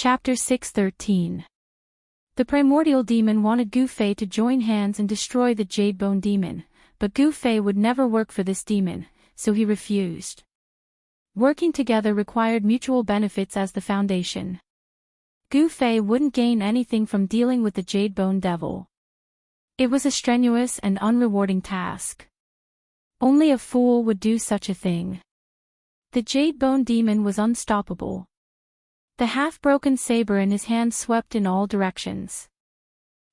Chapter 613. The primordial demon wanted Gu Fei to join hands and destroy the Jade Bone demon, but Gu Fei would never work for this demon, so he refused. Working together required mutual benefits as the foundation. Gu Fei wouldn't gain anything from dealing with the Jade Bone devil. It was a strenuous and unrewarding task. Only a fool would do such a thing. The Jade Bone demon was unstoppable. The half-broken saber in his hand swept in all directions.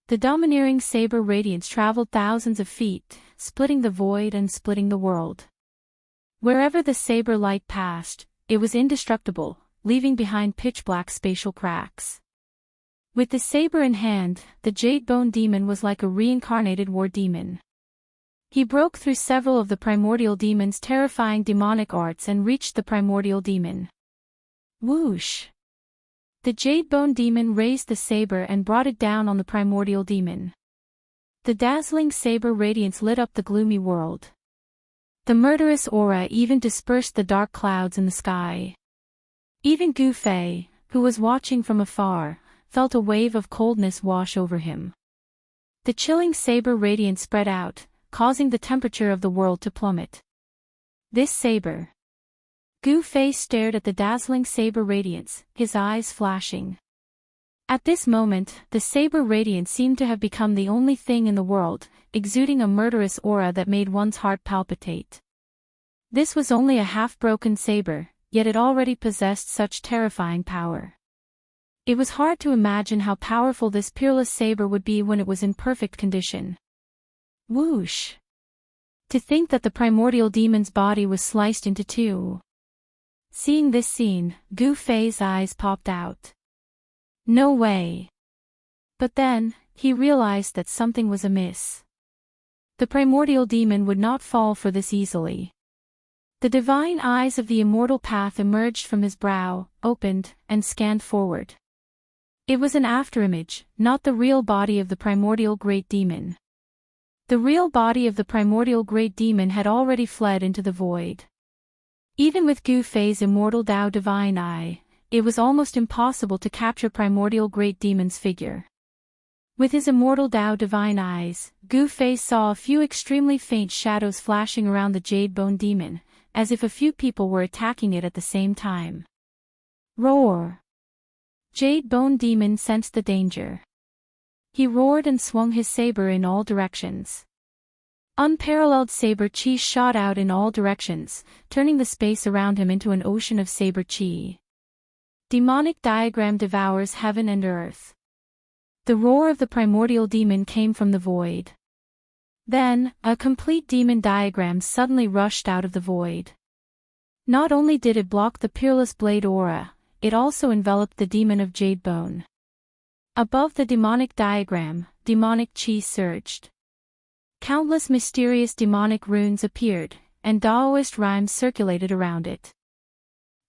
The domineering saber radiance traveled thousands of feet, splitting the void and splitting the world. Wherever the saber light passed, it was indestructible, leaving behind pitch-black spatial cracks. With the saber in hand, the Jade Bone demon was like a reincarnated war demon. He broke through several of the primordial demon's terrifying demonic arts and reached the primordial demon. Whoosh! The Jade Bone demon raised the saber and brought it down on the primordial demon. The dazzling saber radiance lit up the gloomy world. The murderous aura even dispersed the dark clouds in the sky. Even Gu Fei, who was watching from afar, felt a wave of coldness wash over him. The chilling saber radiance spread out, causing the temperature of the world to plummet. This saber. Gu Fei stared at the dazzling saber radiance, his eyes flashing. At this moment, the saber radiance seemed to have become the only thing in the world, exuding a murderous aura that made one's heart palpitate. This was only a half-broken saber, yet it already possessed such terrifying power. It was hard to imagine how powerful this peerless saber would be when it was in perfect condition. Whoosh! To think that the primordial demon's body was sliced into two. Seeing this scene, Gu Fei's eyes popped out. No way! But then, he realized that something was amiss. The primordial demon would not fall for this easily. The divine eyes of the immortal path emerged from his brow, opened, and scanned forward. It was an afterimage, not the real body of the primordial great demon. The real body of the primordial great demon had already fled into the void. Even with Gu Fei's immortal Tao divine eye, it was almost impossible to capture primordial great demon's figure. With his immortal Tao divine eyes, Gu Fei saw a few extremely faint shadows flashing around the Jade Bone demon, as if a few people were attacking it at the same time. Roar! Jade Bone demon sensed the danger. He roared and swung his saber in all directions. Unparalleled saber chi shot out in all directions, turning the space around him into an ocean of saber chi. Demonic diagram devours heaven and earth. The roar of the primordial demon came from the void. Then, a complete demon diagram suddenly rushed out of the void. Not only did it block the peerless blade aura, it also enveloped the demon of Jade Bone. Above the demonic diagram, demonic chi surged. Countless mysterious demonic runes appeared, and Taoist rhymes circulated around it.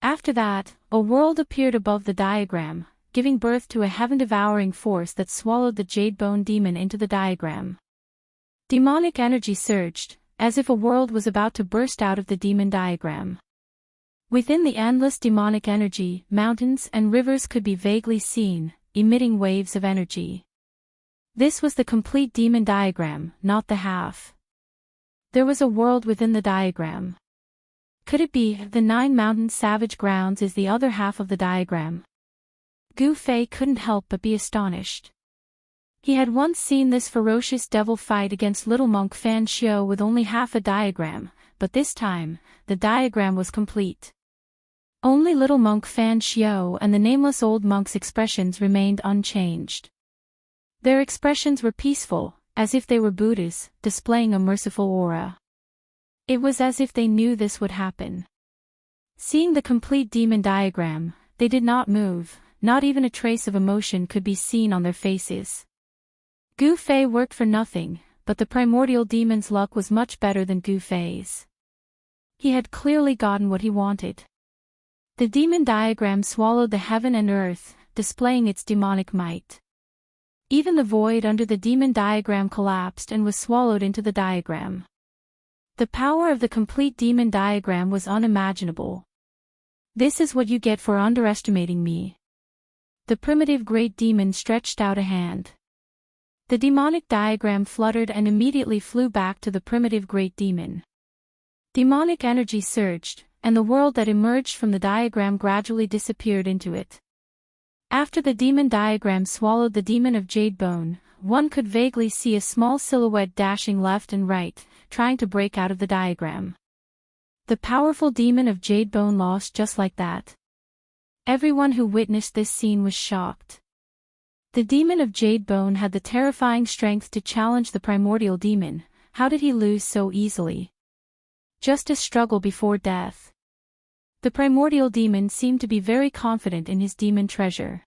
After that, a world appeared above the diagram, giving birth to a heaven-devouring force that swallowed the Jade Bone demon into the diagram. Demonic energy surged, as if a world was about to burst out of the demon diagram. Within the endless demonic energy, mountains and rivers could be vaguely seen, emitting waves of energy. This was the complete demon diagram, not the half. There was a world within the diagram. Could it be the 9 mountain savage grounds is the other half of the diagram? Gu Fei couldn't help but be astonished. He had once seen this ferocious devil fight against little monk Fan Xiu with only half a diagram, but this time, the diagram was complete. Only little monk Fan Xiu and the nameless old monk's expressions remained unchanged. Their expressions were peaceful, as if they were Buddhas, displaying a merciful aura. It was as if they knew this would happen. Seeing the complete demon diagram, they did not move, not even a trace of emotion could be seen on their faces. Gu Fei worked for nothing, but the primordial demon's luck was much better than Gu Fei's. He had clearly gotten what he wanted. The demon diagram swallowed the heaven and earth, displaying its demonic might. Even the void under the demon diagram collapsed and was swallowed into the diagram. The power of the complete demon diagram was unimaginable. This is what you get for underestimating me. The primitive great demon stretched out a hand. The demonic diagram fluttered and immediately flew back to the primitive great demon. Demonic energy surged, and the world that emerged from the diagram gradually disappeared into it. After the demon diagram swallowed the demon of jade bone, one could vaguely see a small silhouette dashing left and right, trying to break out of the diagram. The powerful demon of jade bone lost just like that. Everyone who witnessed this scene was shocked. The demon of jade bone had the terrifying strength to challenge the primordial demon. How did he lose so easily? Just a struggle before death. The primordial demon seemed to be very confident in his demon treasure.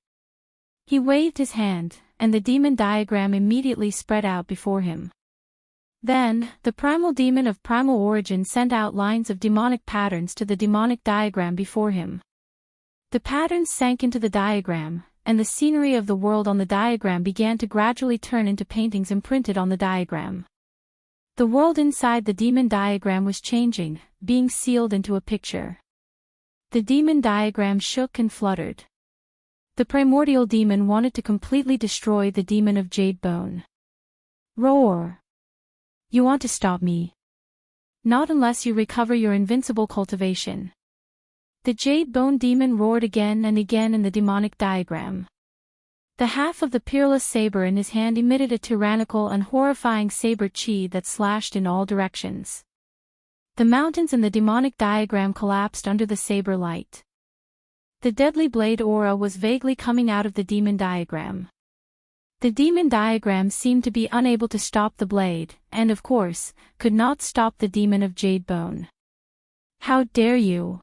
He waved his hand, and the demon diagram immediately spread out before him. Then, the primal demon of primal origin sent out lines of demonic patterns to the demonic diagram before him. The patterns sank into the diagram, and the scenery of the world on the diagram began to gradually turn into paintings imprinted on the diagram. The world inside the demon diagram was changing, being sealed into a picture. The demon diagram shook and fluttered. The primordial demon wanted to completely destroy the demon of jade bone. Roar! You want to stop me? Not unless you recover your invincible cultivation. The jade bone demon roared again and again in the demonic diagram. The half of the peerless saber in his hand emitted a tyrannical and horrifying saber chi that slashed in all directions. The mountains in the demonic diagram collapsed under the saber light. The deadly blade aura was vaguely coming out of the demon diagram. The demon diagram seemed to be unable to stop the blade, and of course, could not stop the demon of jade bone. How dare you!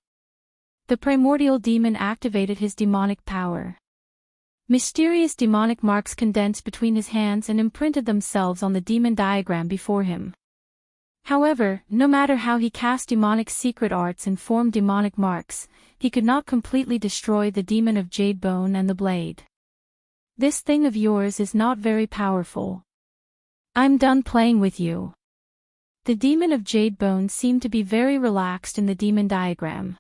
The primordial demon activated his demonic power. Mysterious demonic marks condensed between his hands and imprinted themselves on the demon diagram before him. However, no matter how he cast demonic secret arts and formed demonic marks, he could not completely destroy the demon of jade bone and the blade. This thing of yours is not very powerful. I'm done playing with you. The demon of jade bone seemed to be very relaxed in the demon diagram.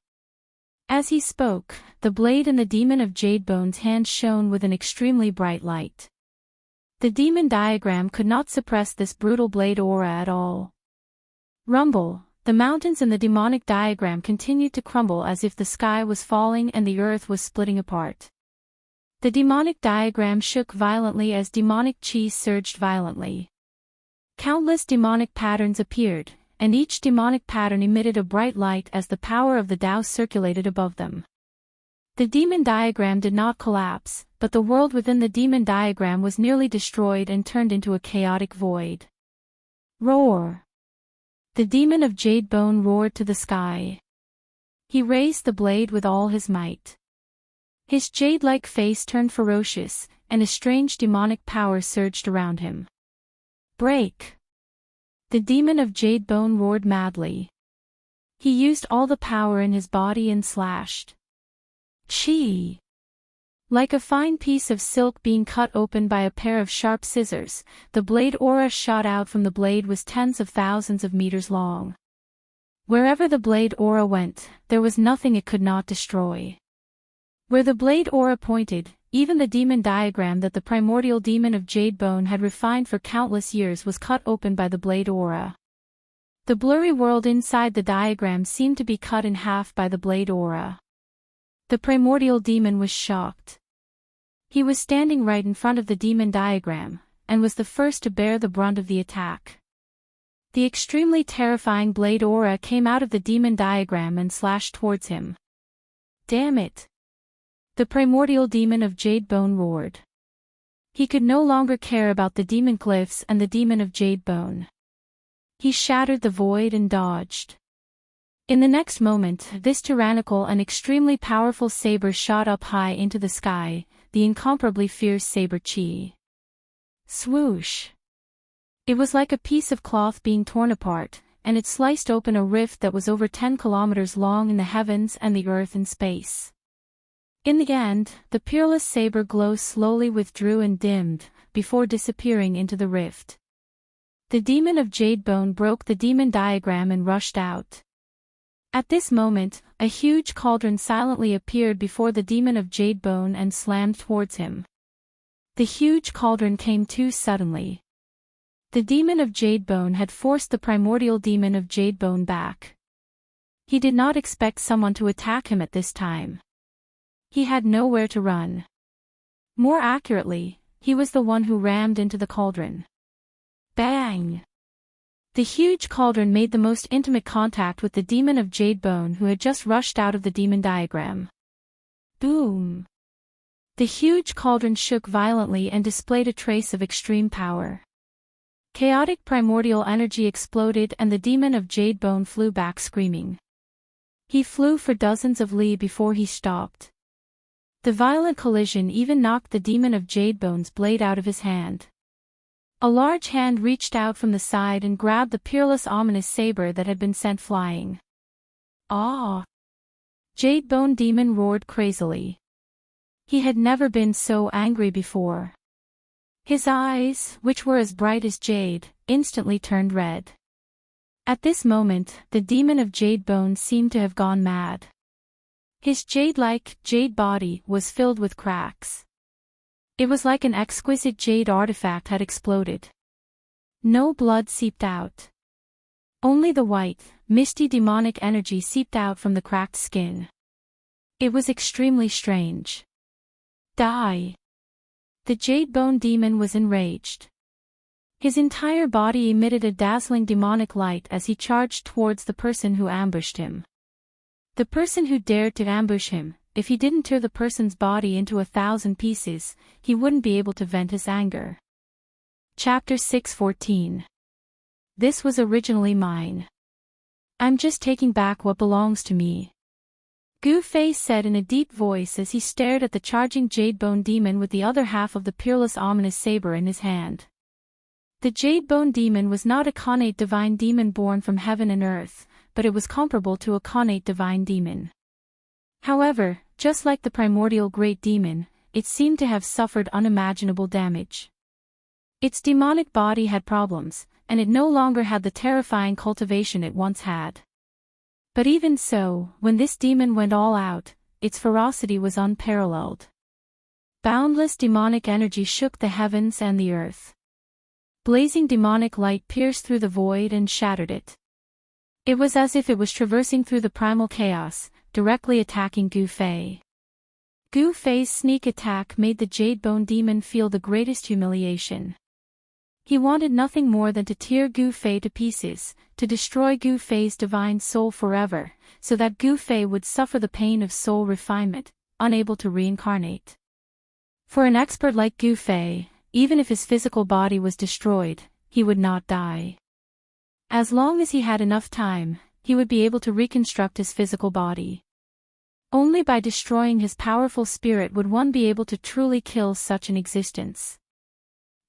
As he spoke, the blade in the demon of jade bone's hand shone with an extremely bright light. The demon diagram could not suppress this brutal blade aura at all. Rumble, the mountains in the demonic diagram continued to crumble as if the sky was falling and the earth was splitting apart. The demonic diagram shook violently as demonic chi surged violently. Countless demonic patterns appeared, and each demonic pattern emitted a bright light as the power of the Tao circulated above them. The demon diagram did not collapse, but the world within the demon diagram was nearly destroyed and turned into a chaotic void. Roar! The demon of jade bone roared to the sky. He raised the blade with all his might. His jade-like face turned ferocious, and a strange demonic power surged around him. Break! The demon of jade bone roared madly. He used all the power in his body and slashed. Chi! Like a fine piece of silk being cut open by a pair of sharp scissors, the blade aura shot out from the blade was tens of thousands of meters long. Wherever the blade aura went, there was nothing it could not destroy. Where the blade aura pointed, even the demon diagram that the primordial demon of jade bone had refined for countless years was cut open by the blade aura. The blurry world inside the diagram seemed to be cut in half by the blade aura. The primordial demon was shocked. He was standing right in front of the demon diagram, and was the first to bear the brunt of the attack. The extremely terrifying blade aura came out of the demon diagram and slashed towards him. Damn it! The primordial demon of jade bone roared. He could no longer care about the demon glyphs and the demon of jade bone. He shattered the void and dodged. In the next moment, this tyrannical and extremely powerful saber shot up high into the sky, the incomparably fierce saber chi. Swoosh! It was like a piece of cloth being torn apart, and it sliced open a rift that was over 10 kilometers long in the heavens and the earth and space. In the end, the peerless saber glow slowly withdrew and dimmed, before disappearing into the rift. The demon of jade bone broke the demon diagram and rushed out. At this moment, a huge cauldron silently appeared before the demon of Jadebone and slammed towards him. The huge cauldron came too suddenly. The demon of Jadebone had forced the primordial demon of Jadebone back. He did not expect someone to attack him at this time. He had nowhere to run. More accurately, he was the one who rammed into the cauldron. Bang! The huge cauldron made the most intimate contact with the demon of Jadebone, who had just rushed out of the demon diagram. Boom! The huge cauldron shook violently and displayed a trace of extreme power. Chaotic primordial energy exploded and the demon of Jadebone flew back screaming. He flew for dozens of li before he stopped. The violent collision even knocked the demon of Jadebone's blade out of his hand. A large hand reached out from the side and grabbed the peerless ominous saber that had been sent flying. Ah! Jadebone demon roared crazily. He had never been so angry before. His eyes, which were as bright as jade, instantly turned red. At this moment, the demon of Jadebone seemed to have gone mad. His jade-like, jade body was filled with cracks. It was like an exquisite jade artifact had exploded. No blood seeped out. Only the white, misty demonic energy seeped out from the cracked skin. It was extremely strange. Die! The Jadebone demon was enraged. His entire body emitted a dazzling demonic light as he charged towards the person who ambushed him. The person who dared to ambush him, if he didn't tear the person's body into 1,000 pieces, he wouldn't be able to vent his anger. Chapter 6:14. This was originally mine. I'm just taking back what belongs to me. Gu Fei said in a deep voice as he stared at the charging Jadebone demon with the other half of the peerless ominous saber in his hand. The Jadebone demon was not a connate divine demon born from heaven and earth, but it was comparable to a connate divine demon. However, just like the primordial great demon, it seemed to have suffered unimaginable damage. Its demonic body had problems, and it no longer had the terrifying cultivation it once had. But even so, when this demon went all out, its ferocity was unparalleled. Boundless demonic energy shook the heavens and the earth. Blazing demonic light pierced through the void and shattered it. It was as if it was traversing through the primal chaos, directly attacking Gu Fei. Gu Fei's sneak attack made the Jadebone demon feel the greatest humiliation. He wanted nothing more than to tear Gu Fei to pieces, to destroy Gu Fei's divine soul forever, so that Gu Fei would suffer the pain of soul refinement, unable to reincarnate. For an expert like Gu Fei, even if his physical body was destroyed, he would not die. As long as he had enough time, he would be able to reconstruct his physical body. Only by destroying his powerful spirit would one be able to truly kill such an existence.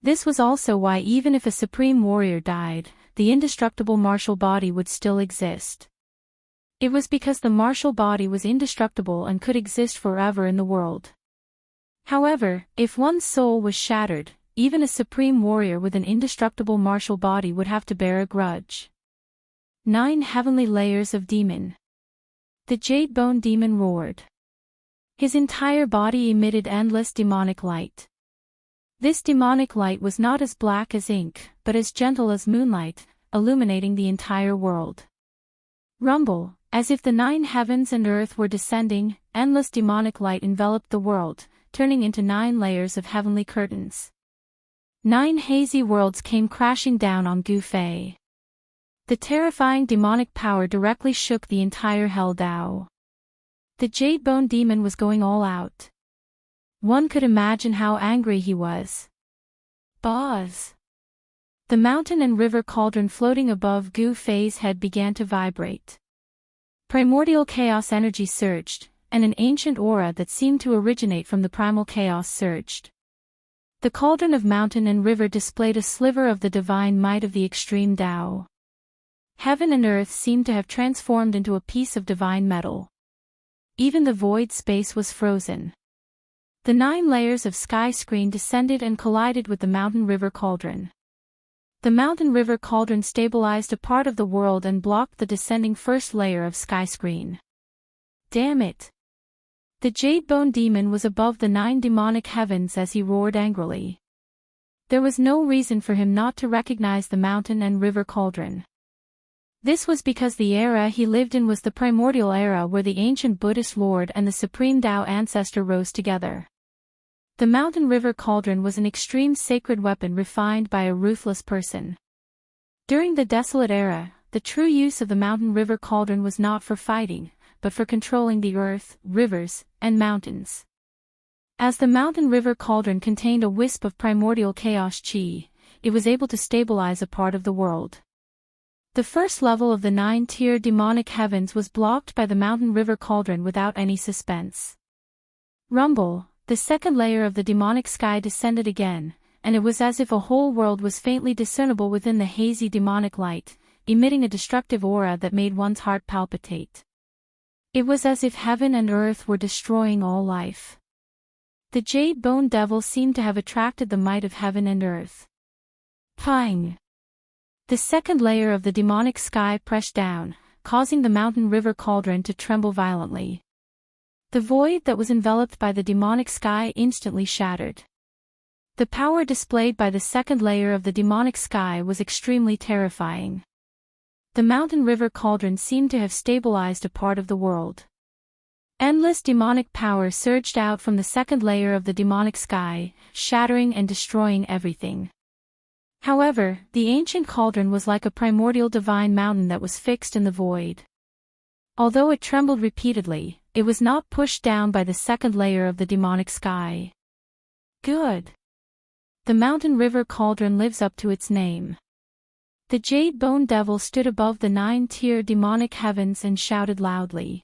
This was also why even if a supreme warrior died, the indestructible martial body would still exist. It was because the martial body was indestructible and could exist forever in the world. However, if one's soul was shattered, even a supreme warrior with an indestructible martial body would have to bear a grudge. 9 heavenly layers of demon. The Jadebone demon roared. His entire body emitted endless demonic light. This demonic light was not as black as ink, but as gentle as moonlight, illuminating the entire world. Rumble, as if the 9 heavens and earth were descending, endless demonic light enveloped the world, turning into 9 layers of heavenly curtains. 9 hazy worlds came crashing down on Gu Fei. The terrifying demonic power directly shook the entire Hell Dao. The Jadebone demon was going all out. One could imagine how angry he was. Buzz! The mountain and river cauldron floating above Gu Fei's head began to vibrate. Primordial chaos energy surged, and an ancient aura that seemed to originate from the primal chaos surged. The cauldron of mountain and river displayed a sliver of the divine might of the extreme Tao. Heaven and earth seemed to have transformed into a piece of divine metal. Even the void space was frozen. The 9 layers of sky screen descended and collided with the mountain river cauldron. The mountain river cauldron stabilized a part of the world and blocked the descending first layer of sky screen. Damn it! The Jade Bone Demon was above the 9 demonic heavens as he roared angrily. There was no reason for him not to recognize the mountain and river cauldron. This was because the era he lived in was the primordial era where the ancient Buddhist lord and the supreme Tao ancestor rose together. The mountain river cauldron was an extreme sacred weapon refined by a ruthless person. During the Desolate Era, the true use of the mountain river cauldron was not for fighting, but for controlling the earth, rivers, and mountains. As the mountain river cauldron contained a wisp of primordial chaos chi, it was able to stabilize a part of the world. The first level of the 9-tier demonic heavens was blocked by the mountain river cauldron without any suspense. Rumble, the second layer of the demonic sky descended again, and it was as if a whole world was faintly discernible within the hazy demonic light, emitting a destructive aura that made one's heart palpitate. It was as if heaven and earth were destroying all life. The Jade Bone Devil seemed to have attracted the might of heaven and earth. Pang! The second layer of the demonic sky pressed down, causing the mountain river cauldron to tremble violently. The void that was enveloped by the demonic sky instantly shattered. The power displayed by the second layer of the demonic sky was extremely terrifying. The mountain river cauldron seemed to have stabilized a part of the world. Endless demonic power surged out from the second layer of the demonic sky, shattering and destroying everything. However, the ancient cauldron was like a primordial divine mountain that was fixed in the void. Although it trembled repeatedly, it was not pushed down by the second layer of the demonic sky. Good. The mountain river cauldron lives up to its name. The Jade Bone Devil stood above the 9-tier demonic heavens and shouted loudly.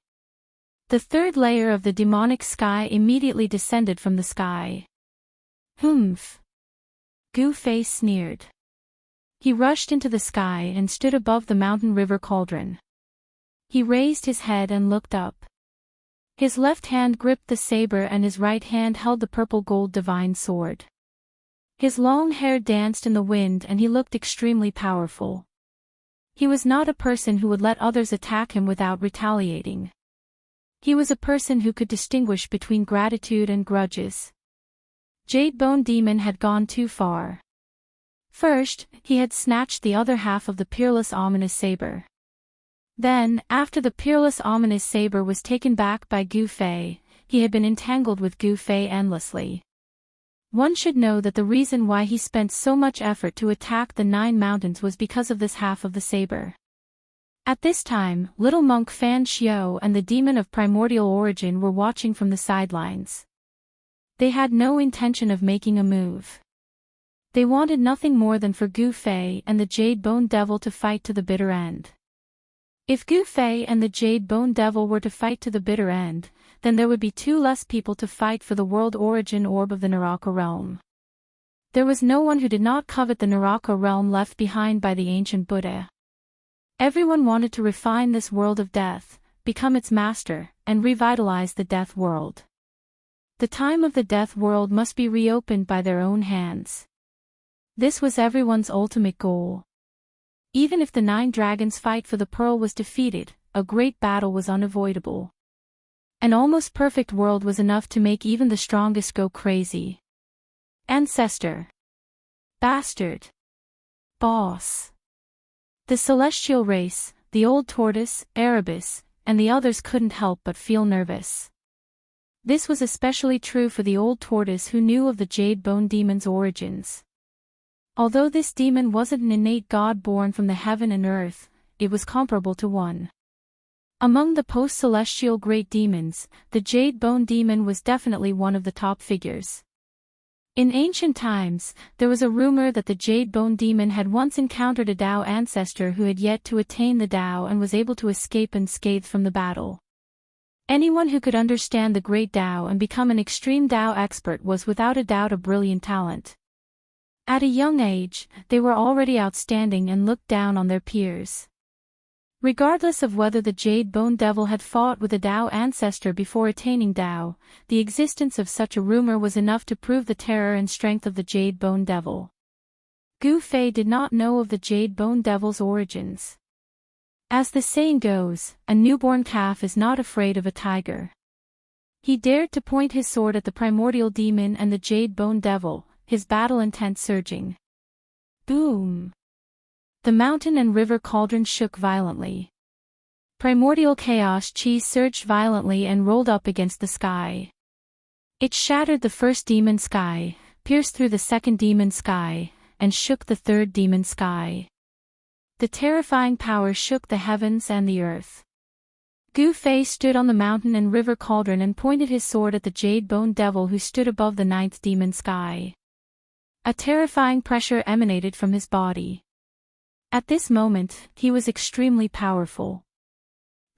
The third layer of the demonic sky immediately descended from the sky. Humph! Gu Fei sneered. He rushed into the sky and stood above the mountain river cauldron. He raised his head and looked up. His left hand gripped the saber and his right hand held the purple gold divine sword. His long hair danced in the wind and he looked extremely powerful. He was not a person who would let others attack him without retaliating. He was a person who could distinguish between gratitude and grudges. Jade Bone Demon had gone too far. First, he had snatched the other half of the peerless ominous saber. Then, after the peerless ominous saber was taken back by Gu Fei, he had been entangled with Gu Fei endlessly. One should know that the reason why he spent so much effort to attack the 9 mountains was because of this half of the saber. At this time, little monk Fan Xiao and the demon of primordial origin were watching from the sidelines. They had no intention of making a move. They wanted nothing more than for Gu Fei and the Jade Bone Devil to fight to the bitter end. If Gu Fei and the Jade Bone Devil were to fight to the bitter end, then there would be 2 less people to fight for the world origin orb of the Naraka realm. There was no one who did not covet the Naraka realm left behind by the ancient Buddha. Everyone wanted to refine this world of death, become its master, and revitalize the death world. The time of the death world must be reopened by their own hands. This was everyone's ultimate goal. Even if the 9 dragons' fight for the pearl was defeated, a great battle was unavoidable. An almost perfect world was enough to make even the strongest go crazy. Ancestor. Bastard. Boss. The celestial race, the old tortoise, Erebus, and the others couldn't help but feel nervous. This was especially true for the old tortoise who knew of the Jade Bone Demon's origins. Although this demon wasn't an innate god born from the heaven and earth, it was comparable to one. Among the post-celestial great demons, the Jade Bone Demon was definitely one of the top figures. In ancient times, there was a rumor that the Jade Bone Demon had once encountered a Tao ancestor who had yet to attain the Tao and was able to escape unscathed from the battle. Anyone who could understand the great Tao and become an extreme Tao expert was without a doubt a brilliant talent. At a young age, they were already outstanding and looked down on their peers. Regardless of whether the Jade Bone Devil had fought with a Tao ancestor before attaining Tao, the existence of such a rumor was enough to prove the terror and strength of the Jade Bone Devil. Gu Fei did not know of the Jade Bone Devil's origins. As the saying goes, a newborn calf is not afraid of a tiger. He dared to point his sword at the primordial demon and the jade bone devil, his battle intent surging. Boom! The mountain and river cauldron shook violently. Primordial chaos chi surged violently and rolled up against the sky. It shattered the first demon sky, pierced through the second demon sky, and shook the third demon sky. The terrifying power shook the heavens and the earth. Gu Fei stood on the mountain and river cauldron and pointed his sword at the jade bone devil who stood above the ninth demon sky. A terrifying pressure emanated from his body. At this moment, he was extremely powerful.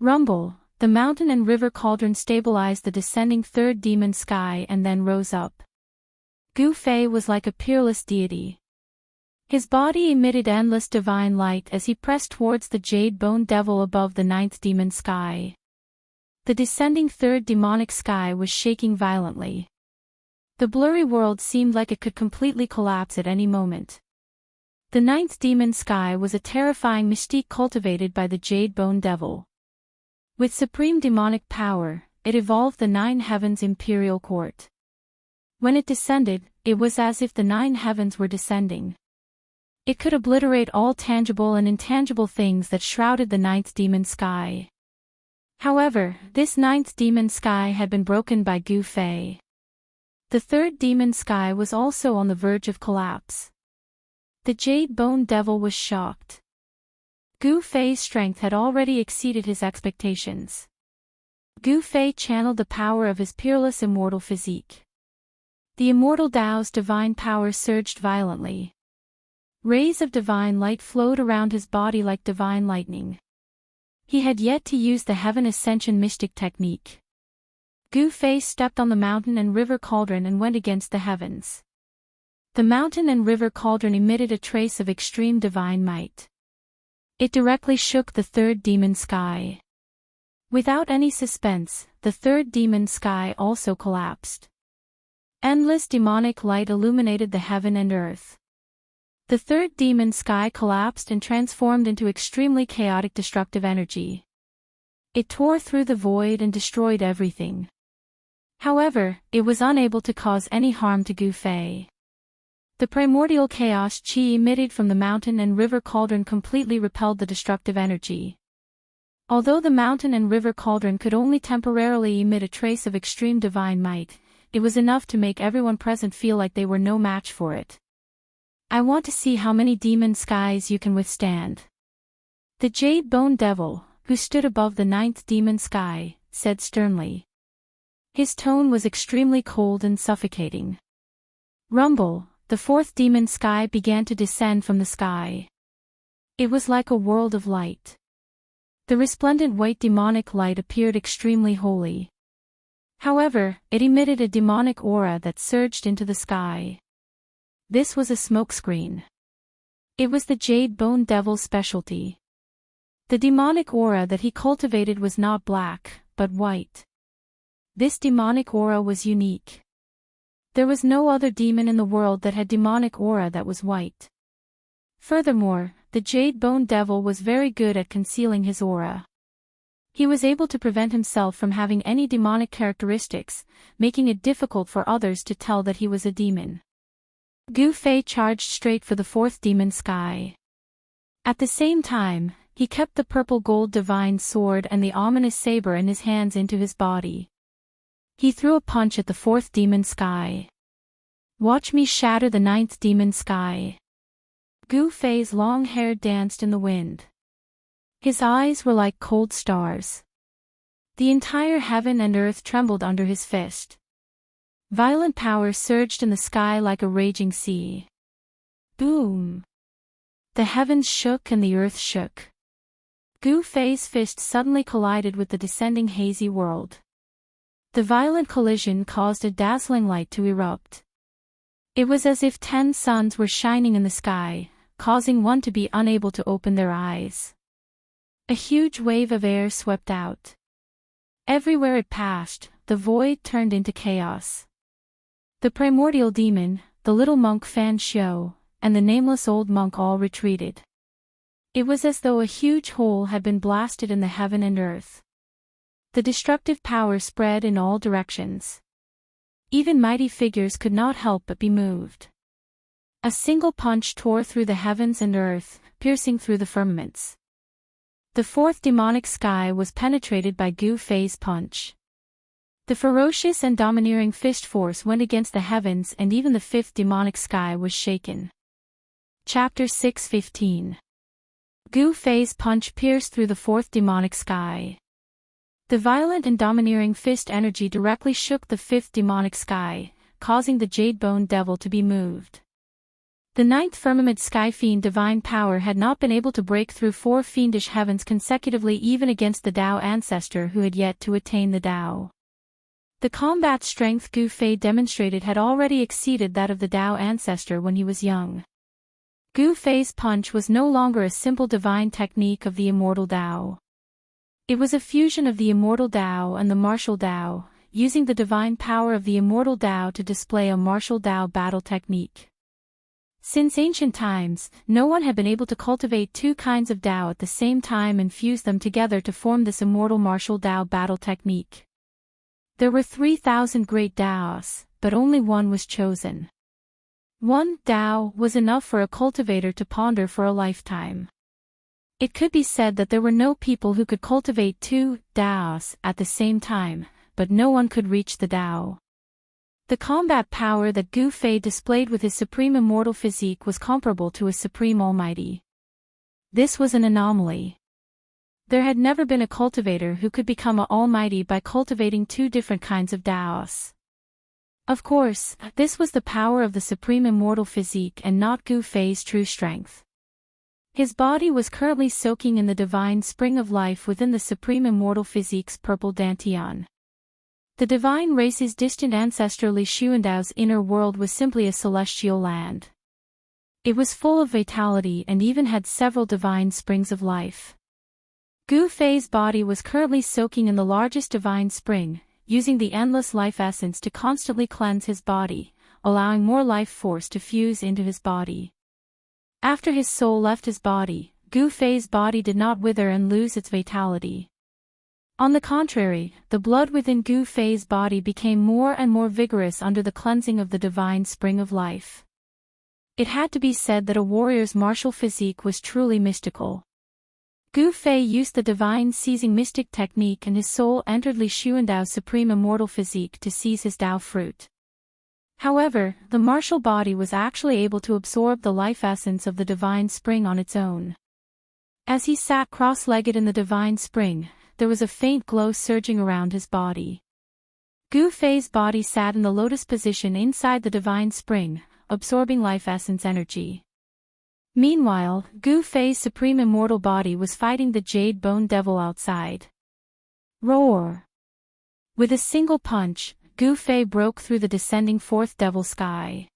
Rumble, the mountain and river cauldron stabilized the descending third demon sky and then rose up. Gu Fei was like a peerless deity. His body emitted endless divine light as he pressed towards the jade bone devil above the ninth demon sky. The descending third demonic sky was shaking violently. The blurry world seemed like it could completely collapse at any moment. The ninth demon sky was a terrifying mystique cultivated by the jade bone devil. With supreme demonic power, it evolved the nine heavens imperial court. When it descended, it was as if the nine heavens were descending. It could obliterate all tangible and intangible things that shrouded the ninth demon sky. However, this ninth demon sky had been broken by Gu Fei. The third demon sky was also on the verge of collapse. The jade bone devil was shocked. Gu Fei's strength had already exceeded his expectations. Gu Fei channeled the power of his peerless immortal physique. The immortal Tao's divine power surged violently. Rays of divine light flowed around his body like divine lightning. He had yet to use the Heaven Ascension mystic technique. Gu Fei stepped on the mountain and river cauldron and went against the heavens. The mountain and river cauldron emitted a trace of extreme divine might. It directly shook the third demon sky. Without any suspense, the third demon sky also collapsed. Endless demonic light illuminated the heaven and earth. The third demon sky collapsed and transformed into extremely chaotic destructive energy. It tore through the void and destroyed everything. However, it was unable to cause any harm to Gu Fei. The primordial chaos chi emitted from the mountain and river cauldron completely repelled the destructive energy. Although the mountain and river cauldron could only temporarily emit a trace of extreme divine might, it was enough to make everyone present feel like they were no match for it. I want to see how many demon skies you can withstand. The jade bone devil, who stood above the ninth demon sky, said sternly. His tone was extremely cold and suffocating. Rumble, the fourth demon sky began to descend from the sky. It was like a world of light. The resplendent white demonic light appeared extremely holy. However, it emitted a demonic aura that surged into the sky. This was a smokescreen. It was the jade bone devil's specialty. The demonic aura that he cultivated was not black, but white. This demonic aura was unique. There was no other demon in the world that had demonic aura that was white. Furthermore, the jade bone devil was very good at concealing his aura. He was able to prevent himself from having any demonic characteristics, making it difficult for others to tell that he was a demon. Gu Fei charged straight for the fourth demon sky. At the same time, he kept the purple gold divine sword and the ominous saber in his hands into his body. He threw a punch at the fourth demon sky. Watch me shatter the ninth demon sky. Gu Fei's long hair danced in the wind. His eyes were like cold stars. The entire heaven and earth trembled under his fist. Violent power surged in the sky like a raging sea. Boom! The heavens shook and the earth shook. Gu Fei's fist suddenly collided with the descending hazy world. The violent collision caused a dazzling light to erupt. It was as if 10 suns were shining in the sky, causing one to be unable to open their eyes. A huge wave of air swept out. Everywhere it passed, the void turned into chaos. The primordial demon, the little monk Fan Xiu, and the nameless old monk all retreated. It was as though a huge hole had been blasted in the heaven and earth. The destructive power spread in all directions. Even mighty figures could not help but be moved. A single punch tore through the heavens and earth, piercing through the firmaments. The fourth demonic sky was penetrated by Gu Fei's punch. The ferocious and domineering fist force went against the heavens, and even the fifth demonic sky was shaken. Chapter 6:15. Gu Fei's punch pierced through the fourth demonic sky. The violent and domineering fist energy directly shook the fifth demonic sky, causing the Jade-Bone Devil to be moved. The ninth firmament sky fiend divine power had not been able to break through four fiendish heavens consecutively, even against the Tao ancestor who had yet to attain the Tao. The combat strength Gu Fei demonstrated had already exceeded that of the Tao ancestor when he was young. Gu Fei's punch was no longer a simple divine technique of the immortal Tao. It was a fusion of the immortal Tao and the martial Tao, using the divine power of the immortal Tao to display a martial Tao battle technique. Since ancient times, no one had been able to cultivate two kinds of Tao at the same time and fuse them together to form this immortal martial Tao battle technique. There were 3,000 great Taos, but only one was chosen. One Tao was enough for a cultivator to ponder for a lifetime. It could be said that there were no people who could cultivate two Taos at the same time, but no one could reach the Tao. The combat power that Gu Fei displayed with his supreme immortal physique was comparable to a supreme almighty. This was an anomaly. There had never been a cultivator who could become an almighty by cultivating two different kinds of Taos. Of course, this was the power of the supreme immortal physique and not Gu Fei's true strength. His body was currently soaking in the divine spring of life within the supreme immortal physique's purple dantian. The divine race's distant ancestor Li Xuandao's inner world was simply a celestial land. It was full of vitality and even had several divine springs of life. Gu Fei's body was currently soaking in the largest divine spring, using the endless life essence to constantly cleanse his body, allowing more life force to fuse into his body. After his soul left his body, Gu Fei's body did not wither and lose its vitality. On the contrary, the blood within Gu Fei's body became more and more vigorous under the cleansing of the divine spring of life. It had to be said that a warrior's martial physique was truly mystical. Gu Fei used the divine seizing mystic technique, and his soul entered Li Xuandao's supreme immortal physique to seize his Tao fruit. However, the martial body was actually able to absorb the life essence of the divine spring on its own. As he sat cross-legged in the divine spring, there was a faint glow surging around his body. Gu Fei's body sat in the lotus position inside the divine spring, absorbing life essence energy. Meanwhile, Gu Fei's supreme immortal body was fighting the Jade-Bone Devil outside. Roar! With a single punch, Gu Fei broke through the descending fourth devil sky.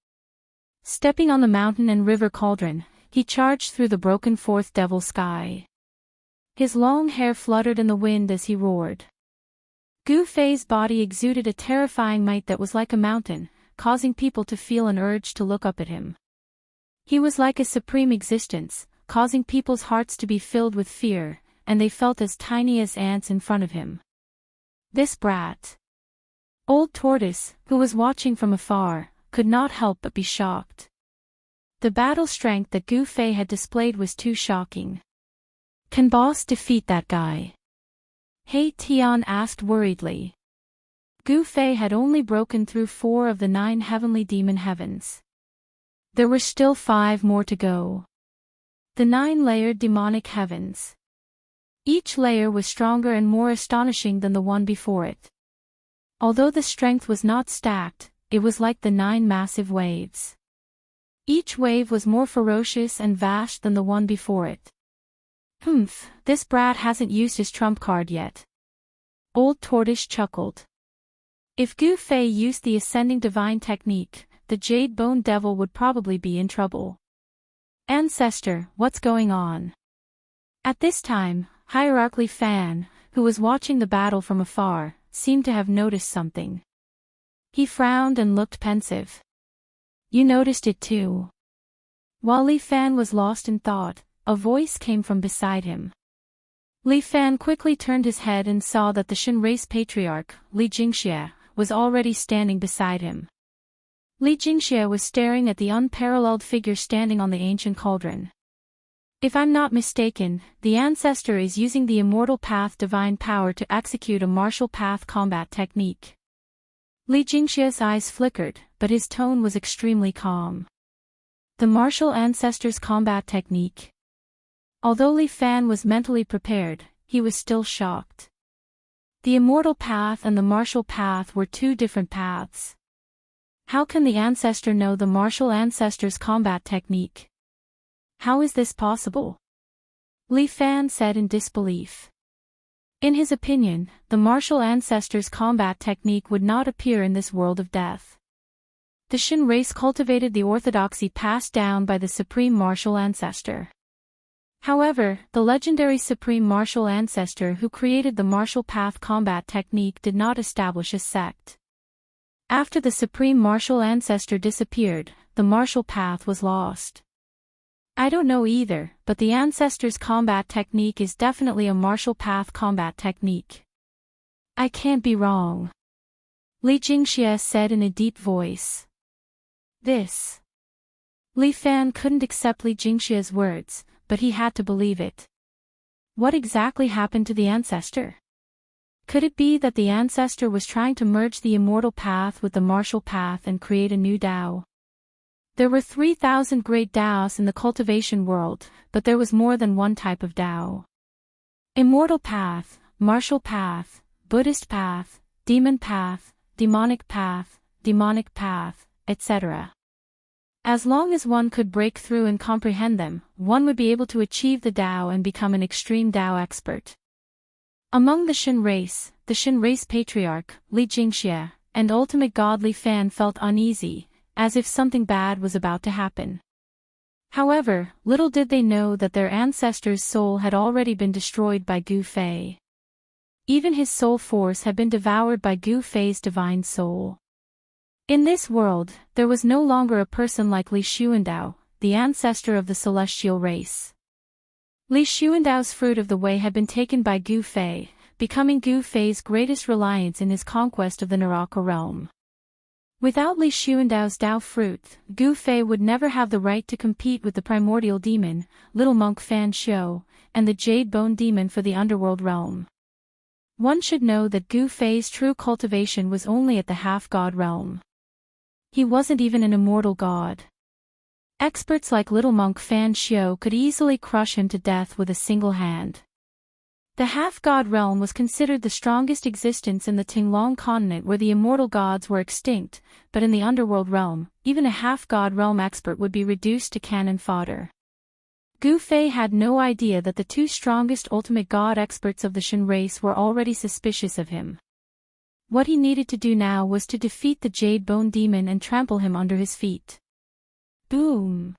Stepping on the mountain and river cauldron, he charged through the broken fourth devil sky. His long hair fluttered in the wind as he roared. Gu Fei's body exuded a terrifying might that was like a mountain, causing people to feel an urge to look up at him. He was like a supreme existence, causing people's hearts to be filled with fear, and they felt as tiny as ants in front of him. This brat. Old Tortoise, who was watching from afar, could not help but be shocked. The battle strength that Gu Fei had displayed was too shocking. Can boss defeat that guy? He Tian asked worriedly. Gu Fei had only broken through 4 of the 9 heavenly demon heavens. There were still 5 more to go. The 9-layered demonic heavens. Each layer was stronger and more astonishing than the one before it. Although the strength was not stacked, it was like the 9 massive waves. Each wave was more ferocious and vast than the one before it. This brat hasn't used his trump card yet. Old Tortoise chuckled. If Gu Fei used the ascending divine technique, the Jade-Bone Devil would probably be in trouble. Ancestor, what's going on? At this time, Hierarchy Fan, who was watching the battle from afar, seemed to have noticed something. He frowned and looked pensive. You noticed it too. While Li Fan was lost in thought, a voice came from beside him. Li Fan quickly turned his head and saw that the Shin race patriarch, Li Jingxie, was already standing beside him. Li Jingxie was staring at the unparalleled figure standing on the ancient cauldron. If I'm not mistaken, the ancestor is using the immortal path divine power to execute a martial path combat technique. Li Jingxie's eyes flickered, but his tone was extremely calm. The martial ancestor's combat technique. Although Li Fan was mentally prepared, he was still shocked. The immortal path and the martial path were two different paths. How can the ancestor know the martial ancestor's combat technique? How is this possible? Li Fan said in disbelief. In his opinion, the martial ancestor's combat technique would not appear in this world of death. The Shin race cultivated the orthodoxy passed down by the supreme martial ancestor. However, the legendary supreme martial ancestor who created the martial path combat technique did not establish a sect. After the supreme martial ancestor disappeared, the martial path was lost. I don't know either, but the ancestor's combat technique is definitely a martial path combat technique. I can't be wrong. Li Jingxie said in a deep voice. This. Li Fan couldn't accept Li Jingxie's words, but he had to believe it. What exactly happened to the ancestor? Could it be that the ancestor was trying to merge the immortal path with the martial path and create a new Tao? There were 3,000 great Taos in the cultivation world, but there was more than one type of Tao. Immortal path, martial path, Buddhist path, demon path, demonic path, etc. As long as one could break through and comprehend them, one would be able to achieve the Tao and become an extreme Tao expert. Among the Shin race patriarch, Li Jingxie, and ultimate god Li Fan felt uneasy, as if something bad was about to happen. However, little did they know that their ancestor's soul had already been destroyed by Gu Fei. Even his soul force had been devoured by Gu Fei's divine soul. In this world, there was no longer a person like Li Xuandao, the ancestor of the celestial race. Li Xuandao's fruit of the way had been taken by Gu Fei, becoming Gu Fei's greatest reliance in his conquest of the Naraka realm. Without Li Xuandao's Tao fruit, Gu Fei would never have the right to compete with the primordial demon, Little Monk Fan Shou, and the Jade Bone Demon for the underworld realm. One should know that Gu Fei's true cultivation was only at the half-god realm. He wasn't even an immortal god. Experts like Little Monk Fan Shou could easily crush him to death with a single hand. The half-god realm was considered the strongest existence in the Tinglong continent where the immortal gods were extinct, but in the underworld realm, even a half-god realm expert would be reduced to cannon fodder. Gu Fei had no idea that the two strongest ultimate god experts of the Shin race were already suspicious of him. What he needed to do now was to defeat the Jade Bone Demon and trample him under his feet. Boom!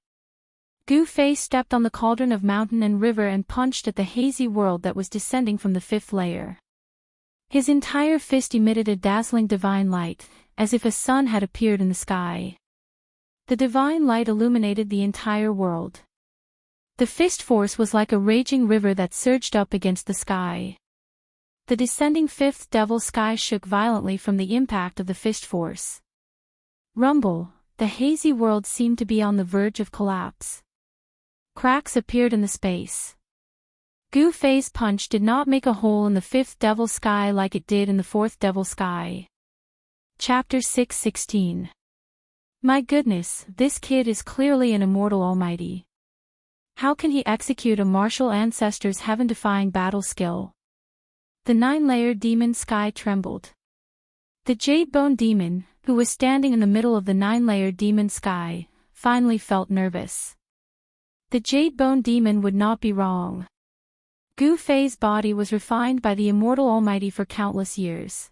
Gu Fei stepped on the cauldron of mountain and river and punched at the hazy world that was descending from the fifth layer. His entire fist emitted a dazzling divine light, as if a sun had appeared in the sky. The divine light illuminated the entire world. The fist force was like a raging river that surged up against the sky. The descending fifth devil sky shook violently from the impact of the fist force. Rumble, the hazy world seemed to be on the verge of collapse. Cracks appeared in the space. Gu Fei's punch did not make a hole in the fifth devil sky like it did in the fourth devil sky. Chapter 6:16. My goodness, this kid is clearly an immortal almighty. How can he execute a martial ancestor's heaven-defying battle skill? The 9-layer demon sky trembled. The Jade Bone Demon, who was standing in the middle of the 9-layer demon sky, finally felt nervous. The Jade Bone Demon would not be wrong. Gu Fei's body was refined by the immortal almighty for countless years.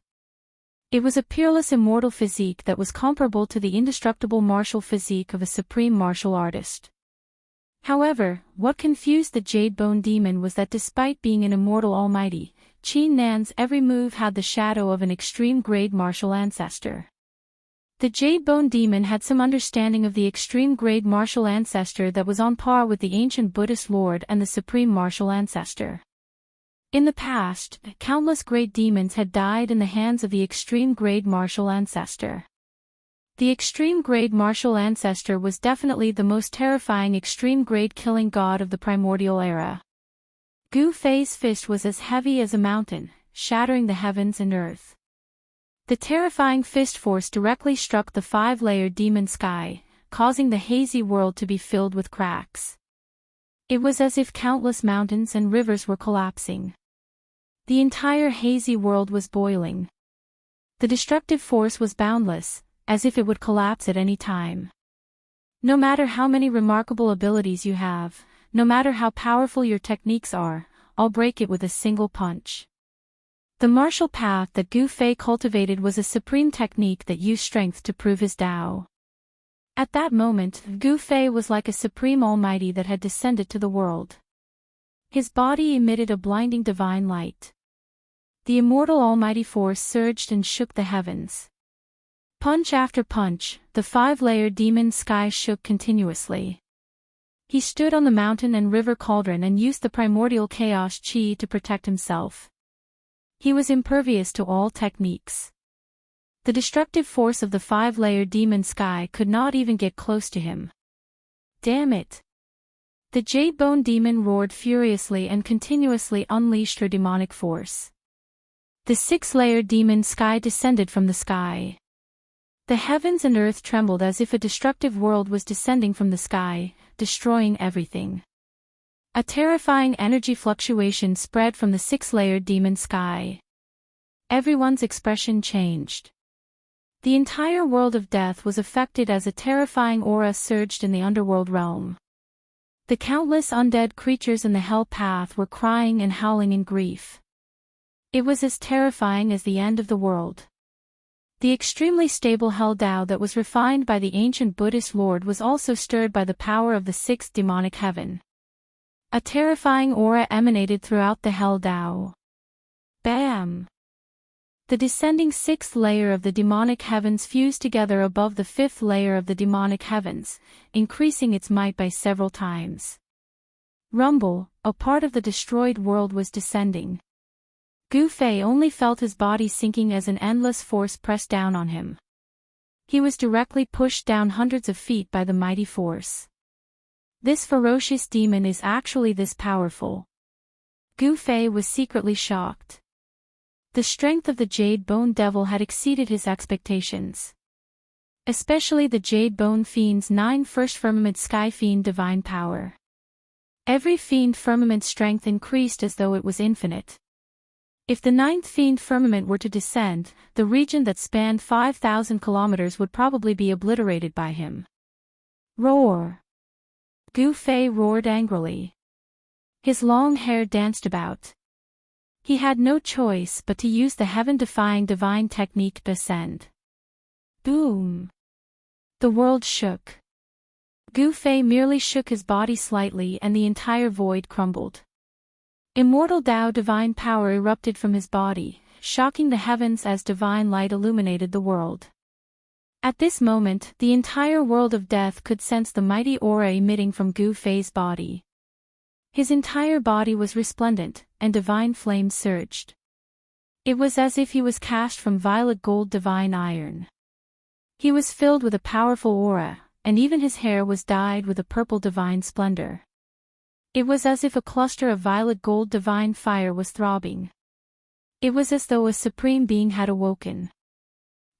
It was a peerless immortal physique that was comparable to the indestructible martial physique of a supreme martial artist. However, what confused the Jade Bone Demon was that despite being an immortal almighty, Qin Nan's every move had the shadow of an extreme-grade martial ancestor. The Jade Bone Demon had some understanding of the extreme grade martial ancestor that was on par with the ancient Buddhist lord and the supreme martial ancestor. In the past, countless great demons had died in the hands of the extreme grade martial ancestor. The extreme grade martial ancestor was definitely the most terrifying extreme grade killing god of the primordial era. Gu Fei's fist was as heavy as a mountain, shattering the heavens and earth. The terrifying fist force directly struck the 5-layered demon sky, causing the hazy world to be filled with cracks. It was as if countless mountains and rivers were collapsing. The entire hazy world was boiling. The destructive force was boundless, as if it would collapse at any time. No matter how many remarkable abilities you have, no matter how powerful your techniques are, I'll break it with a single punch. The martial path that Gu Fei cultivated was a supreme technique that used strength to prove his Tao. At that moment, Gu Fei was like a supreme almighty that had descended to the world. His body emitted a blinding divine light. The immortal almighty force surged and shook the heavens. Punch after punch, the 5-layered demon sky shook continuously. He stood on the mountain and river cauldron and used the primordial chaos chi to protect himself. He was impervious to all techniques. The destructive force of the 5-layered demon sky could not even get close to him. Damn it! The Jade Bone Demon roared furiously and continuously unleashed her demonic force. The 6-layered demon sky descended from the sky. The heavens and earth trembled as if a destructive world was descending from the sky, destroying everything. A terrifying energy fluctuation spread from the 6-layered demon sky. Everyone's expression changed. The entire world of death was affected as a terrifying aura surged in the underworld realm. The countless undead creatures in the hell path were crying and howling in grief. It was as terrifying as the end of the world. The extremely stable Hell Tao that was refined by the ancient Buddhist lord was also stirred by the power of the 6th demonic heaven. A terrifying aura emanated throughout the Hell Tao. Bam! The descending 6th layer of the demonic heavens fused together above the 5th layer of the demonic heavens, increasing its might by several times. Rumble, a part of the destroyed world was descending. Gu Fei only felt his body sinking as an endless force pressed down on him. He was directly pushed down hundreds of feet by the mighty force. This ferocious demon is actually this powerful. Gu Fei was secretly shocked. The strength of the Jade Bone Devil had exceeded his expectations. Especially the Jade Bone Fiend's 9 First Firmament Sky Fiend divine power. Every Fiend Firmament strength increased as though it was infinite. If the 9th Fiend Firmament were to descend, the region that spanned 5,000 kilometers would probably be obliterated by him. Roar! Gu Fei roared angrily. His long hair danced about. He had no choice but to use the heaven-defying divine technique to ascend. Boom! The world shook. Gu Fei merely shook his body slightly and the entire void crumbled. Immortal Tao divine power erupted from his body, shocking the heavens as divine light illuminated the world. At this moment, the entire world of death could sense the mighty aura emitting from Gu Fei's body. His entire body was resplendent, and divine flames surged. It was as if he was cast from violet gold divine iron. He was filled with a powerful aura, and even his hair was dyed with a purple divine splendor. It was as if a cluster of violet gold divine fire was throbbing. It was as though a supreme being had awoken.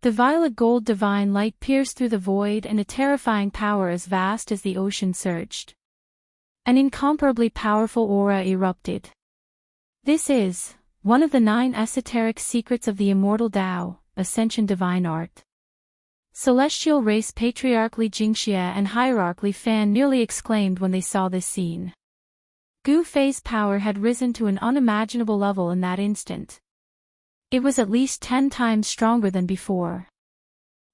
The violet gold divine light pierced through the void and a terrifying power as vast as the ocean surged. An incomparably powerful aura erupted. This is one of the 9 esoteric secrets of the immortal Tao, Ascension Divine Art. Celestial Race Patriarch Li Jingxia and Hierarch Li Fan nearly exclaimed when they saw this scene. Gu Fei's power had risen to an unimaginable level in that instant. It was at least 10 times stronger than before.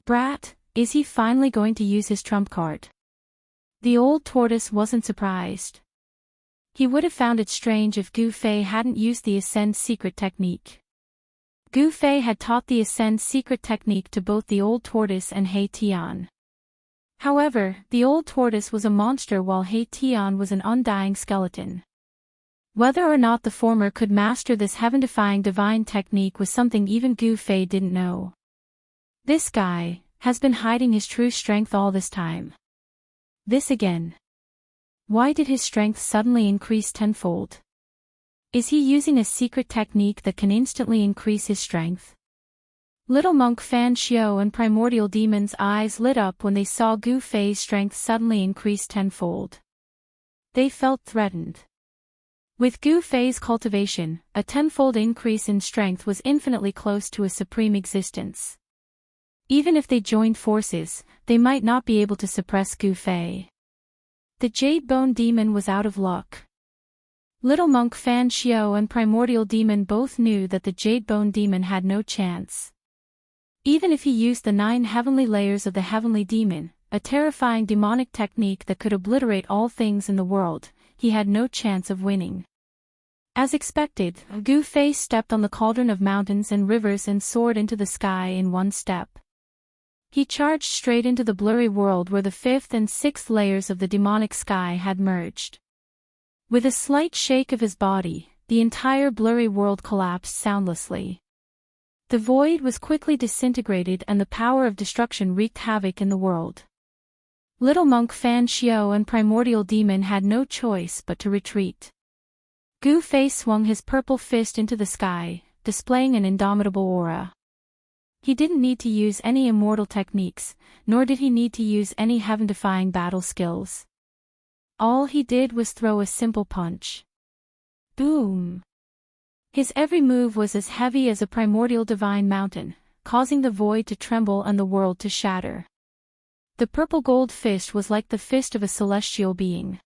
Brat, is he finally going to use his trump card? The old tortoise wasn't surprised. He would have found it strange if Gu Fei hadn't used the Ascend secret technique. Gu Fei had taught the Ascend's secret technique to both the old tortoise and He Tian. However, the old tortoise was a monster while He Tian was an undying skeleton. Whether or not the former could master this heaven-defying divine technique was something even Gu Fei didn't know. This guy has been hiding his true strength all this time. This again. Why did his strength suddenly increase tenfold? Is he using a secret technique that can instantly increase his strength? Little monk Fan Xiao and primordial demon's eyes lit up when they saw Gu Fei's strength suddenly increase tenfold. They felt threatened. With Gu Fei's cultivation, a tenfold increase in strength was infinitely close to a supreme existence. Even if they joined forces, they might not be able to suppress Gu Fei. The Jade Bone Demon was out of luck. Little monk Fan Xiao and primordial demon both knew that the Jade Bone Demon had no chance. Even if he used the 9 heavenly layers of the heavenly demon, a terrifying demonic technique that could obliterate all things in the world, he had no chance of winning. As expected, Gu Fei stepped on the cauldron of mountains and rivers and soared into the sky in one step. He charged straight into the blurry world where the 5th and 6th layers of the demonic sky had merged. With a slight shake of his body, the entire blurry world collapsed soundlessly. The void was quickly disintegrated and the power of destruction wreaked havoc in the world. Little monk Fan Xiao and primordial demon had no choice but to retreat. Gu Fei swung his purple fist into the sky, displaying an indomitable aura. He didn't need to use any immortal techniques, nor did he need to use any heaven-defying battle skills. All he did was throw a simple punch. Boom! His every move was as heavy as a primordial divine mountain, causing the void to tremble and the world to shatter. The purple gold fist was like the fist of a celestial being.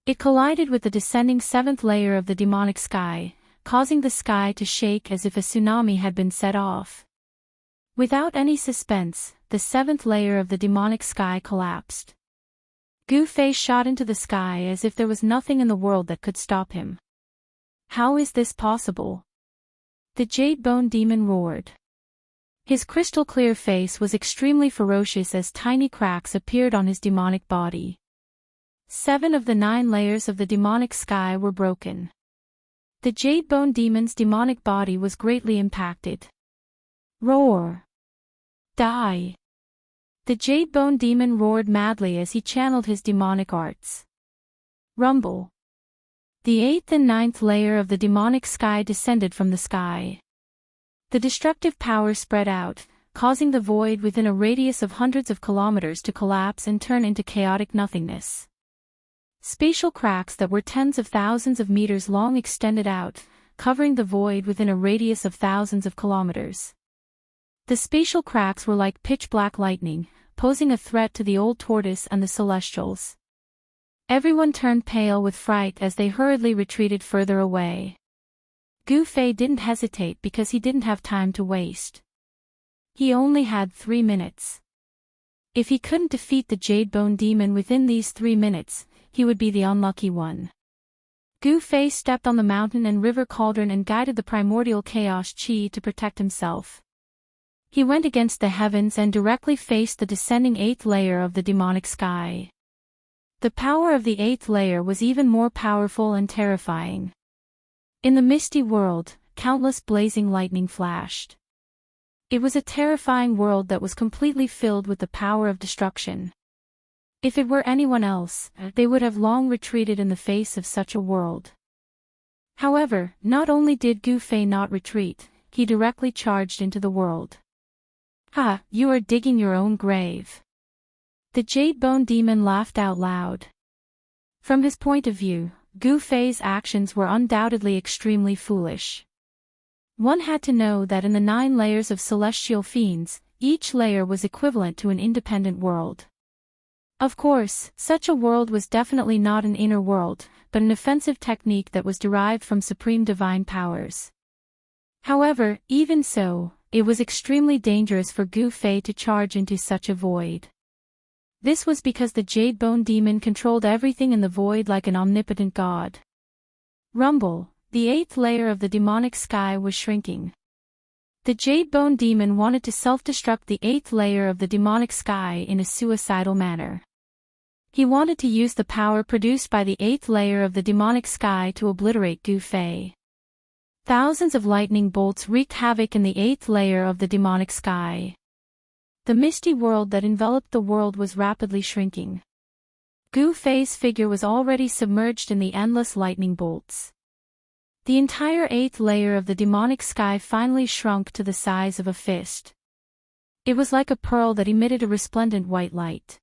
It collided with the descending 7th layer of the demonic sky, causing the sky to shake as if a tsunami had been set off. Without any suspense, the 7th layer of the demonic sky collapsed. Gu Fei shot into the sky as if there was nothing in the world that could stop him. How is this possible? The Jade Bone Demon roared. His crystal-clear face was extremely ferocious as tiny cracks appeared on his demonic body. 7 of the 9 layers of the demonic sky were broken. The Jade Bone Demon's demonic body was greatly impacted. Roar! Die! The Jade Bone Demon roared madly as he channeled his demonic arts. Rumble! The 8th and 9th layer of the demonic sky descended from the sky. The destructive power spread out, causing the void within a radius of hundreds of kilometers to collapse and turn into chaotic nothingness. Spatial cracks that were tens of thousands of meters long extended out, covering the void within a radius of thousands of kilometers. The spatial cracks were like pitch-black lightning, posing a threat to the old tortoise and the celestials. Everyone turned pale with fright as they hurriedly retreated further away. Gu Fei didn't hesitate because he didn't have time to waste. He only had 3 minutes. If he couldn't defeat the Jade Bone Demon within these 3 minutes, he would be the unlucky one. Gu Fei stepped on the mountain and river cauldron and guided the primordial chaos chi to protect himself. He went against the heavens and directly faced the descending 8th layer of the demonic sky. The power of the 8th layer was even more powerful and terrifying. In the misty world, countless blazing lightning flashed. It was a terrifying world that was completely filled with the power of destruction. If it were anyone else, they would have long retreated in the face of such a world. However, not only did Gu Fei not retreat, he directly charged into the world. Ha, you are digging your own grave. The Jade Bone Demon laughed out loud. From his point of view, Gu Fei's actions were undoubtedly extremely foolish. One had to know that in the 9 layers of celestial fiends, each layer was equivalent to an independent world. Of course, such a world was definitely not an inner world, but an offensive technique that was derived from supreme divine powers. However, even so, it was extremely dangerous for Gu Fei to charge into such a void. This was because the Jade Bone Demon controlled everything in the void like an omnipotent god. Rumble, the 8th layer of the demonic sky was shrinking. The Jade Bone Demon wanted to self-destruct the 8th layer of the demonic sky in a suicidal manner. He wanted to use the power produced by the 8th layer of the demonic sky to obliterate Gu Fei. Thousands of lightning bolts wreaked havoc in the 8th layer of the demonic sky. The misty world that enveloped the world was rapidly shrinking. Gu Fei's figure was already submerged in the endless lightning bolts. The entire 8th layer of the demonic sky finally shrunk to the size of a fist. It was like a pearl that emitted a resplendent white light.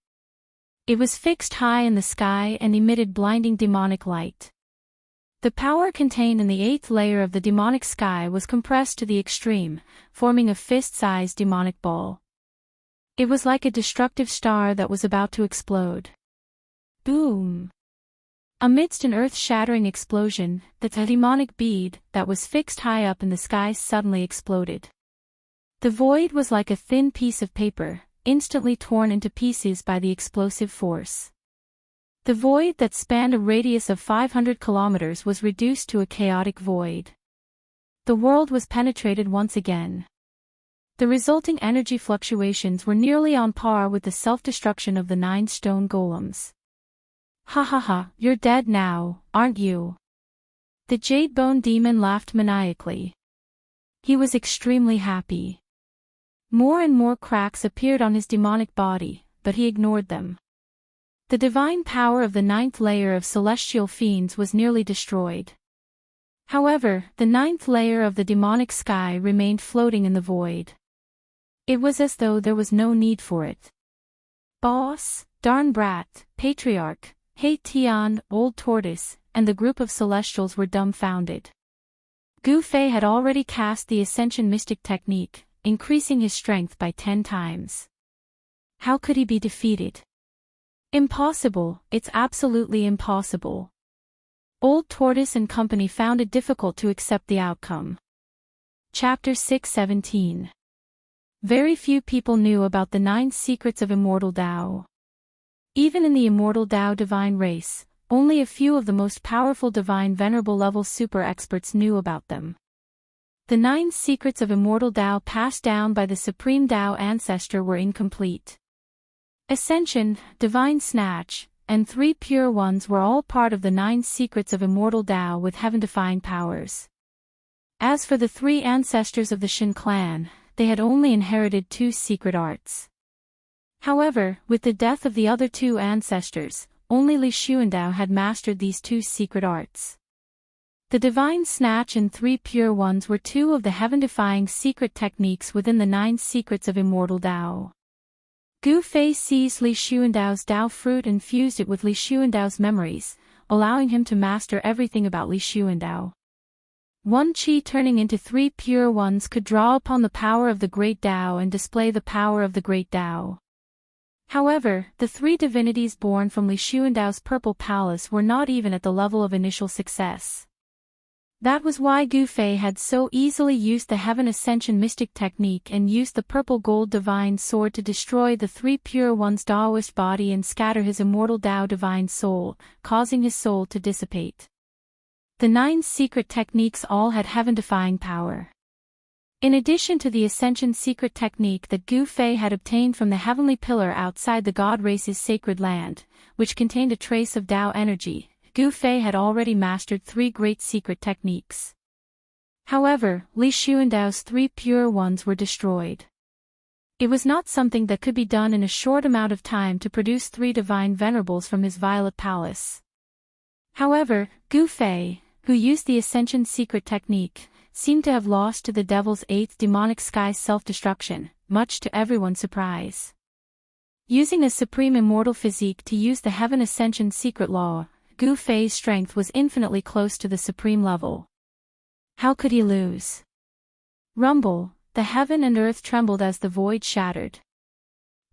It was fixed high in the sky and emitted blinding demonic light. The power contained in the 8th layer of the demonic sky was compressed to the extreme, forming a fist-sized demonic ball. It was like a destructive star that was about to explode. Boom! Amidst an earth-shattering explosion, the demonic bead that was fixed high up in the sky suddenly exploded. The void was like a thin piece of paper, instantly torn into pieces by the explosive force. The void that spanned a radius of 500 kilometers was reduced to a chaotic void. The world was penetrated once again. The resulting energy fluctuations were nearly on par with the self-destruction of the 9 stone golems. Ha ha ha, you're dead now, aren't you? The Jade Bone Demon laughed maniacally. He was extremely happy. More and more cracks appeared on his demonic body, but he ignored them. The divine power of the 9th layer of celestial fiends was nearly destroyed. However, the 9th layer of the demonic sky remained floating in the void. It was as though there was no need for it. Boss, darn brat, patriarch, Hey Tian, Old Tortoise, and the group of celestials were dumbfounded. Gu Fei had already cast the Ascension Mystic Technique, increasing his strength by 10 times. How could he be defeated? Impossible, it's absolutely impossible. Old Tortoise and company found it difficult to accept the outcome. Chapter 6:17. Very few people knew about the 9 secrets of Immortal Tao. Even in the Immortal Tao divine race, only a few of the most powerful divine venerable level super experts knew about them. The 9 secrets of Immortal Tao passed down by the Supreme Tao ancestor were incomplete. Ascension, Divine Snatch, and 3 Pure Ones were all part of the 9 secrets of Immortal Tao with heaven-defying powers. As for the 3 ancestors of the Shin clan, they had only inherited 2 secret arts. However, with the death of the other 2 ancestors, only Li Xuandao had mastered these 2 secret arts. The Divine Snatch and 3 Pure Ones were 2 of the heaven-defying secret techniques within the 9 secrets of Immortal Tao. Gu Fei seized Li Xuandao's Tao fruit and fused it with Li Xuandao's memories, allowing him to master everything about Li Xuandao. One Qi turning into 3 Pure Ones could draw upon the power of the Great Tao and display the power of the Great Tao. However, the 3 divinities born from Li Xuandao's Purple Palace were not even at the level of initial success. That was why Gu Fei had so easily used the Heaven Ascension Mystic Technique and used the Purple Gold Divine Sword to destroy the 3 Pure One's Taoist body and scatter his Immortal Tao Divine Soul, causing his soul to dissipate. The 9 secret techniques all had heaven-defying power. In addition to the Ascension secret technique that Gu Fei had obtained from the heavenly pillar outside the God race's sacred land, which contained a trace of Tao energy, Gu Fei had already mastered 3 great secret techniques. However, Li Xuandao's 3 Pure Ones were destroyed. It was not something that could be done in a short amount of time to produce 3 divine venerables from his Violet Palace. However, Gu Fei, who used the Ascension secret technique, seemed to have lost to the Devil's 8th demonic sky self-destruction, much to everyone's surprise. Using a supreme immortal physique to use the Heaven Ascension secret law, Gu Fei's strength was infinitely close to the supreme level. How could he lose? Rumble, the heaven and earth trembled as the void shattered.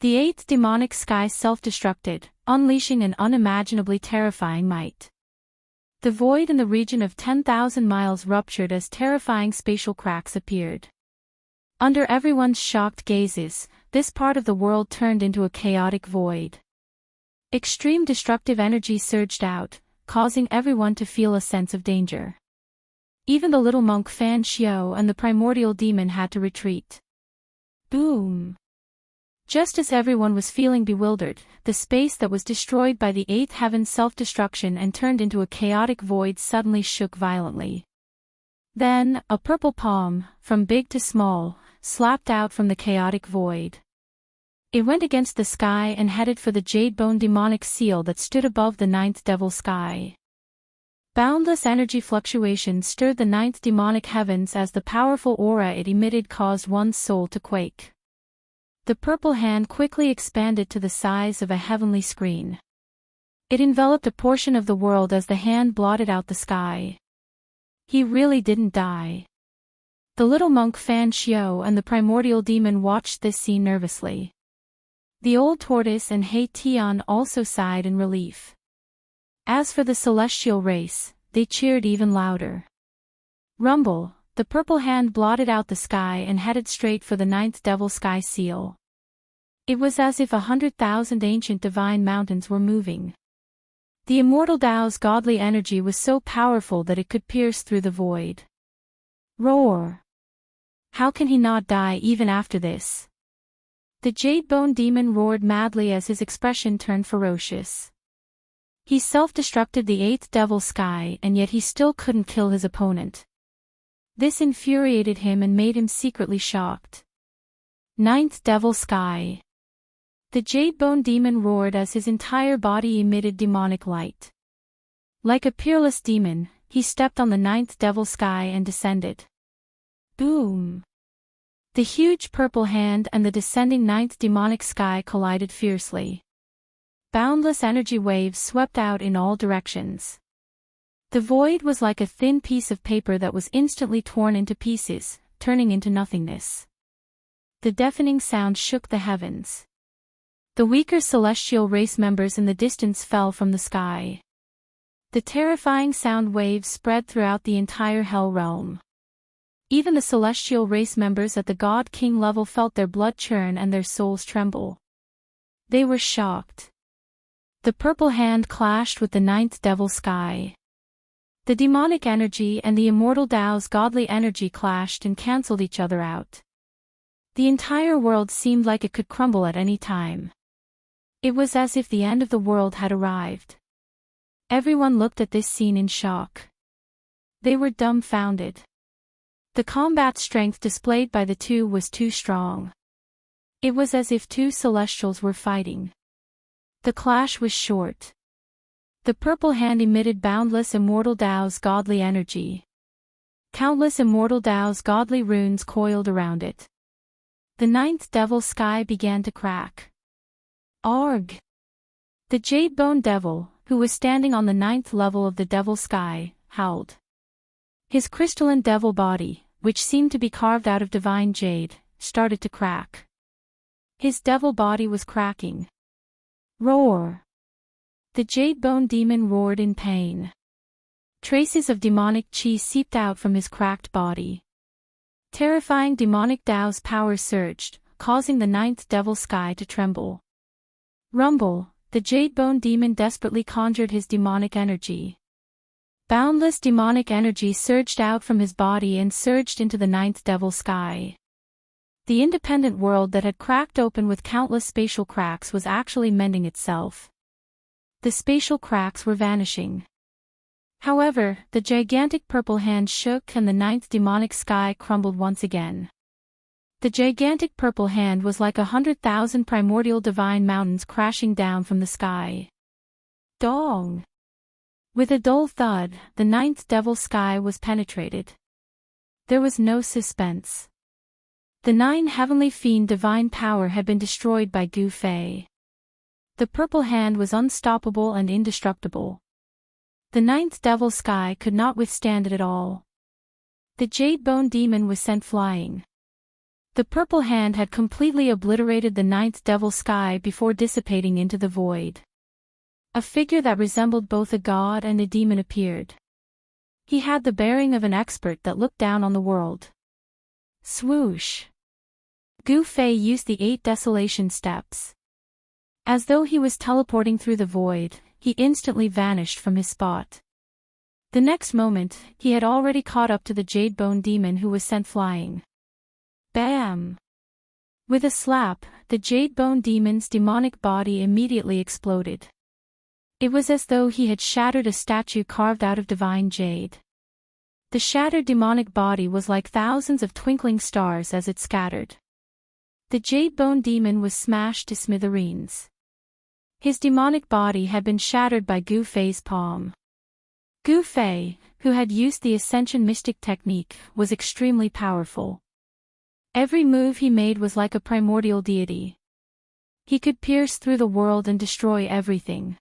The 8th demonic sky self-destructed, unleashing an unimaginably terrifying might. The void in the region of 10,000 miles ruptured as terrifying spatial cracks appeared. Under everyone's shocked gazes, this part of the world turned into a chaotic void. Extreme destructive energy surged out, causing everyone to feel a sense of danger. Even the little monk Fan Xiao and the primordial demon had to retreat. Boom! Just as everyone was feeling bewildered, the space that was destroyed by the eighth heaven's self-destruction and turned into a chaotic void suddenly shook violently. Then, a purple palm, from big to small, slapped out from the chaotic void. It went against the sky and headed for the jade-bone demonic seal that stood above the ninth devil sky. Boundless energy fluctuations stirred the ninth demonic heavens as the powerful aura it emitted caused one's soul to quake. The purple hand quickly expanded to the size of a heavenly screen. It enveloped a portion of the world as the hand blotted out the sky. He really didn't die. The little monk Fan Xiao and the primordial demon watched this scene nervously. The old tortoise and He Tian also sighed in relief. As for the celestial race, they cheered even louder. Rumble! The purple hand blotted out the sky and headed straight for the ninth devil sky seal. It was as if 100,000 ancient divine mountains were moving. The immortal Tao's godly energy was so powerful that it could pierce through the void. Roar! How can he not die even after this? The jade-bone demon roared madly as his expression turned ferocious. He self-destructed the eighth devil sky and yet he still couldn't kill his opponent. This infuriated him and made him secretly shocked. Ninth devil sky. The jade-bone demon roared as his entire body emitted demonic light. Like a peerless demon, he stepped on the ninth devil sky and descended. Boom! The huge purple hand and the descending ninth demonic sky collided fiercely. Boundless energy waves swept out in all directions. The void was like a thin piece of paper that was instantly torn into pieces, turning into nothingness. The deafening sound shook the heavens. The weaker celestial race members in the distance fell from the sky. The terrifying sound waves spread throughout the entire hell realm. Even the celestial race members at the God King level felt their blood churn and their souls tremble. They were shocked. The purple hand clashed with the ninth devil sky. The demonic energy and the immortal Tao's godly energy clashed and cancelled each other out. The entire world seemed like it could crumble at any time. It was as if the end of the world had arrived. Everyone looked at this scene in shock. They were dumbfounded. The combat strength displayed by the two was too strong. It was as if two celestials were fighting. The clash was short. The purple hand emitted boundless immortal Tao's godly energy. Countless immortal Tao's godly runes coiled around it. The ninth devil sky began to crack. Arg! The jade-bone devil, who was standing on the ninth level of the devil sky, howled. His crystalline devil body, which seemed to be carved out of divine jade, started to crack. His devil body was cracking. Roar! The jade-bone demon roared in pain. Traces of demonic chi seeped out from his cracked body. Terrifying demonic Tao's power surged, causing the ninth devil sky to tremble. Rumble! The jade-bone demon desperately conjured his demonic energy. Boundless demonic energy surged out from his body and surged into the ninth devil sky. The independent world that had cracked open with countless spatial cracks was actually mending itself. The spatial cracks were vanishing. However, the gigantic purple hand shook and the ninth demonic sky crumbled once again. The gigantic purple hand was like 100,000 primordial divine mountains crashing down from the sky. Dong! With a dull thud, the ninth devil sky was penetrated. There was no suspense. The nine heavenly fiend divine power had been destroyed by Gu Fei. The purple hand was unstoppable and indestructible. The ninth devil sky could not withstand it at all. The jade-bone demon was sent flying. The purple hand had completely obliterated the ninth devil sky before dissipating into the void. A figure that resembled both a god and a demon appeared. He had the bearing of an expert that looked down on the world. Swoosh! Gu Fei used the 8 desolation steps. As though he was teleporting through the void, he instantly vanished from his spot. The next moment, he had already caught up to the Jade Bone Demon who was sent flying. Bam! With a slap, the Jade Bone Demon's demonic body immediately exploded. It was as though he had shattered a statue carved out of divine jade. The shattered demonic body was like thousands of twinkling stars as it scattered. The Jade Bone Demon was smashed to smithereens. His demonic body had been shattered by Gu Fei's palm. Gu Fei, who had used the Ascension Mystic technique, was extremely powerful. Every move he made was like a primordial deity. He could pierce through the world and destroy everything.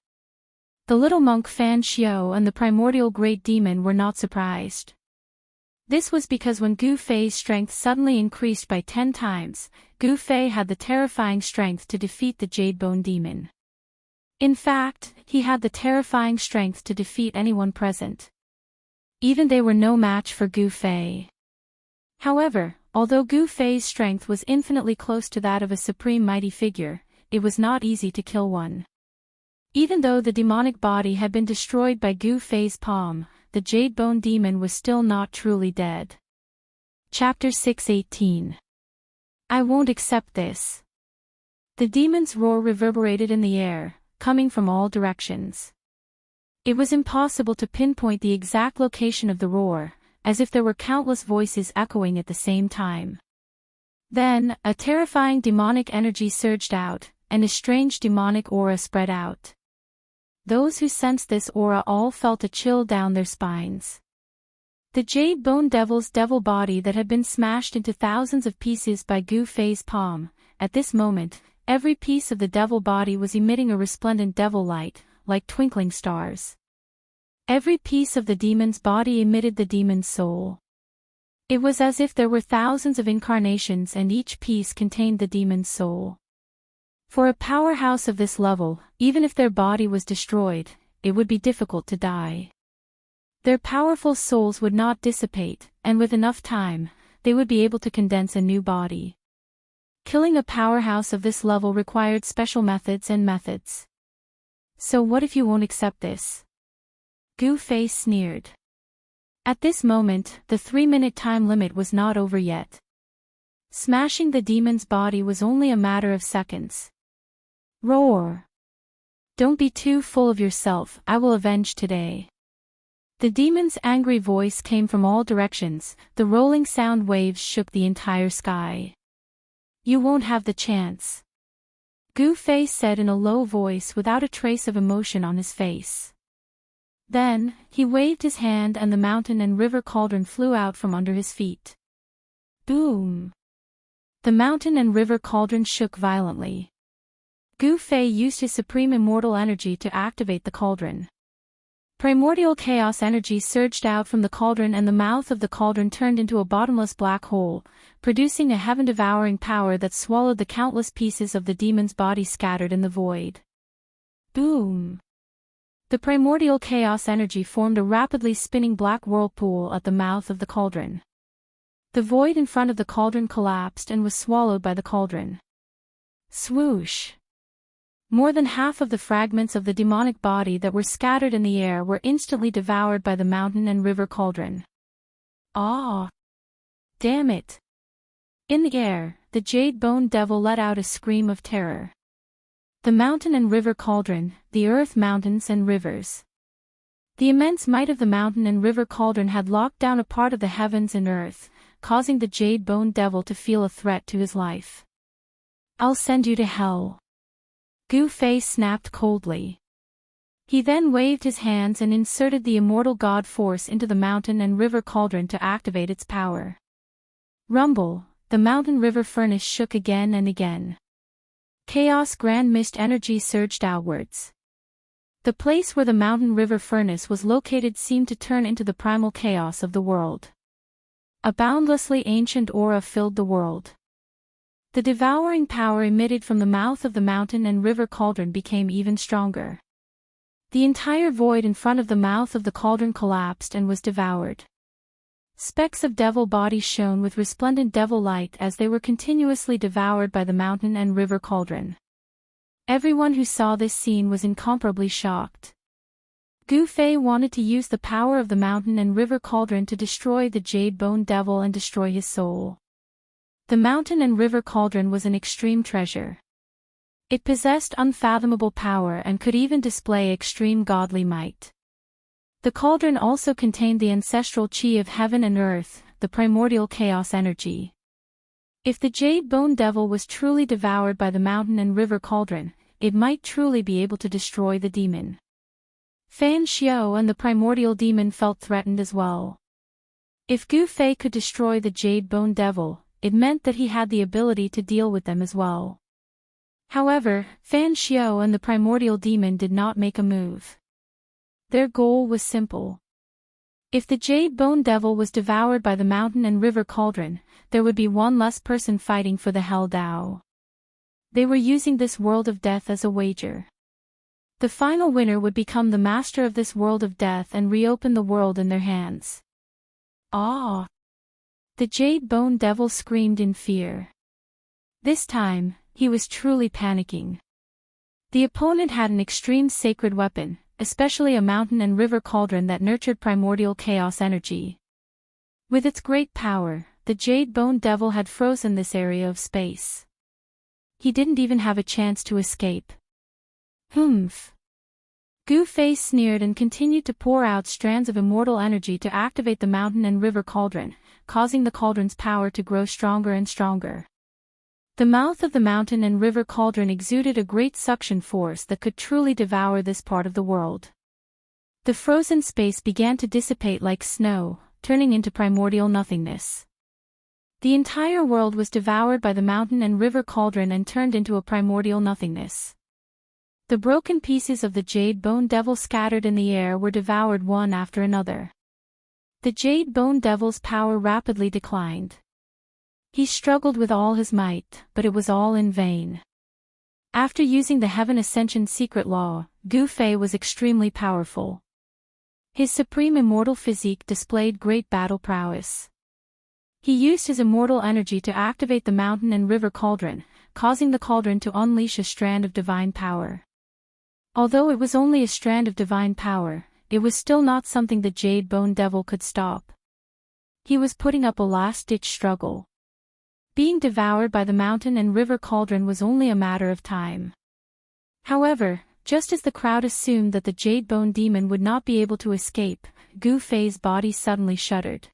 The little monk Fan Xiao and the primordial great demon were not surprised. This was because when Gu Fei's strength suddenly increased by 10 times, Gu Fei had the terrifying strength to defeat the Jade Bone Demon. In fact, he had the terrifying strength to defeat anyone present. Even they were no match for Gu Fei. However, although Gu Fei's strength was infinitely close to that of a supreme mighty figure, it was not easy to kill one. Even though the demonic body had been destroyed by Gu Fei's palm, the Jade Bone Demon was still not truly dead. Chapter 6:18. I won't accept this. The demon's roar reverberated in the air, coming from all directions. It was impossible to pinpoint the exact location of the roar, as if there were countless voices echoing at the same time. Then, a terrifying demonic energy surged out, and a strange demonic aura spread out. Those who sensed this aura all felt a chill down their spines. The Jade Bone Devil's devil body that had been smashed into thousands of pieces by Gu Fei's palm, at this moment, every piece of the devil body was emitting a resplendent devil light, like twinkling stars. Every piece of the demon's body emitted the demon's soul. It was as if there were thousands of incarnations and each piece contained the demon's soul. For a powerhouse of this level, even if their body was destroyed, it would be difficult to die. Their powerful souls would not dissipate, and with enough time, they would be able to condense a new body. Killing a powerhouse of this level required special methods and methods. So what if you won't accept this? Gu Fei sneered. At this moment, the 3-minute time limit was not over yet. Smashing the demon's body was only a matter of seconds. Roar! Don't be too full of yourself, I will avenge today. The demon's angry voice came from all directions, the rolling sound waves shook the entire sky. You won't have the chance. Gu Fei said in a low voice without a trace of emotion on his face. Then, he waved his hand and the mountain and river cauldron flew out from under his feet. Boom! The mountain and river cauldron shook violently. Gu Fei used his supreme immortal energy to activate the cauldron. Primordial chaos energy surged out from the cauldron and the mouth of the cauldron turned into a bottomless black hole, producing a heaven-devouring power that swallowed the countless pieces of the demon's body scattered in the void. Boom! The primordial chaos energy formed a rapidly spinning black whirlpool at the mouth of the cauldron. The void in front of the cauldron collapsed and was swallowed by the cauldron. Swoosh! More than half of the fragments of the demonic body that were scattered in the air were instantly devoured by the mountain and river cauldron. Ah! Damn it! In the air, the Jade Bone Devil let out a scream of terror. The mountain and river cauldron, the earth mountains and rivers. The immense might of the mountain and river cauldron had locked down a part of the heavens and earth, causing the Jade Bone Devil to feel a threat to his life. I'll send you to hell. Gu Fei snapped coldly. He then waved his hands and inserted the immortal god force into the mountain and river cauldron to activate its power. Rumble, the mountain river furnace shook again and again. Chaos grand mist energy surged outwards. The place where the mountain river furnace was located seemed to turn into the primal chaos of the world. A boundlessly ancient aura filled the world. The devouring power emitted from the mouth of the mountain and river cauldron became even stronger. The entire void in front of the mouth of the cauldron collapsed and was devoured. Specks of devil bodies shone with resplendent devil light as they were continuously devoured by the mountain and river cauldron. Everyone who saw this scene was incomparably shocked. Gu Fei wanted to use the power of the mountain and river cauldron to destroy the Jade Bone Devil and destroy his soul. The mountain and river cauldron was an extreme treasure. It possessed unfathomable power and could even display extreme godly might. The cauldron also contained the ancestral chi of heaven and earth, the primordial chaos energy. If the Jade Bone Devil was truly devoured by the mountain and river cauldron, it might truly be able to destroy the demon. Fan Xiao and the primordial demon felt threatened as well. If Gu Fei could destroy the Jade Bone Devil, it meant that he had the ability to deal with them as well. However, Fan Xiao and the primordial demon did not make a move. Their goal was simple. If the Jade Bone Devil was devoured by the mountain and river cauldron, there would be one less person fighting for the Hell Dao. They were using this world of death as a wager. The final winner would become the master of this world of death and reopen the world in their hands. Ah! The Jade Bone Devil screamed in fear. This time, he was truly panicking. The opponent had an extreme sacred weapon, especially a mountain and river cauldron that nurtured primordial chaos energy. With its great power, the Jade Bone Devil had frozen this area of space. He didn't even have a chance to escape. Humph. Gu Fei sneered and continued to pour out strands of immortal energy to activate the mountain and river cauldron, causing the cauldron's power to grow stronger and stronger. The mouth of the mountain and river cauldron exuded a great suction force that could truly devour this part of the world. The frozen space began to dissipate like snow, turning into primordial nothingness. The entire world was devoured by the mountain and river cauldron and turned into a primordial nothingness. The broken pieces of the Jade Bone Devil scattered in the air were devoured one after another. The Jade Bone Devil's power rapidly declined. He struggled with all his might, but it was all in vain. After using the Heaven Ascension secret law, Gu Fei was extremely powerful. His supreme immortal physique displayed great battle prowess. He used his immortal energy to activate the mountain and river cauldron, causing the cauldron to unleash a strand of divine power. Although it was only a strand of divine power, it was still not something the Jade Bone Devil could stop. He was putting up a last-ditch struggle. Being devoured by the mountain and river cauldron was only a matter of time. However, just as the crowd assumed that the Jade Bone Demon would not be able to escape, Gu Fei's body suddenly shuddered.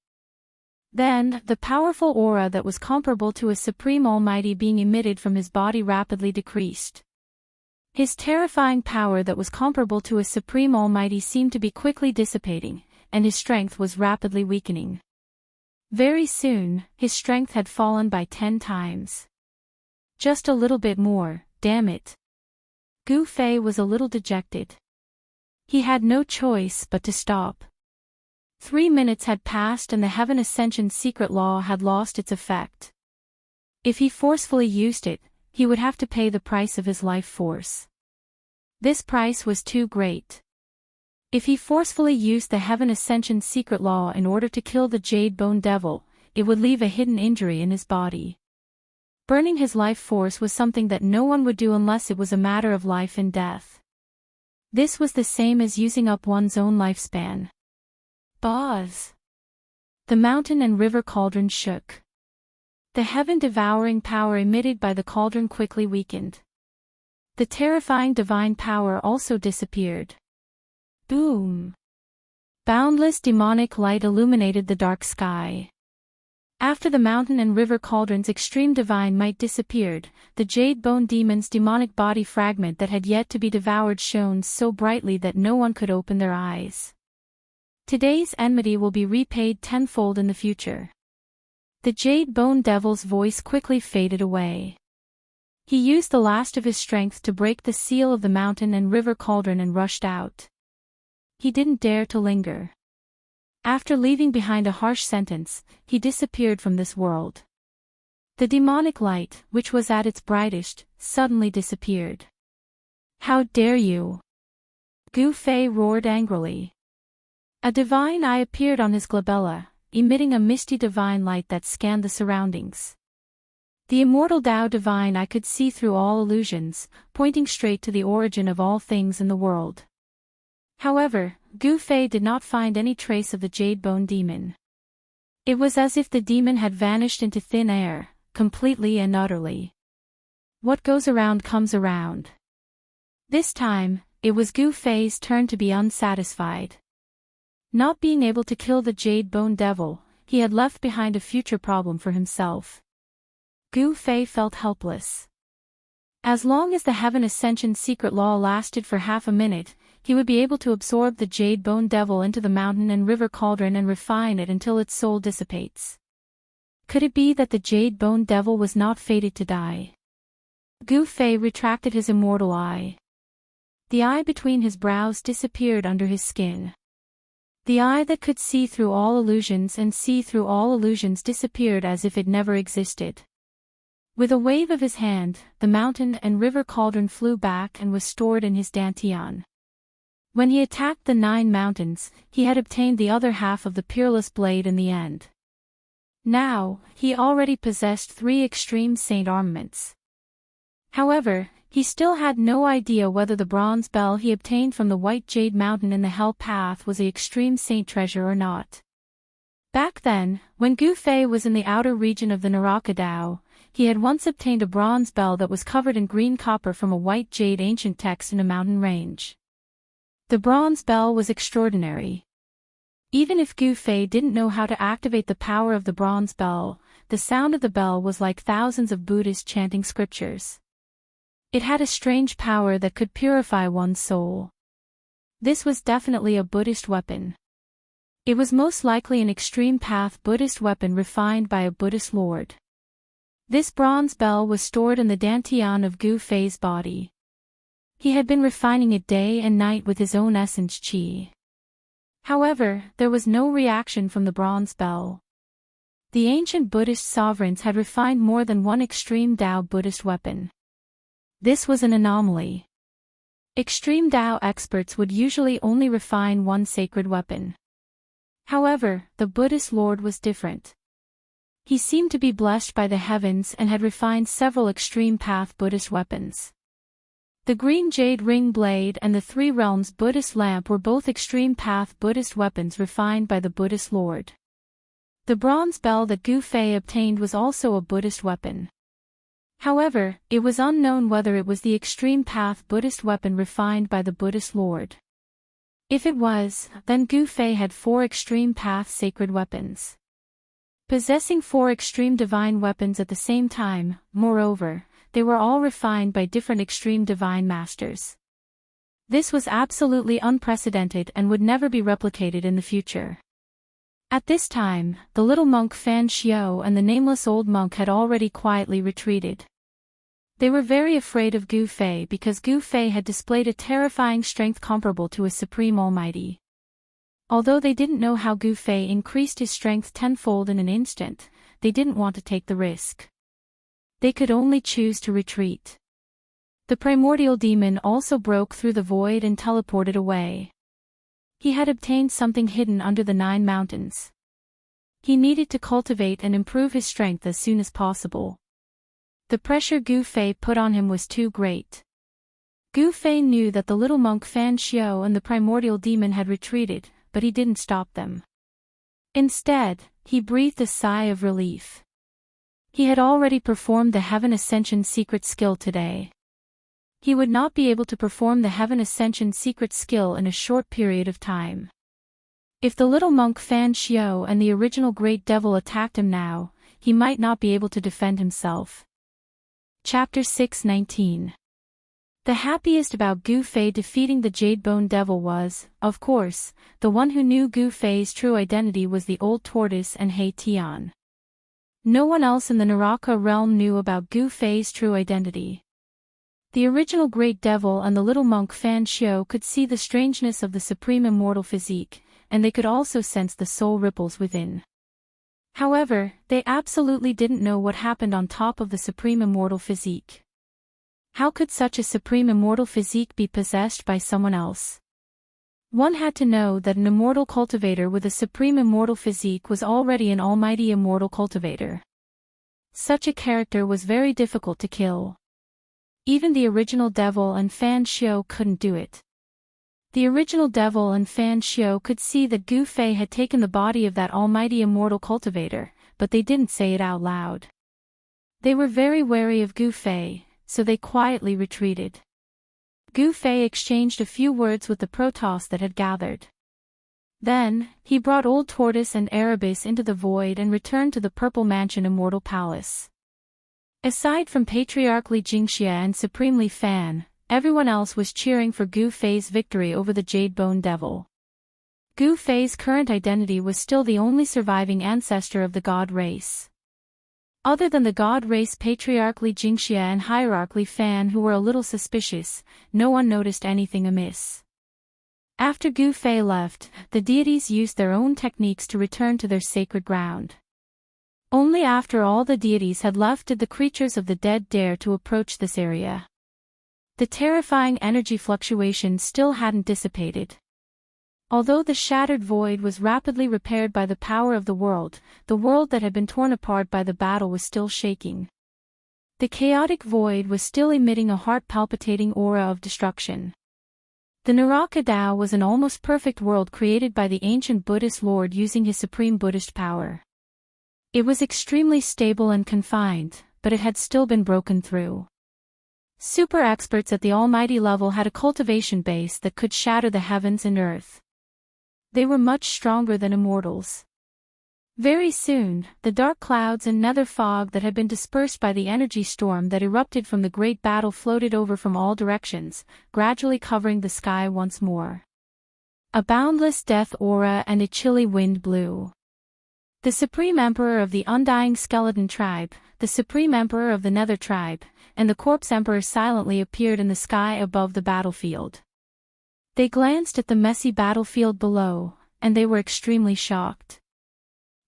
Then, the powerful aura that was comparable to a supreme almighty being emitted from his body rapidly decreased. His terrifying power that was comparable to a supreme almighty seemed to be quickly dissipating, and his strength was rapidly weakening. Very soon, his strength had fallen by 10 times. Just a little bit more, damn it. Gu Fei was a little dejected. He had no choice but to stop. 3 minutes had passed and the Heaven Ascension secret law had lost its effect. If he forcefully used it, he would have to pay the price of his life force. This price was too great. If he forcefully used the Heaven Ascension secret law in order to kill the Jade Bone Devil, it would leave a hidden injury in his body. Burning his life force was something that no one would do unless it was a matter of life and death. This was the same as using up one's own lifespan. Buzz! The mountain and river cauldron shook. The heaven-devouring power emitted by the cauldron quickly weakened. The terrifying divine power also disappeared. Boom! Boundless demonic light illuminated the dark sky. After the mountain and river cauldron's extreme divine might disappeared, the Jade Bone Demon's demonic body fragment that had yet to be devoured shone so brightly that no one could open their eyes. Today's enmity will be repaid tenfold in the future. The Jade Bone Devil's voice quickly faded away. He used the last of his strength to break the seal of the mountain and river cauldron and rushed out. He didn't dare to linger. After leaving behind a harsh sentence, he disappeared from this world. The demonic light, which was at its brightest, suddenly disappeared. How dare you! Gu Fei roared angrily. A divine eye appeared on his glabella, emitting a misty divine light that scanned the surroundings. The immortal Tao divine eye could see through all illusions, pointing straight to the origin of all things in the world. However, Gu Fei did not find any trace of the Jade Bone Demon. It was as if the demon had vanished into thin air, completely and utterly. What goes around comes around. This time, it was Gu Fei's turn to be unsatisfied. Not being able to kill the Jade Bone Devil, he had left behind a future problem for himself. Gu Fei felt helpless. As long as the Heaven Ascension secret law lasted for half a minute, he would be able to absorb the Jade Bone Devil into the mountain and river cauldron and refine it until its soul dissipates. Could it be that the Jade Bone Devil was not fated to die? Gu Fei retracted his immortal eye. The eye between his brows disappeared under his skin. The eye that could see through all illusions and see through all illusions disappeared as if it never existed. With a wave of his hand, the mountain and river cauldron flew back and was stored in his dantian. When he attacked the 9 mountains, he had obtained the other half of the peerless blade in the end. Now, he already possessed 3 extreme saint armaments. However, he still had no idea whether the bronze bell he obtained from the White Jade Mountain in the Hell Path was the extreme saint treasure or not. Back then, when Gu Fei was in the outer region of the Naraka Dao, he had once obtained a bronze bell that was covered in green copper from a white jade ancient text in a mountain range. The bronze bell was extraordinary. Even if Gu Fei didn't know how to activate the power of the bronze bell, the sound of the bell was like thousands of Buddhists chanting scriptures. It had a strange power that could purify one's soul. This was definitely a Buddhist weapon. It was most likely an extreme path Buddhist weapon refined by a Buddhist lord. This bronze bell was stored in the dantian of Gu Fei's body. He had been refining it day and night with his own essence qi. However, there was no reaction from the bronze bell. The ancient Buddhist sovereigns had refined more than one extreme Tao Buddhist weapon. This was an anomaly. Extreme Tao experts would usually only refine one sacred weapon. However, the Buddhist lord was different. He seemed to be blessed by the heavens and had refined several extreme path Buddhist weapons. The green jade ring blade and the 3 realms Buddhist lamp were both extreme path Buddhist weapons refined by the Buddhist lord. The bronze bell that Gu Fei obtained was also a Buddhist weapon. However, it was unknown whether it was the extreme path Buddhist weapon refined by the Buddhist lord. If it was, then Gu Fei had 4 extreme path sacred weapons. Possessing 4 extreme divine weapons at the same time, moreover, they were all refined by different extreme divine masters. This was absolutely unprecedented and would never be replicated in the future. At this time, the little monk Fan Xiao and the nameless old monk had already quietly retreated. They were very afraid of Gu Fei because Gu Fei had displayed a terrifying strength comparable to a supreme almighty. Although they didn't know how Gu Fei increased his strength tenfold in an instant, they didn't want to take the risk. They could only choose to retreat. The primordial demon also broke through the void and teleported away. He had obtained something hidden under the 9 mountains. He needed to cultivate and improve his strength as soon as possible. The pressure Gu Fei put on him was too great. Gu Fei knew that the little monk Fan Xiao and the primordial demon had retreated, but he didn't stop them. Instead, he breathed a sigh of relief. He had already performed the Heaven Ascension secret skill today. He would not be able to perform the Heaven Ascension secret skill in a short period of time. If the little monk Fan Xiao and the original Great Devil attacked him now, he might not be able to defend himself. Chapter 6:19. The happiest about Gu Fei defeating the Jade Bone Devil was, of course, the one who knew Gu Fei's true identity was the old tortoise and Hei Tian. No one else in the Naraka realm knew about Gu Fei's true identity. The original Great Devil and the little monk Fan Xiao could see the strangeness of the supreme immortal physique, and they could also sense the soul ripples within. However, they absolutely didn't know what happened on top of the supreme immortal physique. How could such a supreme immortal physique be possessed by someone else? One had to know that an immortal cultivator with a supreme immortal physique was already an almighty immortal cultivator. Such a character was very difficult to kill. Even the original devil and Fan Xiao couldn't do it. The original devil and Fan Xiao could see that Gu Fei had taken the body of that almighty immortal cultivator, but they didn't say it out loud. They were very wary of Gu Fei, so they quietly retreated. Gu Fei exchanged a few words with the Protoss that had gathered. Then, he brought Old Tortoise and Erebus into the void and returned to the Purple Mansion Immortal Palace. Aside from Patriarch Li Jingxia and Supreme Li Fan, everyone else was cheering for Gu Fei's victory over the Jade Bone Devil. Gu Fei's current identity was still the only surviving ancestor of the god race. Other than the god race Patriarch Li Jingxia and Hierarch Li Fan, who were a little suspicious, no one noticed anything amiss. After Gu Fei left, the deities used their own techniques to return to their sacred ground. Only after all the deities had left did the creatures of the dead dare to approach this area. The terrifying energy fluctuation still hadn't dissipated. Although the shattered void was rapidly repaired by the power of the world that had been torn apart by the battle was still shaking. The chaotic void was still emitting a heart-palpitating aura of destruction. The Naraka Tao was an almost perfect world created by the ancient Buddhist Lord using his supreme Buddhist power. It was extremely stable and confined, but it had still been broken through. Super experts at the almighty level had a cultivation base that could shatter the heavens and earth. They were much stronger than immortals. Very soon, the dark clouds and nether fog that had been dispersed by the energy storm that erupted from the great battle floated over from all directions, gradually covering the sky once more. A boundless death aura and a chilly wind blew. The Supreme Emperor of the Undying Skeleton Tribe, the Supreme Emperor of the Nether Tribe, and the Corpse Emperor silently appeared in the sky above the battlefield. They glanced at the messy battlefield below, and they were extremely shocked.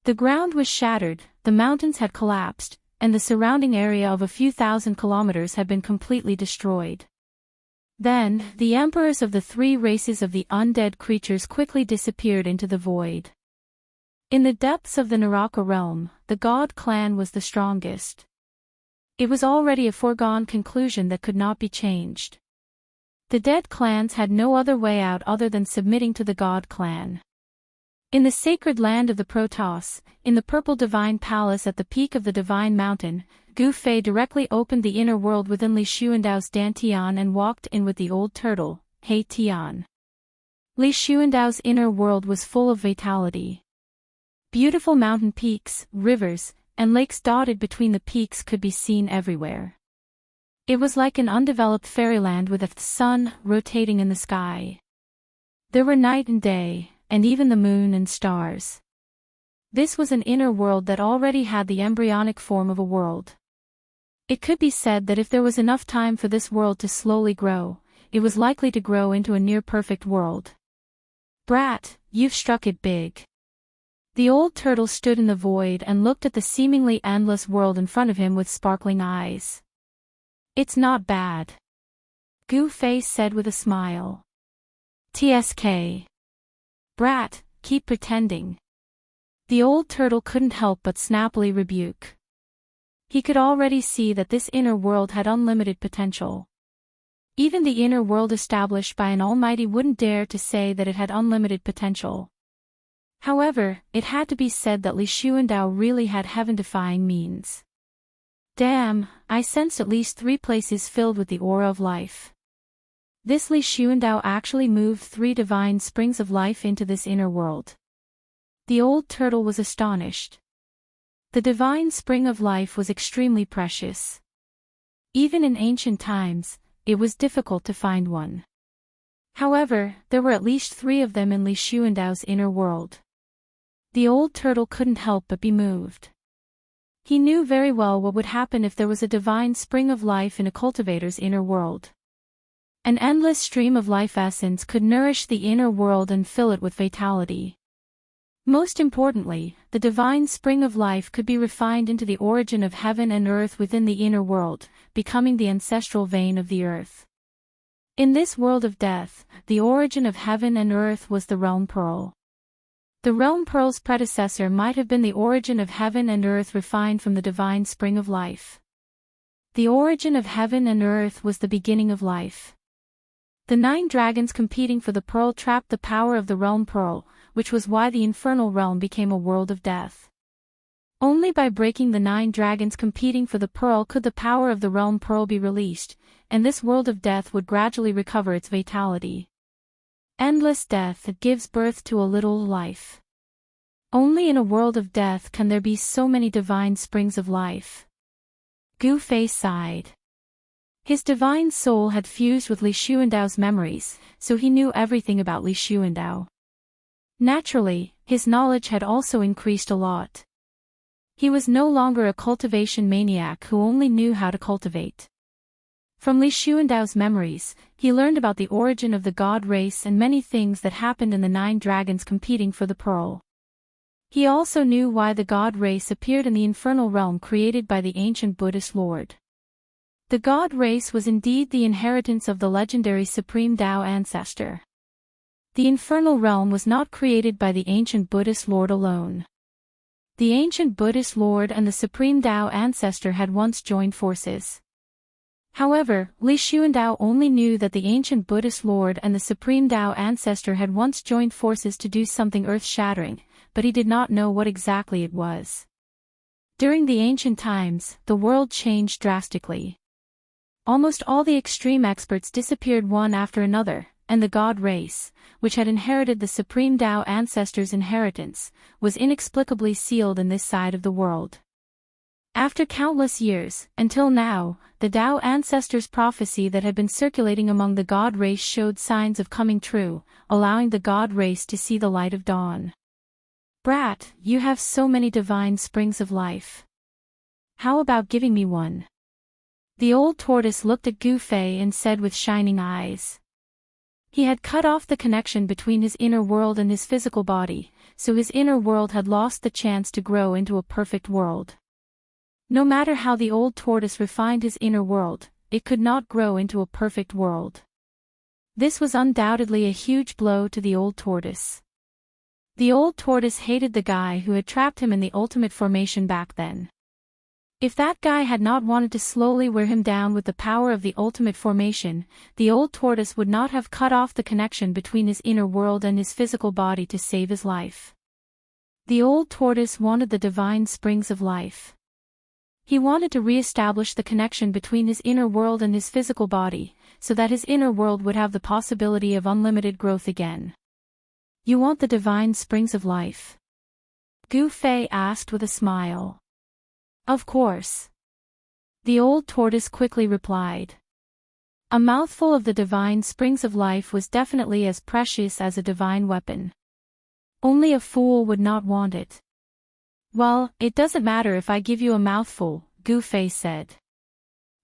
The ground was shattered, the mountains had collapsed, and the surrounding area of a few thousand kilometers had been completely destroyed. Then, the emperors of the three races of the undead creatures quickly disappeared into the void. In the depths of the Naraka realm, the god clan was the strongest. It was already a foregone conclusion that could not be changed. The dead clans had no other way out other than submitting to the god clan. In the sacred land of the Protoss, in the Purple Divine Palace at the peak of the Divine Mountain, Gu Fei directly opened the inner world within Li Xuandao's Dantian and walked in with the old turtle, He Tian. Li Xuandao's inner world was full of vitality. Beautiful mountain peaks, rivers, and lakes dotted between the peaks could be seen everywhere. It was like an undeveloped fairyland with a sun rotating in the sky. There were night and day, and even the moon and stars. This was an inner world that already had the embryonic form of a world. It could be said that if there was enough time for this world to slowly grow, it was likely to grow into a near-perfect world. Brat, you've struck it big. The old turtle stood in the void and looked at the seemingly endless world in front of him with sparkling eyes. It's not bad. Gu Fei said with a smile. TSK. Brat, keep pretending. The old turtle couldn't help but snappily rebuke. He could already see that this inner world had unlimited potential. Even the inner world established by an almighty wouldn't dare to say that it had unlimited potential. However, it had to be said that Li Xuandao really had heaven-defying means. Damn, I sensed at least 3 places filled with the aura of life. This Li Xuandao actually moved 3 divine springs of life into this inner world. The old turtle was astonished. The divine spring of life was extremely precious. Even in ancient times, it was difficult to find one. However, there were at least 3 of them in Li Xuandao's inner world. The old turtle couldn't help but be moved. He knew very well what would happen if there was a divine spring of life in a cultivator's inner world. An endless stream of life essence could nourish the inner world and fill it with vitality. Most importantly, the divine spring of life could be refined into the origin of heaven and earth within the inner world, becoming the ancestral vein of the earth. In this world of death, the origin of heaven and earth was the realm pearl. The realm pearl's predecessor might have been the origin of heaven and earth refined from the divine spring of life. The origin of heaven and earth was the beginning of life. The 9 dragons competing for the pearl trapped the power of the realm pearl, which was why the infernal realm became a world of death. Only by breaking the 9 dragons competing for the pearl could the power of the realm pearl be released, and this world of death would gradually recover its vitality. Endless death that gives birth to a little life. Only in a world of death can there be so many divine springs of life. Gu Fei sighed. His divine soul had fused with Li Xuandao's memories, so he knew everything about Li Xuandao. Naturally, his knowledge had also increased a lot. He was no longer a cultivation maniac who only knew how to cultivate. From Li Xuandao's memories, he learned about the origin of the god race and many things that happened in the 9 dragons competing for the pearl. He also knew why the god race appeared in the infernal realm created by the ancient Buddhist lord. The god race was indeed the inheritance of the legendary Supreme Tao ancestor. The infernal realm was not created by the ancient Buddhist lord alone. The ancient Buddhist lord and the Supreme Tao ancestor had once joined forces. However, Li Xuandao only knew that the ancient Buddhist lord and the Supreme Tao ancestor had once joined forces to do something earth-shattering, but he did not know what exactly it was. During the ancient times, the world changed drastically. Almost all the extreme experts disappeared one after another, and the god race, which had inherited the Supreme Tao ancestor's inheritance, was inexplicably sealed in this side of the world. After countless years, until now, the Tao ancestor's prophecy that had been circulating among the god race showed signs of coming true, allowing the god race to see the light of dawn. Brat, you have so many divine springs of life. How about giving me one? The old tortoise looked at Gu Fei and said with shining eyes. He had cut off the connection between his inner world and his physical body, so his inner world had lost the chance to grow into a perfect world. No matter how the old tortoise refined his inner world, it could not grow into a perfect world. This was undoubtedly a huge blow to the old tortoise. The old tortoise hated the guy who had trapped him in the ultimate formation back then. If that guy had not wanted to slowly wear him down with the power of the ultimate formation, the old tortoise would not have cut off the connection between his inner world and his physical body to save his life. The old tortoise wanted the divine springs of life. He wanted to re-establish the connection between his inner world and his physical body, so that his inner world would have the possibility of unlimited growth again. You want the divine springs of life? Gu Fei asked with a smile. Of course. The old tortoise quickly replied. A mouthful of the divine springs of life was definitely as precious as a divine weapon. Only a fool would not want it. Well, it doesn't matter if I give you a mouthful, Gu Fei said.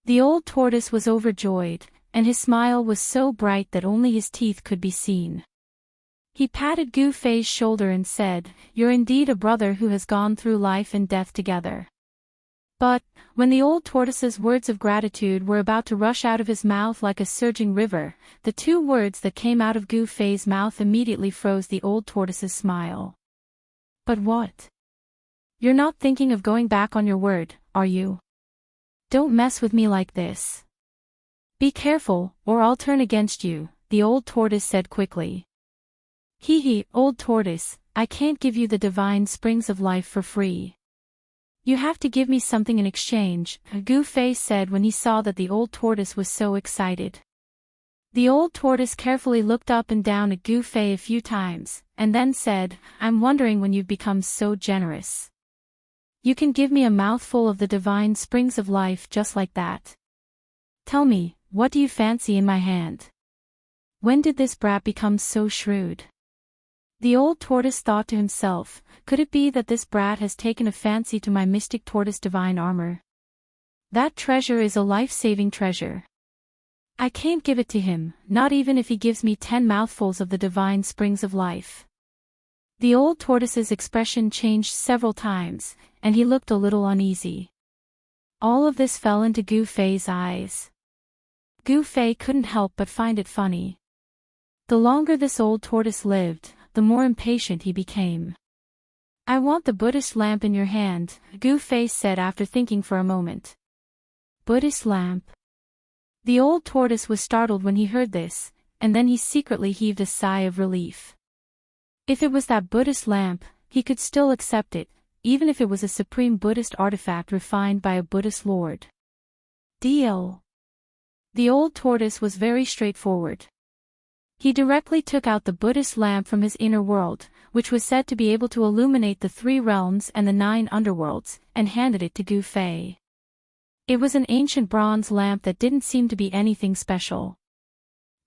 The old tortoise was overjoyed, and his smile was so bright that only his teeth could be seen. He patted Gu Fei's shoulder and said, "You're indeed a brother who has gone through life and death together." But, when the old tortoise's words of gratitude were about to rush out of his mouth like a surging river, the 2 words that came out of Gu Fei's mouth immediately froze the old tortoise's smile. But what? You're not thinking of going back on your word, are you? Don't mess with me like this. Be careful, or I'll turn against you, the old tortoise said quickly. Hee, old tortoise, I can't give you the divine springs of life for free. You have to give me something in exchange, Gu Fei said when he saw that the old tortoise was so excited. The old tortoise carefully looked up and down at Gu Fei a few times, and then said, I'm wondering when you've become so generous. You can give me a mouthful of the divine springs of life just like that. Tell me, what do you fancy in my hand? When did this brat become so shrewd? The old tortoise thought to himself, could it be that this brat has taken a fancy to my mystic tortoise divine armor? That treasure is a life-saving treasure. I can't give it to him, not even if he gives me 10 mouthfuls of the divine springs of life. The old tortoise's expression changed several times, and he looked a little uneasy. All of this fell into Gu Fei's eyes. Gu Fei couldn't help but find it funny. The longer this old tortoise lived, the more impatient he became. I want the Buddhist lamp in your hand, Gu Fei said after thinking for a moment. Buddhist lamp? The old tortoise was startled when he heard this, and then he secretly heaved a sigh of relief. If it was that Buddhist lamp, he could still accept it, even if it was a supreme Buddhist artifact refined by a Buddhist lord. Deal. The old tortoise was very straightforward. He directly took out the Buddhist lamp from his inner world, which was said to be able to illuminate the 3 realms and the 9 underworlds, and handed it to Gu Fei. It was an ancient bronze lamp that didn't seem to be anything special.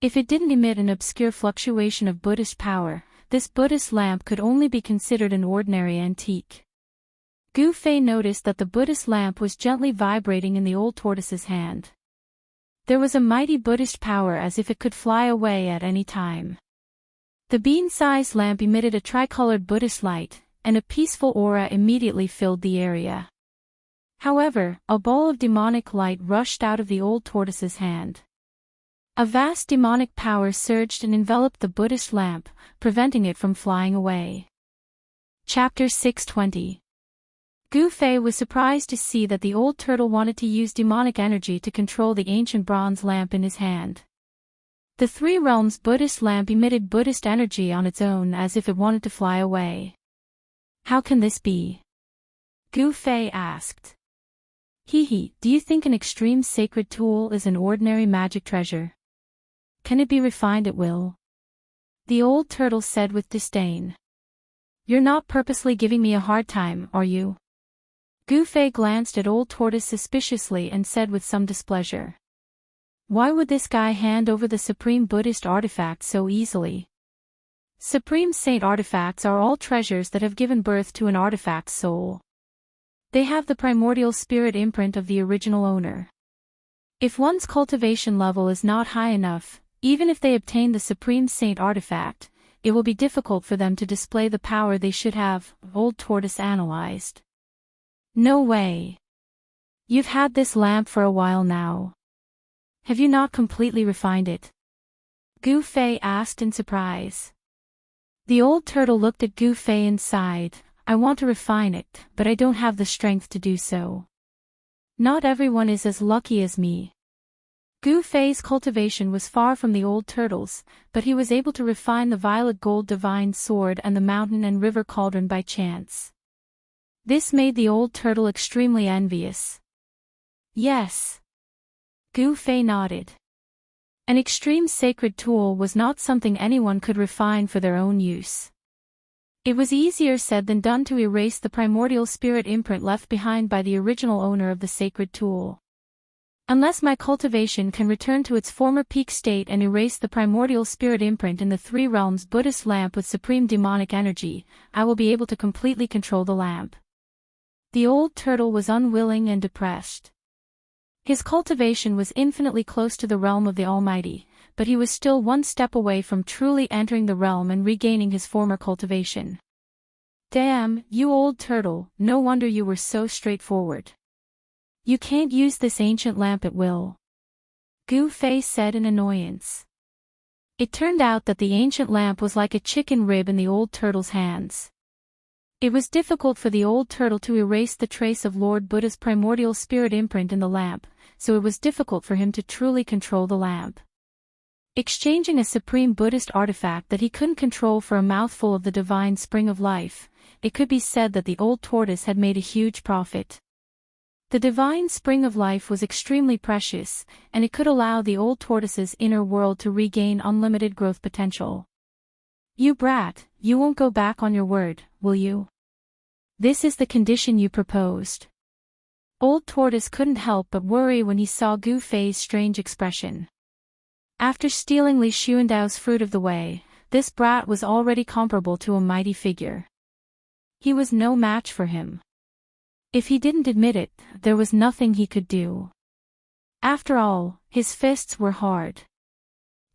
If it didn't emit an obscure fluctuation of Buddhist power, this Buddhist lamp could only be considered an ordinary antique. Gu Fei noticed that the Buddhist lamp was gently vibrating in the old tortoise's hand. There was a mighty Buddhist power as if it could fly away at any time. The bean-sized lamp emitted a tricolored Buddhist light, and a peaceful aura immediately filled the area. However, a ball of demonic light rushed out of the old tortoise's hand. A vast demonic power surged and enveloped the Buddhist lamp, preventing it from flying away. Chapter 620. Gu Fei was surprised to see that the old turtle wanted to use demonic energy to control the ancient bronze lamp in his hand. The 3 realms Buddhist lamp emitted Buddhist energy on its own as if it wanted to fly away. How can this be? Gu Fei asked. Do you think an extreme sacred tool is an ordinary magic treasure? Can it be refined at will? The old turtle said with disdain. You're not purposely giving me a hard time, are you? Gu Fei glanced at Old Tortoise suspiciously and said with some displeasure. Why would this guy hand over the supreme Buddhist artifact so easily? Supreme Saint artifacts are all treasures that have given birth to an artifact's soul. They have the primordial spirit imprint of the original owner. If one's cultivation level is not high enough, even if they obtain the Supreme Saint artifact, it will be difficult for them to display the power they should have, Old Tortoise analyzed. No way. You've had this lamp for a while now. Have you not completely refined it? Gu Fei asked in surprise. The old turtle looked at Gu Fei and sighed. I want to refine it, but I don't have the strength to do so. Not everyone is as lucky as me. Gu Fei's cultivation was far from the old turtle's, but he was able to refine the violet gold divine sword and the mountain and river cauldron by chance. This made the old turtle extremely envious. Yes. Gu Fei nodded. An extreme sacred tool was not something anyone could refine for their own use. It was easier said than done to erase the primordial spirit imprint left behind by the original owner of the sacred tool. Unless my cultivation can return to its former peak state and erase the primordial spirit imprint in the 3 realms Buddhist lamp with supreme demonic energy, I will be able to completely control the lamp. The old turtle was unwilling and depressed. His cultivation was infinitely close to the realm of the Almighty, but he was still one step away from truly entering the realm and regaining his former cultivation. Damn, you old turtle, no wonder you were so straightforward. You can't use this ancient lamp at will. Gu Fei said in annoyance. It turned out that the ancient lamp was like a chicken rib in the old turtle's hands. It was difficult for the old turtle to erase the trace of Lord Buddha's primordial spirit imprint in the lamp, so it was difficult for him to truly control the lamp. Exchanging a supreme Buddhist artifact that he couldn't control for a mouthful of the divine spring of life, it could be said that the old tortoise had made a huge profit. The divine spring of life was extremely precious, and it could allow the old tortoise's inner world to regain unlimited growth potential. You brat, you won't go back on your word, will you? This is the condition you proposed. Old Tortoise couldn't help but worry when he saw Gu Fei's strange expression. After stealing Li Xuandao's fruit of the way, this brat was already comparable to a mighty figure. He was no match for him. If he didn't admit it, there was nothing he could do. After all, his fists were hard.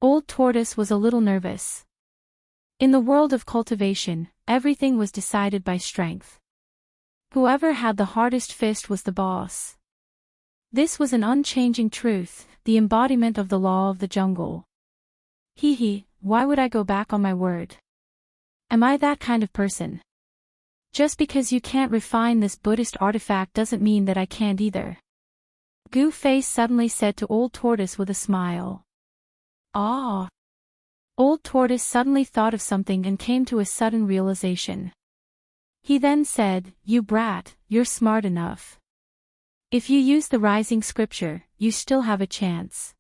Old Tortoise was a little nervous. In the world of cultivation, everything was decided by strength. Whoever had the hardest fist was the boss. This was an unchanging truth, the embodiment of the law of the jungle. Why would I go back on my word? Am I that kind of person? Just because you can't refine this Buddhist artifact doesn't mean that I can't either. Gu Fei suddenly said to Old Tortoise with a smile. Ah! Old Tortoise suddenly thought of something and came to a sudden realization. He then said, "You brat, you're smart enough. If you use the rising scripture, you still have a chance."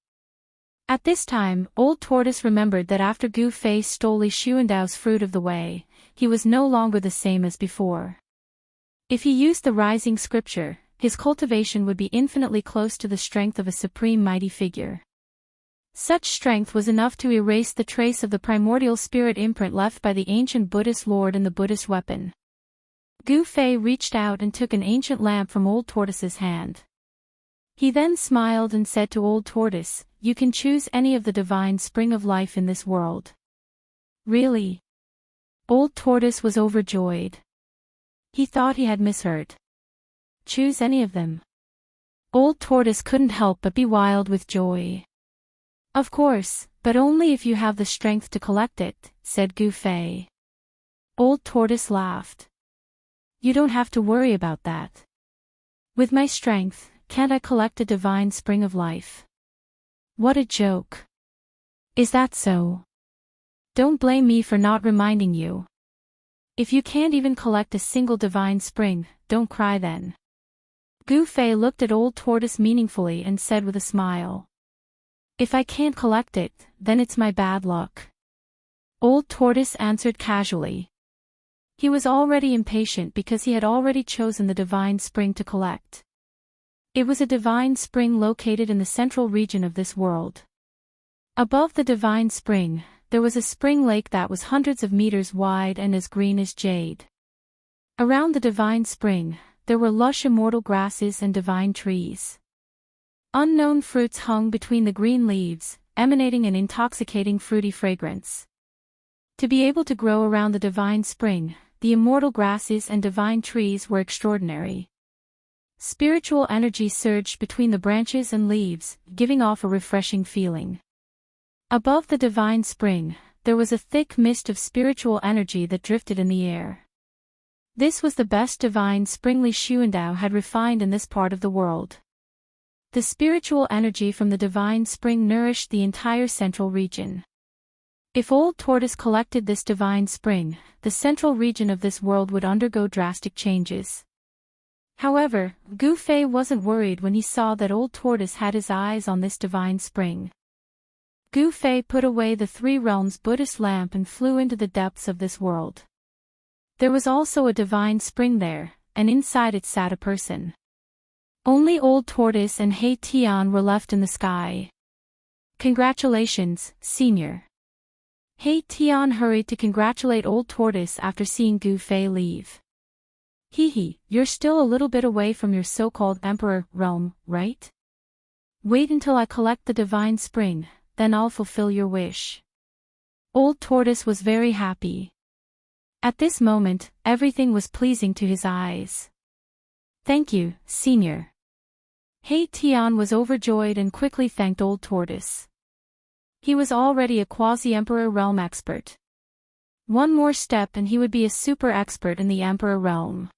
At this time, Old Tortoise remembered that after Gu Fei stole Li Xuandao's fruit of the way, he was no longer the same as before. If he used the rising scripture, his cultivation would be infinitely close to the strength of a supreme mighty figure. Such strength was enough to erase the trace of the primordial spirit imprint left by the ancient Buddhist lord and the Buddhist weapon. Gu Fei reached out and took an ancient lamp from Old Tortoise's hand. He then smiled and said to Old Tortoise, "You can choose any of the divine spring of life in this world." "Really?" Old Tortoise was overjoyed. He thought he had misheard. "Choose any of them?" Old Tortoise couldn't help but be wild with joy. "Of course, but only if you have the strength to collect it," said Gu Fei. Old Tortoise laughed. "You don't have to worry about that. With my strength, can't I collect a divine spring of life?" "What a joke. Is that so? Don't blame me for not reminding you. If you can't even collect a single divine spring, don't cry then." Gu Fei looked at Old Tortoise meaningfully and said with a smile, "If I can't collect it, then it's my bad luck." Old Tortoise answered casually. He was already impatient because he had already chosen the divine spring to collect. It was a divine spring located in the central region of this world. Above the divine spring, there was a spring lake that was hundreds of meters wide and as green as jade. Around the divine spring, there were lush immortal grasses and divine trees. Unknown fruits hung between the green leaves, emanating an intoxicating fruity fragrance. To be able to grow around the divine spring, the immortal grasses and divine trees were extraordinary. Spiritual energy surged between the branches and leaves, giving off a refreshing feeling. Above the divine spring, there was a thick mist of spiritual energy that drifted in the air. This was the best divine spring Li Xuandao had refined in this part of the world. The spiritual energy from the divine spring nourished the entire central region. If Old Tortoise collected this divine spring, the central region of this world would undergo drastic changes. However, Gu Fei wasn't worried when he saw that Old Tortoise had his eyes on this divine spring. Gu Fei put away the Three Realms Buddhist lamp and flew into the depths of this world. There was also a divine spring there, and inside it sat a person. Only Old Tortoise and He Tian were left in the sky. "Congratulations, Senior." He Tian hurried to congratulate Old Tortoise after seeing Gu Fei leave. "Hee, you're still a little bit away from your so-called Emperor realm, right? Wait until I collect the divine spring, then I'll fulfill your wish." Old Tortoise was very happy. At this moment, everything was pleasing to his eyes. "Thank you, Senior." He Tian was overjoyed and quickly thanked Old Tortoise. He was already a quasi-Emperor realm expert. One more step and he would be a super expert in the Emperor realm.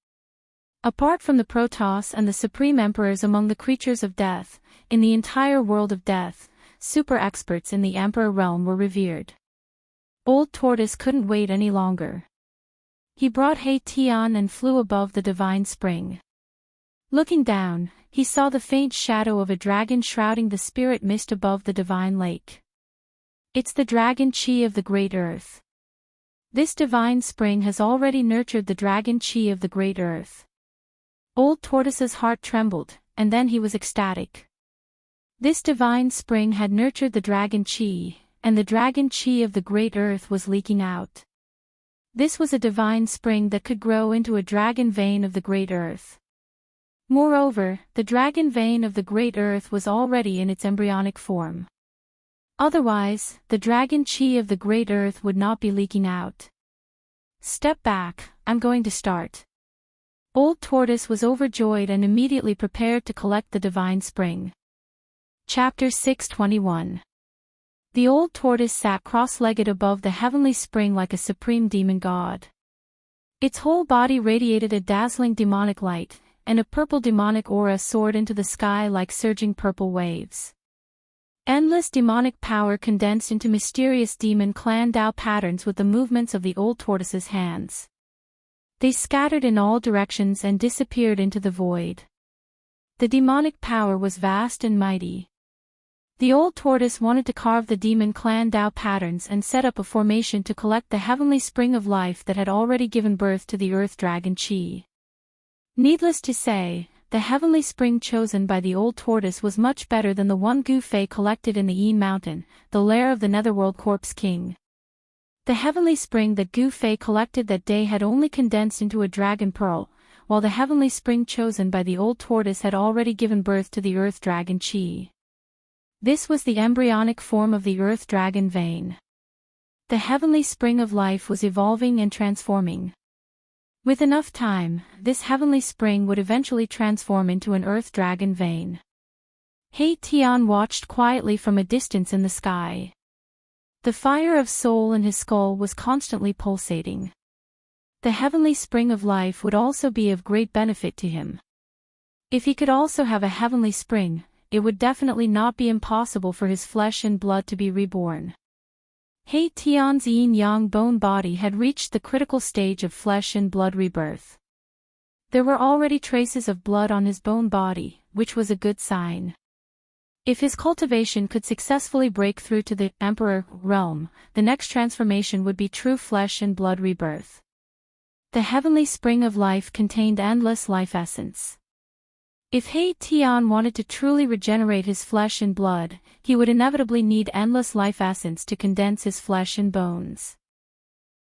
Apart from the Protoss and the Supreme Emperors among the creatures of death, in the entire world of death, super experts in the Emperor realm were revered. Old Tortoise couldn't wait any longer. He brought He Tian and flew above the divine spring. Looking down, he saw the faint shadow of a dragon shrouding the spirit mist above the divine lake. It's the dragon chi of the Great Earth. This divine spring has already nurtured the dragon chi of the Great Earth. Old Tortoise's heart trembled, and then he was ecstatic. This divine spring had nurtured the dragon chi, and the dragon chi of the Great Earth was leaking out. This was a divine spring that could grow into a dragon vein of the Great Earth. Moreover, the dragon vein of the Great Earth was already in its embryonic form. Otherwise, the dragon chi of the Great Earth would not be leaking out. "Step back, I'm going to start." Old Tortoise was overjoyed and immediately prepared to collect the divine spring. Chapter 621. The Old Tortoise sat cross-legged above the heavenly spring like a supreme demon god. Its whole body radiated a dazzling demonic light, and a purple demonic aura soared into the sky like surging purple waves. Endless demonic power condensed into mysterious demon clan Dao patterns with the movements of the old tortoise's hands. They scattered in all directions and disappeared into the void. The demonic power was vast and mighty. The old tortoise wanted to carve the demon clan Dao patterns and set up a formation to collect the heavenly spring of life that had already given birth to the earth dragon Qi. Needless to say, the heavenly spring chosen by the old tortoise was much better than the one Gu Fei collected in the Yin Mountain, the lair of the Netherworld Corpse King. The heavenly spring that Gu Fei collected that day had only condensed into a dragon pearl, while the heavenly spring chosen by the old tortoise had already given birth to the earth dragon Qi. This was the embryonic form of the earth dragon vein. The heavenly spring of life was evolving and transforming. With enough time, this heavenly spring would eventually transform into an earth dragon vein. He Tian watched quietly from a distance in the sky. The fire of soul in his skull was constantly pulsating. The heavenly spring of life would also be of great benefit to him. If he could also have a heavenly spring, it would definitely not be impossible for his flesh and blood to be reborn. He Tian's yin-yang bone body had reached the critical stage of flesh and blood rebirth. There were already traces of blood on his bone body, which was a good sign. If his cultivation could successfully break through to the Emperor realm, the next transformation would be true flesh and blood rebirth. The heavenly spring of life contained endless life essence. If He Tian wanted to truly regenerate his flesh and blood, he would inevitably need endless life essence to condense his flesh and bones.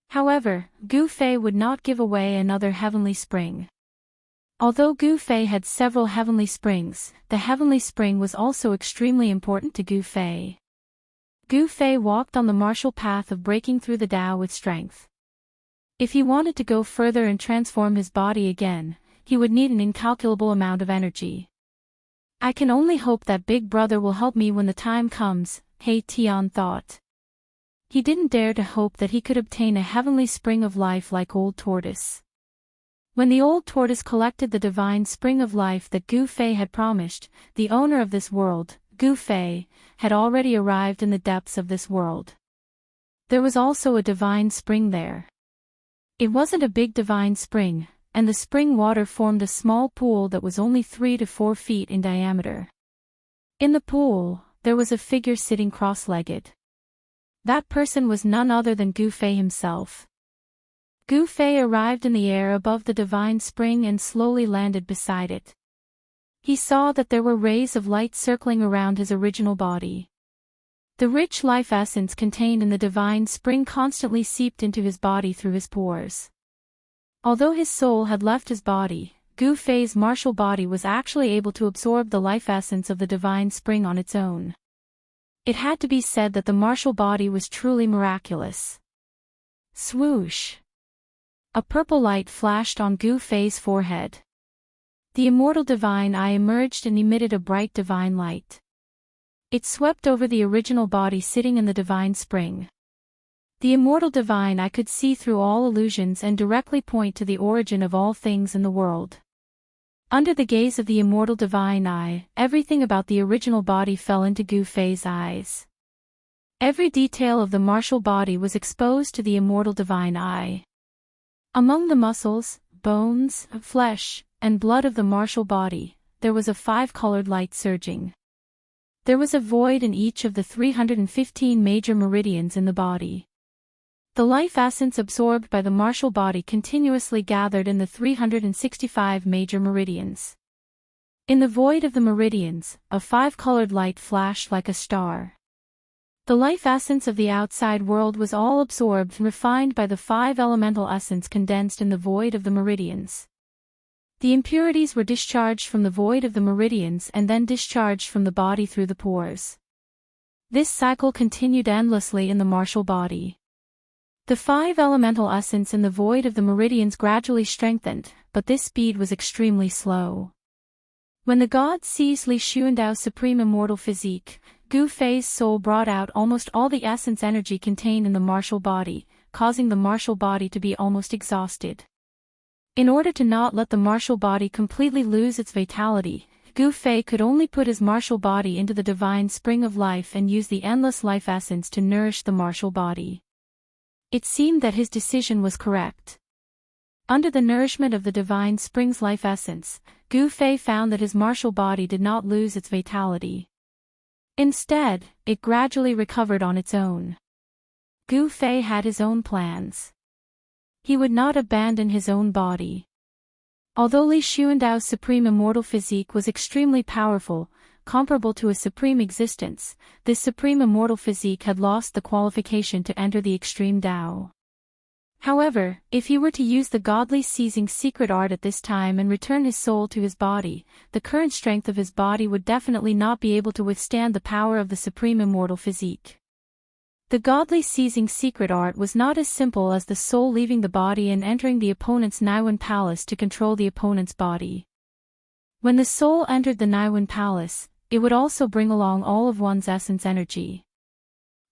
However, Gu Fei would not give away another heavenly spring. Although Gu Fei had several heavenly springs, the heavenly spring was also extremely important to Gu Fei. Gu Fei walked on the martial path of breaking through the Tao with strength. If he wanted to go further and transform his body again, he would need an incalculable amount of energy. I can only hope that Big Brother will help me when the time comes, He Tian thought. He didn't dare to hope that he could obtain a heavenly spring of life like Old Tortoise. When the Old Tortoise collected the divine spring of life that Gu Fei had promised, the owner of this world, Gu Fei, had already arrived in the depths of this world. There was also a divine spring there. It wasn't a big divine spring, and the spring water formed a small pool that was only 3 to 4 feet in diameter. In the pool, there was a figure sitting cross-legged. That person was none other than Gu Fei himself. Gu Fei arrived in the air above the divine spring and slowly landed beside it. He saw that there were rays of light circling around his original body. The rich life essence contained in the divine spring constantly seeped into his body through his pores. Although his soul had left his body, Gu Fei's martial body was actually able to absorb the life essence of the divine spring on its own. It had to be said that the martial body was truly miraculous. Swoosh! A purple light flashed on Gu Fei's forehead. The immortal divine eye emerged and emitted a bright divine light. It swept over the original body sitting in the divine spring. The immortal divine eye could see through all illusions and directly point to the origin of all things in the world. Under the gaze of the immortal divine eye, everything about the original body fell into Gu Fei's eyes. Every detail of the martial body was exposed to the immortal divine eye. Among the muscles, bones, flesh, and blood of the martial body, there was a 5-colored light surging. There was a void in each of the 315 major meridians in the body. The life essence absorbed by the martial body continuously gathered in the 365 major meridians. In the void of the meridians, a 5-colored light flashed like a star. The life essence of the outside world was all absorbed and refined by the 5 elemental essence condensed in the void of the meridians. The impurities were discharged from the void of the meridians and then discharged from the body through the pores. This cycle continued endlessly in the martial body. The 5 elemental essence in the void of the meridians gradually strengthened, but this speed was extremely slow. When the god seized Li Xuandao's supreme immortal physique, Gu Fei's soul brought out almost all the essence energy contained in the martial body, causing the martial body to be almost exhausted. In order to not let the martial body completely lose its vitality, Gu Fei could only put his martial body into the divine spring of life and use the endless life essence to nourish the martial body. It seemed that his decision was correct. Under the nourishment of the divine spring's life essence, Gu Fei found that his martial body did not lose its vitality. Instead, it gradually recovered on its own. Gu Fei had his own plans. He would not abandon his own body. Although Li Xuandao's supreme immortal physique was extremely powerful, comparable to a supreme existence, this supreme immortal physique had lost the qualification to enter the extreme Tao. However, if he were to use the godly seizing secret art at this time and return his soul to his body, the current strength of his body would definitely not be able to withstand the power of the supreme immortal physique. The godly seizing secret art was not as simple as the soul leaving the body and entering the opponent's Naiwen palace to control the opponent's body. When the soul entered the Naiwen palace, it would also bring along all of one's essence energy.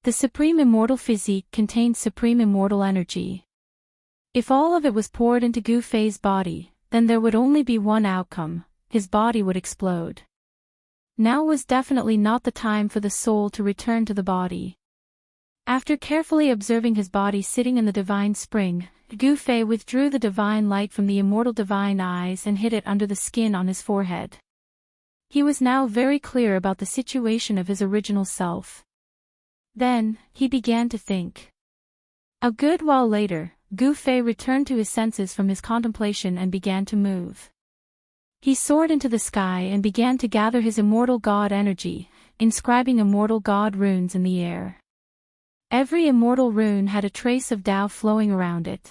The supreme immortal physique contained supreme immortal energy. If all of it was poured into Gu Fei's body, then there would only be one outcome: his body would explode. Now was definitely not the time for the soul to return to the body. After carefully observing his body sitting in the divine spring, Gu Fei withdrew the divine light from the immortal divine eyes and hid it under the skin on his forehead. He was now very clear about the situation of his original self. Then, he began to think. A good while later, Gu Fei returned to his senses from his contemplation and began to move. He soared into the sky and began to gather his immortal god energy, inscribing immortal god runes in the air. Every immortal rune had a trace of Tao flowing around it.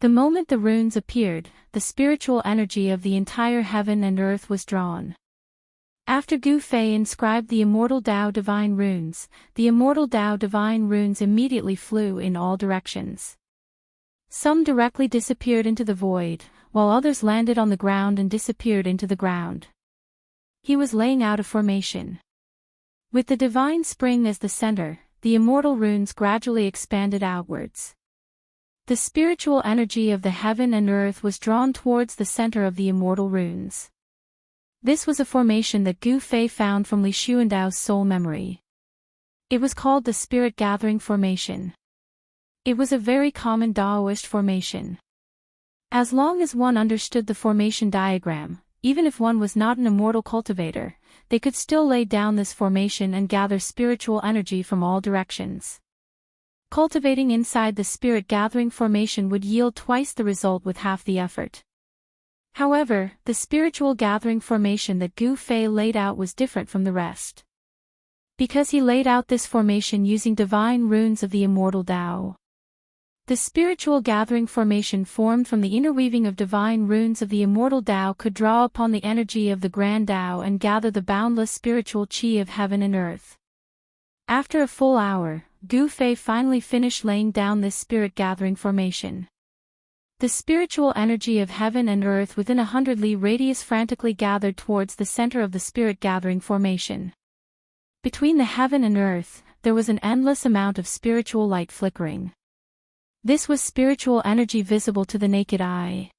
The moment the runes appeared, the spiritual energy of the entire heaven and earth was drawn. After Gu Fei inscribed the immortal Tao divine runes, the immortal Tao divine runes immediately flew in all directions. Some directly disappeared into the void, while others landed on the ground and disappeared into the ground. He was laying out a formation. With the divine spring as the center, the immortal runes gradually expanded outwards. The spiritual energy of the heaven and earth was drawn towards the center of the immortal runes. This was a formation that Gu Fei found from Li Xuandao's soul memory. It was called the Spirit Gathering Formation. It was a very common Taoist formation. As long as one understood the formation diagram, even if one was not an immortal cultivator, they could still lay down this formation and gather spiritual energy from all directions. Cultivating inside the Spirit Gathering Formation would yield twice the result with half the effort. However, the spiritual gathering formation that Gu Fei laid out was different from the rest. Because he laid out this formation using divine runes of the immortal Tao. The spiritual gathering formation formed from the interweaving of divine runes of the immortal Tao could draw upon the energy of the grand Tao and gather the boundless spiritual qi of heaven and earth. After a full hour, Gu Fei finally finished laying down this spirit gathering formation. The spiritual energy of heaven and earth within 100 li radius frantically gathered towards the center of the spirit gathering formation. Between the heaven and earth, there was an endless amount of spiritual light flickering. This was spiritual energy visible to the naked eye.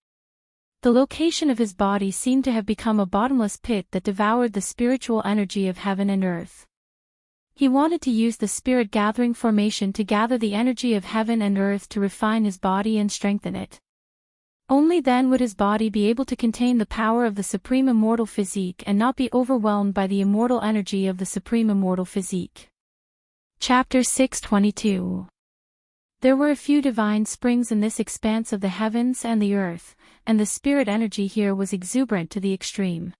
The location of his body seemed to have become a bottomless pit that devoured the spiritual energy of heaven and earth. He wanted to use the spirit gathering formation to gather the energy of heaven and earth to refine his body and strengthen it. Only then would his body be able to contain the power of the supreme immortal physique and not be overwhelmed by the immortal energy of the supreme immortal physique. Chapter 622. There were a few divine springs in this expanse of the heavens and the earth, and the spirit energy here was exuberant to the extreme.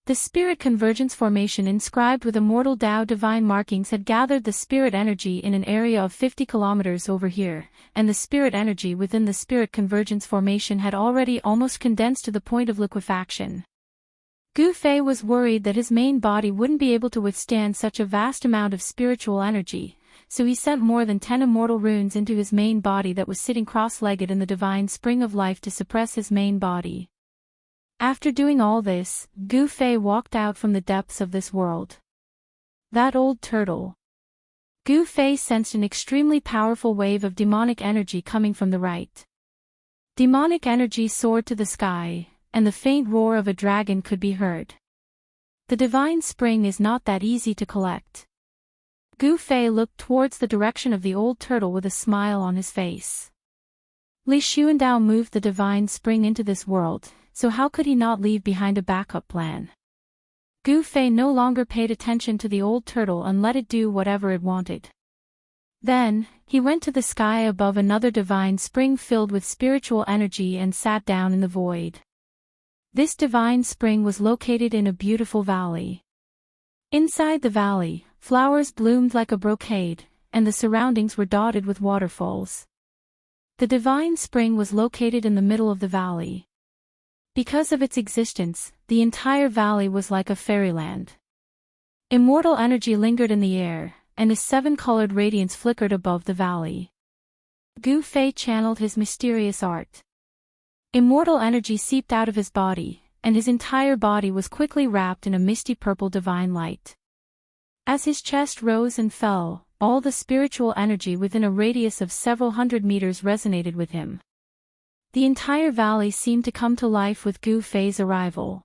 The spirit convergence formation inscribed with immortal Tao divine markings had gathered the spirit energy in an area of 50 kilometers over here, and the spirit energy within the spirit convergence formation had already almost condensed to the point of liquefaction. Gu Fei was worried that his main body wouldn't be able to withstand such a vast amount of spiritual energy, so he sent more than 10 immortal runes into his main body that was sitting cross-legged in the divine spring of life to suppress his main body. After doing all this, Gu Fei walked out from the depths of this world. That old turtle. Gu Fei sensed an extremely powerful wave of demonic energy coming from the right. Demonic energy soared to the sky, and the faint roar of a dragon could be heard. The divine spring is not that easy to collect. Gu Fei looked towards the direction of the old turtle with a smile on his face. Li Xuandao moved the divine spring into this world, so how could he not leave behind a backup plan? Gu Fei no longer paid attention to the old turtle and let it do whatever it wanted. Then, he went to the sky above another divine spring filled with spiritual energy and sat down in the void. This divine spring was located in a beautiful valley. Inside the valley, flowers bloomed like a brocade, and the surroundings were dotted with waterfalls. The divine spring was located in the middle of the valley. Because of its existence, the entire valley was like a fairyland. Immortal energy lingered in the air, and a seven-colored radiance flickered above the valley. Gu Fei channeled his mysterious art. Immortal energy seeped out of his body, and his entire body was quickly wrapped in a misty purple divine light. As his chest rose and fell, all the spiritual energy within a radius of several hundred meters resonated with him. The entire valley seemed to come to life with Gu Fei's arrival.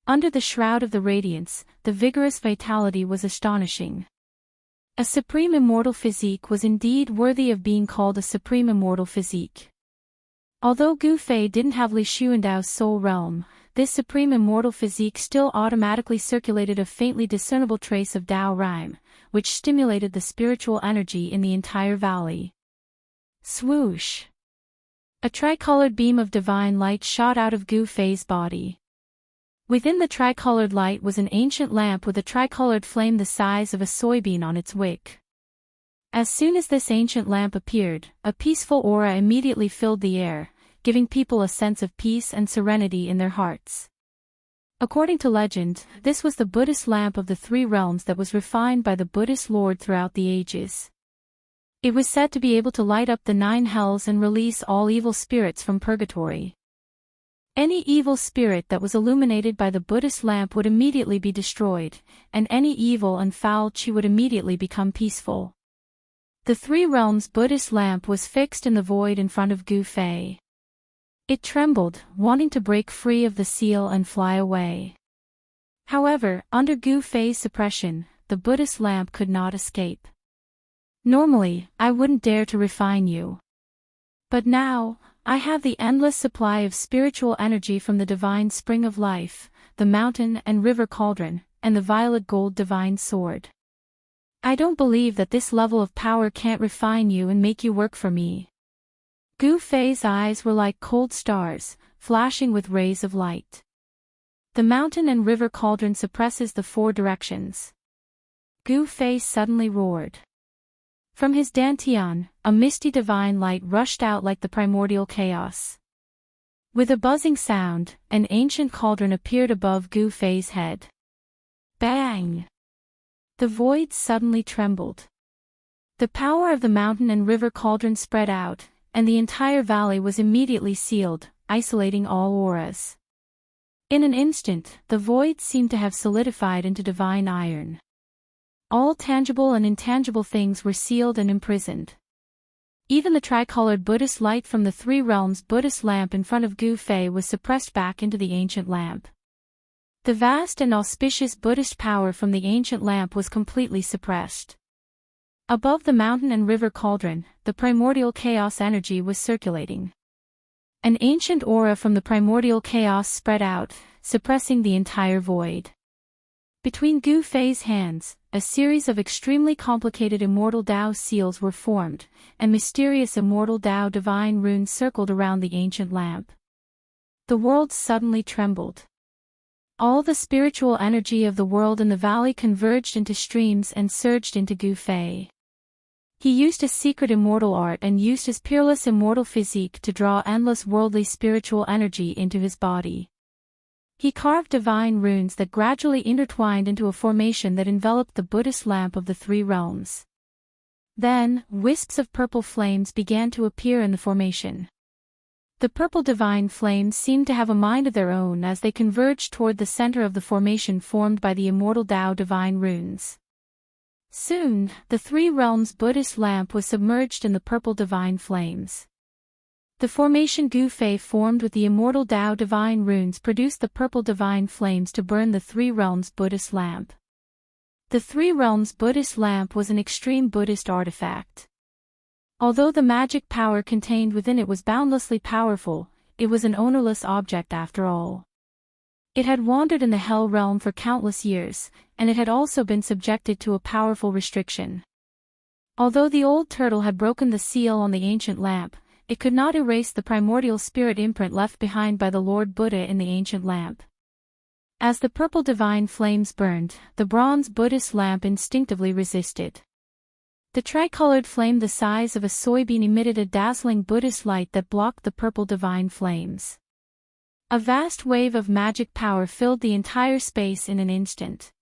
Under the shroud of the radiance, the vigorous vitality was astonishing. A supreme immortal physique was indeed worthy of being called a supreme immortal physique. Although Gu Fei didn't have Li Xuandao's soul realm, this supreme immortal physique still automatically circulated a faintly discernible trace of Dao Rhyme, which stimulated the spiritual energy in the entire valley. Swoosh! A tricolored beam of divine light shot out of Gu Fei's body. Within the tricolored light was an ancient lamp with a tricolored flame the size of a soybean on its wick. As soon as this ancient lamp appeared, a peaceful aura immediately filled the air, giving people a sense of peace and serenity in their hearts. According to legend, this was the Buddhist lamp of the three realms that was refined by the Buddhist Lord throughout the ages. It was said to be able to light up the 9 hells and release all evil spirits from purgatory. Any evil spirit that was illuminated by the Buddhist lamp would immediately be destroyed, and any evil and foul chi would immediately become peaceful. The three realms Buddhist lamp was fixed in the void in front of Gu Fei. It trembled, wanting to break free of the seal and fly away. However, under Gu Fei's suppression, the Buddhist lamp could not escape. Normally, I wouldn't dare to refine you. But now, I have the endless supply of spiritual energy from the divine spring of life, the mountain and river cauldron, and the violet gold divine sword. I don't believe that this level of power can't refine you and make you work for me. Gu Fei's eyes were like cold stars, flashing with rays of light. The mountain and river cauldron suppresses the 4 directions. Gu Fei suddenly roared. From his dantian, a misty divine light rushed out like the primordial chaos. With a buzzing sound, an ancient cauldron appeared above Gu Fei's head. Bang! The void suddenly trembled. The power of the mountain and river cauldron spread out, and the entire valley was immediately sealed, isolating all auras. In an instant, the void seemed to have solidified into divine iron. All tangible and intangible things were sealed and imprisoned. Even the tricolored Buddhist light from the three realms Buddhist lamp in front of Gu Fei was suppressed back into the ancient lamp. The vast and auspicious Buddhist power from the ancient lamp was completely suppressed. Above the mountain and river cauldron, the primordial chaos energy was circulating. An ancient aura from the primordial chaos spread out, suppressing the entire void. Between Gu Fei's hands, a series of extremely complicated immortal Dao seals were formed, and mysterious immortal Dao divine runes circled around the ancient lamp. The world suddenly trembled. All the spiritual energy of the world in the valley converged into streams and surged into Gu Fei. He used his secret immortal art and used his peerless immortal physique to draw endless worldly spiritual energy into his body. He carved divine runes that gradually intertwined into a formation that enveloped the Buddhist lamp of the three realms. Then, wisps of purple flames began to appear in the formation. The purple divine flames seemed to have a mind of their own as they converged toward the center of the formation formed by the immortal Dao divine runes. Soon, the three realms Buddhist lamp was submerged in the purple divine flames. The formation Gu Fei formed with the immortal Tao divine runes produced the purple divine flames to burn the Three Realms Buddhist lamp. The Three Realms Buddhist lamp was an extreme Buddhist artifact. Although the magic power contained within it was boundlessly powerful, it was an ownerless object after all. It had wandered in the Hell Realm for countless years, and it had also been subjected to a powerful restriction. Although the old turtle had broken the seal on the ancient lamp, it could not erase the primordial spirit imprint left behind by the Lord Buddha in the ancient lamp. As the purple divine flames burned, the bronze Buddhist lamp instinctively resisted. The tricolored flame the size of a soybean emitted a dazzling Buddhist light that blocked the purple divine flames. A vast wave of magic power filled the entire space in an instant.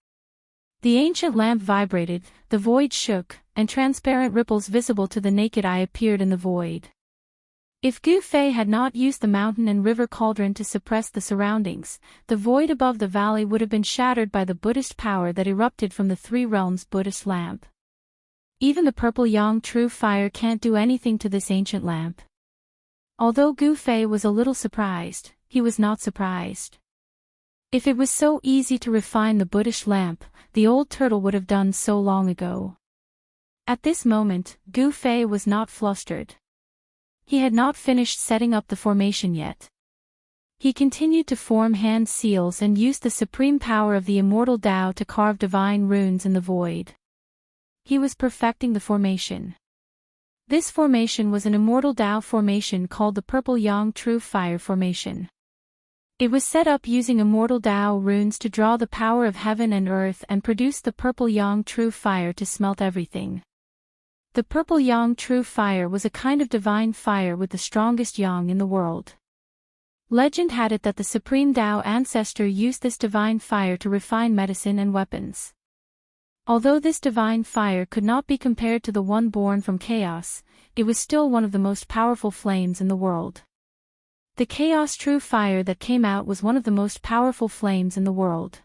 The ancient lamp vibrated, the void shook, and transparent ripples visible to the naked eye appeared in the void. If Gu Fei had not used the mountain and river cauldron to suppress the surroundings, the void above the valley would have been shattered by the Buddhist power that erupted from the Three Realms Buddhist lamp. Even the purple yang true fire can't do anything to this ancient lamp. Although Gu Fei was a little surprised, he was not surprised. If it was so easy to refine the Buddhist lamp, the old turtle would have done so long ago. At this moment, Gu Fei was not flustered. He had not finished setting up the formation yet. He continued to form hand seals and used the supreme power of the immortal Tao to carve divine runes in the void. He was perfecting the formation. This formation was an immortal Tao formation called the Purple Yang True Fire Formation. It was set up using immortal Tao runes to draw the power of heaven and earth and produce the Purple Yang True Fire to smelt everything. The Purple Yang True Fire was a kind of divine fire with the strongest yang in the world. Legend had it that the Supreme Tao ancestor used this divine fire to refine medicine and weapons. Although this divine fire could not be compared to the one born from chaos, it was still one of the most powerful flames in the world. The Chaos True Fire that came out was one of the most powerful flames in the world.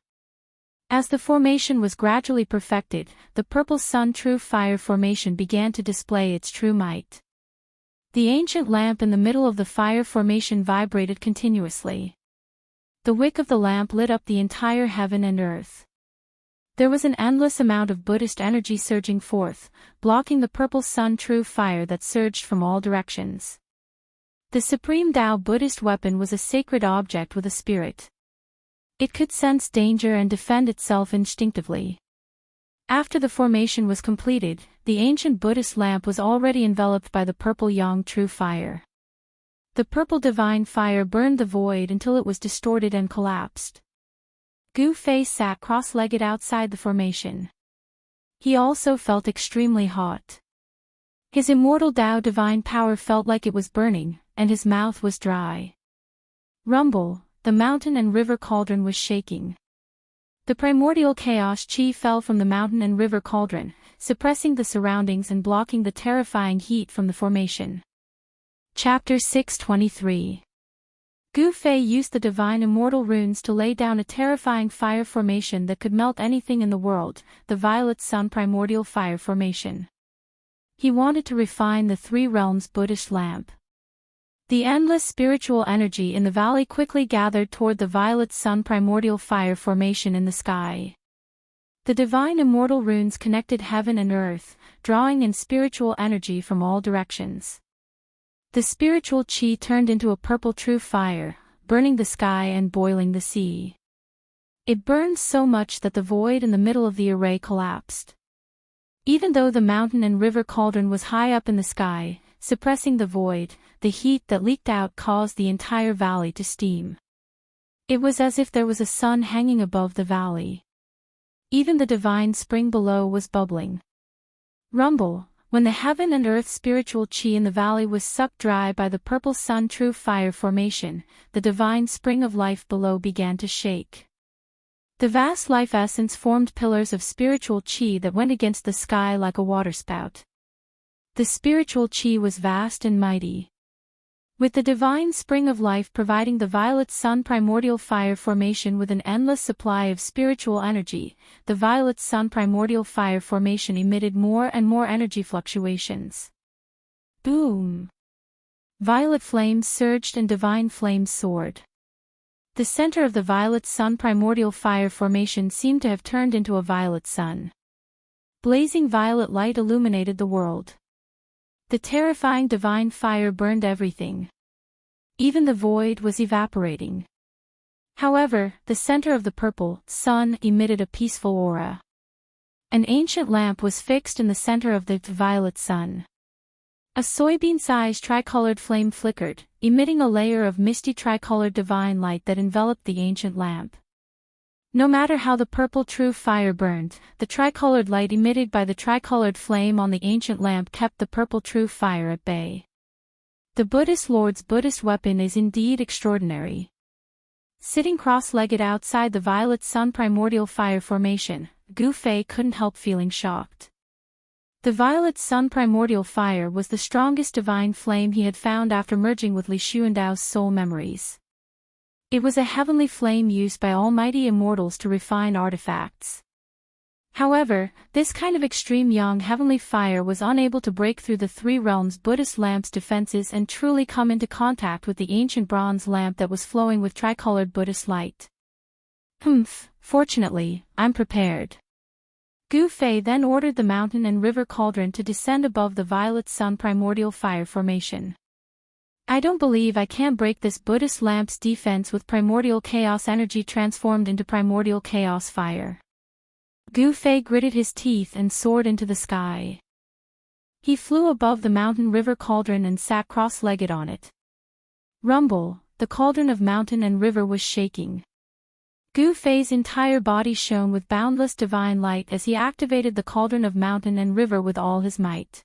As the formation was gradually perfected, the Purple Sun True Fire Formation began to display its true might. The ancient lamp in the middle of the fire formation vibrated continuously. The wick of the lamp lit up the entire heaven and earth. There was an endless amount of Buddhist energy surging forth, blocking the Purple Sun True Fire that surged from all directions. The Supreme Tao Buddhist weapon was a sacred object with a spirit. It could sense danger and defend itself instinctively. After the formation was completed, the ancient Buddhist lamp was already enveloped by the Purple Yang True Fire. The purple divine fire burned the void until it was distorted and collapsed. Gu Fei sat cross-legged outside the formation. He also felt extremely hot. His immortal Tao divine power felt like it was burning, and his mouth was dry. Rumble. The mountain and river cauldron was shaking. The primordial chaos chi fell from the mountain and river cauldron, suppressing the surroundings and blocking the terrifying heat from the formation. Chapter 623. Gu Fei used the divine immortal runes to lay down a terrifying fire formation that could melt anything in the world, the Violet Sun Primordial Fire Formation. He wanted to refine the Three Realms Buddhist lamp. The endless spiritual energy in the valley quickly gathered toward the Violet Sun Primordial Fire Formation in the sky. The divine immortal runes connected heaven and earth, drawing in spiritual energy from all directions. The spiritual chi turned into a purple true fire, burning the sky and boiling the sea. It burned so much that the void in the middle of the array collapsed. Even though the mountain and river cauldron was high up in the sky, suppressing the void, the heat that leaked out caused the entire valley to steam. It was as if there was a sun hanging above the valley. Even the divine spring below was bubbling. Rumble. When the heaven and earth spiritual chi in the valley was sucked dry by the Purple Sun True Fire Formation, the divine spring of life below began to shake. The vast life essence formed pillars of spiritual chi that went against the sky like a waterspout. The spiritual chi was vast and mighty. With the divine spring of life providing the Violet Sun Primordial Fire Formation with an endless supply of spiritual energy, the Violet Sun Primordial Fire Formation emitted more and more energy fluctuations. Boom! Violet flames surged and divine flames soared. The center of the violet sun primordial fire formation seemed to have turned into a violet sun. Blazing violet light illuminated the world. The terrifying divine fire burned everything. Even the void was evaporating. However, the center of the purple sun emitted a peaceful aura. An ancient lamp was fixed in the center of the violet sun. A soybean-sized tricolored flame flickered, emitting a layer of misty tricolored divine light that enveloped the ancient lamp. No matter how the purple true fire burned, the tricolored light emitted by the tricolored flame on the ancient lamp kept the purple true fire at bay. The Buddhist Lord's Buddhist weapon is indeed extraordinary. Sitting cross-legged outside the violet sun primordial fire formation, Gu Fei couldn't help feeling shocked. The violet sun primordial fire was the strongest divine flame he had found after merging with Li Xuandao's soul memories. It was a heavenly flame used by almighty immortals to refine artifacts. However, this kind of extreme young heavenly fire was unable to break through the three realms Buddhist lamp's defenses and truly come into contact with the ancient bronze lamp that was flowing with tricolored Buddhist light. Fortunately, I'm prepared. Gu Fei then ordered the mountain and river cauldron to descend above the violet sun primordial fire formation. I don't believe I can break this Buddhist lamp's defense with primordial chaos energy transformed into primordial chaos fire. Gu Fei gritted his teeth and soared into the sky. He flew above the mountain river cauldron and sat cross-legged on it. Rumble, the cauldron of mountain and river was shaking. Gu Fei's entire body shone with boundless divine light as he activated the cauldron of mountain and river with all his might.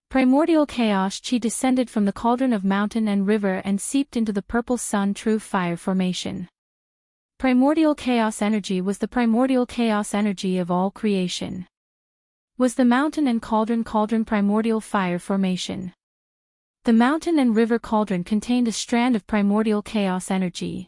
Primordial chaos chi descended from the cauldron of mountain and river and seeped into the purple sun true fire formation. Primordial chaos energy was the primordial chaos energy of all creation. Was the mountain and cauldron primordial fire formation? The mountain and river cauldron contained a strand of primordial chaos energy.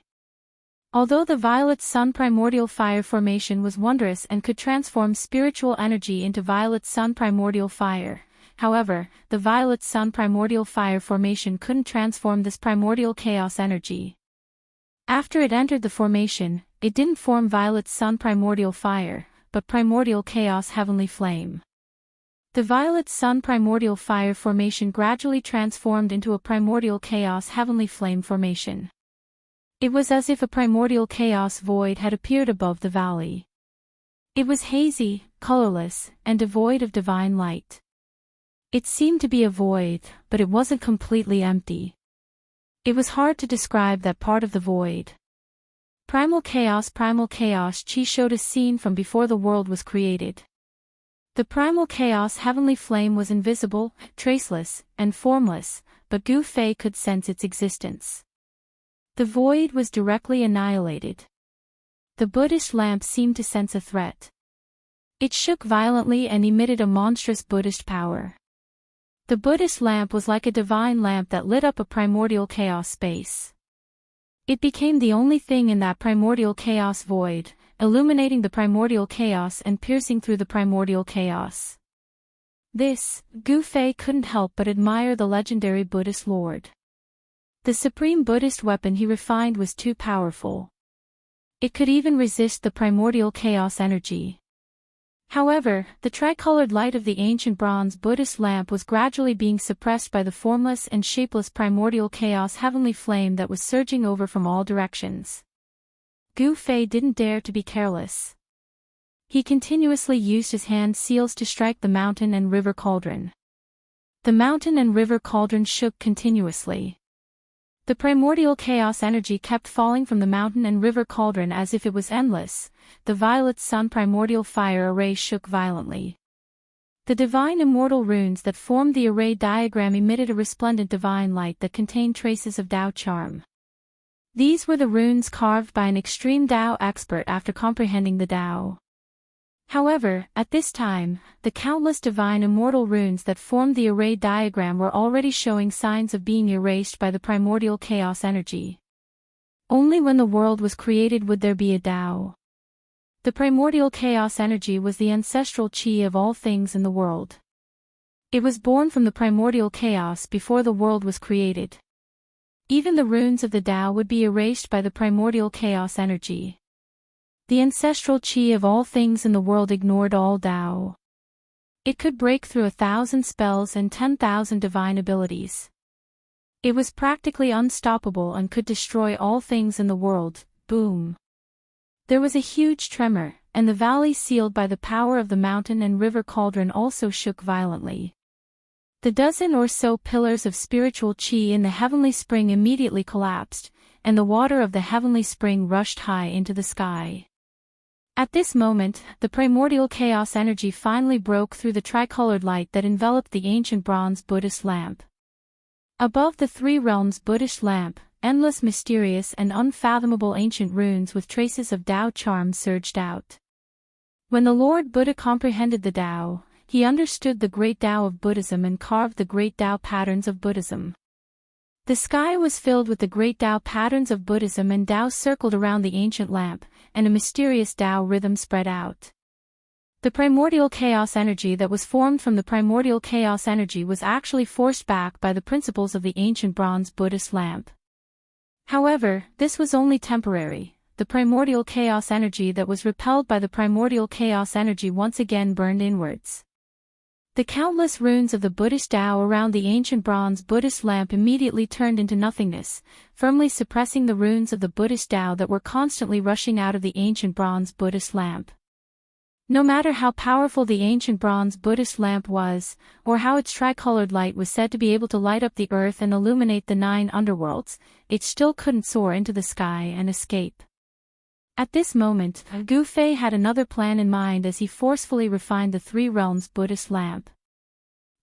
Although the violet sun primordial fire formation was wondrous and could transform spiritual energy into violet sun primordial fire, however, the violet sun primordial fire formation couldn't transform this primordial chaos energy. After it entered the formation, it didn't form violet sun primordial fire, but primordial chaos heavenly flame. The violet sun primordial fire formation gradually transformed into a primordial chaos heavenly flame formation. It was as if a primordial chaos void had appeared above the valley. It was hazy, colorless, and devoid of divine light. It seemed to be a void, but it wasn't completely empty. It was hard to describe that part of the void. Primal chaos chi showed a scene from before the world was created. The primal chaos heavenly flame was invisible, traceless, and formless, but Gu Fei could sense its existence. The void was directly annihilated. The Buddhist lamp seemed to sense a threat. It shook violently and emitted a monstrous Buddhist power. The Buddhist lamp was like a divine lamp that lit up a primordial chaos space. It became the only thing in that primordial chaos void, illuminating the primordial chaos and piercing through the primordial chaos. This, Gu Fei couldn't help but admire the legendary Buddhist Lord. The supreme Buddhist weapon he refined was too powerful. It could even resist the primordial chaos energy. However, the tricolored light of the ancient bronze Buddhist lamp was gradually being suppressed by the formless and shapeless primordial chaos heavenly flame that was surging over from all directions. Gu Fei didn't dare to be careless. He continuously used his hand seals to strike the mountain and river cauldron. The mountain and river cauldron shook continuously. The primordial chaos energy kept falling from the mountain and river cauldron as if it was endless. The violet sun primordial fire array shook violently. The divine immortal runes that formed the array diagram emitted a resplendent divine light that contained traces of Tao charm. These were the runes carved by an extreme Tao expert after comprehending the Tao. However, at this time, the countless divine immortal runes that formed the array diagram were already showing signs of being erased by the primordial chaos energy. Only when the world was created would there be a Tao. The primordial chaos energy was the ancestral chi of all things in the world. It was born from the primordial chaos before the world was created. Even the runes of the Tao would be erased by the primordial chaos energy. The ancestral qi of all things in the world ignored all Tao. It could break through 1,000 spells and 10,000 divine abilities. It was practically unstoppable and could destroy all things in the world. Boom. There was a huge tremor, and the valley sealed by the power of the mountain and river cauldron also shook violently. The dozen or so pillars of spiritual qi in the heavenly spring immediately collapsed, and the water of the heavenly spring rushed high into the sky. At this moment, the primordial chaos energy finally broke through the tricolored light that enveloped the ancient bronze Buddhist lamp. Above the three realms Buddhist lamp, endless mysterious and unfathomable ancient runes with traces of Tao charm surged out. When the Lord Buddha comprehended the Tao, he understood the great Tao of Buddhism and carved the great Tao patterns of Buddhism. The sky was filled with the great Tao patterns of Buddhism, and Tao circled around the ancient lamp, and a mysterious Tao rhythm spread out. The primordial chaos energy that was formed from the primordial chaos energy was actually forced back by the principles of the ancient bronze Buddhist lamp. However, this was only temporary. The primordial chaos energy that was repelled by the primordial chaos energy once again burned inwards. The countless runes of the Buddhist Tao around the ancient bronze Buddhist lamp immediately turned into nothingness, firmly suppressing the runes of the Buddhist Tao that were constantly rushing out of the ancient bronze Buddhist lamp. No matter how powerful the ancient bronze Buddhist lamp was, or how its tricolored light was said to be able to light up the earth and illuminate the 9 underworlds, it still couldn't soar into the sky and escape. At this moment, Gu Fei had another plan in mind as he forcefully refined the 3 realms Buddhist lamp.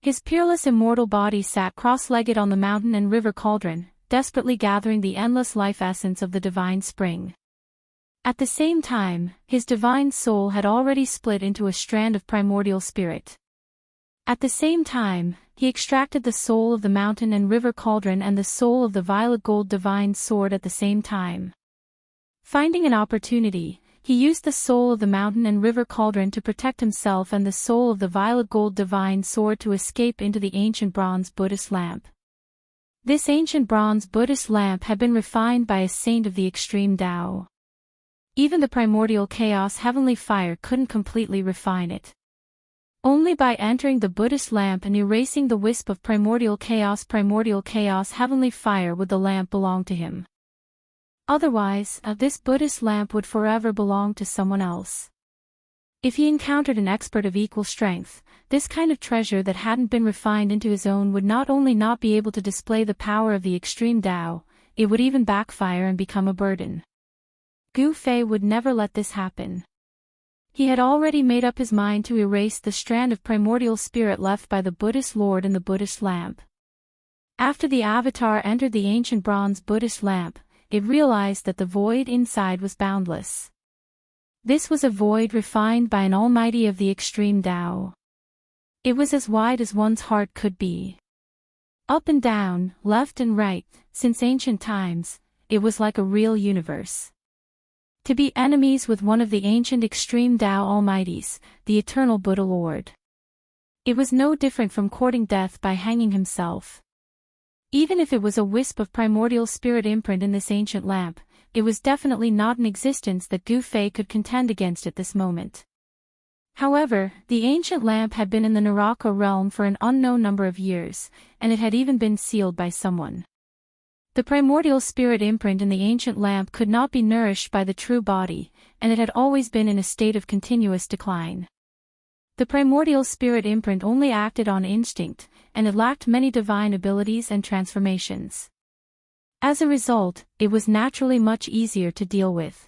His peerless immortal body sat cross-legged on the mountain and river cauldron, desperately gathering the endless life essence of the divine spring. At the same time, his divine soul had already split into a strand of primordial spirit. At the same time, he extracted the soul of the mountain and river cauldron and the soul of the violet gold divine sword at the same time. Finding an opportunity, he used the soul of the mountain and river cauldron to protect himself and the soul of the violet gold divine sword to escape into the ancient bronze Buddhist lamp. This ancient bronze Buddhist lamp had been refined by a saint of the extreme Tao. Even the primordial chaos heavenly fire couldn't completely refine it. Only by entering the Buddhist lamp and erasing the wisp of primordial chaos heavenly fire would the lamp belong to him. Otherwise, this Buddhist lamp would forever belong to someone else. If he encountered an expert of equal strength, this kind of treasure that hadn't been refined into his own would not only not be able to display the power of the extreme Tao, it would even backfire and become a burden. Gu Fei would never let this happen. He had already made up his mind to erase the strand of primordial spirit left by the Buddhist Lord in the Buddhist lamp. After the avatar entered the ancient bronze Buddhist lamp, it realized that the void inside was boundless. This was a void refined by an almighty of the extreme Tao. It was as wide as one's heart could be. Up and down, left and right, since ancient times, it was like a real universe. To be enemies with one of the ancient extreme Tao almighties, the eternal Buddha Lord. It was no different from courting death by hanging himself. Even if it was a wisp of primordial spirit imprint in this ancient lamp, it was definitely not an existence that Gu Fei could contend against at this moment. However, the ancient lamp had been in the Naraka realm for an unknown number of years, and it had even been sealed by someone. The primordial spirit imprint in the ancient lamp could not be nourished by the true body, and it had always been in a state of continuous decline. The primordial spirit imprint only acted on instinct, and it lacked many divine abilities and transformations. As a result, it was naturally much easier to deal with.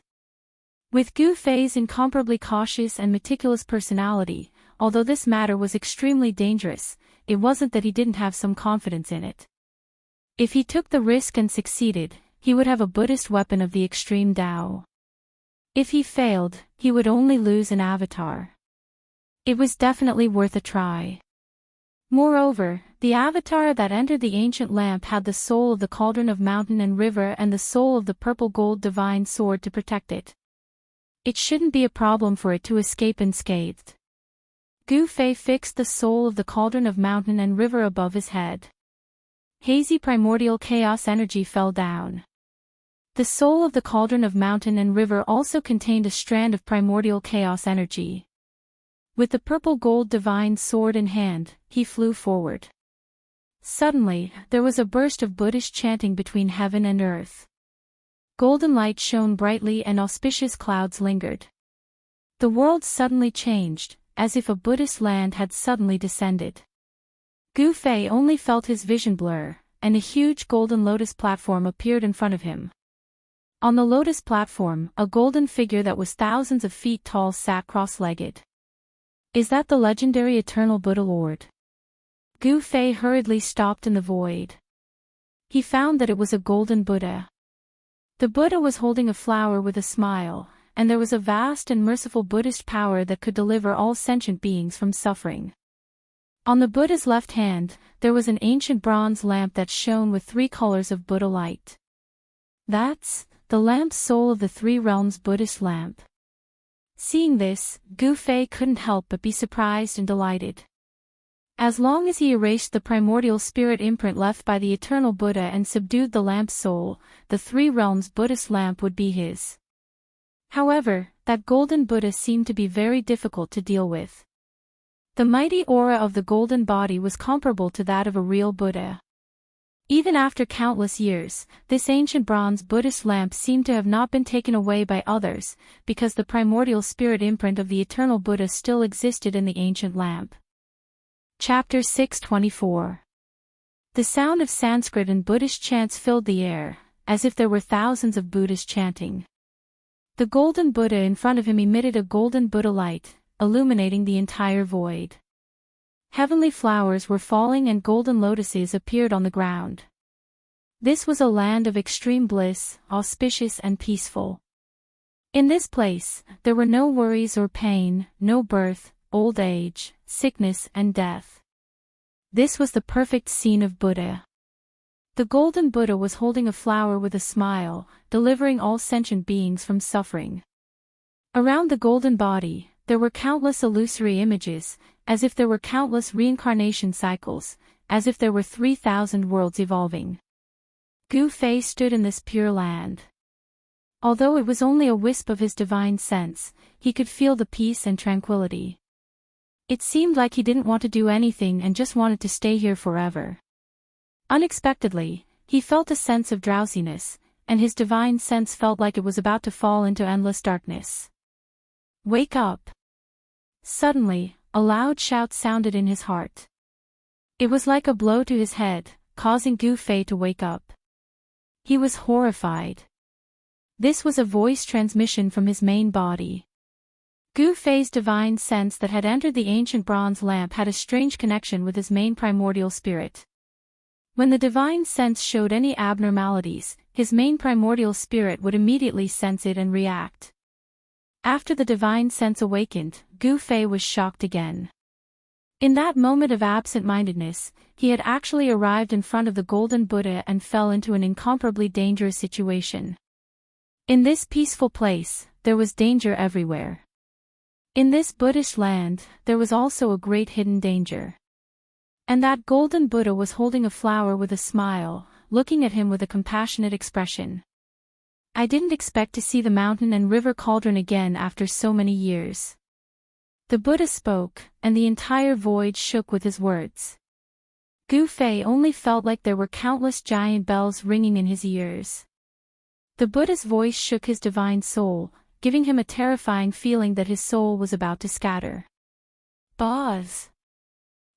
With Gu Fei's incomparably cautious and meticulous personality, although this matter was extremely dangerous, it wasn't that he didn't have some confidence in it. If he took the risk and succeeded, he would have a Buddhist weapon of the extreme Tao. If he failed, he would only lose an avatar. It was definitely worth a try. Moreover, the avatar that entered the ancient lamp had the soul of the cauldron of mountain and river and the soul of the purple gold divine sword to protect it. It shouldn't be a problem for it to escape unscathed. Gu Fei fixed the soul of the cauldron of mountain and river above his head. Hazy primordial chaos energy fell down. The soul of the cauldron of mountain and river also contained a strand of primordial chaos energy. With the purple gold divine sword in hand, he flew forward. Suddenly, there was a burst of Buddhist chanting between heaven and earth. Golden light shone brightly and auspicious clouds lingered. The world suddenly changed, as if a Buddhist land had suddenly descended. Gu Fei only felt his vision blur, and a huge golden lotus platform appeared in front of him. On the lotus platform, a golden figure that was thousands of feet tall sat cross-legged. Is that the legendary Eternal Buddha Lord? Gu Fei hurriedly stopped in the void. He found that it was a golden Buddha. The Buddha was holding a flower with a smile, and there was a vast and merciful Buddhist power that could deliver all sentient beings from suffering. On the Buddha's left hand, there was an ancient bronze lamp that shone with 3 colors of Buddha light. That's the lamp's soul of the 3 realms Buddhist lamp. Seeing this, Gu Fei couldn't help but be surprised and delighted. As long as he erased the primordial spirit imprint left by the eternal Buddha and subdued the lamp's soul, the 3 realms Buddhist lamp would be his. However, that golden Buddha seemed to be very difficult to deal with. The mighty aura of the golden body was comparable to that of a real Buddha. Even after countless years, this ancient bronze Buddhist lamp seemed to have not been taken away by others, because the primordial spirit imprint of the eternal Buddha still existed in the ancient lamp. Chapter 624. The sound of Sanskrit and Buddhist chants filled the air, as if there were thousands of Buddhists chanting. The golden Buddha in front of him emitted a golden Buddha light, illuminating the entire void. Heavenly flowers were falling and golden lotuses appeared on the ground. This was a land of extreme bliss, auspicious and peaceful. In this place, there were no worries or pain, no birth, old age, sickness and death. This was the perfect scene of Buddha. The golden Buddha was holding a flower with a smile, delivering all sentient beings from suffering. Around the golden body, there were countless illusory images, as if there were countless reincarnation cycles, as if there were 3,000 worlds evolving. Gu Fei stood in this pure land. Although it was only a wisp of his divine sense, he could feel the peace and tranquility. It seemed like he didn't want to do anything and just wanted to stay here forever. Unexpectedly, he felt a sense of drowsiness, and his divine sense felt like it was about to fall into endless darkness. Wake up! Suddenly, a loud shout sounded in his heart. It was like a blow to his head, causing Gu Fei to wake up. He was horrified. This was a voice transmission from his main body. Gu Fei's divine sense that had entered the ancient bronze lamp had a strange connection with his main primordial spirit. When the divine sense showed any abnormalities, his main primordial spirit would immediately sense it and react. After the divine sense awakened, Gu Fei was shocked again. In that moment of absent-mindedness, he had actually arrived in front of the golden Buddha and fell into an incomparably dangerous situation. In this peaceful place, there was danger everywhere. In this Buddhist land, there was also a great hidden danger. And that golden Buddha was holding a flower with a smile, looking at him with a compassionate expression. I didn't expect to see the mountain and river cauldron again after so many years. The Buddha spoke, and the entire void shook with his words. Gu Fei only felt like there were countless giant bells ringing in his ears. The Buddha's voice shook his divine soul, giving him a terrifying feeling that his soul was about to scatter. Buzz!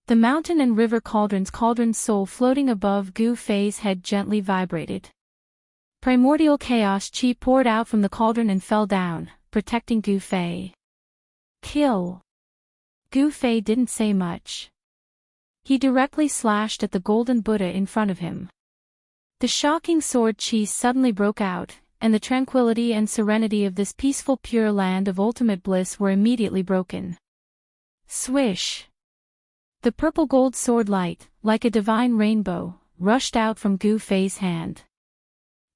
The mountain and river cauldron's soul floating above Gu Fei's head gently vibrated. Primordial chaos chi poured out from the cauldron and fell down, protecting Gu Fei. Kill! Gu Fei didn't say much. He directly slashed at the golden Buddha in front of him. The shocking sword chi suddenly broke out, and the tranquility and serenity of this peaceful pure land of ultimate bliss were immediately broken. Swish! The purple gold sword light, like a divine rainbow, rushed out from Gu Fei's hand.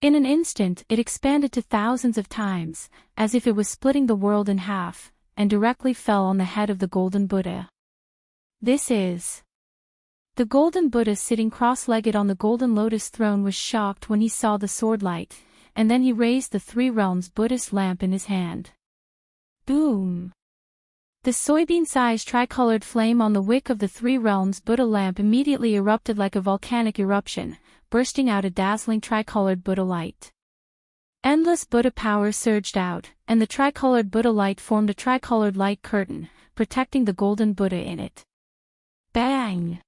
In an instant it expanded to thousands of times, as if it was splitting the world in half, and directly fell on the head of the golden Buddha. This is. The golden Buddha sitting cross-legged on the golden lotus throne was shocked when he saw the sword light, and then he raised the three realms Buddhist lamp in his hand. Boom! The soybean-sized tricolored flame on the wick of the three realms Buddha lamp immediately erupted like a volcanic eruption, bursting out a dazzling tricolored Buddha light. Endless Buddha power surged out, and the tricolored Buddha light formed a tricolored light curtain, protecting the golden Buddha in it. Bang!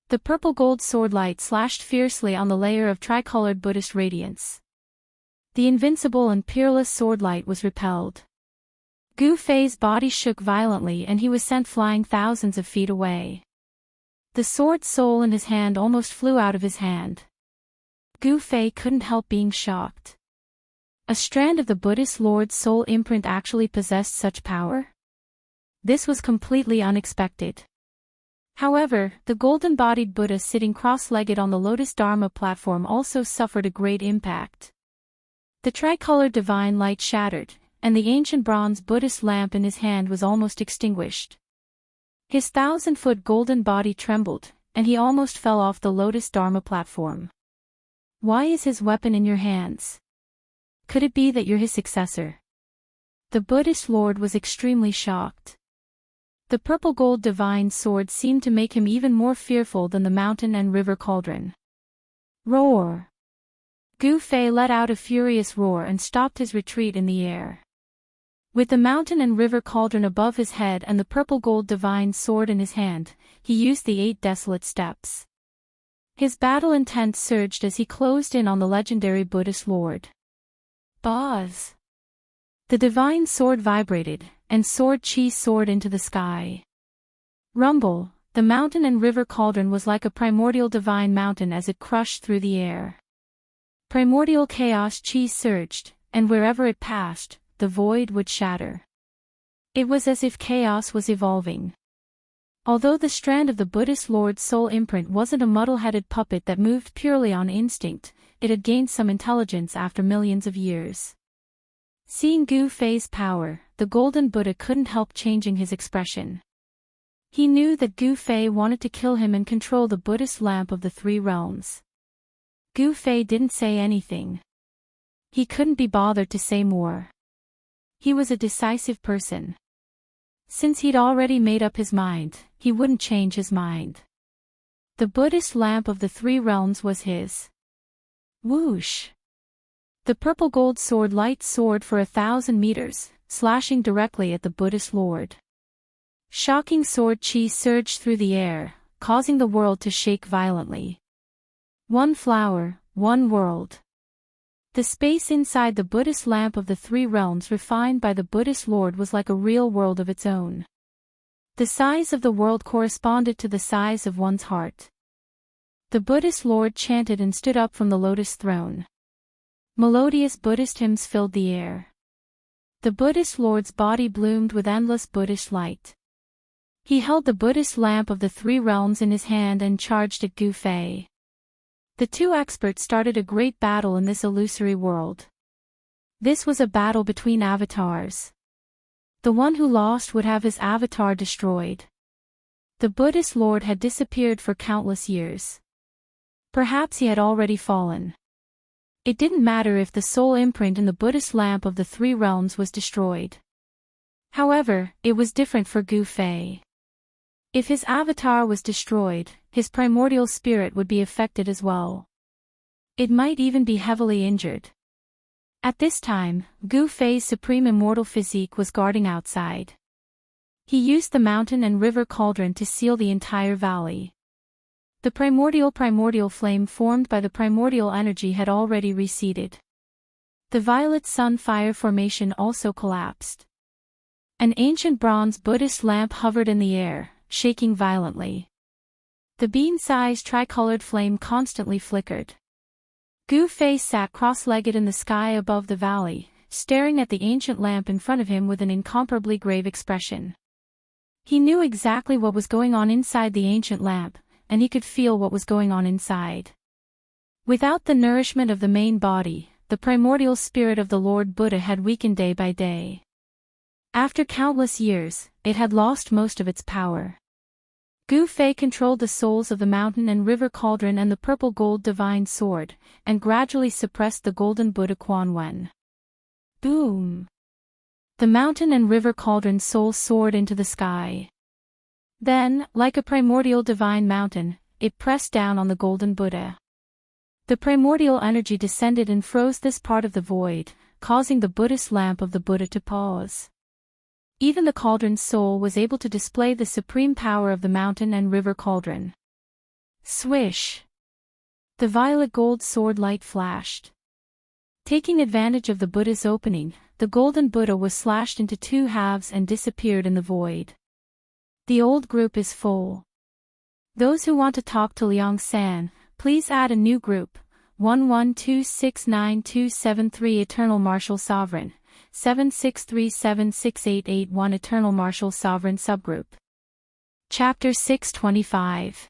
The purple gold sword light slashed fiercely on the layer of tricolored Buddhist radiance. The invincible and peerless sword light was repelled. Gu Fei's body shook violently and he was sent flying thousands of feet away. The sword soul in his hand almost flew out of his hand. Gu Fei couldn't help being shocked. A strand of the Buddhist Lord's soul imprint actually possessed such power? This was completely unexpected. However, the golden-bodied Buddha sitting cross-legged on the Lotus Dharma platform also suffered a great impact. The tricolored divine light shattered, and the ancient bronze Buddhist lamp in his hand was almost extinguished. His 1,000-foot golden body trembled, and he almost fell off the Lotus Dharma platform. Why is his weapon in your hands? Could it be that you're his successor? The Buddhist Lord was extremely shocked. The purple gold divine sword seemed to make him even more fearful than the mountain and river cauldron. Roar! Gu Fei let out a furious roar and stopped his retreat in the air. With the mountain and river cauldron above his head and the purple gold divine sword in his hand, he used the 8 desolate steps. His battle intent surged as he closed in on the legendary Buddhist Lord. Buzz! The divine sword vibrated, and sword chi soared into the sky. Rumble! The mountain and river cauldron was like a primordial divine mountain as it crushed through the air. Primordial chaos chi surged, and wherever it passed, the void would shatter. It was as if chaos was evolving. Although the strand of the Buddhist Lord's soul imprint wasn't a muddle-headed puppet that moved purely on instinct, it had gained some intelligence after millions of years. Seeing Gu Fei's power, the golden Buddha couldn't help changing his expression. He knew that Gu Fei wanted to kill him and control the Buddhist lamp of the three realms. Gu Fei didn't say anything. He couldn't be bothered to say more. He was a decisive person. Since he'd already made up his mind, he wouldn't change his mind. The Buddhist lamp of the three realms was his. Whoosh! The purple gold sword light soared for 1,000 meters, slashing directly at the Buddhist Lord. Shocking sword chi surged through the air, causing the world to shake violently. One flower, one world. The space inside the Buddhist lamp of the three realms refined by the Buddhist Lord was like a real world of its own. The size of the world corresponded to the size of one's heart. The Buddhist Lord chanted and stood up from the lotus throne. Melodious Buddhist hymns filled the air. The Buddhist Lord's body bloomed with endless Buddhist light. He held the Buddhist lamp of the three realms in his hand and charged at Gu Fei. The two experts started a great battle in this illusory world. This was a battle between avatars. The one who lost would have his avatar destroyed. The Buddhist Lord had disappeared for countless years. Perhaps he had already fallen. It didn't matter if the soul imprint in the Buddhist lamp of the three realms was destroyed. However, it was different for Gu Fei. If his avatar was destroyed, his primordial spirit would be affected as well. It might even be heavily injured. At this time, Gu Fei's supreme immortal physique was guarding outside. He used the mountain and river cauldron to seal the entire valley. The primordial flame formed by the primordial energy had already receded. The violet sun fire formation also collapsed. An ancient bronze Buddhist lamp hovered in the air, shaking violently. The bean-sized tricolored flame constantly flickered. Gu Fei sat cross-legged in the sky above the valley, staring at the ancient lamp in front of him with an incomparably grave expression. He knew exactly what was going on inside the ancient lamp, and he could feel what was going on inside. Without the nourishment of the main body, the primordial spirit of the Lord Buddha had weakened day by day. After countless years, it had lost most of its power. Gu Fei controlled the souls of the mountain and river cauldron and the purple gold divine sword, and gradually suppressed the golden Buddha Quan Wen. Boom! The mountain and river cauldron soul soared into the sky. Then, like a primordial divine mountain, it pressed down on the golden Buddha. The primordial energy descended and froze this part of the void, causing the Buddhist lamp of the Buddha to pause. Even the cauldron's soul was able to display the supreme power of the mountain and river cauldron. Swish! The violet gold sword light flashed. Taking advantage of the Buddha's opening, the golden Buddha was slashed into two halves and disappeared in the void. The old group is full. Those who want to talk to Liang San, please add a new group, 11269273 Eternal Martial Sovereign, 76376881 Eternal Martial Sovereign Subgroup. Chapter 625.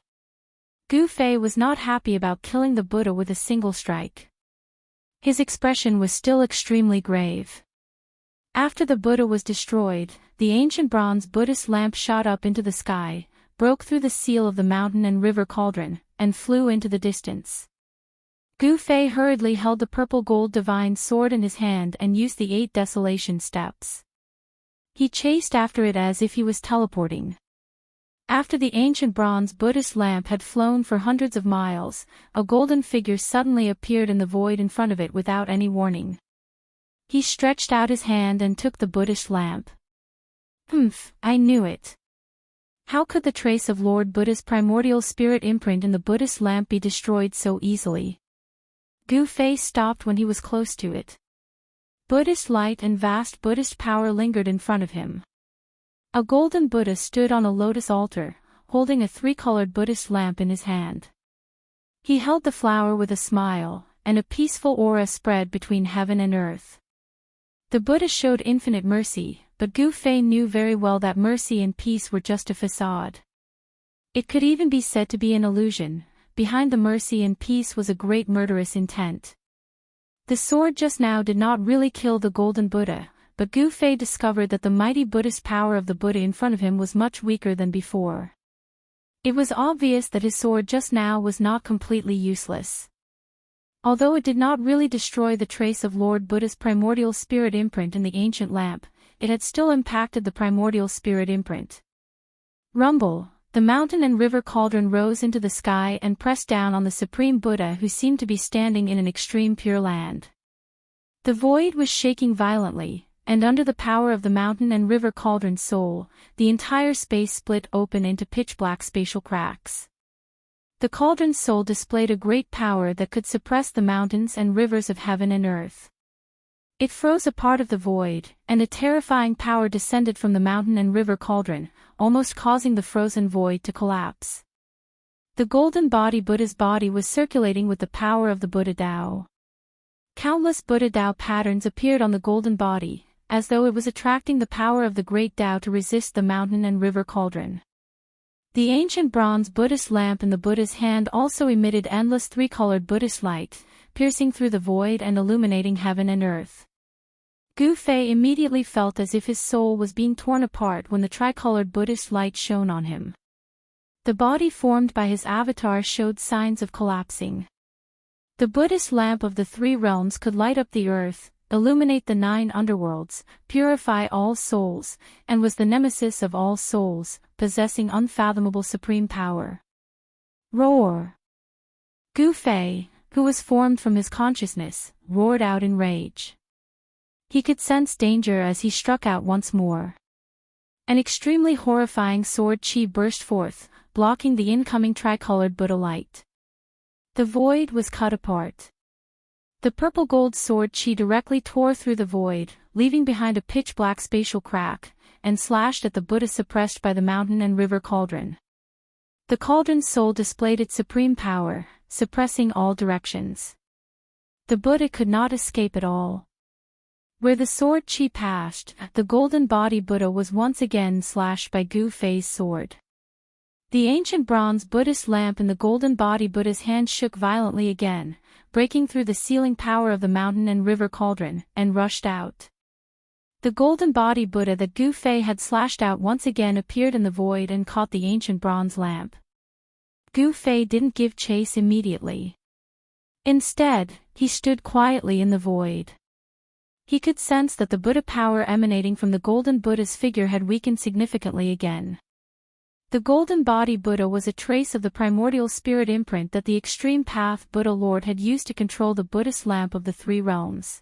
Gu Fei was not happy about killing the Buddha with a single strike. His expression was still extremely grave. After the Buddha was destroyed, the ancient bronze Buddhist lamp shot up into the sky, broke through the seal of the mountain and river cauldron, and flew into the distance. Gu Fei hurriedly held the purple gold divine sword in his hand and used the 8 desolation steps. He chased after it as if he was teleporting. After the ancient bronze Buddhist lamp had flown for hundreds of miles, a golden figure suddenly appeared in the void in front of it without any warning. He stretched out his hand and took the Buddhist lamp. Humph, I knew it. How could the trace of Lord Buddha's primordial spirit imprint in the Buddhist lamp be destroyed so easily? Gu Fei stopped when he was close to it. Buddhist light and vast Buddhist power lingered in front of him. A golden Buddha stood on a lotus altar, holding a 3-colored Buddhist lamp in his hand. He held the flower with a smile, and a peaceful aura spread between heaven and earth. The Buddha showed infinite mercy, but Gu Fei knew very well that mercy and peace were just a facade. It could even be said to be an illusion. Behind the mercy and peace was a great murderous intent. The sword just now did not really kill the golden Buddha, but Gu Fei discovered that the mighty Buddhist power of the Buddha in front of him was much weaker than before. It was obvious that his sword just now was not completely useless. Although it did not really destroy the trace of Lord Buddha's primordial spirit imprint in the ancient lamp, it had still impacted the primordial spirit imprint. Rumble! The mountain and river cauldron rose into the sky and pressed down on the Supreme Buddha, who seemed to be standing in an extreme pure land. The void was shaking violently, and under the power of the mountain and river cauldron soul, the entire space split open into pitch-black spatial cracks. The cauldron's soul displayed a great power that could suppress the mountains and rivers of heaven and earth. It froze a part of the void, and a terrifying power descended from the mountain and river cauldron, almost causing the frozen void to collapse. The golden body Buddha's body was circulating with the power of the Buddha Tao. Countless Buddha Tao patterns appeared on the golden body, as though it was attracting the power of the great Tao to resist the mountain and river cauldron. The ancient bronze Buddhist lamp in the Buddha's hand also emitted endless 3-colored Buddhist light, piercing through the void and illuminating heaven and earth. Gu Fei immediately felt as if his soul was being torn apart when the tricolored Buddhist light shone on him. The body formed by his avatar showed signs of collapsing. The Buddhist lamp of the 3 realms could light up the earth, illuminate the 9 underworlds, purify all souls, and was the nemesis of all souls, possessing unfathomable supreme power. Roar! Gu Fei, who was formed from his consciousness, roared out in rage. He could sense danger as he struck out once more. An extremely horrifying sword chi burst forth, blocking the incoming tricolored Buddha light. The void was cut apart. The purple gold sword chi directly tore through the void, leaving behind a pitch-black spatial crack, and slashed at the Buddha suppressed by the mountain and river cauldron. The cauldron's soul displayed its supreme power, suppressing all directions. The Buddha could not escape at all. Where the sword chi passed, the golden body Buddha was once again slashed by Gu Fei's sword. The ancient bronze Buddhist lamp in the golden body Buddha's hand shook violently again, breaking through the sealing power of the mountain and river cauldron, and rushed out. The golden body Buddha that Gu Fei had slashed out once again appeared in the void and caught the ancient bronze lamp. Gu Fei didn't give chase immediately. Instead, he stood quietly in the void. He could sense that the Buddha power emanating from the golden Buddha's figure had weakened significantly again. The golden body Buddha was a trace of the primordial spirit imprint that the extreme path Buddha Lord had used to control the Buddhist lamp of the three realms.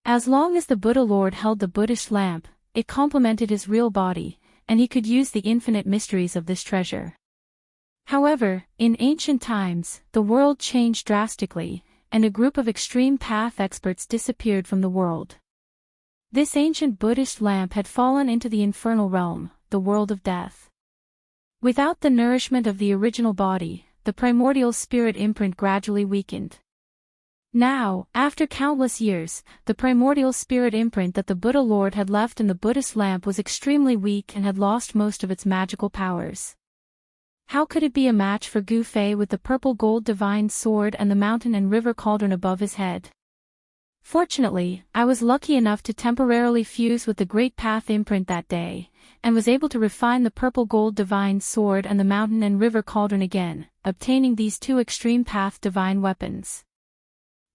As long as the Buddha Lord held the Buddhist lamp, it complemented his real body, and he could use the infinite mysteries of this treasure. However, in ancient times, the world changed drastically, and a group of extreme path experts disappeared from the world. This ancient Buddhist lamp had fallen into the infernal realm, the world of death. Without the nourishment of the original body, the primordial spirit imprint gradually weakened. Now, after countless years, the primordial spirit imprint that the Buddha Lord had left in the Buddhist lamp was extremely weak and had lost most of its magical powers. How could it be a match for Gu Fei with the purple gold divine sword and the mountain and river cauldron above his head? Fortunately, I was lucky enough to temporarily fuse with the Great Path imprint that day, and was able to refine the purple gold divine sword and the mountain and river cauldron again, obtaining these two extreme path divine weapons.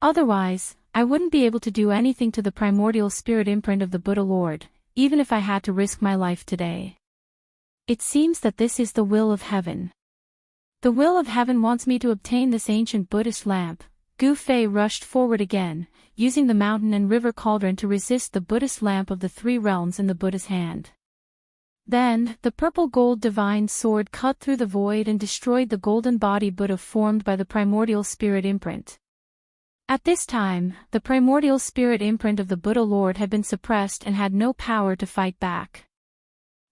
Otherwise, I wouldn't be able to do anything to the primordial spirit imprint of the Buddha Lord, even if I had to risk my life today. It seems that this is the will of heaven. The will of heaven wants me to obtain this ancient Buddhist lamp. Gu Fei rushed forward again, using the mountain and river cauldron to resist the Buddhist lamp of the three realms in the Buddha's hand. Then, the purple gold divine sword cut through the void and destroyed the golden body Buddha formed by the primordial spirit imprint. At this time, the primordial spirit imprint of the Buddha Lord had been suppressed and had no power to fight back.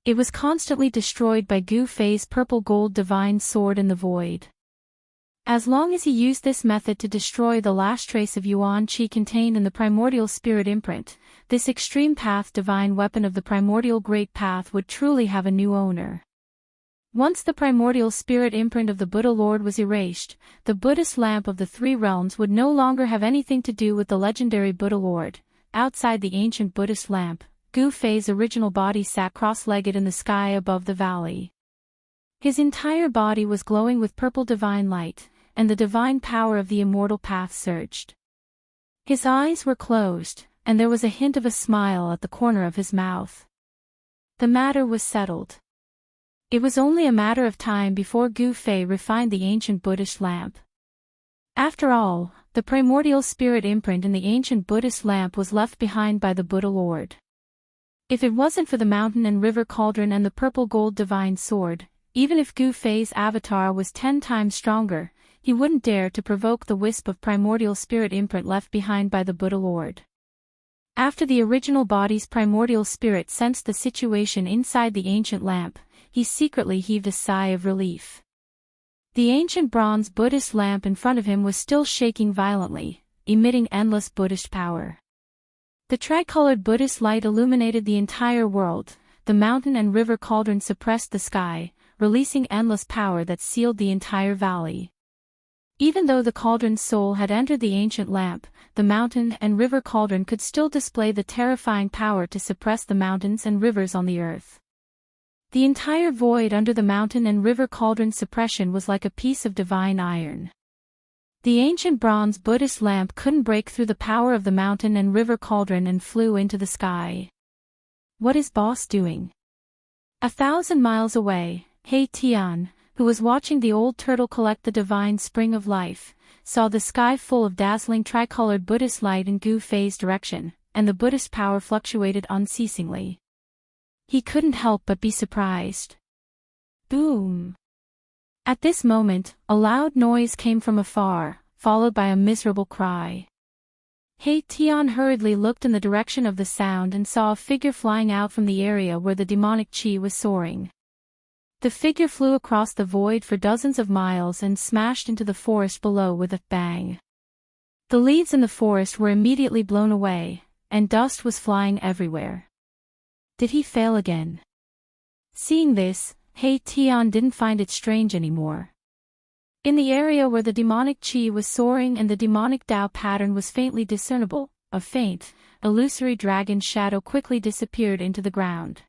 It was constantly destroyed by Gu Fei's purple gold divine sword in the void. As long as he used this method to destroy the last trace of Yuan Qi contained in the primordial spirit imprint, this extreme path divine weapon of the primordial great path would truly have a new owner. Once the primordial spirit imprint of the Buddha Lord was erased, the Buddhist lamp of the three realms would no longer have anything to do with the legendary Buddha Lord. Outside the ancient Buddhist lamp, Gu Fei's original body sat cross-legged in the sky above the valley. His entire body was glowing with purple divine light, and the divine power of the immortal path surged. His eyes were closed, and there was a hint of a smile at the corner of his mouth. The matter was settled. It was only a matter of time before Gu Fei refined the ancient Buddhist lamp. After all, the primordial spirit imprint in the ancient Buddhist lamp was left behind by the Buddha Lord. If it wasn't for the mountain and river cauldron and the purple gold divine sword, even if Gu Fei's avatar was 10 times stronger, he wouldn't dare to provoke the wisp of primordial spirit imprint left behind by the Buddha Lord. After the original body's primordial spirit sensed the situation inside the ancient lamp, he secretly heaved a sigh of relief. The ancient bronze Buddhist lamp in front of him was still shaking violently, emitting endless Buddhist power. The tricolored Buddhist light illuminated the entire world. The mountain and river cauldron suppressed the sky, releasing endless power that sealed the entire valley. Even though the cauldron's soul had entered the ancient lamp, the mountain and river cauldron could still display the terrifying power to suppress the mountains and rivers on the earth. The entire void under the mountain and river cauldron suppression was like a piece of divine iron. The ancient bronze Buddhist lamp couldn't break through the power of the mountain and river cauldron and flew into the sky. What is boss doing? 1,000 miles away, He Tian, who was watching the old turtle collect the divine spring of life, saw the sky full of dazzling tricolored Buddhist light in Gu Fei's direction, and the Buddhist power fluctuated unceasingly. He couldn't help but be surprised. Boom! At this moment, a loud noise came from afar, followed by a miserable cry. He Tian hurriedly looked in the direction of the sound and saw a figure flying out from the area where the demonic qi was soaring. The figure flew across the void for dozens of miles and smashed into the forest below with a bang. The leaves in the forest were immediately blown away, and dust was flying everywhere. Did he fail again? Seeing this, He Tian didn't find it strange anymore. In the area where the demonic qi was soaring and the demonic Tao pattern was faintly discernible, a faint, illusory dragon shadow quickly disappeared into the ground.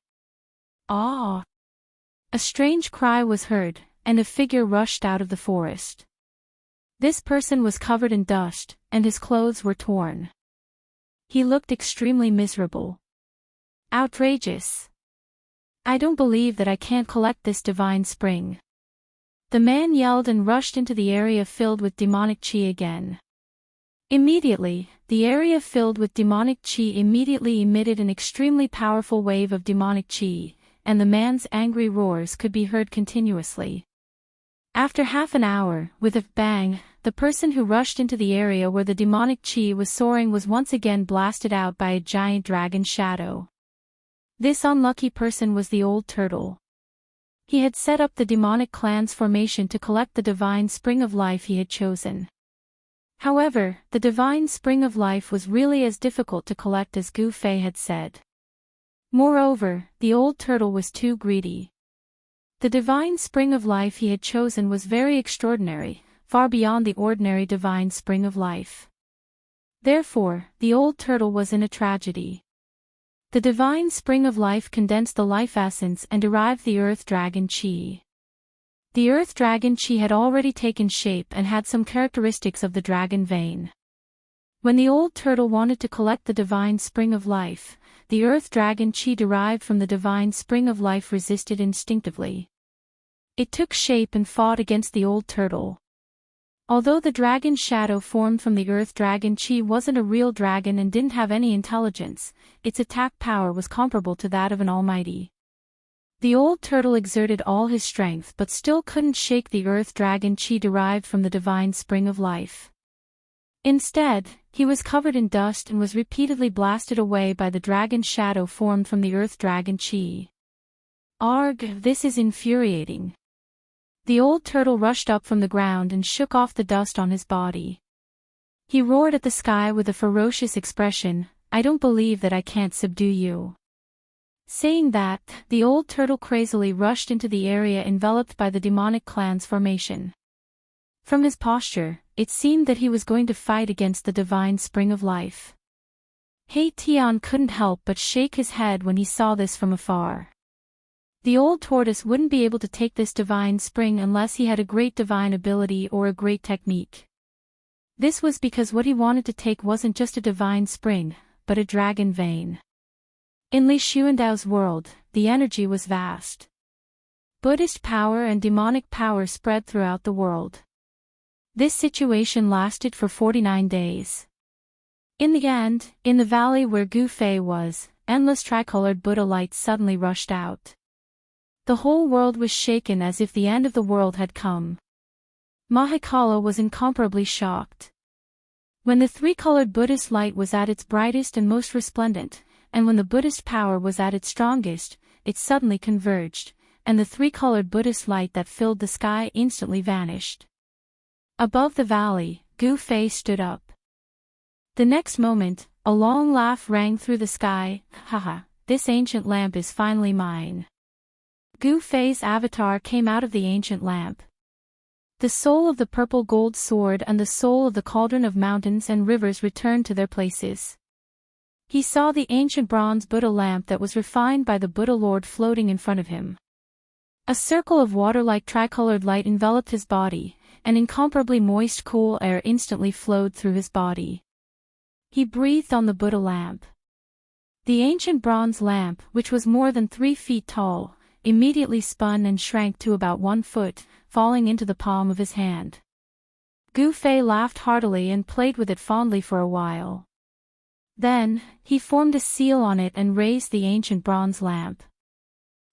Ah! A strange cry was heard, and a figure rushed out of the forest. This person was covered in dust, and his clothes were torn. He looked extremely miserable. Outrageous. I don't believe that I can't collect this divine spring. The man yelled and rushed into the area filled with demonic chi again. Immediately, the area filled with demonic chi immediately emitted an extremely powerful wave of demonic chi, and the man's angry roars could be heard continuously. After half an hour, with a bang, the person who rushed into the area where the demonic chi was soaring was once again blasted out by a giant dragon shadow. This unlucky person was the old turtle. He had set up the demonic clan's formation to collect the divine spring of life he had chosen. However, the divine spring of life was really as difficult to collect as Gu Fei had said. Moreover, the old turtle was too greedy. The divine spring of life he had chosen was very extraordinary, far beyond the ordinary divine spring of life. Therefore, the old turtle was in a tragedy. The divine spring of life condensed the life essence and derived the earth dragon chi. The earth dragon chi had already taken shape and had some characteristics of the dragon vein. When the old turtle wanted to collect the divine spring of life, the earth dragon chi derived from the divine spring of life resisted instinctively. It took shape and fought against the old turtle. Although the dragon shadow formed from the earth dragon chi wasn't a real dragon and didn't have any intelligence, its attack power was comparable to that of an almighty. The old turtle exerted all his strength but still couldn't shake the earth dragon chi derived from the divine spring of life. Instead, he was covered in dust and was repeatedly blasted away by the dragon shadow formed from the earth dragon chi. Arg, this is infuriating. The old turtle rushed up from the ground and shook off the dust on his body. He roared at the sky with a ferocious expression, "I don't believe that I can't subdue you." Saying that, the old turtle crazily rushed into the area enveloped by the demonic clan's formation. From his posture, it seemed that he was going to fight against the divine spring of life. Hei Tian couldn't help but shake his head when he saw this from afar. The old tortoise wouldn't be able to take this divine spring unless he had a great divine ability or a great technique. This was because what he wanted to take wasn't just a divine spring, but a dragon vein. In Li Xuandao's world, the energy was vast. Buddhist power and demonic power spread throughout the world. This situation lasted for 49 days. In the end, in the valley where Gu Fei was, endless tricolored Buddha lights suddenly rushed out. The whole world was shaken as if the end of the world had come. Mahikala was incomparably shocked. When the three-colored Buddhist light was at its brightest and most resplendent, and when the Buddhist power was at its strongest, it suddenly converged, and the three-colored Buddhist light that filled the sky instantly vanished. Above the valley, Gu Fei stood up. The next moment, a long laugh rang through the sky, "Haha, this ancient lamp is finally mine." Gu Fei's avatar came out of the ancient lamp. The soul of the purple gold sword and the soul of the cauldron of mountains and rivers returned to their places. He saw the ancient bronze Buddha lamp that was refined by the Buddha Lord floating in front of him. A circle of water-like tricolored light enveloped his body, and incomparably moist cool air instantly flowed through his body. He breathed on the Buddha lamp. The ancient bronze lamp, which was more than 3 feet tall, immediately spun and shrank to about 1 foot, falling into the palm of his hand. Gu Fei laughed heartily and played with it fondly for a while. Then, he formed a seal on it and raised the ancient bronze lamp.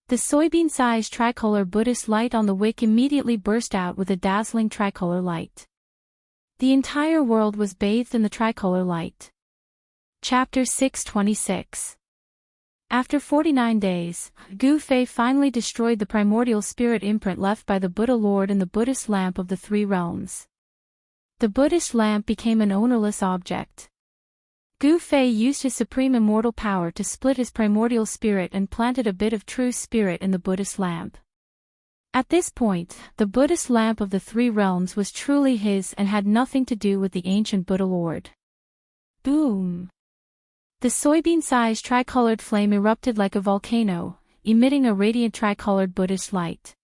The soybean-sized tricolor Buddhist light on the wick immediately burst out with a dazzling tricolor light. The entire world was bathed in the tricolor light. Chapter 626. After 49 days, Gu Fei finally destroyed the primordial spirit imprint left by the Buddha Lord in the Buddhist lamp of the 3 realms. The Buddhist lamp became an ownerless object. Gu Fei used his supreme immortal power to split his primordial spirit and planted a bit of true spirit in the Buddhist lamp. At this point, the Buddhist lamp of the 3 realms was truly his and had nothing to do with the ancient Buddha Lord. Boom! The soybean-sized tricolored flame erupted like a volcano, emitting a radiant tricolored Buddhist light.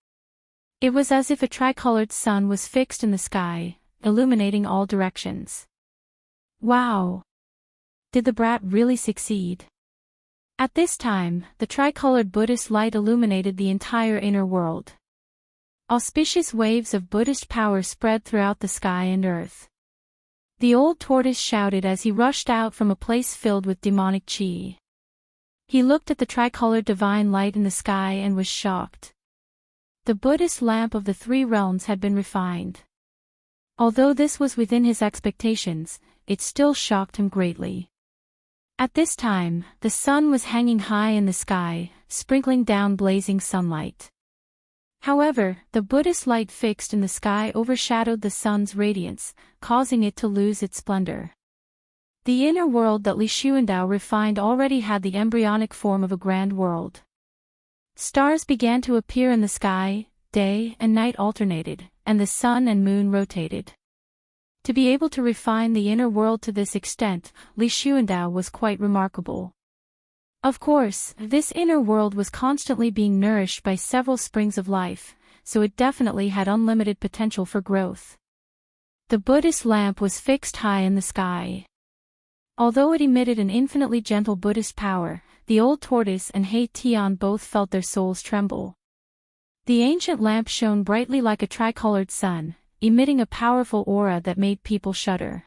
It was as if a tricolored sun was fixed in the sky, illuminating all directions. Wow! Did the brat really succeed? At this time, the tricolored Buddhist light illuminated the entire inner world. Auspicious waves of Buddhist power spread throughout the sky and earth. The old tortoise shouted as he rushed out from a place filled with demonic chi. He looked at the tricolored divine light in the sky and was shocked. The Buddhist lamp of the three realms had been refined. Although this was within his expectations, it still shocked him greatly. At this time, the sun was hanging high in the sky, sprinkling down blazing sunlight. However, the Buddhist light fixed in the sky overshadowed the sun's radiance, causing it to lose its splendor. The inner world that Li Xuandao refined already had the embryonic form of a grand world. Stars began to appear in the sky, day and night alternated, and the sun and moon rotated. To be able to refine the inner world to this extent, Li Xuandao was quite remarkable. Of course, this inner world was constantly being nourished by several springs of life, so it definitely had unlimited potential for growth. The Buddhist lamp was fixed high in the sky. Although it emitted an infinitely gentle Buddhist power, the old tortoise and He Tian both felt their souls tremble. The ancient lamp shone brightly like a tricolored sun, emitting a powerful aura that made people shudder.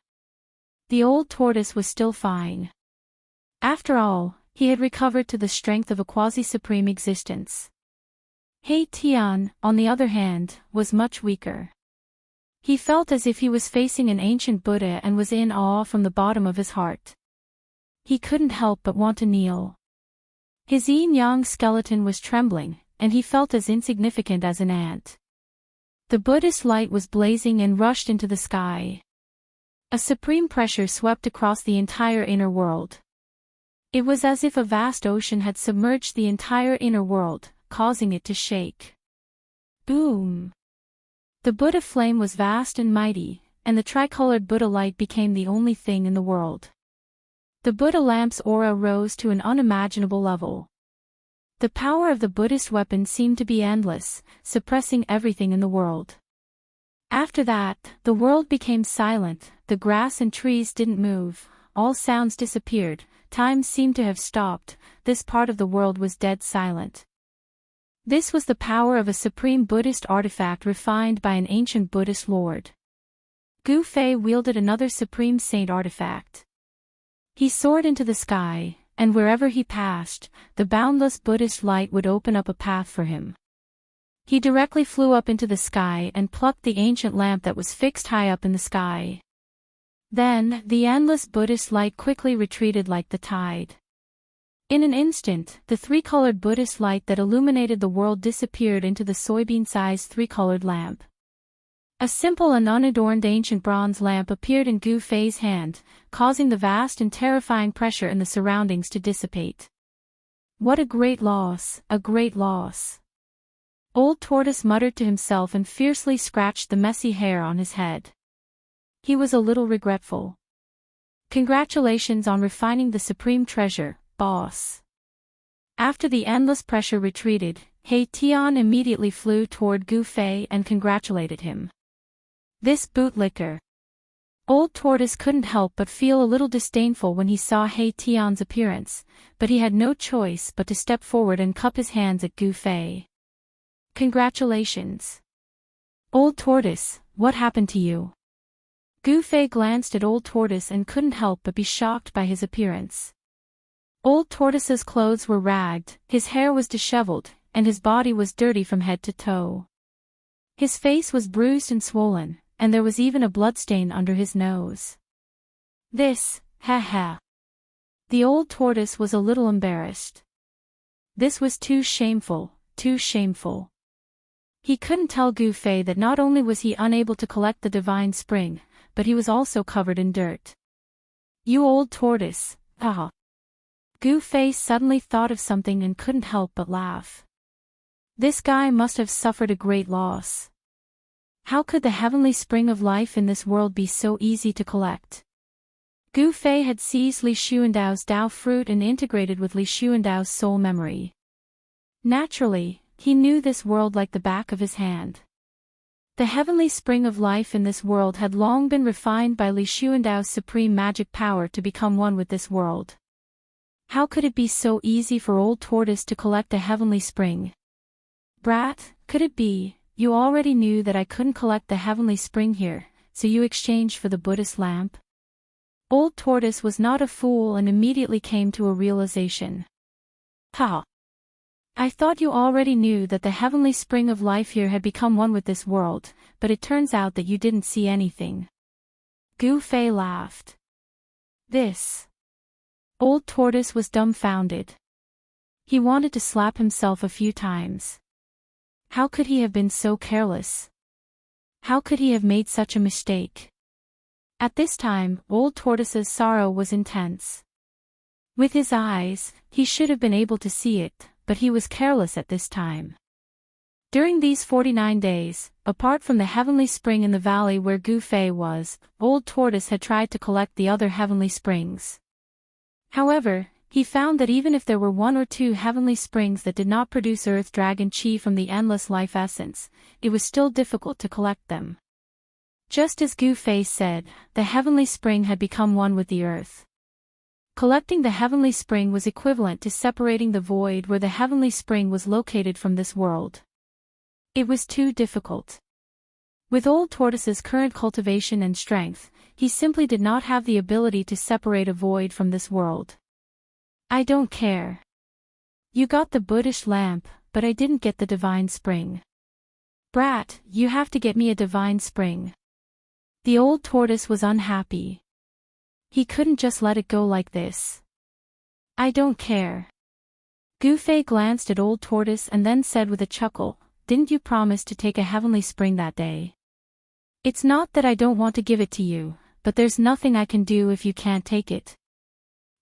The old tortoise was still fine. After all, he had recovered to the strength of a quasi-supreme existence. He Tian, on the other hand, was much weaker. He felt as if he was facing an ancient Buddha and was in awe from the bottom of his heart. He couldn't help but want to kneel. His yin-yang skeleton was trembling, and he felt as insignificant as an ant. The Buddhist light was blazing and rushed into the sky. A supreme pressure swept across the entire inner world. It was as if a vast ocean had submerged the entire inner world, causing it to shake. Boom! The Buddha flame was vast and mighty, and the tricolored Buddha light became the only thing in the world. The Buddha lamp's aura rose to an unimaginable level. The power of the Buddhist weapon seemed to be endless, suppressing everything in the world. After that, the world became silent, the grass and trees didn't move, all sounds disappeared, time seemed to have stopped, this part of the world was dead silent. This was the power of a supreme Buddhist artifact refined by an ancient Buddhist lord. Gu Fei wielded another supreme saint artifact. He soared into the sky, and wherever he passed, the boundless Buddhist light would open up a path for him. He directly flew up into the sky and plucked the ancient lamp that was fixed high up in the sky. Then, the endless Buddhist light quickly retreated like the tide. In an instant, the three-colored Buddhist light that illuminated the world disappeared into the soybean-sized three-colored lamp. A simple and unadorned ancient bronze lamp appeared in Gu Fei's hand, causing the vast and terrifying pressure in the surroundings to dissipate. What a great loss, a great loss. Old Tortoise muttered to himself and fiercely scratched the messy hair on his head. He was a little regretful. Congratulations on refining the supreme treasure, boss. After the endless pressure retreated, He Tian immediately flew toward Gu Fei and congratulated him. This bootlicker. Old Tortoise couldn't help but feel a little disdainful when he saw He Tian's appearance, but he had no choice but to step forward and cup his hands at Gu Fei. Congratulations. Old Tortoise, what happened to you? Gu Fei glanced at Old Tortoise and couldn't help but be shocked by his appearance. Old Tortoise's clothes were ragged, his hair was disheveled, and his body was dirty from head to toe. His face was bruised and swollen, and there was even a bloodstain under his nose. This, ha. The old tortoise was a little embarrassed. This was too shameful, too shameful. He couldn't tell Gu Fei that not only was he unable to collect the divine spring, but he was also covered in dirt. You old tortoise, ah. Gu Fei suddenly thought of something and couldn't help but laugh. This guy must have suffered a great loss. How could the heavenly spring of life in this world be so easy to collect? Gu Fei had seized Li Xuandao's Dao fruit and integrated with Li Xuandao's soul memory. Naturally, he knew this world like the back of his hand. The heavenly spring of life in this world had long been refined by Li Xuandao's supreme magic power to become one with this world. How could it be so easy for Old Tortoise to collect a heavenly spring? Brat, could it be, you already knew that I couldn't collect the heavenly spring here, so you exchanged for the Buddhist lamp? Old Tortoise was not a fool and immediately came to a realization. Ha! I thought you already knew that the heavenly spring of life here had become one with this world, but it turns out that you didn't see anything. Gu Fei laughed. This. Old Tortoise was dumbfounded. He wanted to slap himself a few times. How could he have been so careless? How could he have made such a mistake? At this time, Old Tortoise's sorrow was intense. With his eyes, he should have been able to see it, but he was careless at this time. During these 49 days, apart from the heavenly spring in the valley where Gu Fei was, Old Tortoise had tried to collect the other heavenly springs. However, he found that even if there were one or two heavenly springs that did not produce Earth Dragon Chi from the endless life essence, it was still difficult to collect them. Just as Gu Fei said, the heavenly spring had become one with the earth. Collecting the heavenly spring was equivalent to separating the void where the heavenly spring was located from this world. It was too difficult. With Old Tortoise's current cultivation and strength, he simply did not have the ability to separate a void from this world. I don't care. You got the Buddhist lamp, but I didn't get the divine spring. Brat, you have to get me a divine spring. The Old Tortoise was unhappy. He couldn't just let it go like this. I don't care. Gu Fei glanced at Old Tortoise and then said with a chuckle, didn't you promise to take a heavenly spring that day? It's not that I don't want to give it to you, but there's nothing I can do if you can't take it.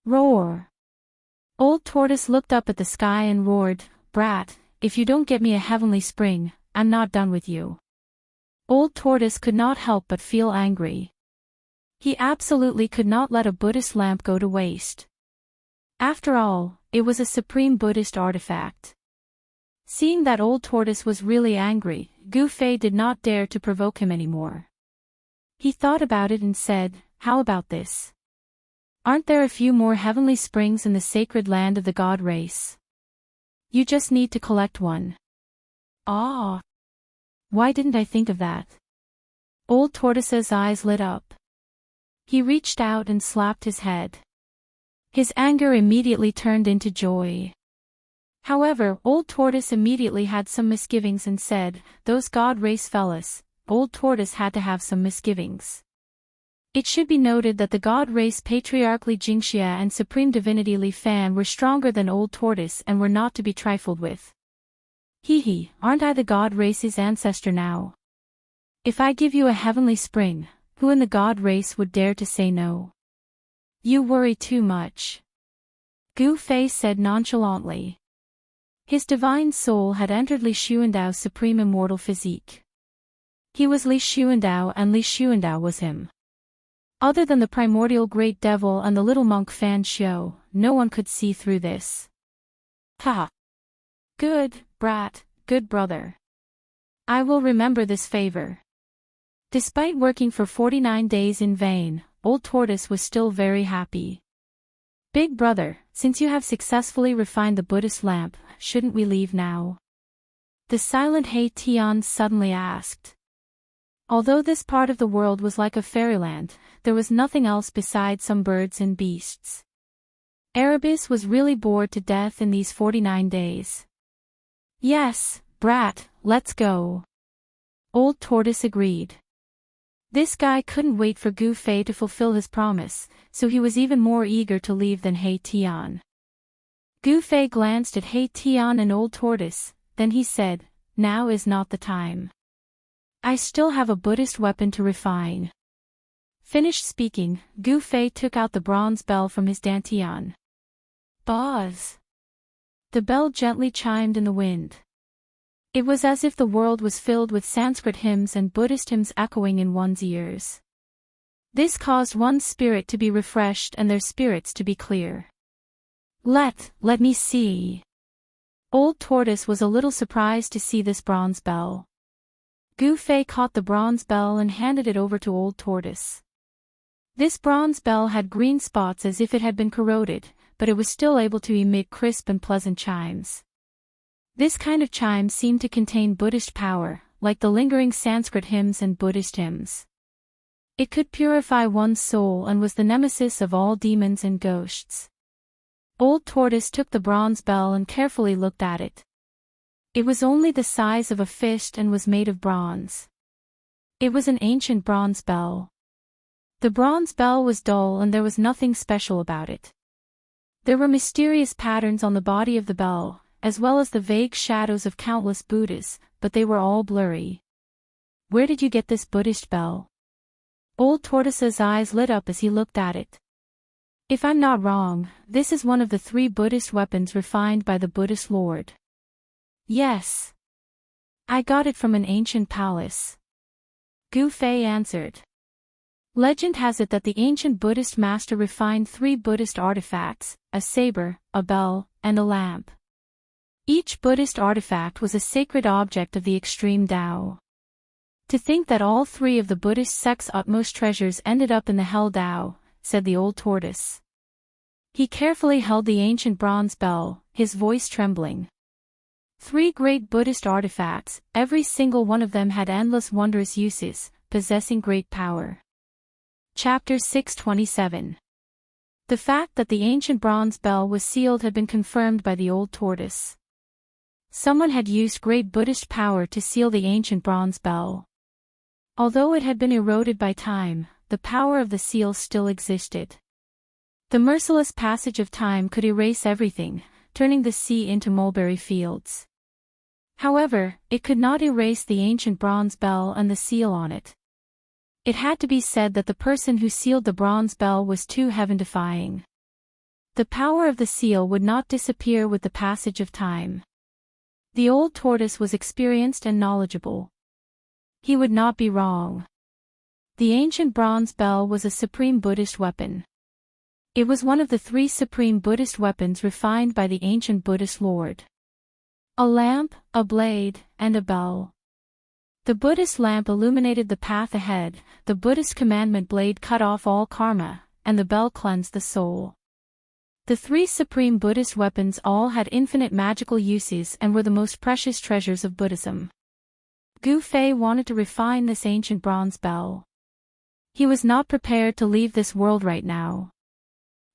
Roar. Old Tortoise looked up at the sky and roared, Brat, if you don't get me a heavenly spring, I'm not done with you. Old Tortoise could not help but feel angry. He absolutely could not let a Buddhist lamp go to waste. After all, it was a supreme Buddhist artifact. Seeing that Old Tortoise was really angry, Gu Fei did not dare to provoke him anymore. He thought about it and said, how about this? Aren't there a few more heavenly springs in the sacred land of the god race? You just need to collect one. Ah! Why didn't I think of that? Old Tortoise's eyes lit up. He reached out and slapped his head. His anger immediately turned into joy. However, Old Tortoise immediately had some misgivings and said, those god race fellas. Old Tortoise had to have some misgivings. It should be noted that the god race Patriarch Li Jingxia and Supreme Divinity Li Fan were stronger than Old Tortoise and were not to be trifled with. Hee, aren't I the god race's ancestor now? If I give you a heavenly spring, who in the god race would dare to say no? You worry too much. Gu Fei said nonchalantly. His divine soul had entered Li Xuandao's supreme immortal physique. He was Li Xuandao and Li Xuandao was him. Other than the primordial great devil and the little monk Fan Xiu, no one could see through this. Ha! Good, brat, good brother. I will remember this favor. Despite working for 49 days in vain, Old Tortoise was still very happy. Big brother, since you have successfully refined the Buddhist lamp, shouldn't we leave now? The silent He Tian suddenly asked. Although this part of the world was like a fairyland, there was nothing else besides some birds and beasts. Erebus was really bored to death in these 49 days. Yes, brat, let's go. Old Tortoise agreed. This guy couldn't wait for Gu Fei to fulfill his promise, so he was even more eager to leave than He Tian. Gu Fei glanced at He Tian and Old Tortoise, then he said, now is not the time. I still have a Buddhist weapon to refine. Finished speaking, Gu Fei took out the bronze bell from his dantian. Buzz! The bell gently chimed in the wind. It was as if the world was filled with Sanskrit hymns and Buddhist hymns echoing in one's ears. This caused one's spirit to be refreshed and their spirits to be clear. Let me see. Old Tortoise was a little surprised to see this bronze bell. Gu Fei caught the bronze bell and handed it over to Old Tortoise. This bronze bell had green spots as if it had been corroded, but it was still able to emit crisp and pleasant chimes. This kind of chime seemed to contain Buddhist power, like the lingering Sanskrit hymns and Buddhist hymns. It could purify one's soul and was the nemesis of all demons and ghosts. Old Tortoise took the bronze bell and carefully looked at it. It was only the size of a fist and was made of bronze. It was an ancient bronze bell. The bronze bell was dull and there was nothing special about it. There were mysterious patterns on the body of the bell, as well as the vague shadows of countless Buddhas, but they were all blurry. Where did you get this Buddhist bell? Old Tortoise's eyes lit up as he looked at it. If I'm not wrong, this is one of the 3 Buddhist weapons refined by the Buddhist Lord. Yes. I got it from an ancient palace. Gu Fei answered. Legend has it that the ancient Buddhist master refined 3 Buddhist artifacts, a saber, a bell, and a lamp. Each Buddhist artifact was a sacred object of the extreme Tao. To think that all 3 of the Buddhist sect's utmost treasures ended up in the hell Tao, said the Old Tortoise. He carefully held the ancient bronze bell, his voice trembling. 3 great Buddhist artifacts, every single one of them had endless wondrous uses, possessing great power. Chapter 627. The fact that the ancient bronze bell was sealed had been confirmed by the Old Tortoise. Someone had used great Buddhist power to seal the ancient bronze bell. Although it had been eroded by time, the power of the seal still existed. The merciless passage of time could erase everything, turning the sea into mulberry fields. However, it could not erase the ancient bronze bell and the seal on it. It had to be said that the person who sealed the bronze bell was too heaven-defying. The power of the seal would not disappear with the passage of time. The Old Tortoise was experienced and knowledgeable. He would not be wrong. The ancient bronze bell was a supreme Buddhist weapon. It was one of the 3 supreme Buddhist weapons refined by the ancient Buddhist Lord. A lamp, a blade, and a bell. The Buddhist lamp illuminated the path ahead, the Buddhist commandment blade cut off all karma, and the bell cleansed the soul. The 3 supreme Buddhist weapons all had infinite magical uses and were the most precious treasures of Buddhism. Gu Fei wanted to refine this ancient bronze bell. He was not prepared to leave this world right now.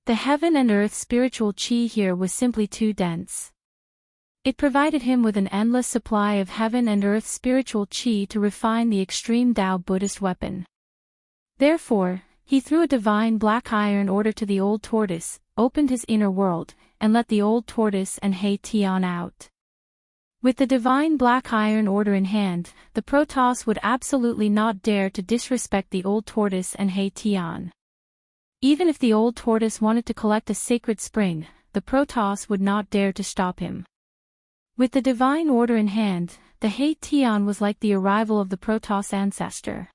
The heaven and earth spiritual chi here was simply too dense. It provided him with an endless supply of heaven and earth spiritual chi to refine the extreme Tao Buddhist weapon. Therefore, he threw a divine black iron order to the Old Tortoise, opened his inner world, and let the Old Tortoise and He Tian out. With the divine black iron order in hand, the Protoss would absolutely not dare to disrespect the Old Tortoise and He Tian. Even if the Old Tortoise wanted to collect a sacred spring, the Protoss would not dare to stop him. With the divine order in hand, the He Tian was like the arrival of the Protoss ancestor.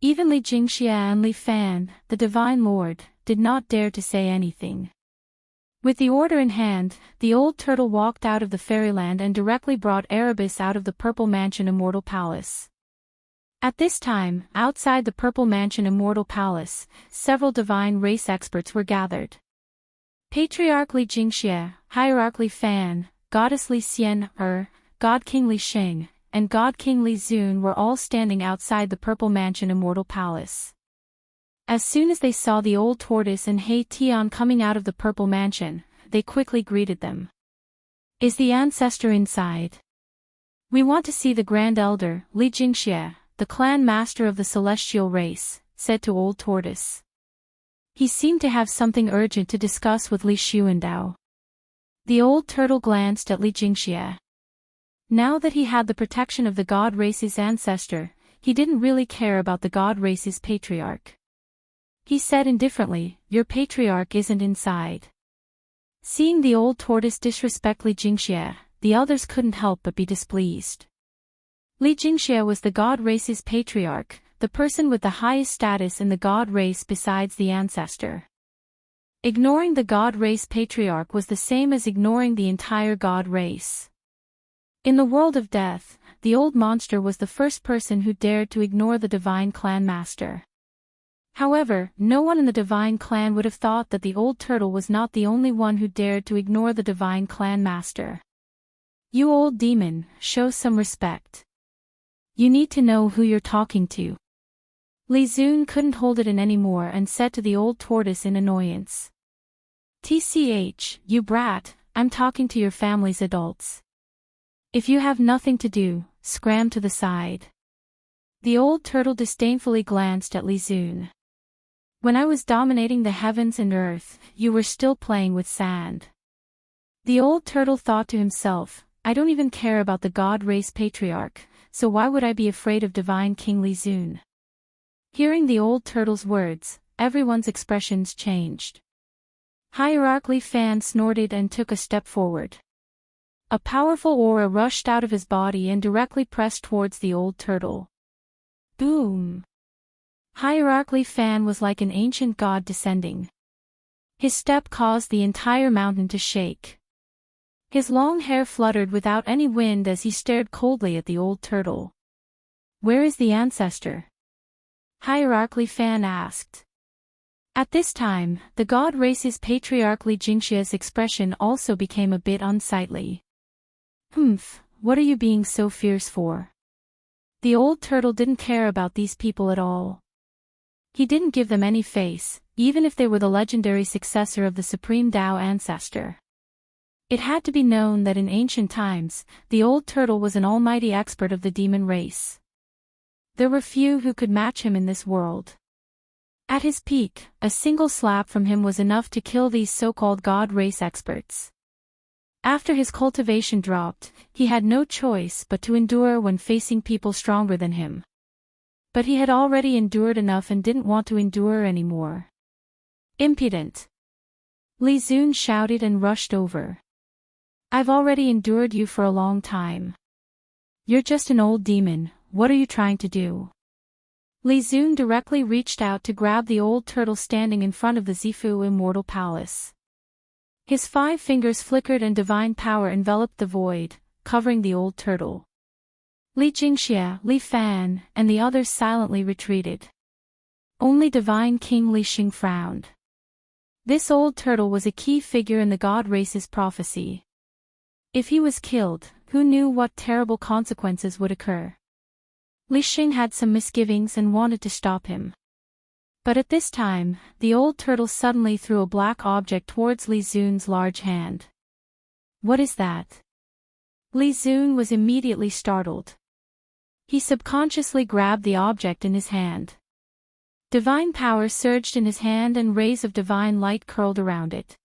Even Li Jingxia and Li Fan, the divine lord, did not dare to say anything. With the order in hand, the old turtle walked out of the fairyland and directly brought Erebus out of the Purple Mansion Immortal Palace. At this time, outside the Purple Mansion Immortal Palace, several divine race experts were gathered. Patriarch Li Jingxia, Hierarch Li Fan, Goddess Li Xian, God King Li Xing, and God King Li Zun were all standing outside the Purple Mansion Immortal Palace. As soon as they saw the Old Tortoise and He Tian coming out of the Purple Mansion, they quickly greeted them. Is the ancestor inside? We want to see the Grand Elder, Li Jingxia, the clan master of the celestial race, said to Old Tortoise. He seemed to have something urgent to discuss with Li Xuandao. The old turtle glanced at Li Jingxia. Now that he had the protection of the god race's ancestor, he didn't really care about the god race's patriarch. He said indifferently, "Your patriarch isn't inside." Seeing the Old Tortoise disrespect Li Jingxia, the others couldn't help but be displeased. Li Jingxia was the god race's patriarch, the person with the highest status in the god race besides the ancestor. Ignoring the god race patriarch was the same as ignoring the entire god race. In the world of death, the old monster was the first person who dared to ignore the divine clan master. However, no one in the divine clan would have thought that the old turtle was not the only one who dared to ignore the divine clan master. You old demon, show some respect. You need to know who you're talking to. Li Zun couldn't hold it in anymore and said to the old tortoise in annoyance. TCH, you brat, I'm talking to your family's adults. If you have nothing to do, scram to the side. The old turtle disdainfully glanced at Li Zun. When I was dominating the heavens and earth, you were still playing with sand. The old turtle thought to himself, I don't even care about the god race patriarch, so why would I be afraid of divine King Li Zun? Hearing the old turtle's words, everyone's expressions changed. Hierarch Li Fan snorted and took a step forward. A powerful aura rushed out of his body and directly pressed towards the old turtle. Boom! Hierarch Li Fan was like an ancient god descending. His step caused the entire mountain to shake. His long hair fluttered without any wind as he stared coldly at the old turtle. Where is the ancestor? Hierarch Li Fan asked. At this time, the god race's patriarch Li Jingxia's expression also became a bit unsightly. What are you being so fierce for? The old turtle didn't care about these people at all. He didn't give them any face, even if they were the legendary successor of the supreme Tao ancestor. It had to be known that in ancient times, the old turtle was an almighty expert of the demon race. There were few who could match him in this world. At his peak, a single slap from him was enough to kill these so-called god race experts. After his cultivation dropped, he had no choice but to endure when facing people stronger than him. But he had already endured enough and didn't want to endure anymore. Impudent! Li Zun shouted and rushed over. I've already endured you for a long time. You're just an old demon, what are you trying to do? Li Zun directly reached out to grab the old turtle standing in front of the Zifu Immortal Palace. His 5 fingers flickered and divine power enveloped the void, covering the old turtle. Li Jingxia, Li Fan, and the others silently retreated. Only divine King Li Xing frowned. This old turtle was a key figure in the god race's prophecy. If he was killed, who knew what terrible consequences would occur? Li Xing had some misgivings and wanted to stop him. But at this time, the old turtle suddenly threw a black object towards Li Zun's large hand. What is that? Li Zun was immediately startled. He subconsciously grabbed the object in his hand. Divine power surged in his hand and rays of divine light curled around it.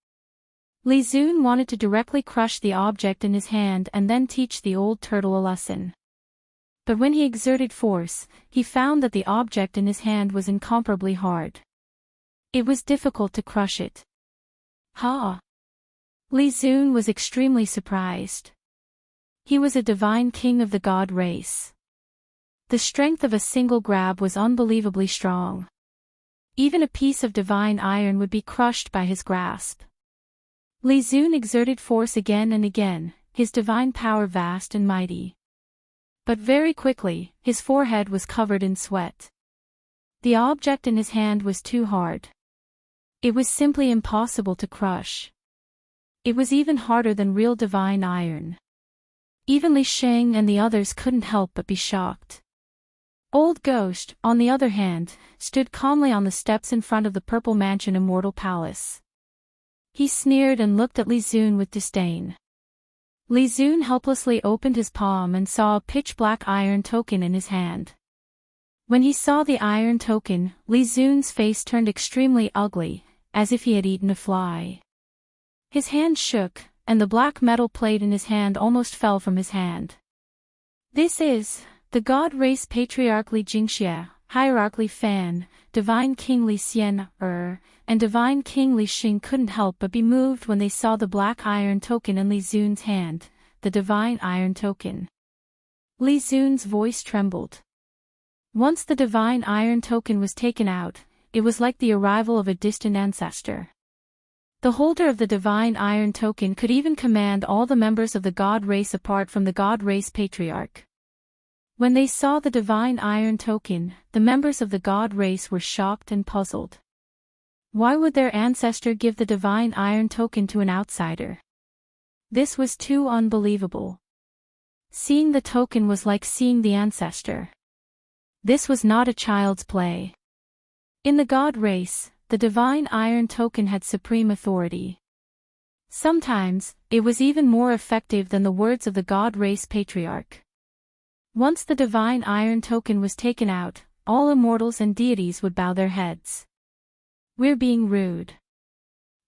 Li Zun wanted to directly crush the object in his hand and then teach the old turtle a lesson. But when he exerted force, he found that the object in his hand was incomparably hard. It was difficult to crush it. Ha! Li Zun was extremely surprised. He was a divine king of the god race. The strength of a single grab was unbelievably strong. Even a piece of divine iron would be crushed by his grasp. Li Zun exerted force again and again, his divine power vast and mighty. But very quickly, his forehead was covered in sweat. The object in his hand was too hard. It was simply impossible to crush. It was even harder than real divine iron. Even Li Xing and the others couldn't help but be shocked. Old Ghost, on the other hand, stood calmly on the steps in front of the Purple Mansion Immortal Palace. He sneered and looked at Li Zun with disdain. Li Zun helplessly opened his palm and saw a pitch-black iron token in his hand. When he saw the iron token, Li Zun's face turned extremely ugly, as if he had eaten a fly. His hand shook, and the black metal plate in his hand almost fell from his hand. This is the god race patriarch Li Jingxia, hierarch Li Fan, divine king Li Xian, and divine king Li Xing couldn't help but be moved when they saw the black iron token in Li Zun's hand, the divine iron token. Li Zun's voice trembled. Once the divine iron token was taken out, it was like the arrival of a distant ancestor. The holder of the divine iron token could even command all the members of the god race apart from the god race patriarch. When they saw the divine iron token, the members of the god race were shocked and puzzled. Why would their ancestor give the divine iron token to an outsider? This was too unbelievable. Seeing the token was like seeing the ancestor. This was not a child's play. In the god race, the divine iron token had supreme authority. Sometimes, it was even more effective than the words of the god race patriarch. Once the divine iron token was taken out, all immortals and deities would bow their heads. We're being rude.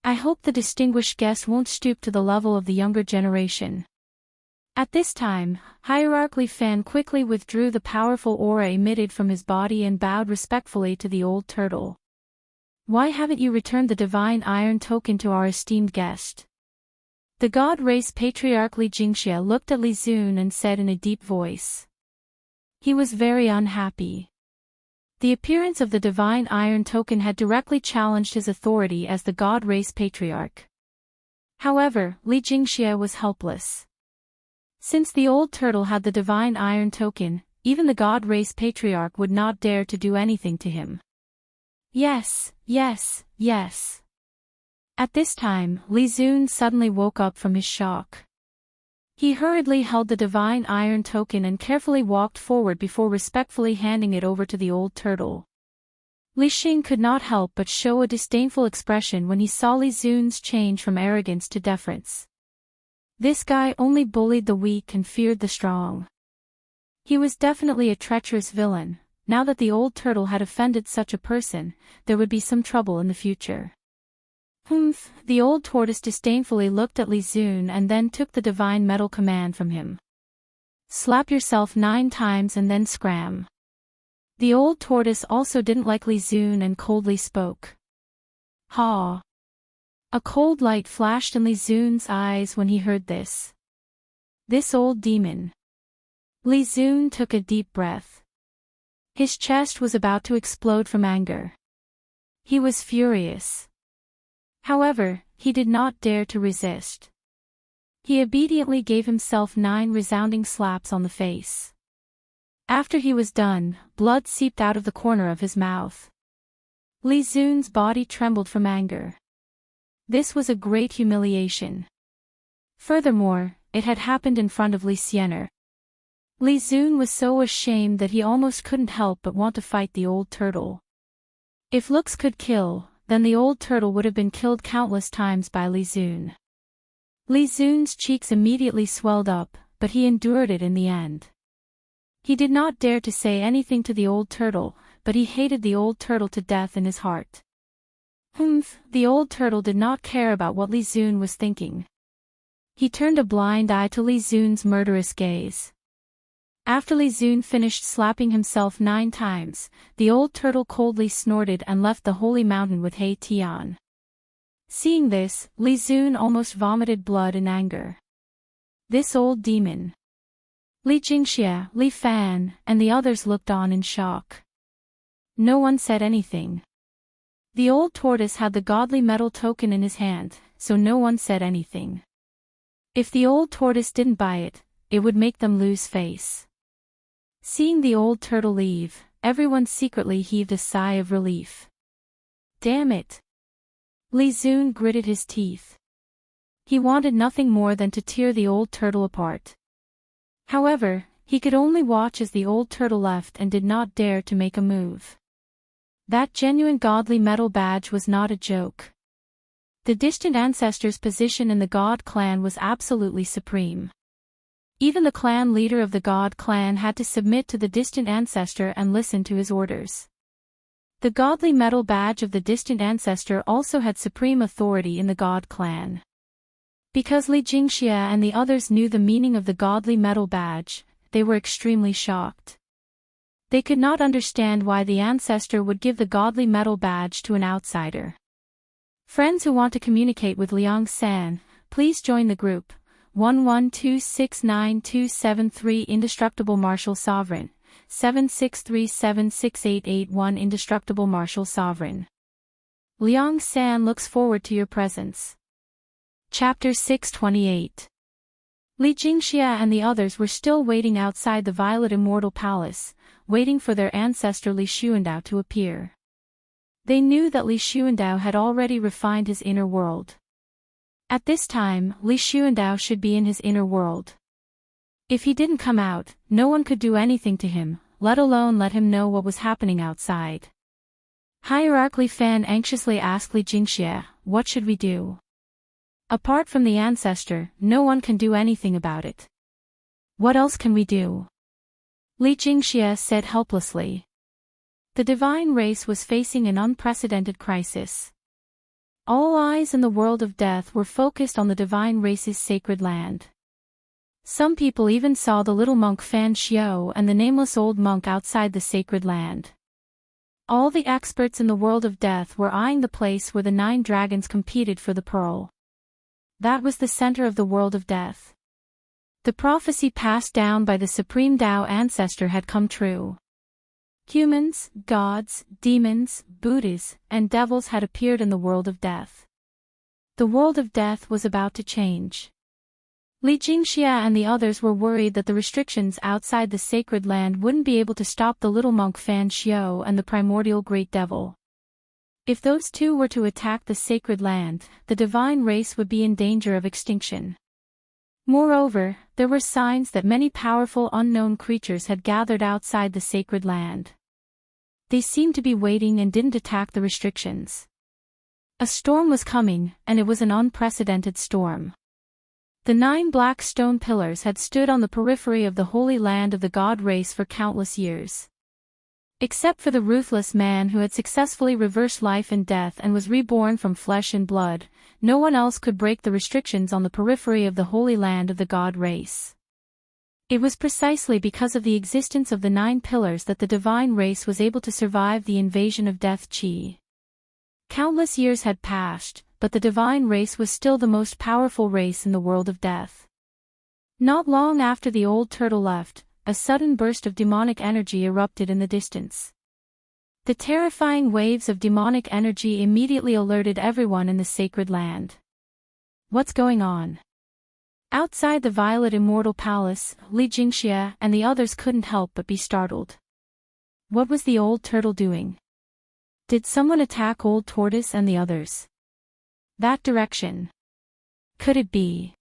I hope the distinguished guest won't stoop to the level of the younger generation. At this time, Hierarchy Fan quickly withdrew the powerful aura emitted from his body and bowed respectfully to the old turtle. Why haven't you returned the divine iron token to our esteemed guest? The god race patriarch Li Jingxia looked at Li Zun and said in a deep voice. He was very unhappy. The appearance of the divine iron token had directly challenged his authority as the god race patriarch. However, Li Jingxia was helpless. Since the old turtle had the divine iron token, even the god race patriarch would not dare to do anything to him. Yes, yes, yes. At this time, Li Zun suddenly woke up from his shock. He hurriedly held the divine iron token and carefully walked forward before respectfully handing it over to the old turtle. Li Xing could not help but show a disdainful expression when he saw Li Zun's change from arrogance to deference. This guy only bullied the weak and feared the strong. He was definitely a treacherous villain. Now that the old turtle had offended such a person, there would be some trouble in the future. Humph, the old tortoise disdainfully looked at Li Zun and then took the divine metal command from him. Slap yourself 9 times and then scram. The old tortoise also didn't like Li Zun and coldly spoke. Ha! A cold light flashed in Li Zun's eyes when he heard this. This old demon. Li Zun took a deep breath. His chest was about to explode from anger. He was furious. However, he did not dare to resist. He obediently gave himself 9 resounding slaps on the face. After he was done, blood seeped out of the corner of his mouth. Li Zun's body trembled from anger. This was a great humiliation. Furthermore, it had happened in front of Li Xiener. Li Zun was so ashamed that he almost couldn't help but want to fight the old turtle. If looks could kill, then the old turtle would have been killed countless times by Li Zun. Li Zun's cheeks immediately swelled up, but he endured it in the end. He did not dare to say anything to the old turtle, but he hated the old turtle to death in his heart. Humph, the old turtle did not care about what Li Zun was thinking. He turned a blind eye to Li Zun's murderous gaze. After Li Zun finished slapping himself 9 times, the old turtle coldly snorted and left the holy mountain with He Tian. Seeing this, Li Zun almost vomited blood in anger. This old demon. Li Jingxia, Li Fan, and the others looked on in shock. No one said anything. The old tortoise had the godly metal token in his hand, so no one said anything. If the old tortoise didn't buy it, it would make them lose face. Seeing the old turtle leave, everyone secretly heaved a sigh of relief. Damn it! Li Zun gritted his teeth. He wanted nothing more than to tear the old turtle apart. However, he could only watch as the old turtle left and did not dare to make a move. That genuine godly metal badge was not a joke. The distant ancestor's position in the god clan was absolutely supreme. Even the clan leader of the god clan had to submit to the distant ancestor and listen to his orders. The godly metal badge of the distant ancestor also had supreme authority in the god clan. Because Li Jingxia and the others knew the meaning of the godly metal badge, they were extremely shocked. They could not understand why the ancestor would give the godly metal badge to an outsider. Friends who want to communicate with Liang San, please join the group. 11269273 Indestructible Martial Sovereign. 763768881 Indestructible Martial Sovereign. Liang San looks forward to your presence. Chapter 628. Li Jingxia and the others were still waiting outside the Violet Immortal Palace, waiting for their ancestor Li Xuandao to appear. They knew that Li Xuandao had already refined his inner world. At this time, Li Xuandao should be in his inner world. If he didn't come out, no one could do anything to him, let alone let him know what was happening outside. Hierarchy Fan anxiously asked Li Jingxia, "What should we do? Apart from the ancestor, no one can do anything about it. What else can we do?" Li Jingxia said helplessly. The divine race was facing an unprecedented crisis. All eyes in the world of death were focused on the divine race's sacred land. Some people even saw the little monk Fan Xiao and the nameless old monk outside the sacred land. All the experts in the world of death were eyeing the place where the 9 dragons competed for the pearl. That was the center of the world of death. The prophecy passed down by the Supreme Tao ancestor had come true. Humans, gods, demons, Buddhas, and devils had appeared in the world of death. The world of death was about to change. Li Jingxia and the others were worried that the restrictions outside the sacred land wouldn't be able to stop the little monk Fan Xiao and the primordial great devil. If those two were to attack the sacred land, the divine race would be in danger of extinction. Moreover, there were signs that many powerful unknown creatures had gathered outside the sacred land. They seemed to be waiting and didn't attack the restrictions. A storm was coming, and it was an unprecedented storm. The 9 black stone pillars had stood on the periphery of the holy land of the god race for countless years. Except for the ruthless man who had successfully reversed life and death and was reborn from flesh and blood, no one else could break the restrictions on the periphery of the holy land of the god race. It was precisely because of the existence of the 9 pillars that the divine race was able to survive the invasion of Death Qi. Countless years had passed, but the divine race was still the most powerful race in the world of death. Not long after the old turtle left, a sudden burst of demonic energy erupted in the distance. The terrifying waves of demonic energy immediately alerted everyone in the sacred land. What's going on? Outside the Violet Immortal Palace, Li Jingxia and the others couldn't help but be startled. What was the old turtle doing? Did someone attack Old Tortoise and the others? That direction. Could it be?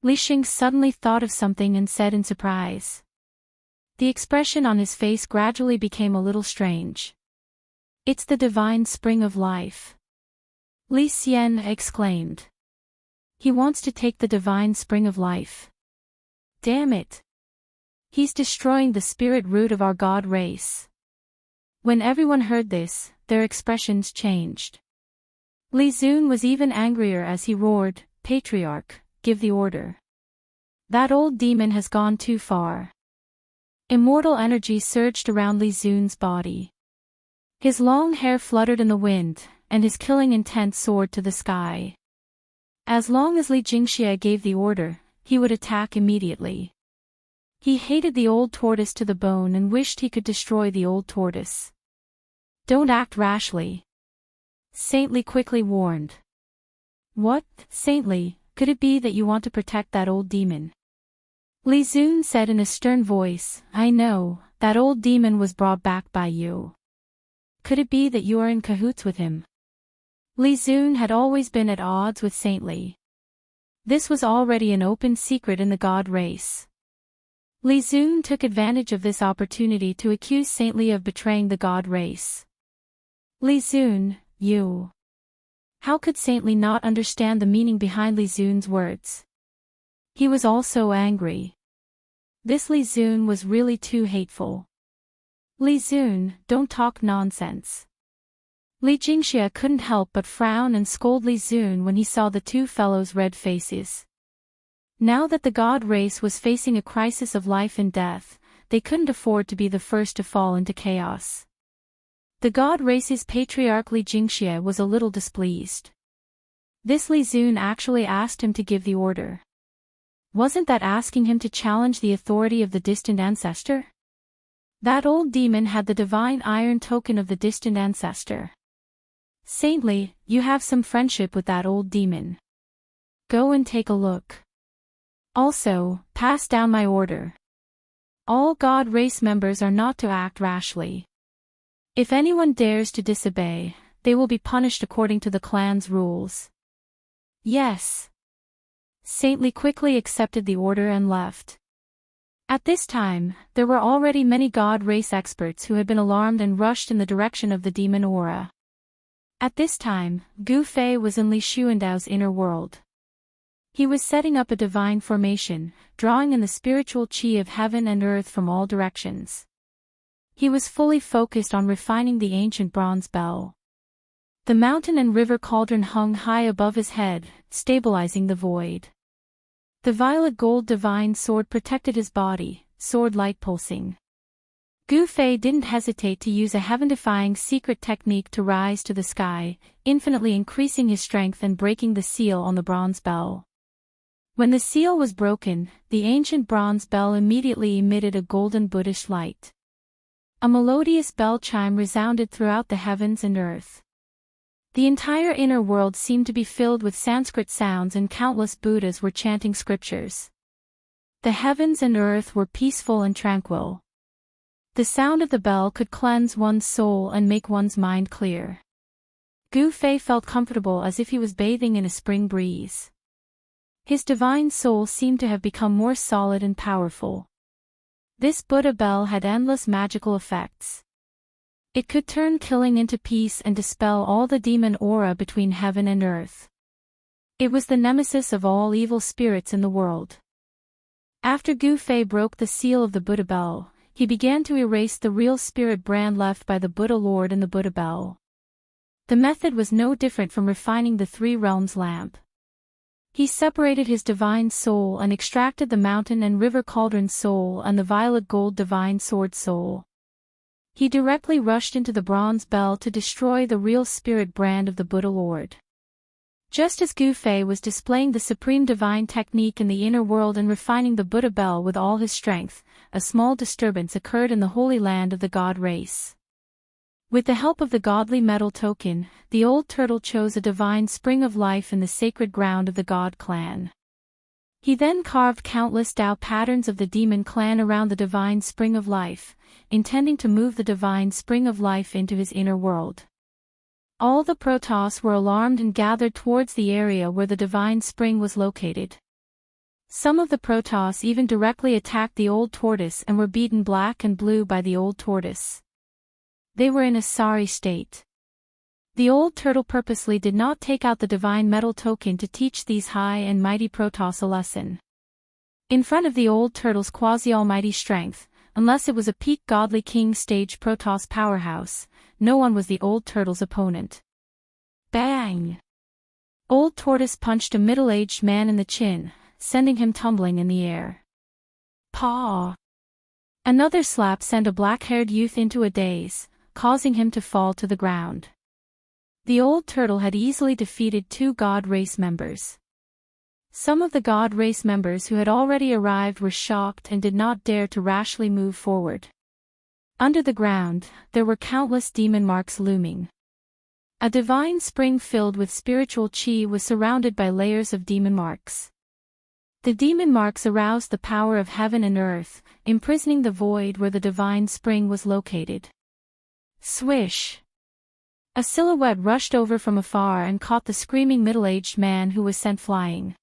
Li Xing suddenly thought of something and said in surprise. The expression on his face gradually became a little strange. "It's the divine spring of life," Li Xian exclaimed. "He wants to take the divine spring of life. Damn it! He's destroying the spirit root of our god race." When everyone heard this, their expressions changed. Li Xun was even angrier as he roared, "Patriarch, give the order. That old demon has gone too far." Immortal energy surged around Li Xun's body. His long hair fluttered in the wind, and his killing intent soared to the sky. As long as Li Jingxia gave the order, he would attack immediately. He hated the old tortoise to the bone and wished he could destroy the old tortoise. "Don't act rashly," Saintly quickly warned. "What, Saintly, could it be that you want to protect that old demon?" Li Xun said in a stern voice, "I know, that old demon was brought back by you. Could it be that you are in cahoots with him?" Li Xun had always been at odds with Saintly. This was already an open secret in the god race. Li Xun took advantage of this opportunity to accuse Saintly of betraying the god race. "Li Xun, you..." How could Saintly not understand the meaning behind Li Xun's words? He was also angry. This Li Xun was really too hateful. "Li Xun, don't talk nonsense." Li Jingxia couldn't help but frown and scold Li Xun when he saw the two fellows' red faces. Now that the god race was facing a crisis of life and death, they couldn't afford to be the first to fall into chaos. The god race's patriarch Li Jingxia was a little displeased. This Li Xun actually asked him to give the order. Wasn't that asking him to challenge the authority of the distant ancestor? That old demon had the divine iron token of the distant ancestor. Saintly, you have some friendship with that old demon. Go and take a look. Also, pass down my order. All God race members are not to act rashly. If anyone dares to disobey, they will be punished according to the clan's rules. Yes. Saintly quickly accepted the order and left. At this time, there were already many God race experts who had been alarmed and rushed in the direction of the demon aura. At this time, Gu Fei was in Li Xuandao's inner world. He was setting up a divine formation, drawing in the spiritual qi of heaven and earth from all directions. He was fully focused on refining the ancient bronze bell. The mountain and river cauldron hung high above his head, stabilizing the void. The violet gold divine sword protected his body, sword light pulsing. Gu Fei didn't hesitate to use a heaven-defying secret technique to rise to the sky, infinitely increasing his strength and breaking the seal on the bronze bell. When the seal was broken, the ancient bronze bell immediately emitted a golden Buddhist light. A melodious bell chime resounded throughout the heavens and earth. The entire inner world seemed to be filled with Sanskrit sounds and countless Buddhas were chanting scriptures. The heavens and earth were peaceful and tranquil. The sound of the bell could cleanse one's soul and make one's mind clear. Gu Fei felt comfortable as if he was bathing in a spring breeze. His divine soul seemed to have become more solid and powerful. This Buddha bell had endless magical effects. It could turn killing into peace and dispel all the demon aura between heaven and earth. It was the nemesis of all evil spirits in the world. After Gu Fei broke the seal of the Buddha bell, he began to erase the real spirit brand left by the Buddha Lord in the Buddha bell. The method was no different from refining the three realms lamp. He separated his divine soul and extracted the mountain and river cauldron soul and the violet gold divine sword soul. He directly rushed into the bronze bell to destroy the real spirit brand of the Buddha Lord. Just as Gu Fei was displaying the supreme divine technique in the inner world and refining the Buddha bell with all his strength, a small disturbance occurred in the holy land of the god race. With the help of the godly metal token, the old turtle chose a divine spring of life in the sacred ground of the god clan. He then carved countless Dao patterns of the demon clan around the divine spring of life, intending to move the divine spring of life into his inner world. All the Protoss were alarmed and gathered towards the area where the divine spring was located. Some of the Protoss even directly attacked the old tortoise and were beaten black and blue by the old tortoise. They were in a sorry state. The old turtle purposely did not take out the divine metal token to teach these high and mighty Protoss a lesson. In front of the old turtle's quasi-almighty strength, unless it was a peak godly king stage Protoss powerhouse, no one was the old turtle's opponent. Bang! Old tortoise punched a middle-aged man in the chin, sending him tumbling in the air. Paw! Another slap sent a black-haired youth into a daze, causing him to fall to the ground. The old turtle had easily defeated 2 god race members. Some of the god race members who had already arrived were shocked and did not dare to rashly move forward. Under the ground, there were countless demon marks looming. A divine spring filled with spiritual qi was surrounded by layers of demon marks. The demon marks aroused the power of heaven and earth, imprisoning the void where the divine spring was located. Swish! A silhouette rushed over from afar and caught the screaming middle-aged man who was sent flying.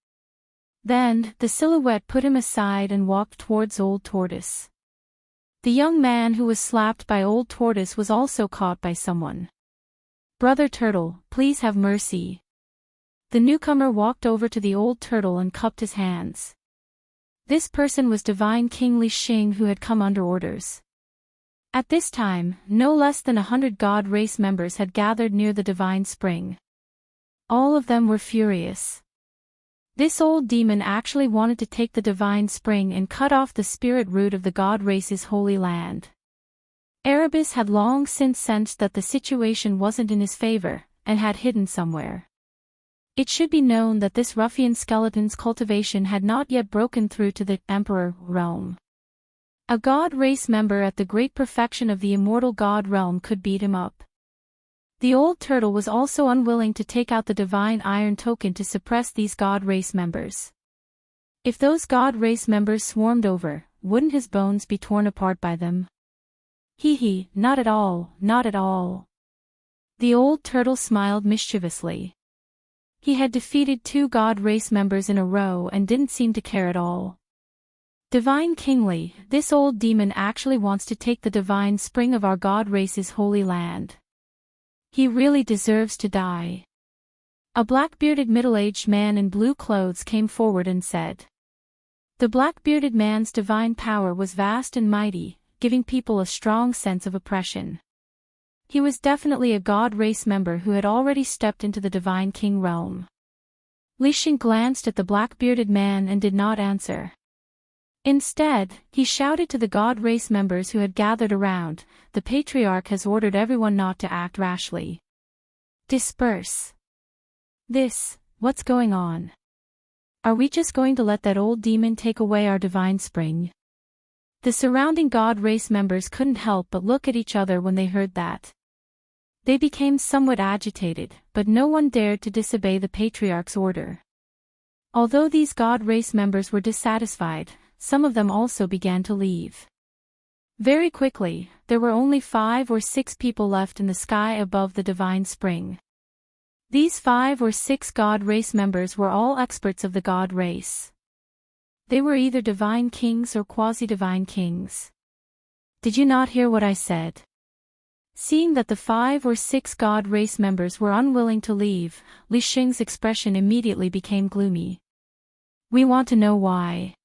Then, the silhouette put him aside and walked towards Old Tortoise. The young man who was slapped by Old Tortoise was also caught by someone. "Brother Turtle, please have mercy." The newcomer walked over to the old turtle and cupped his hands. This person was Divine King Li Xing, who had come under orders. At this time, no less than 100 god race members had gathered near the divine spring. All of them were furious. This old demon actually wanted to take the divine spring and cut off the spirit root of the god race's holy land. Erebus had long since sensed that the situation wasn't in his favor, and had hidden somewhere. It should be known that this ruffian skeleton's cultivation had not yet broken through to the Emperor realm. A god race member at the great perfection of the immortal god realm could beat him up. The old turtle was also unwilling to take out the divine iron token to suppress these god race members. If those god race members swarmed over, wouldn't his bones be torn apart by them? Hee, not at all, not at all. The old turtle smiled mischievously. He had defeated 2 god race members in a row and didn't seem to care at all. Divine Kingly, this old demon actually wants to take the divine spring of our god race's holy land. He really deserves to die. A black-bearded middle-aged man in blue clothes came forward and said. The black-bearded man's divine power was vast and mighty, giving people a strong sense of oppression. He was definitely a god race member who had already stepped into the divine king realm. Li Xing glanced at the black-bearded man and did not answer. Instead, he shouted to the god race members who had gathered around, the patriarch has ordered everyone not to act rashly. Disperse. What's going on? Are we just going to let that old demon take away our divine spring? The surrounding god race members couldn't help but look at each other when they heard that. They became somewhat agitated, but no one dared to disobey the patriarch's order. Although these god race members were dissatisfied, some of them also began to leave. Very quickly, there were only 5 or 6 people left in the sky above the divine spring. These 5 or 6 god race members were all experts of the god race. They were either divine kings or quasi-divine kings. Did you not hear what I said? Seeing that the 5 or 6 god race members were unwilling to leave, Li Xing's expression immediately became gloomy. We want to know why.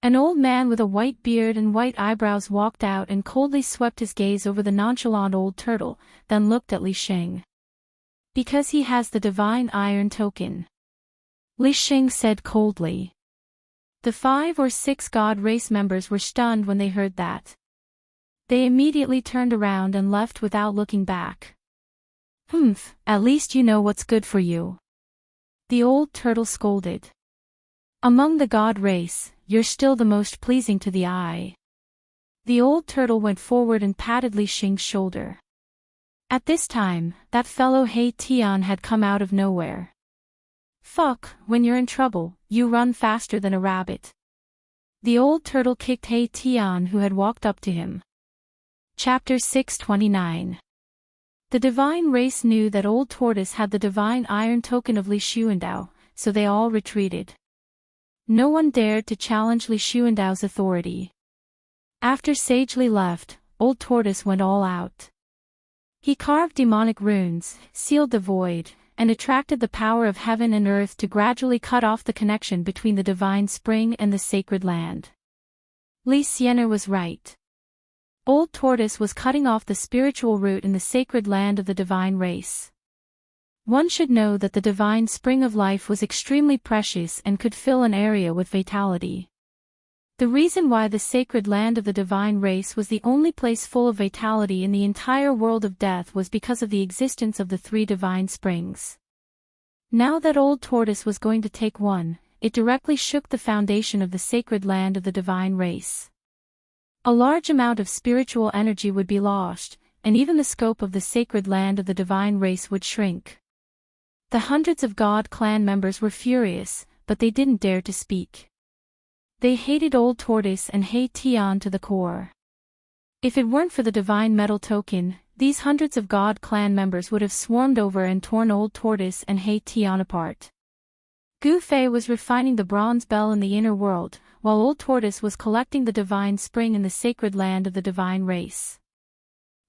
An old man with a white beard and white eyebrows walked out and coldly swept his gaze over the nonchalant old turtle, then looked at Li Xing. Because he has the divine iron token. Li Xing said coldly. The 5 or 6 god race members were stunned when they heard that. They immediately turned around and left without looking back. At least you know what's good for you. The old turtle scolded. Among the god race, you're still the most pleasing to the eye. The old turtle went forward and patted Li Xing's shoulder. At this time, that fellow He Tian had come out of nowhere. When you're in trouble, you run faster than a rabbit. The old turtle kicked He Tian who had walked up to him. Chapter 629. The divine race knew that Old Tortoise had the divine iron token of Li Xuandao, so they all retreated. No one dared to challenge Li Xuandao's authority. After Sage Li left, Old Tortoise went all out. He carved demonic runes, sealed the void, and attracted the power of heaven and earth to gradually cut off the connection between the divine spring and the sacred land. Li Xianer was right. Old Tortoise was cutting off the spiritual root in the sacred land of the divine race. One should know that the divine spring of life was extremely precious and could fill an area with vitality. The reason why the sacred land of the divine race was the only place full of vitality in the entire world of death was because of the existence of the 3 divine springs. Now that Old Tortoise was going to take one, it directly shook the foundation of the sacred land of the divine race. A large amount of spiritual energy would be lost, and even the scope of the sacred land of the divine race would shrink. The hundreds of God clan members were furious, but they didn't dare to speak. They hated Old Tortoise and He Tian to the core. If it weren't for the divine metal token, these hundreds of God clan members would have swarmed over and torn Old Tortoise and He Tian apart. Gu Fei was refining the bronze bell in the inner world, while Old Tortoise was collecting the divine spring in the sacred land of the divine race.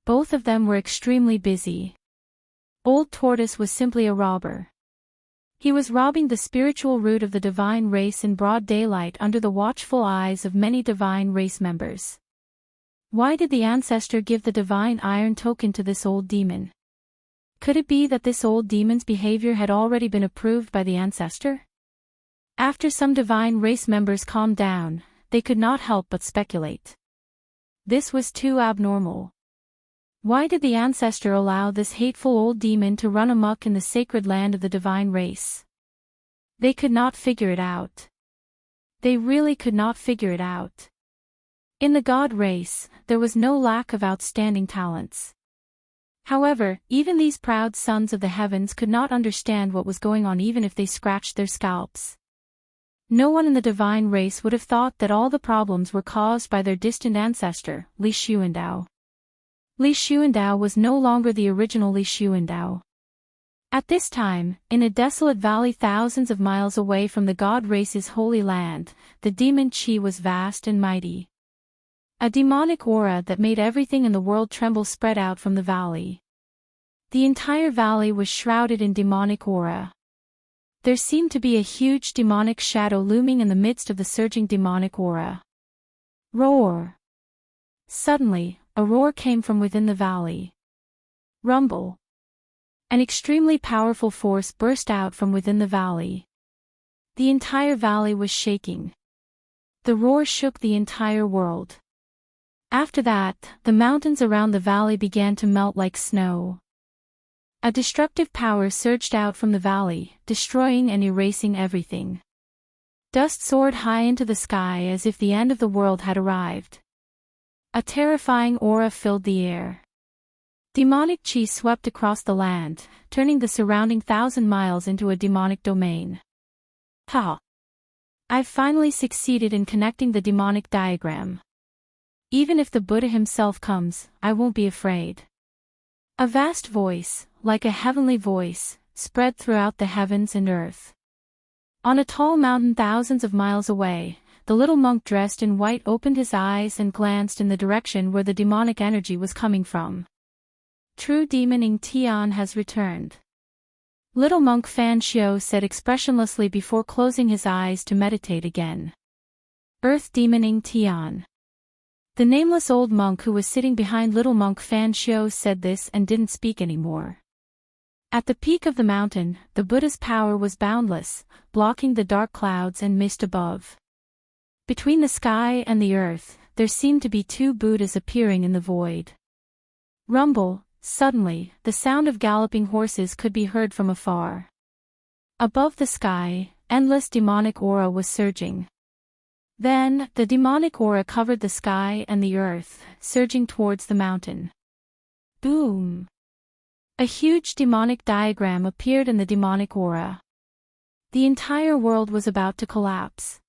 Both of them were extremely busy. Old Tortoise was simply a robber. He was robbing the spiritual root of the divine race in broad daylight under the watchful eyes of many divine race members. Why did the ancestor give the divine iron token to this old demon? Could it be that this old demon's behavior had already been approved by the ancestor? After some divine race members calmed down, they could not help but speculate. This was too abnormal. Why did the ancestor allow this hateful old demon to run amok in the sacred land of the divine race? They could not figure it out. They really could not figure it out. In the god race, there was no lack of outstanding talents. However, even these proud sons of the heavens could not understand what was going on even if they scratched their scalps. No one in the divine race would have thought that all the problems were caused by their distant ancestor, Li Xuandao. Li Xuandao was no longer the original Li Xuandao. At this time, in a desolate valley thousands of miles away from the god race's holy land, the demon Qi was vast and mighty. A demonic aura that made everything in the world tremble spread out from the valley. The entire valley was shrouded in demonic aura. There seemed to be a huge demonic shadow looming in the midst of the surging demonic aura. Roar! Suddenly, a roar came from within the valley. Rumble! An extremely powerful force burst out from within the valley. The entire valley was shaking. The roar shook the entire world. After that, the mountains around the valley began to melt like snow. A destructive power surged out from the valley, destroying and erasing everything. Dust soared high into the sky as if the end of the world had arrived. A terrifying aura filled the air. Demonic Qi swept across the land, turning the surrounding 1,000 miles into a demonic domain. Ha! I've finally succeeded in connecting the demonic diagram. Even if the Buddha himself comes, I won't be afraid. A vast voice, like a heavenly voice, spread throughout the heavens and earth. On a tall mountain thousands of miles away, the little monk dressed in white opened his eyes and glanced in the direction where the demonic energy was coming from. True demon Ing has returned. Little monk Fan Xiao said expressionlessly before closing his eyes to meditate again. Earth demon Ing. The nameless old monk who was sitting behind little monk Fan Xiao said this and didn't speak anymore. At the peak of the mountain, the Buddha's power was boundless, blocking the dark clouds and mist above. Between the sky and the earth, there seemed to be two Buddhas appearing in the void. Rumble, suddenly, the sound of galloping horses could be heard from afar. Above the sky, endless demonic aura was surging. Then, the demonic aura covered the sky and the earth, surging towards the mountain. Boom! A huge demonic diagram appeared in the demonic aura. The entire world was about to collapse.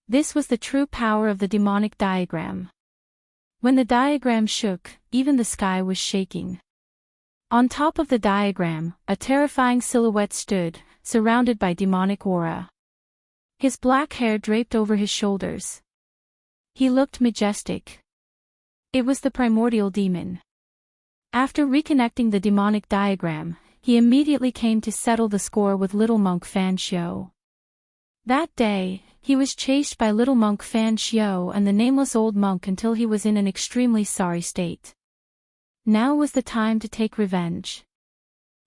This was the true power of the demonic diagram. When the diagram shook, even the sky was shaking. On top of the diagram, a terrifying silhouette stood, surrounded by demonic aura. His black hair draped over his shoulders. He looked majestic. It was the primordial demon. After reconnecting the demonic diagram, he immediately came to settle the score with little monk Fan Xiao. That day, he was chased by little monk Fan Xiao and the nameless old monk until he was in an extremely sorry state. Now was the time to take revenge.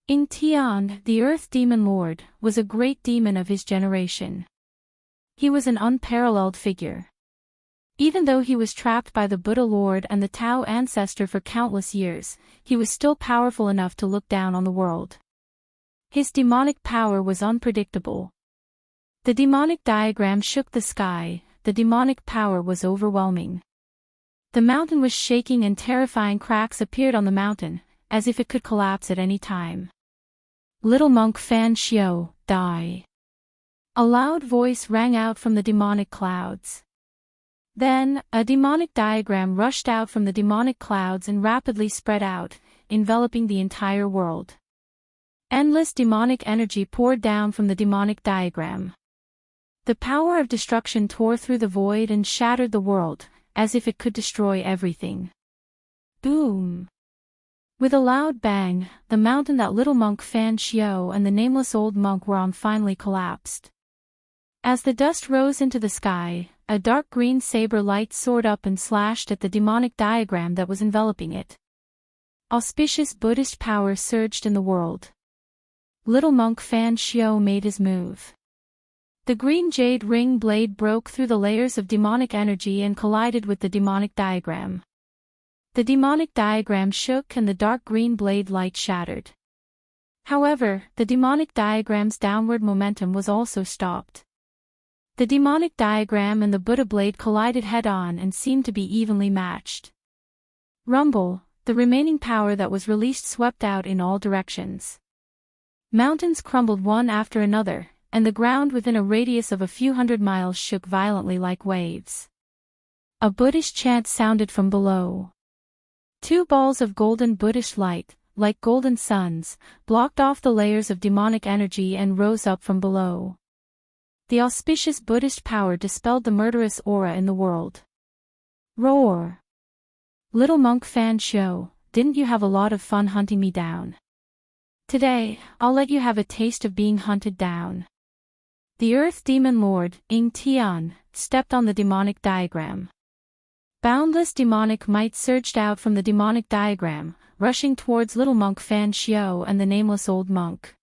Ing Tian, the Earth Demon Lord, was a great demon of his generation. He was an unparalleled figure. Even though he was trapped by the Buddha Lord and the Tao ancestor for countless years, he was still powerful enough to look down on the world. His demonic power was unpredictable. The demonic diagram shook the sky, the demonic power was overwhelming. The mountain was shaking and terrifying cracks appeared on the mountain, as if it could collapse at any time. Little monk Fan Xiao, die. A loud voice rang out from the demonic clouds. Then, a demonic diagram rushed out from the demonic clouds and rapidly spread out, enveloping the entire world. Endless demonic energy poured down from the demonic diagram. The power of destruction tore through the void and shattered the world, as if it could destroy everything. Boom! With a loud bang, the mountain that little monk Fan Xiao and the nameless old monk were on finally collapsed. As the dust rose into the sky, a dark green saber light soared up and slashed at the demonic diagram that was enveloping it. Auspicious Buddhist power surged in the world. Little monk Fan Xiao made his move. The green jade ring blade broke through the layers of demonic energy and collided with the demonic diagram. The demonic diagram shook and the dark green blade light shattered. However, the demonic diagram's downward momentum was also stopped. The demonic diagram and the Buddha blade collided head-on and seemed to be evenly matched. Rumble, the remaining power that was released swept out in all directions. Mountains crumbled one after another, and the ground within a radius of a few hundred miles shook violently like waves. A Buddhist chant sounded from below. Two balls of golden Buddhist light, like golden suns, blocked off the layers of demonic energy and rose up from below. The auspicious Buddhist power dispelled the murderous aura in the world. Roar! Little monk fan show, didn't you have a lot of fun hunting me down? Today, I'll let you have a taste of being hunted down. The Earth Demon Lord, Tian, stepped on the demonic diagram. Boundless demonic might surged out from the demonic diagram, rushing towards little monk Fan Xiao and the nameless old monk.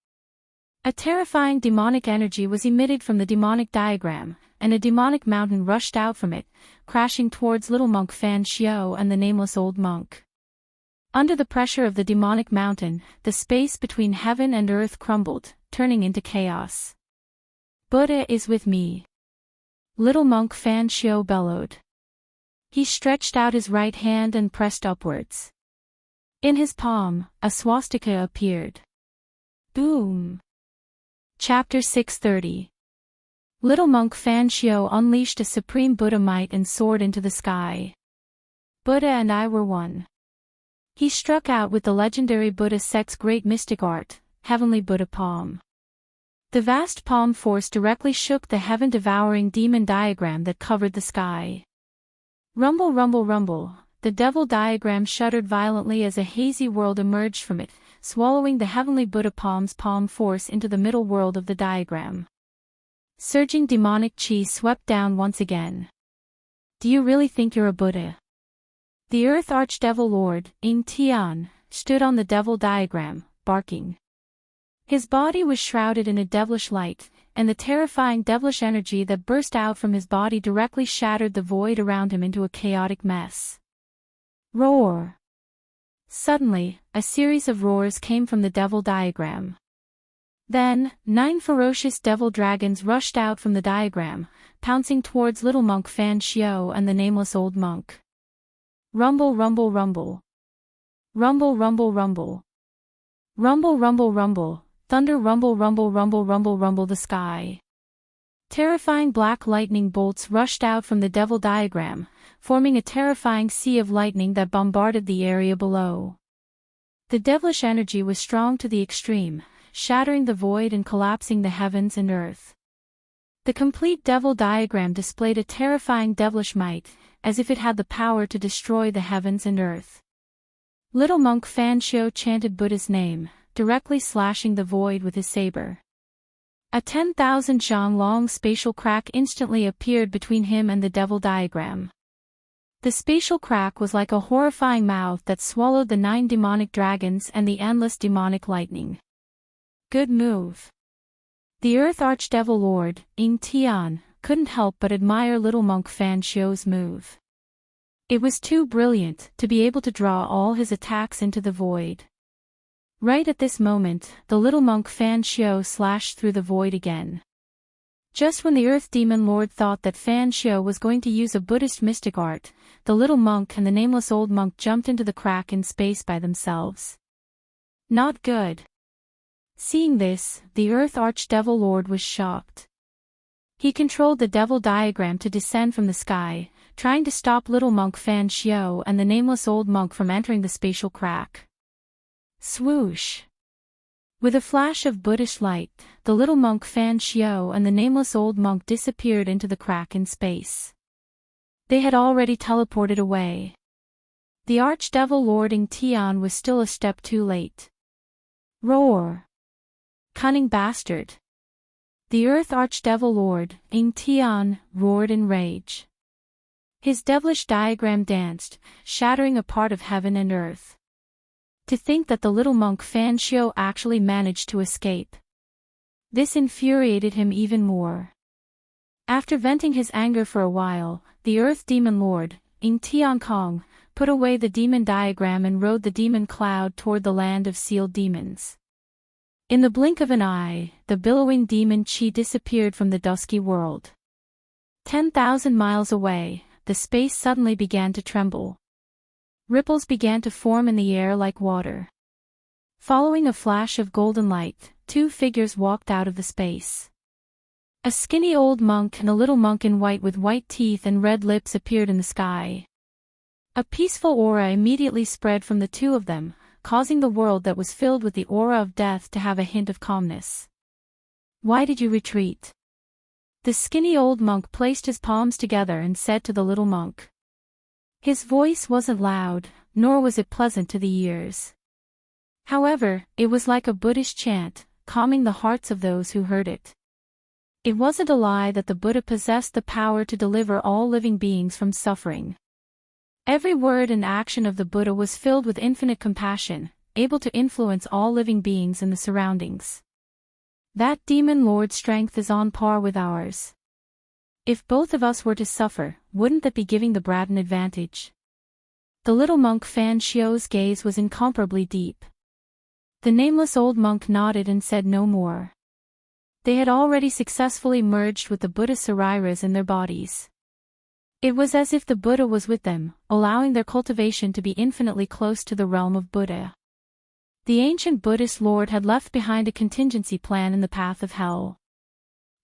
A terrifying demonic energy was emitted from the demonic diagram, and a demonic mountain rushed out from it, crashing towards little monk Fan Xiao and the nameless old monk. Under the pressure of the demonic mountain, the space between heaven and earth crumbled, turning into chaos. Buddha is with me. Little monk Fan Xiao bellowed. He stretched out his right hand and pressed upwards. In his palm, a swastika appeared. Boom! Chapter 630. Little monk Fan Xiao unleashed a supreme Buddha might and soared into the sky. Buddha and I were one. He struck out with the legendary Buddha sect's great mystic art, Heavenly Buddha Palm. The vast palm force directly shook the heaven-devouring demon diagram that covered the sky. Rumble, rumble, rumble, the devil diagram shuddered violently as a hazy world emerged from it, swallowing the Heavenly Buddha Palm's palm force into the middle world of the diagram. Surging demonic chi swept down once again. Do you really think you're a Buddha? The Earth Archdevil Lord, Tian, stood on the devil diagram, barking. His body was shrouded in a devilish light, and the terrifying devilish energy that burst out from his body directly shattered the void around him into a chaotic mess. Roar! Suddenly, a series of roars came from the devil diagram. Then, 9 ferocious devil dragons rushed out from the diagram, pouncing towards little monk Fan Xiao and the nameless old monk. Rumble, rumble, rumble. Rumble, rumble, rumble. Rumble, rumble, rumble. Thunder, rumble, rumble, rumble, rumble, rumble the sky. Terrifying black lightning bolts rushed out from the devil diagram, forming a terrifying sea of lightning that bombarded the area below. The devilish energy was strong to the extreme, shattering the void and collapsing the heavens and earth. The complete devil diagram displayed a terrifying devilish might, as if it had the power to destroy the heavens and earth. Little monk Fan Xiao chanted Buddha's name, directly slashing the void with his saber. A 10,000 zhang long spatial crack instantly appeared between him and the devil diagram. The spatial crack was like a horrifying mouth that swallowed the 9 demonic dragons and the endless demonic lightning. Good move. The Earth Archdevil Lord, Tian, couldn't help but admire little monk Fan Xiao's move. It was too brilliant to be able to draw all his attacks into the void. Right at this moment, the little monk Fan Xiao slashed through the void again. Just when the Earth Demon Lord thought that Fan Xiao was going to use a Buddhist mystic art, the little monk and the nameless old monk jumped into the crack in space by themselves. Not good. Seeing this, the Earth Archdevil Lord was shocked. He controlled the devil diagram to descend from the sky, trying to stop little monk Fan Xiao and the nameless old monk from entering the spatial crack. Swoosh! With a flash of Buddhist light, the little monk Fan Xiao and the nameless old monk disappeared into the crack in space. They had already teleported away. The Archdevil Lord Tian was still a step too late. Roar! Cunning bastard! The Earth Archdevil Lord, Tian, roared in rage. His devilish diagram danced, shattering a part of heaven and earth. To think that the little monk Fan Xiao actually managed to escape. This infuriated him even more. After venting his anger for a while, the Earth Demon Lord, Tian Kong, put away the demon diagram and rode the demon cloud toward the land of sealed demons. In the blink of an eye, the billowing demon chi disappeared from the dusky world. 10,000 miles away, the space suddenly began to tremble. Ripples began to form in the air like water. Following a flash of golden light, two figures walked out of the space. A skinny old monk and a little monk in white with white teeth and red lips appeared in the sky. A peaceful aura immediately spread from the two of them, causing the world that was filled with the aura of death to have a hint of calmness. "Why did you retreat?" The skinny old monk placed his palms together and said to the little monk. His voice wasn't loud, nor was it pleasant to the ears. However, it was like a Buddhist chant, calming the hearts of those who heard it. It wasn't a lie that the Buddha possessed the power to deliver all living beings from suffering. Every word and action of the Buddha was filled with infinite compassion, able to influence all living beings in the surroundings. That demon lord's strength is on par with ours. If both of us were to suffer, wouldn't that be giving the brat an advantage? The little monk Fan Xiu's gaze was incomparably deep. The nameless old monk nodded and said no more. They had already successfully merged with the Buddha Sariras in their bodies. It was as if the Buddha was with them, allowing their cultivation to be infinitely close to the realm of Buddha. The ancient Buddhist lord had left behind a contingency plan in the path of hell.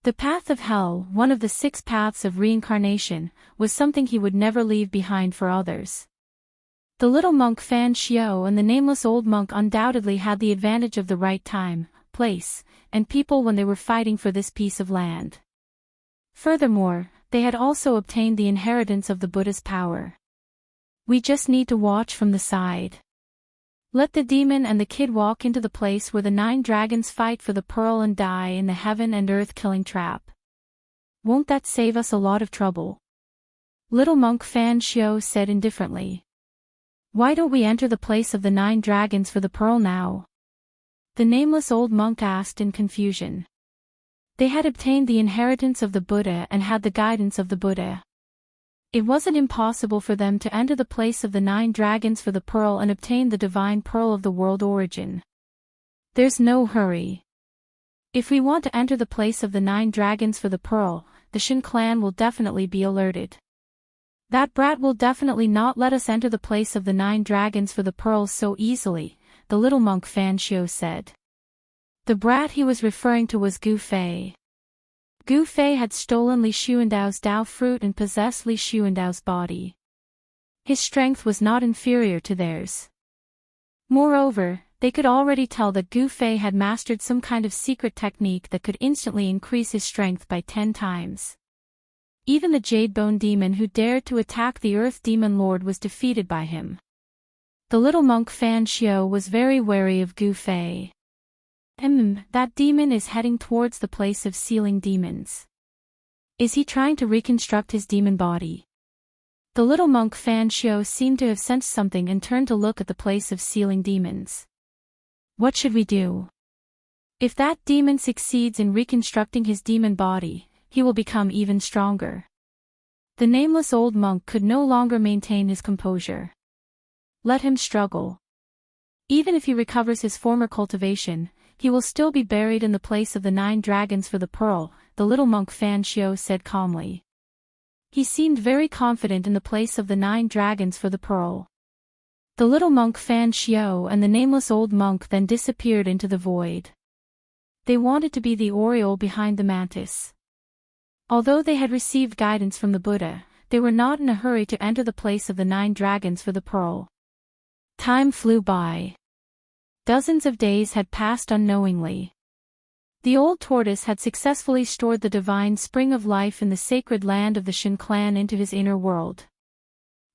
The path of hell, one of the 6 paths of reincarnation, was something he would never leave behind for others. The little monk Fan Xiu and the nameless old monk undoubtedly had the advantage of the right time, place, and people when they were fighting for this piece of land. Furthermore, they had also obtained the inheritance of the Buddha's power. We just need to watch from the side. Let the demon and the kid walk into the place where the 9 dragons fight for the pearl and die in the heaven and earth killing trap. Won't that save us a lot of trouble? Little monk Fan Xiu said indifferently. Why don't we enter the place of the 9 dragons for the pearl now? The nameless old monk asked in confusion. They had obtained the inheritance of the Buddha and had the guidance of the Buddha. It wasn't impossible for them to enter the place of the 9 dragons for the pearl and obtain the divine pearl of the world origin. There's no hurry. If we want to enter the place of the 9 dragons for the pearl, the Shin clan will definitely be alerted. That brat will definitely not let us enter the place of the 9 dragons for the pearls so easily, the little monk Fan Xiu said. The brat he was referring to was Gu Fei. Gu Fei had stolen Li Xuandao's Dao fruit and possessed Li Xuandao's body. His strength was not inferior to theirs. Moreover, they could already tell that Gu Fei had mastered some kind of secret technique that could instantly increase his strength by 10 times. Even the Jadebone demon who dared to attack the Earth Demon Lord was defeated by him. The little monk Fan Xiu was very wary of Gu Fei. That demon is heading towards the place of sealing demons. Is he trying to reconstruct his demon body? The little monk Fan Xiu seemed to have sensed something and turned to look at the place of sealing demons. What should we do? If that demon succeeds in reconstructing his demon body, he will become even stronger. The nameless old monk could no longer maintain his composure. Let him struggle. Even if he recovers his former cultivation, he will still be buried in the place of the 9 dragons for the pearl, the little monk Fan Xiu said calmly. He seemed very confident in the place of the 9 dragons for the pearl. The little monk Fan Xiu and the nameless old monk then disappeared into the void. They wanted to be the oriole behind the mantis. Although they had received guidance from the Buddha, they were not in a hurry to enter the place of the 9 dragons for the pearl. Time flew by. Dozens of days had passed unknowingly. The old tortoise had successfully stored the divine spring of life in the sacred land of the Shin clan into his inner world.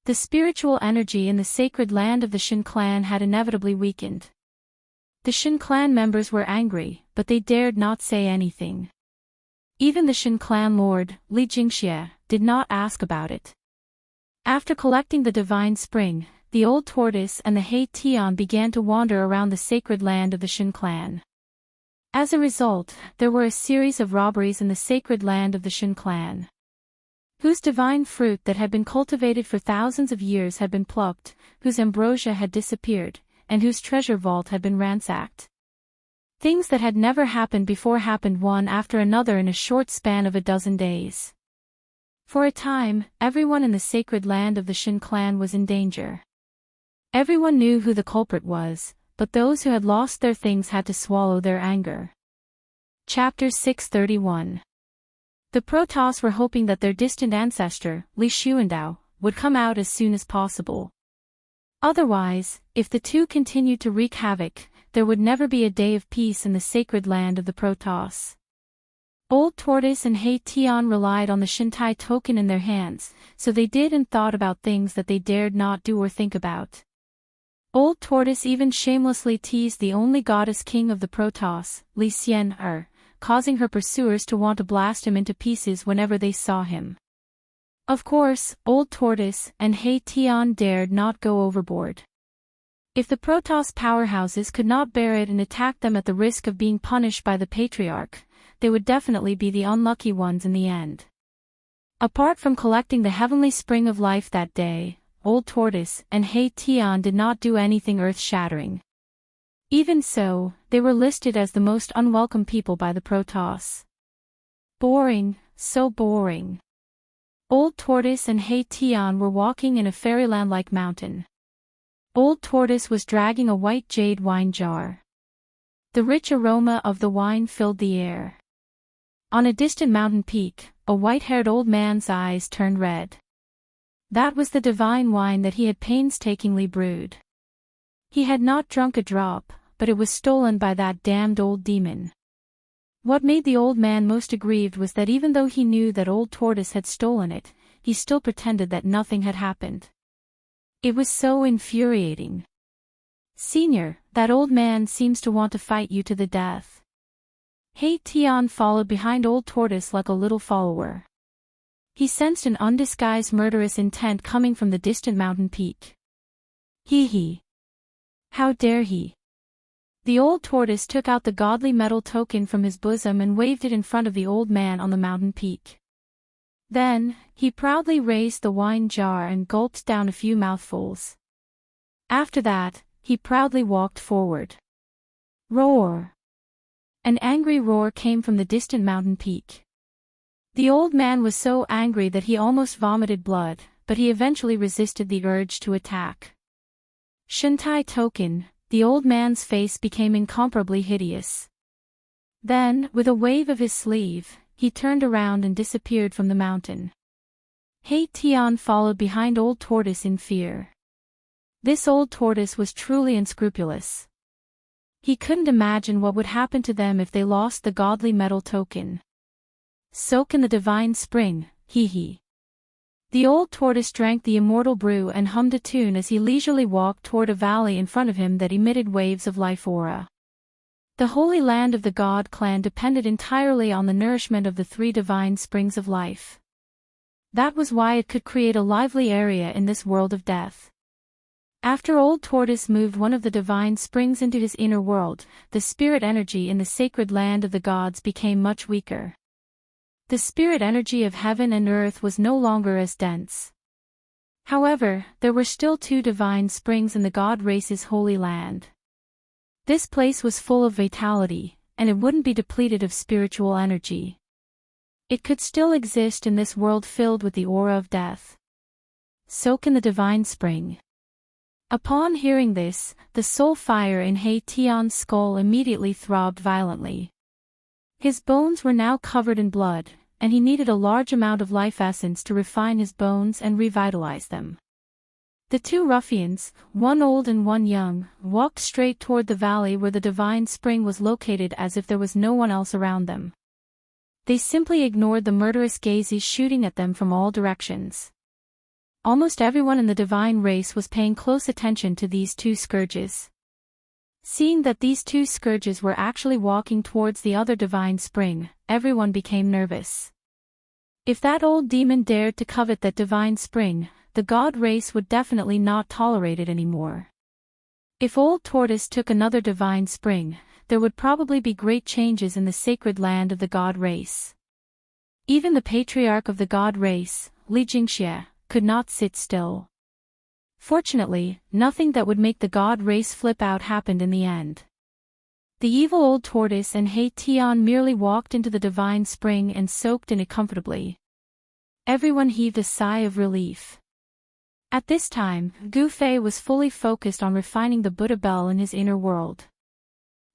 The spiritual energy in the sacred land of the Shin clan had inevitably weakened. The Shin clan members were angry, but they dared not say anything. Even the Shin clan lord, Li Jingxie, did not ask about it. After collecting the divine spring, the old tortoise and the Hei Tian began to wander around the sacred land of the Shin clan. As a result, there were a series of robberies in the sacred land of the Shin clan. Whose divine fruit that had been cultivated for thousands of years had been plucked, whose ambrosia had disappeared, and whose treasure vault had been ransacked. Things that had never happened before happened one after another in a short span of a dozen days. For a time, everyone in the sacred land of the Shin clan was in danger. Everyone knew who the culprit was, but those who had lost their things had to swallow their anger. Chapter 631. The Protoss were hoping that their distant ancestor, Li Xuandao, would come out as soon as possible. Otherwise, if the two continued to wreak havoc, there would never be a day of peace in the sacred land of the Protoss. Old Tortoise and Hei Tian relied on the Shintai token in their hands, so they did and thought about things that they dared not do or think about. Old Tortoise even shamelessly teased the only goddess king of the Protoss, Li Xian, causing her pursuers to want to blast him into pieces whenever they saw him. Of course, Old Tortoise and Hei Tian dared not go overboard. If the Protoss powerhouses could not bear it and attacked them at the risk of being punished by the Patriarch, they would definitely be the unlucky ones in the end. Apart from collecting the heavenly spring of life that day, Old Tortoise and Hei Tian did not do anything earth-shattering. Even so, they were listed as the most unwelcome people by the Protoss. Boring, so boring. Old Tortoise and Hei Tian were walking in a fairyland-like mountain. Old Tortoise was dragging a white jade wine jar. The rich aroma of the wine filled the air. On a distant mountain peak, a white-haired old man's eyes turned red. That was the divine wine that he had painstakingly brewed. He had not drunk a drop, but it was stolen by that damned old demon. What made the old man most aggrieved was that even though he knew that Old Tortoise had stolen it, he still pretended that nothing had happened. It was so infuriating. "Senior, that old man seems to want to fight you to the death." Hei Tian followed behind Old Tortoise like a little follower. He sensed an undisguised murderous intent coming from the distant mountain peak. He. How dare he? The Old Tortoise took out the godly metal token from his bosom and waved it in front of the old man on the mountain peak. Then, he proudly raised the wine jar and gulped down a few mouthfuls. After that, he proudly walked forward. Roar! An angry roar came from the distant mountain peak. The old man was so angry that he almost vomited blood, but he eventually resisted the urge to attack. Shintai token, the old man's face became incomparably hideous. Then, with a wave of his sleeve, he turned around and disappeared from the mountain. Hei Tian followed behind Old Tortoise in fear. This Old Tortoise was truly unscrupulous. He couldn't imagine what would happen to them if they lost the godly metal token. Soak in the divine spring, he. The Old Tortoise drank the immortal brew and hummed a tune as he leisurely walked toward a valley in front of him that emitted waves of life aura. The holy land of the God clan depended entirely on the nourishment of the three divine springs of life. That was why it could create a lively area in this world of death. After Old Tortoise moved one of the divine springs into his inner world, the spirit energy in the sacred land of the gods became much weaker. The spirit energy of heaven and earth was no longer as dense. However, there were still two divine springs in the god race's holy land. This place was full of vitality, and it wouldn't be depleted of spiritual energy. It could still exist in this world filled with the aura of death. Soak in the divine spring. Upon hearing this, the soul fire in Hei Tian's skull immediately throbbed violently. His bones were now covered in blood, and he needed a large amount of life essence to refine his bones and revitalize them. The two ruffians, one old and one young, walked straight toward the valley where the divine spring was located as if there was no one else around them. They simply ignored the murderous gazes shooting at them from all directions. Almost everyone in the divine race was paying close attention to these two scourges. Seeing that these two scourges were actually walking towards the other divine spring, everyone became nervous. If that old demon dared to covet that divine spring, the god race would definitely not tolerate it anymore. If Old Tortoise took another divine spring, there would probably be great changes in the sacred land of the god race. Even the patriarch of the god race, Li Jingxie, could not sit still. Fortunately, nothing that would make the god race flip out happened in the end. The evil Old Tortoise and Hei Tian merely walked into the divine spring and soaked in it comfortably. Everyone heaved a sigh of relief. At this time, Gu Fei was fully focused on refining the Buddha bell in his inner world.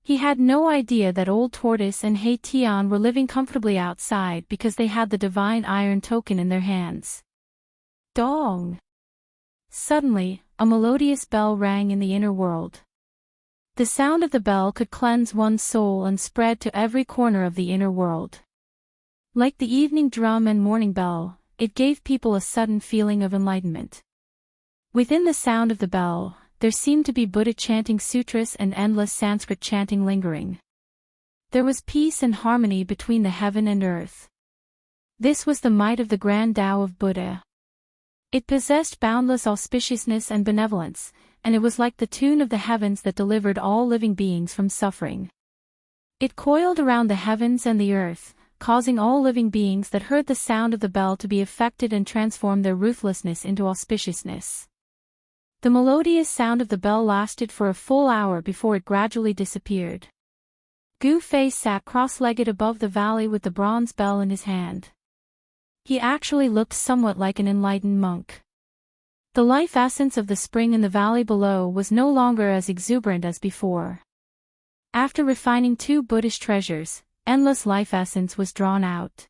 He had no idea that Old Tortoise and Hei Tian were living comfortably outside because they had the divine iron token in their hands. Dong! Suddenly, a melodious bell rang in the inner world. The sound of the bell could cleanse one's soul and spread to every corner of the inner world. Like the evening drum and morning bell, it gave people a sudden feeling of enlightenment. Within the sound of the bell, there seemed to be Buddha chanting sutras and endless Sanskrit chanting lingering. There was peace and harmony between the heaven and earth. This was the might of the grand Tao of Buddha. It possessed boundless auspiciousness and benevolence, and it was like the tune of the heavens that delivered all living beings from suffering. It coiled around the heavens and the earth, causing all living beings that heard the sound of the bell to be affected and transform their ruthlessness into auspiciousness. The melodious sound of the bell lasted for a full hour before it gradually disappeared. Gu Fei sat cross-legged above the valley with the bronze bell in his hand. He actually looked somewhat like an enlightened monk. The life essence of the spring in the valley below was no longer as exuberant as before. After refining 2 Buddhist treasures, endless life essence was drawn out.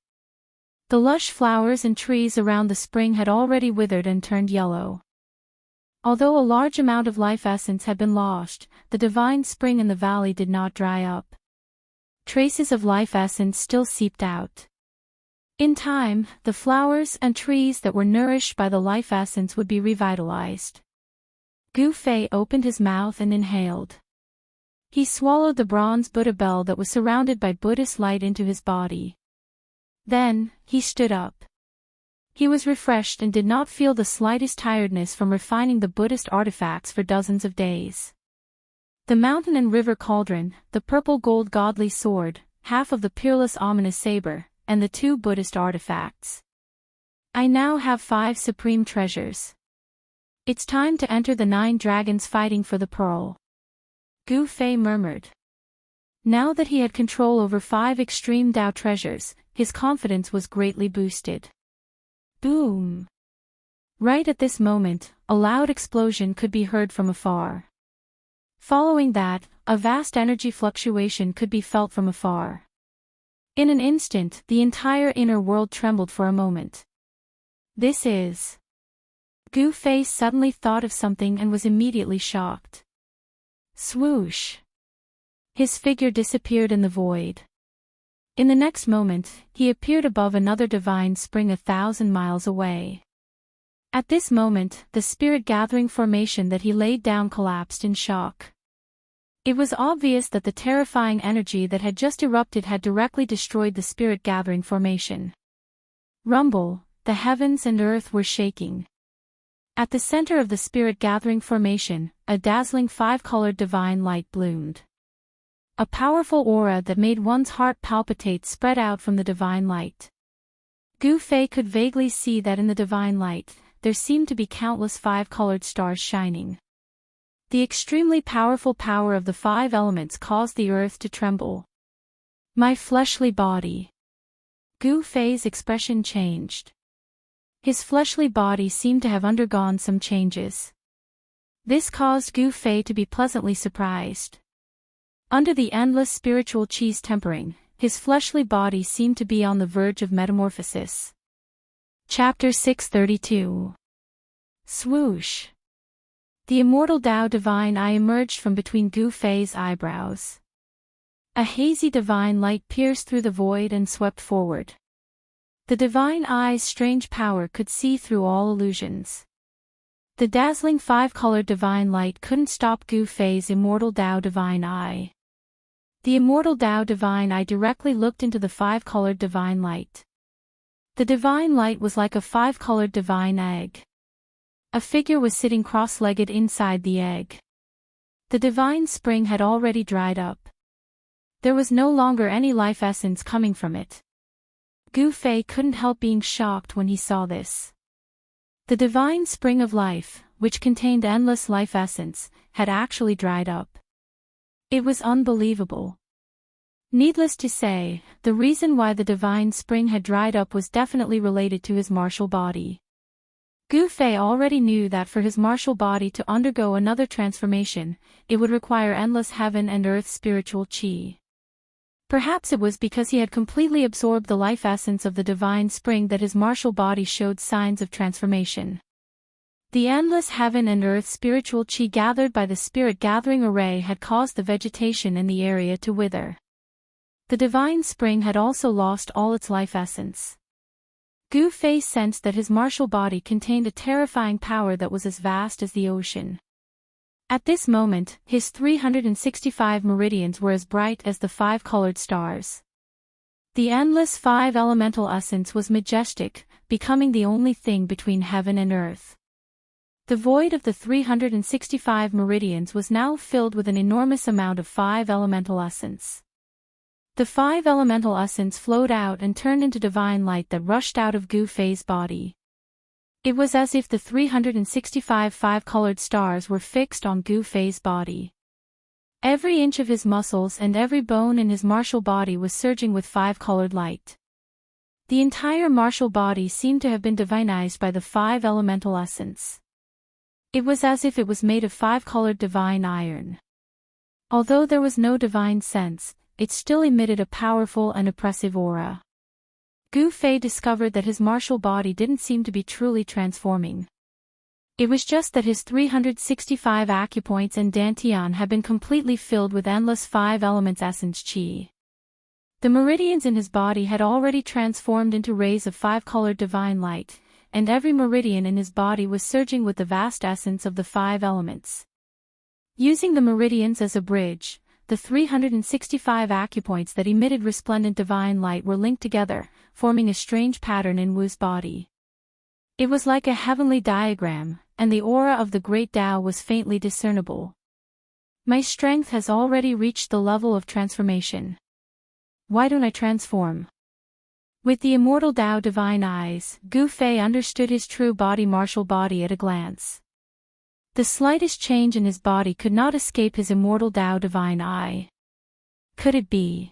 The lush flowers and trees around the spring had already withered and turned yellow. Although a large amount of life essence had been lost, the divine spring in the valley did not dry up. Traces of life essence still seeped out. In time, the flowers and trees that were nourished by the life essence would be revitalized. Gu Fei opened his mouth and inhaled. He swallowed the bronze Buddha bell that was surrounded by Buddhist light into his body. Then, he stood up. He was refreshed and did not feel the slightest tiredness from refining the Buddhist artifacts for dozens of days. The mountain and river cauldron, the purple gold godly sword, half of the peerless ominous saber, and the 2 Buddhist artifacts. I now have 5 supreme treasures. It's time to enter the 9 dragons fighting for the pearl. Gu Fei murmured. Now that he had control over 5 extreme Tao treasures, his confidence was greatly boosted. Boom! Right at this moment, a loud explosion could be heard from afar. Following that, a vast energy fluctuation could be felt from afar. In an instant, the entire inner world trembled for a moment. This is... Gu Fei suddenly thought of something and was immediately shocked. Swoosh! His figure disappeared in the void. In the next moment, he appeared above another divine spring 1,000 miles away. At this moment, the spirit-gathering formation that he laid down collapsed in shock. It was obvious that the terrifying energy that had just erupted had directly destroyed the spirit-gathering formation. Rumble, the heavens and earth were shaking. At the center of the spirit-gathering formation, a dazzling 5-colored divine light bloomed. A powerful aura that made one's heart palpitate spread out from the divine light. Gu Fei could vaguely see that in the divine light, there seemed to be countless 5-colored stars shining. The extremely powerful power of the 5 elements caused the earth to tremble. My fleshly body. Gu Fei's expression changed. His fleshly body seemed to have undergone some changes. This caused Gu Fei to be pleasantly surprised. Under the endless spiritual cheese tempering, his fleshly body seemed to be on the verge of metamorphosis. Chapter 632. Swoosh! The immortal Tao divine eye emerged from between Gu Fei's eyebrows. A hazy divine light pierced through the void and swept forward. The divine eye's strange power could see through all illusions. The dazzling 5-colored divine light couldn't stop Gu Fei's immortal Tao divine eye. The immortal Tao divine eye directly looked into the 5-colored divine light. The divine light was like a 5-colored divine egg. A figure was sitting cross-legged inside the egg. The divine spring had already dried up. There was no longer any life essence coming from it. Gu Fei couldn't help being shocked when he saw this. The divine spring of life, which contained endless life essence, had actually dried up. It was unbelievable. Needless to say, the reason why the divine spring had dried up was definitely related to his martial body. Gu Fei already knew that for his martial body to undergo another transformation, it would require endless heaven and earth spiritual qi. Perhaps it was because he had completely absorbed the life essence of the divine spring that his martial body showed signs of transformation. The endless heaven and earth spiritual qi gathered by the spirit gathering array had caused the vegetation in the area to wither. The divine spring had also lost all its life essence. Gu Fei sensed that his martial body contained a terrifying power that was as vast as the ocean. At this moment, his 365 meridians were as bright as the 5-colored stars. The endless 5-elemental essence was majestic, becoming the only thing between heaven and earth. The void of the 365 meridians was now filled with an enormous amount of 5-elemental essence. The 5-elemental essence flowed out and turned into divine light that rushed out of Gu Fei's body. It was as if the 365 5-colored stars were fixed on Gu Fei's body. Every inch of his muscles and every bone in his martial body was surging with 5-colored light. The entire martial body seemed to have been divinized by the 5-elemental essence. It was as if it was made of 5-colored divine iron. Although there was no divine sense, it still emitted a powerful and oppressive aura. Gu Fei discovered that his martial body didn't seem to be truly transforming. It was just that his 365 acupoints and dantian had been completely filled with endless 5-elements essence qi. The meridians in his body had already transformed into rays of 5-colored divine light, and every meridian in his body was surging with the vast essence of the 5 elements. Using the meridians as a bridge, the 365 acupoints that emitted resplendent divine light were linked together, forming a strange pattern in Wu's body. It was like a heavenly diagram, and the aura of the great Tao was faintly discernible. My strength has already reached the level of transformation. Why don't I transform? With the immortal Tao divine eyes, Gu Fei understood his true body martial body at a glance. The slightest change in his body could not escape his immortal Tao divine eye. Could it be?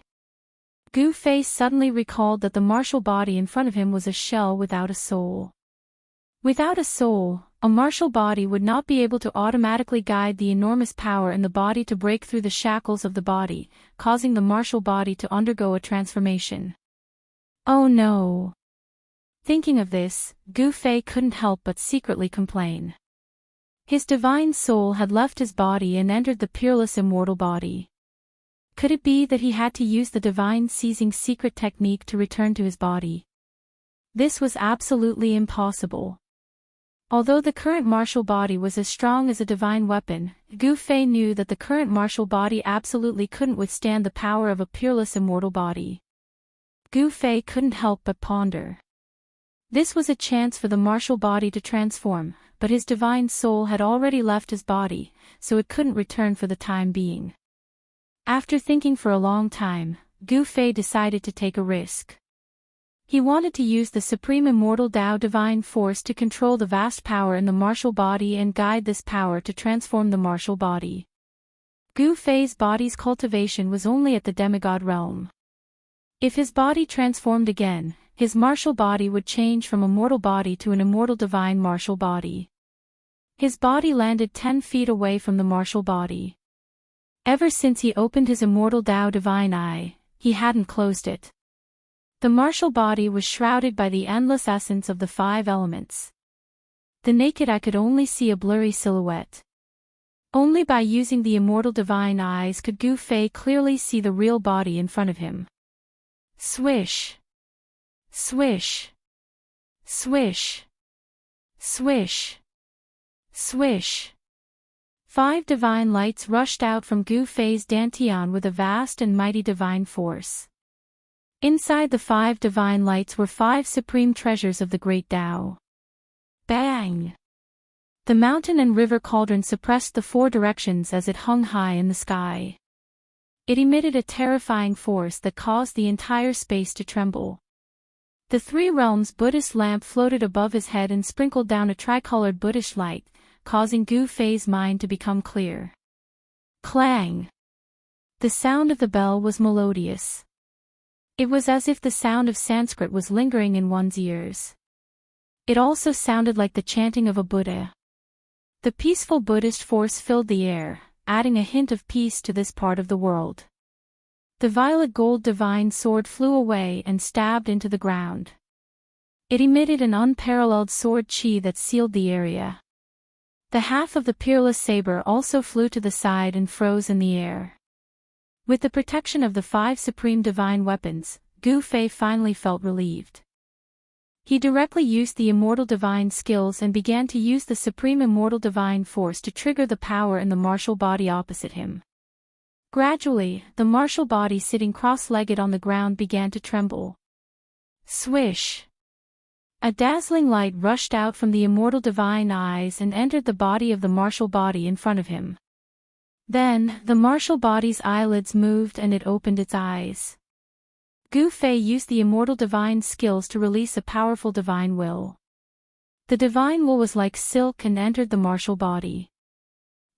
Gu Fei suddenly recalled that the martial body in front of him was a shell without a soul. Without a soul, a martial body would not be able to automatically guide the enormous power in the body to break through the shackles of the body, causing the martial body to undergo a transformation. Oh no! Thinking of this, Gu Fei couldn't help but secretly complain. His divine soul had left his body and entered the peerless immortal body. Could it be that he had to use the divine seizing secret technique to return to his body? This was absolutely impossible. Although the current martial body was as strong as a divine weapon, Gu Fei knew that the current martial body absolutely couldn't withstand the power of a peerless immortal body. Gu Fei couldn't help but ponder. This was a chance for the martial body to transform, but his divine soul had already left his body, so it couldn't return for the time being. After thinking for a long time, Gu Fei decided to take a risk. He wanted to use the supreme immortal Tao divine force to control the vast power in the martial body and guide this power to transform the martial body. Gu Fei's body's cultivation was only at the demigod realm. If his body transformed again, his martial body would change from a mortal body to an immortal divine martial body. His body landed 10 feet away from the martial body. Ever since he opened his immortal Tao divine eye, he hadn't closed it. The martial body was shrouded by the endless essence of the 5 elements. The naked eye could only see a blurry silhouette. Only by using the immortal divine eyes could Gu Fei clearly see the real body in front of him. Swish! Swish! Swish! Swish! Swish! 5 divine lights rushed out from Gu Fei's dantian with a vast and mighty divine force. Inside the 5 divine lights were 5 supreme treasures of the great Tao. Bang! The mountain and river cauldron suppressed the 4 directions as it hung high in the sky. It emitted a terrifying force that caused the entire space to tremble. The 3 realms Buddhist lamp floated above his head and sprinkled down a tricolored Buddhist light, causing Gu Fei's mind to become clear. Clang! The sound of the bell was melodious. It was as if the sound of Sanskrit was lingering in one's ears. It also sounded like the chanting of a Buddha. The peaceful Buddhist force filled the air, adding a hint of peace to this part of the world. The violet gold divine sword flew away and stabbed into the ground. It emitted an unparalleled sword chi that sealed the area. The half of the peerless saber also flew to the side and froze in the air. With the protection of the 5 supreme divine weapons, Gu Fei finally felt relieved. He directly used the immortal divine skills and began to use the supreme immortal divine force to trigger the power in the martial body opposite him. Gradually, the martial body sitting cross-legged on the ground began to tremble. Swish! A dazzling light rushed out from the immortal divine eyes and entered the body of the martial body in front of him. Then, the martial body's eyelids moved and it opened its eyes. Gu Fei used the immortal divine skills to release a powerful divine will. The divine will was like silk and entered the martial body.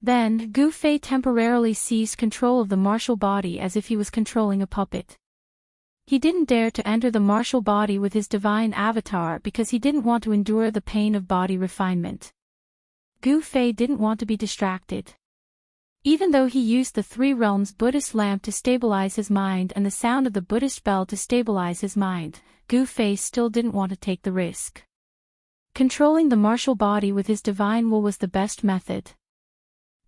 Then, Gu Fei temporarily seized control of the martial body as if he was controlling a puppet. He didn't dare to enter the martial body with his divine avatar because he didn't want to endure the pain of body refinement. Gu Fei didn't want to be distracted. Even though he used the 3 realms Buddhist lamp to stabilize his mind and the sound of the Buddhist bell to stabilize his mind, Gu Fei still didn't want to take the risk. Controlling the martial body with his divine will was the best method.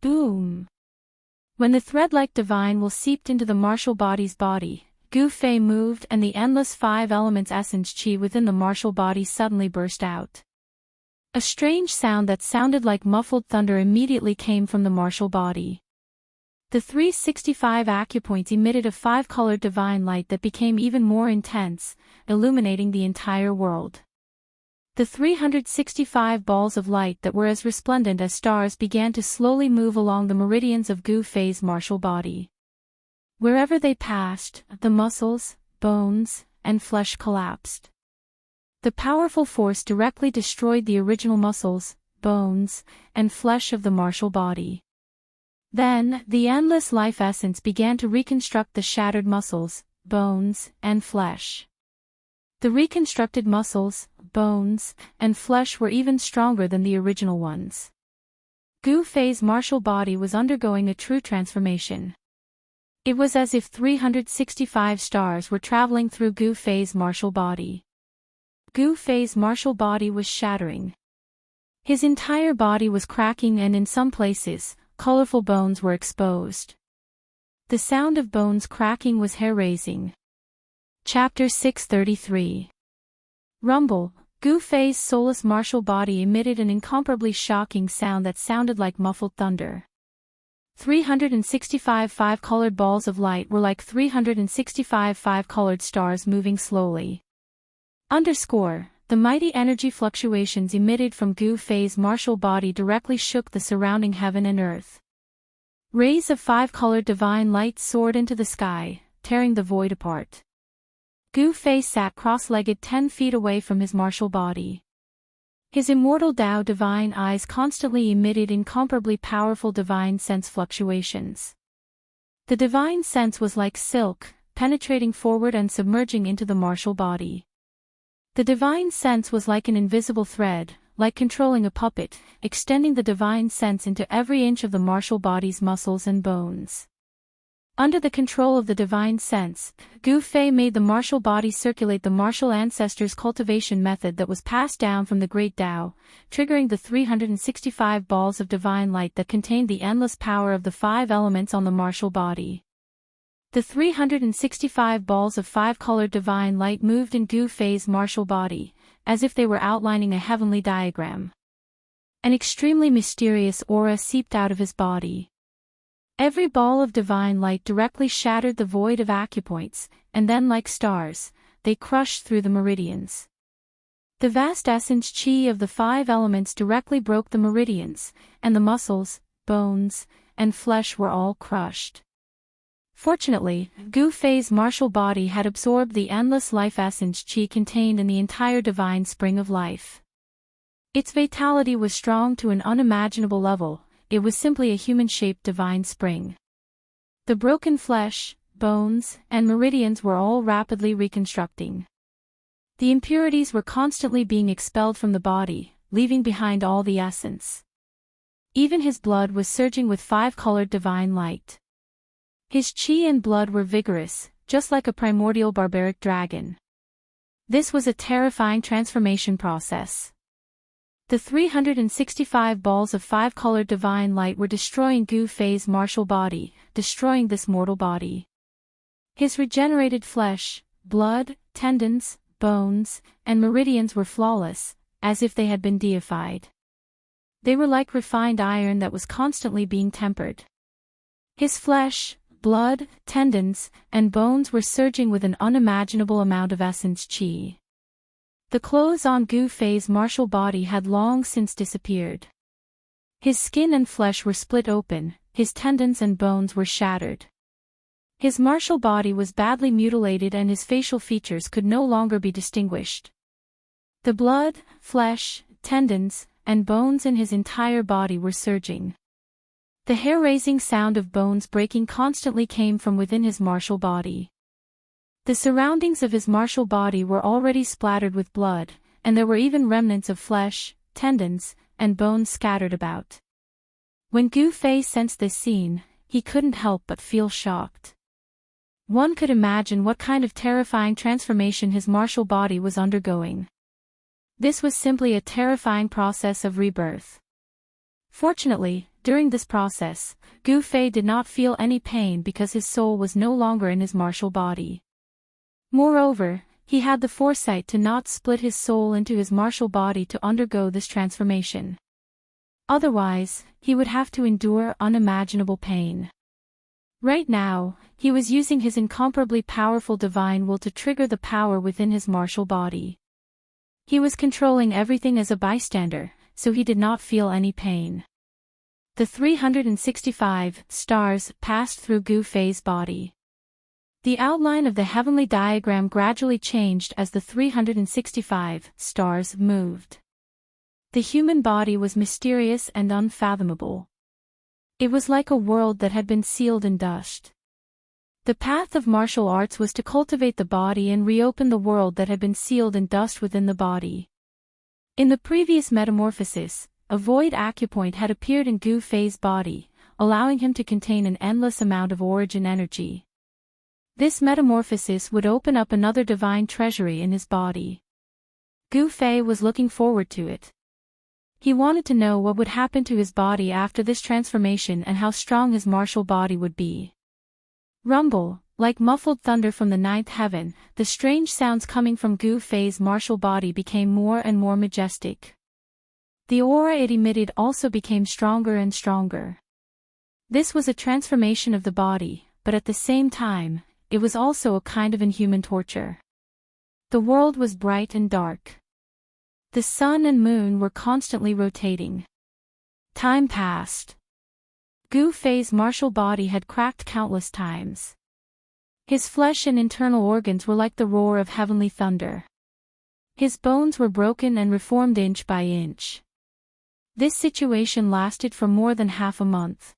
Boom! When the thread-like divine will seeped into the martial body's body, Gu Fei moved and the endless 5 elements essence chi within the martial body suddenly burst out. A strange sound that sounded like muffled thunder immediately came from the martial body. The 365 acupoints emitted a 5-colored divine light that became even more intense, illuminating the entire world. The 365 balls of light that were as resplendent as stars began to slowly move along the meridians of Gu Fei's martial body. Wherever they passed, the muscles, bones, and flesh collapsed. The powerful force directly destroyed the original muscles, bones, and flesh of the martial body. Then, the endless life essence began to reconstruct the shattered muscles, bones, and flesh. The reconstructed muscles, bones, and flesh were even stronger than the original ones. Gu Fei's martial body was undergoing a true transformation. It was as if 365 stars were traveling through Gu Fei's martial body. Gu Fei's martial body was shattering. His entire body was cracking and in some places, colorful bones were exposed. The sound of bones cracking was hair-raising. Chapter 633. Rumble. Gu Fei's soulless martial body emitted an incomparably shocking sound that sounded like muffled thunder. 365 5-colored balls of light were like 365 5-colored stars moving slowly. The mighty energy fluctuations emitted from Gu Fei's martial body directly shook the surrounding heaven and earth. Rays of 5-colored divine light soared into the sky, tearing the void apart. Gu Fei sat cross-legged 10 feet away from his martial body. His immortal Tao divine eyes constantly emitted incomparably powerful divine sense fluctuations. The divine sense was like silk, penetrating forward and submerging into the martial body. The divine sense was like an invisible thread, like controlling a puppet, extending the divine sense into every inch of the martial body's muscles and bones. Under the control of the divine sense, Gu Fei made the martial body circulate the martial ancestors' cultivation method that was passed down from the great Tao, triggering the 365 balls of divine light that contained the endless power of the 5 elements on the martial body. The 365 balls of 5-colored divine light moved in Gu Fei's martial body, as if they were outlining a heavenly diagram. An extremely mysterious aura seeped out of his body. Every ball of divine light directly shattered the void of acupoints, and then like stars, they crushed through the meridians. The vast essence chi of the 5 elements directly broke the meridians, and the muscles, bones, and flesh were all crushed. Fortunately, Gu Fei's martial body had absorbed the endless life essence chi contained in the entire divine spring of life. Its vitality was strong to an unimaginable level, it was simply a human-shaped divine spring. The broken flesh, bones, and meridians were all rapidly reconstructing. The impurities were constantly being expelled from the body, leaving behind all the essence. Even his blood was surging with five-colored divine light. His chi and blood were vigorous, just like a primordial barbaric dragon. This was a terrifying transformation process. The 365 balls of five-colored divine light were destroying Gu Fei's martial body, destroying this mortal body. His regenerated flesh, blood, tendons, bones, and meridians were flawless, as if they had been deified. They were like refined iron that was constantly being tempered. His flesh, blood, tendons, and bones were surging with an unimaginable amount of essence chi. The clothes on Gu Fei's martial body had long since disappeared. His skin and flesh were split open, his tendons and bones were shattered. His martial body was badly mutilated and his facial features could no longer be distinguished. The blood, flesh, tendons, and bones in his entire body were surging. The hair-raising sound of bones breaking constantly came from within his martial body. The surroundings of his martial body were already splattered with blood, and there were even remnants of flesh, tendons, and bones scattered about. When Gu Fei sensed this scene, he couldn't help but feel shocked. One could imagine what kind of terrifying transformation his martial body was undergoing. This was simply a terrifying process of rebirth. Fortunately, during this process, Gu Fei did not feel any pain because his soul was no longer in his martial body. Moreover, he had the foresight to not split his soul into his martial body to undergo this transformation. Otherwise, he would have to endure unimaginable pain. Right now, he was using his incomparably powerful divine will to trigger the power within his martial body. He was controlling everything as a bystander, so he did not feel any pain. The 365 stars passed through Gu Fei's body. The outline of the heavenly diagram gradually changed as the 365 stars moved. The human body was mysterious and unfathomable. It was like a world that had been sealed in dust. The path of martial arts was to cultivate the body and reopen the world that had been sealed in dust within the body. In the previous metamorphosis, a void acupoint had appeared in Gu Fei's body, allowing him to contain an endless amount of origin energy. This metamorphosis would open up another divine treasury in his body. Gu Fei was looking forward to it. He wanted to know what would happen to his body after this transformation and how strong his martial body would be. Rumble, like muffled thunder from the ninth heaven, the strange sounds coming from Gu Fei's martial body became more and more majestic. The aura it emitted also became stronger and stronger. This was a transformation of the body, but at the same time, it was also a kind of inhuman torture. The world was bright and dark. The sun and moon were constantly rotating. Time passed. Gu Fei's martial body had cracked countless times. His flesh and internal organs were like the roar of heavenly thunder. His bones were broken and reformed inch by inch. This situation lasted for more than half a month.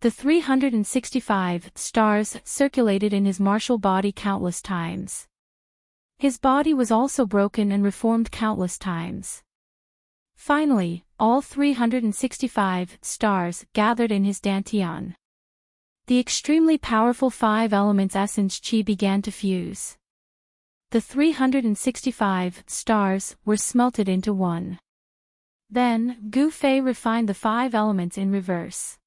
The 365 stars circulated in his martial body countless times. His body was also broken and reformed countless times. Finally, all 365 stars gathered in his dantian. The extremely powerful five elements essence chi began to fuse. The 365 stars were smelted into one. Then, Gu Fei refined the five elements in reverse.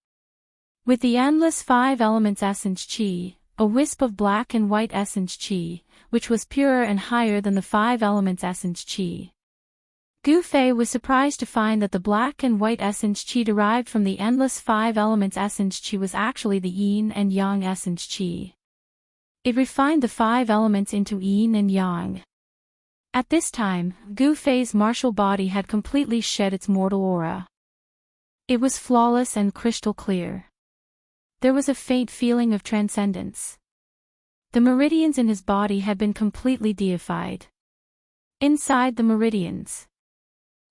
With the endless five elements essence chi, a wisp of black and white essence chi, which was purer and higher than the five elements essence chi. Gu Fei was surprised to find that the black and white essence chi derived from the endless five elements essence chi was actually the yin and yang essence chi. It refined the five elements into yin and yang. At this time, Gu Fei's martial body had completely shed its mortal aura. It was flawless and crystal clear. There was a faint feeling of transcendence. The meridians in his body had been completely deified. Inside the meridians,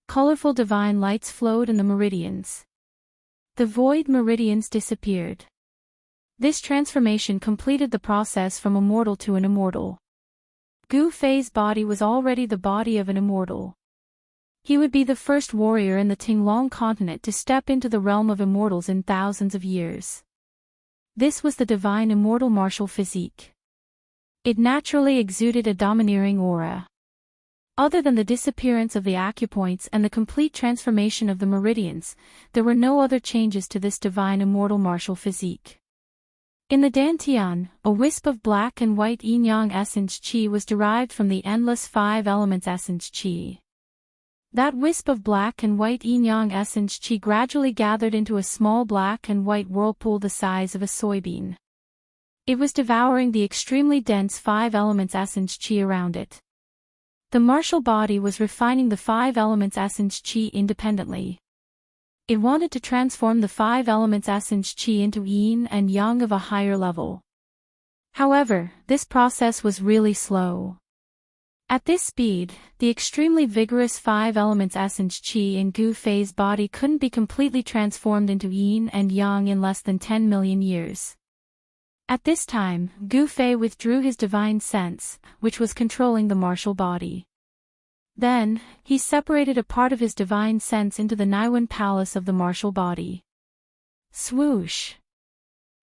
colorful divine lights flowed in the meridians. The void meridians disappeared. This transformation completed the process from a mortal to an immortal. Gu Fei's body was already the body of an immortal. He would be the first warrior in the Tinglong continent to step into the realm of immortals in thousands of years. This was the divine immortal martial physique. It naturally exuded a domineering aura. Other than the disappearance of the acupoints and the complete transformation of the meridians, there were no other changes to this divine immortal martial physique. In the Dantian, a wisp of black and white yin-yang essence qi was derived from the endless five elements essence qi. That wisp of black and white yin-yang essence qi gradually gathered into a small black and white whirlpool the size of a soybean. It was devouring the extremely dense five elements essence qi around it. The martial body was refining the five elements essence qi independently. It wanted to transform the five elements essence qi into yin and yang of a higher level. However, this process was really slow. At this speed, the extremely vigorous five elements essence qi in Gu Fei's body couldn't be completely transformed into yin and yang in less than 10 million years. At this time, Gu Fei withdrew his divine sense, which was controlling the martial body. Then, he separated a part of his divine sense into the Naiwen palace of the martial body. Swoosh!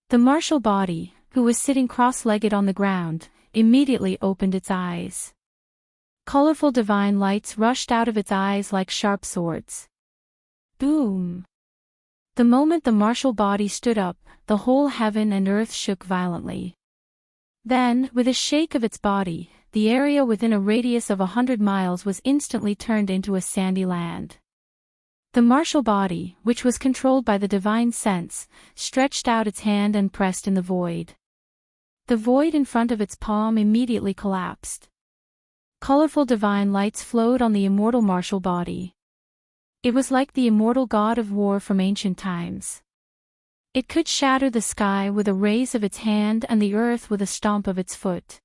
The martial body, who was sitting cross-legged on the ground, immediately opened its eyes. Colorful divine lights rushed out of its eyes like sharp swords. Boom! The moment the martial body stood up, the whole heaven and earth shook violently. Then, with a shake of its body, the area within a radius of 100 miles was instantly turned into a sandy land. The martial body, which was controlled by the divine sense, stretched out its hand and pressed in the void. The void in front of its palm immediately collapsed. Colorful divine lights flowed on the immortal martial body. It was like the immortal god of war from ancient times. It could shatter the sky with a raise of its hand and the earth with a stomp of its foot.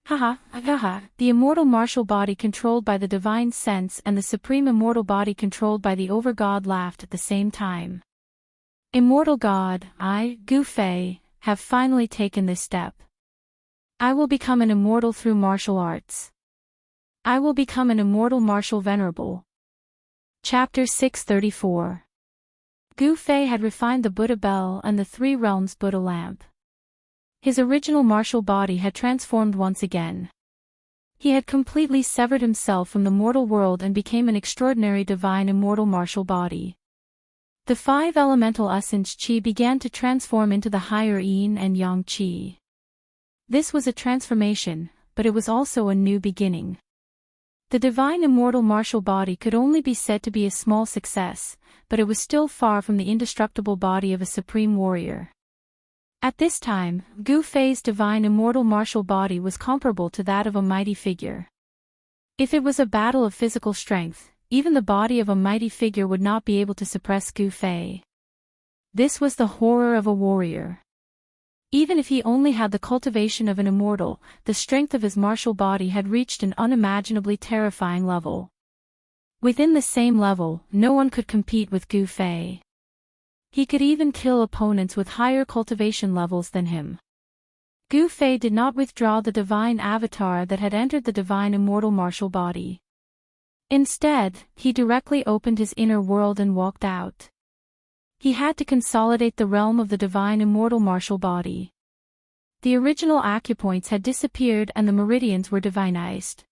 Haha, the immortal martial body controlled by the divine sense and the supreme immortal body controlled by the over-god laughed at the same time. Immortal god, I, Gu Fei, have finally taken this step. I will become an immortal through martial arts. I will become an immortal martial venerable. Chapter 634. Gu Fei had refined the Buddha bell and the three realms Buddha lamp. His original martial body had transformed once again. He had completely severed himself from the mortal world and became an extraordinary divine immortal martial body. The five elemental essence qi began to transform into the higher yin and yang qi. This was a transformation, but it was also a new beginning. The divine immortal martial body could only be said to be a small success, but it was still far from the indestructible body of a supreme warrior. At this time, Gu Fei's divine immortal martial body was comparable to that of a mighty figure. If it was a battle of physical strength, even the body of a mighty figure would not be able to suppress Gu Fei. This was the horror of a warrior. Even if he only had the cultivation of an immortal, the strength of his martial body had reached an unimaginably terrifying level. Within the same level, no one could compete with Gu Fei. He could even kill opponents with higher cultivation levels than him. Gu Fei did not withdraw the divine avatar that had entered the divine immortal martial body. Instead, he directly opened his inner world and walked out. He had to consolidate the realm of the divine immortal martial body. The original acupoints had disappeared and the meridians were divinized.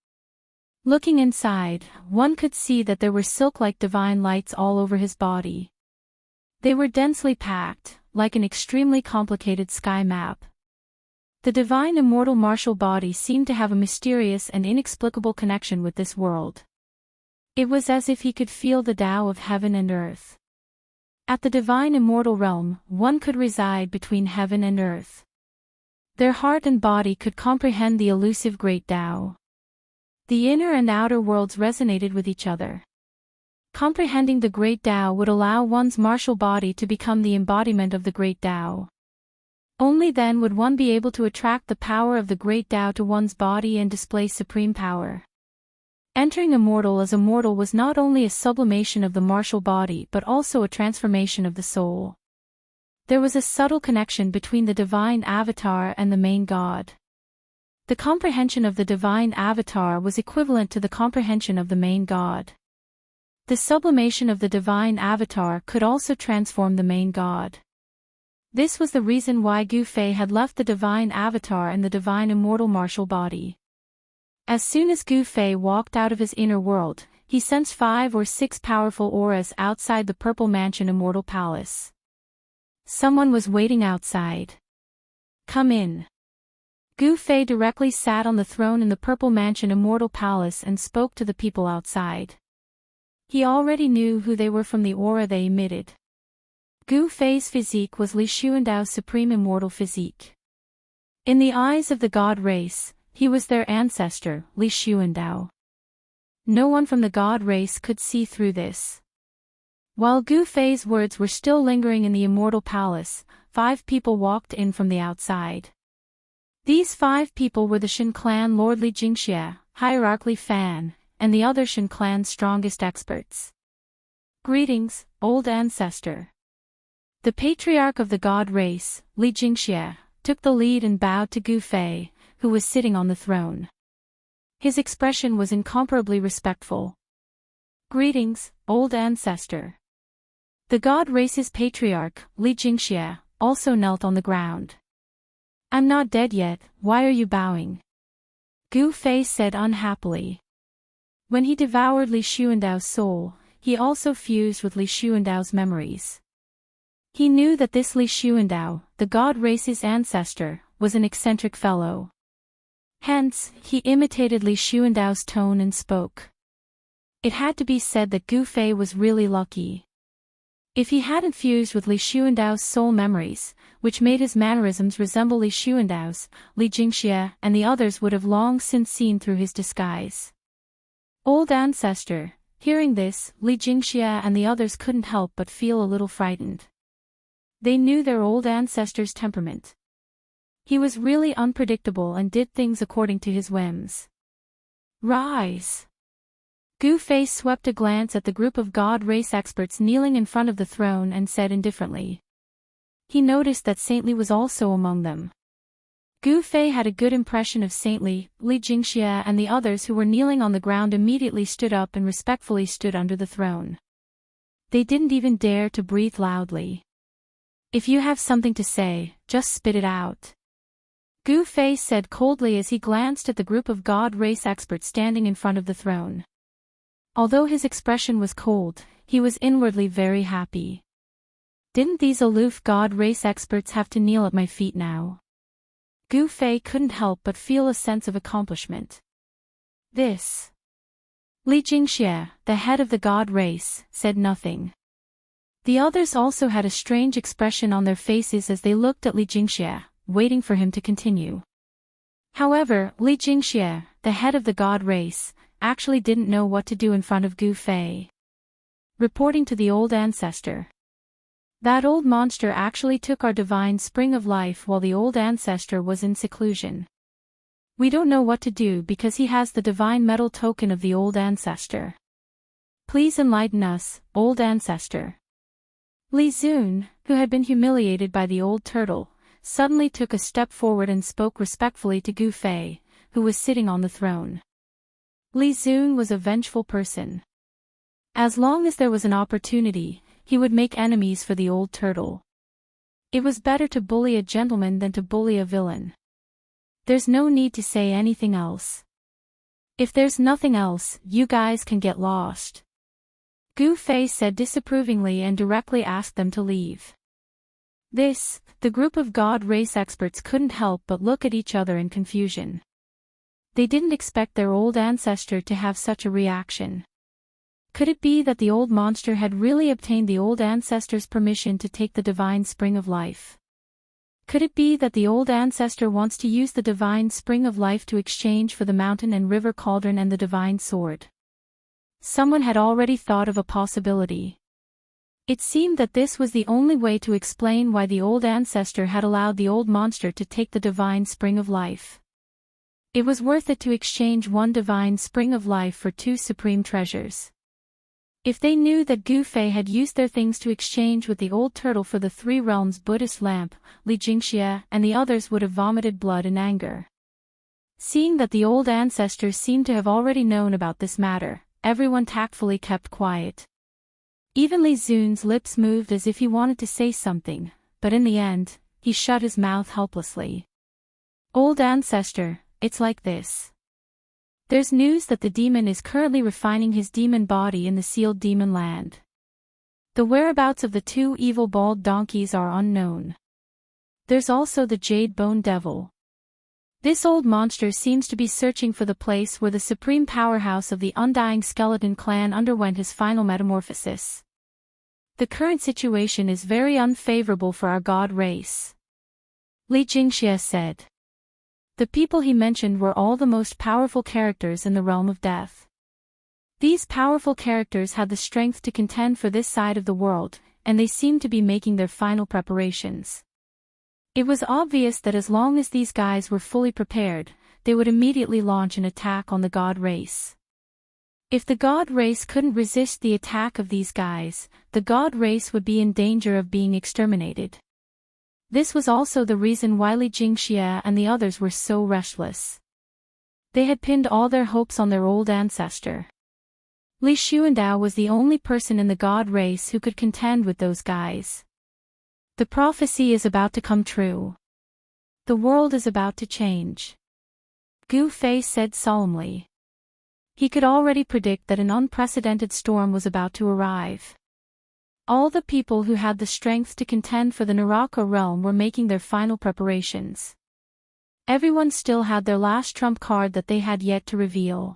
Looking inside, one could see that there were silk-like divine lights all over his body. They were densely packed, like an extremely complicated sky map. The divine immortal martial body seemed to have a mysterious and inexplicable connection with this world. It was as if he could feel the Tao of heaven and earth. At the divine immortal realm, one could reside between heaven and earth. Their heart and body could comprehend the elusive great Tao. The inner and outer worlds resonated with each other. Comprehending the great Tao would allow one's martial body to become the embodiment of the great Tao. Only then would one be able to attract the power of the great Tao to one's body and display supreme power. Entering immortal as immortal was not only a sublimation of the martial body but also a transformation of the soul. There was a subtle connection between the divine avatar and the main god. The comprehension of the divine avatar was equivalent to the comprehension of the main god. The sublimation of the divine avatar could also transform the main god. This was the reason why Gu Fei had left the divine avatar and the divine immortal martial body. As soon as Gu Fei walked out of his inner world, he sensed 5 or 6 powerful auras outside the Purple Mansion Immortal Palace. Someone was waiting outside. Come in. Gu Fei directly sat on the throne in the Purple Mansion Immortal Palace and spoke to the people outside. He already knew who they were from the aura they emitted. Gu Fei's physique was Li Xuandao's supreme immortal physique. In the eyes of the god race, he was their ancestor, Li Xuandao. No one from the god race could see through this. While Gu Fei's words were still lingering in the immortal palace, 5 people walked in from the outside. These 5 people were the Shen clan Lord Li Jingxie, Hierarch Li Fan, and the other Shen clan's strongest experts. Greetings, old ancestor. The patriarch of the god race, Li Jingxie, took the lead and bowed to Gu Fei, who was sitting on the throne. His expression was incomparably respectful. Greetings, old ancestor. The god race's patriarch, Li Jingxie, also knelt on the ground. I'm not dead yet, why are you bowing? Gu Fei said unhappily. When he devoured Li Xuandao's soul, he also fused with Li Xuandao's memories. He knew that this Li Xuandao, the god race's ancestor, was an eccentric fellow. Hence, he imitated Li Xuandao's tone and spoke. It had to be said that Gu Fei was really lucky. If he hadn't fused with Li Xuandao's soul memories, which made his mannerisms resemble Li Xuandao's, Li Jingxie and the others would have long since seen through his disguise. Old ancestor, hearing this, Li Jingxie and the others couldn't help but feel a little frightened. They knew their old ancestor's temperament. He was really unpredictable and did things according to his whims. Rise! Gu Fei swept a glance at the group of god race experts kneeling in front of the throne and said indifferently. He noticed that Saintly was also among them. Gu Fei had a good impression of Saintly, Li Jingxie and the others who were kneeling on the ground immediately stood up and respectfully stood under the throne. They didn't even dare to breathe loudly. If you have something to say, just spit it out. Gu Fei said coldly as he glanced at the group of god race experts standing in front of the throne. Although his expression was cold, he was inwardly very happy. Didn't these aloof god race experts have to kneel at my feet now? Gu Fei couldn't help but feel a sense of accomplishment. This. Li Jingxie, the head of the god race, said nothing. The others also had a strange expression on their faces as they looked at Li Jingxie, waiting for him to continue. However, Li Jingxie, the head of the god race, actually didn't know what to do in front of Gu Fei. Reporting to the old ancestor. That old monster actually took our divine spring of life while the old ancestor was in seclusion. We don't know what to do because he has the divine metal token of the old ancestor. Please enlighten us, old ancestor. Li Zun, who had been humiliated by the old turtle, suddenly took a step forward and spoke respectfully to Gu Fei, who was sitting on the throne. Li Zun was a vengeful person. As long as there was an opportunity, he would make enemies for the old turtle. It was better to bully a gentleman than to bully a villain. There's no need to say anything else. If there's nothing else, you guys can get lost. Gu Fei said disapprovingly and directly asked them to leave. The group of god race experts couldn't help but look at each other in confusion. They didn't expect their old ancestor to have such a reaction. Could it be that the old monster had really obtained the old ancestor's permission to take the divine spring of life? Could it be that the old ancestor wants to use the divine spring of life to exchange for the mountain and river cauldron and the divine sword? Someone had already thought of a possibility. It seemed that this was the only way to explain why the old ancestor had allowed the old monster to take the divine spring of life. It was worth it to exchange one divine spring of life for 2 supreme treasures. If they knew that Gu Fei had used their things to exchange with the old turtle for the Three Realms Buddhist lamp, Li Jingxia and the others would have vomited blood in anger. Seeing that the old ancestors seemed to have already known about this matter, everyone tactfully kept quiet. Even Li Zun's lips moved as if he wanted to say something, but in the end, he shut his mouth helplessly. Old ancestor, it's like this. There's news that the demon is currently refining his demon body in the sealed demon land. The whereabouts of the two evil bald donkeys are unknown. There's also the Jade Bone Devil. This old monster seems to be searching for the place where the supreme powerhouse of the Undying Skeleton clan underwent his final metamorphosis. The current situation is very unfavorable for our god race. Li Jingxia said. The people he mentioned were all the most powerful characters in the realm of death. These powerful characters had the strength to contend for this side of the world, and they seemed to be making their final preparations. It was obvious that as long as these guys were fully prepared, they would immediately launch an attack on the god race. If the god race couldn't resist the attack of these guys, the god race would be in danger of being exterminated. This was also the reason why Li Jingxia and the others were so restless. They had pinned all their hopes on their old ancestor. Li Xuandao was the only person in the god race who could contend with those guys. The prophecy is about to come true. The world is about to change. Gu Fei said solemnly. He could already predict that an unprecedented storm was about to arrive. All the people who had the strength to contend for the Naraka realm were making their final preparations. Everyone still had their last trump card that they had yet to reveal.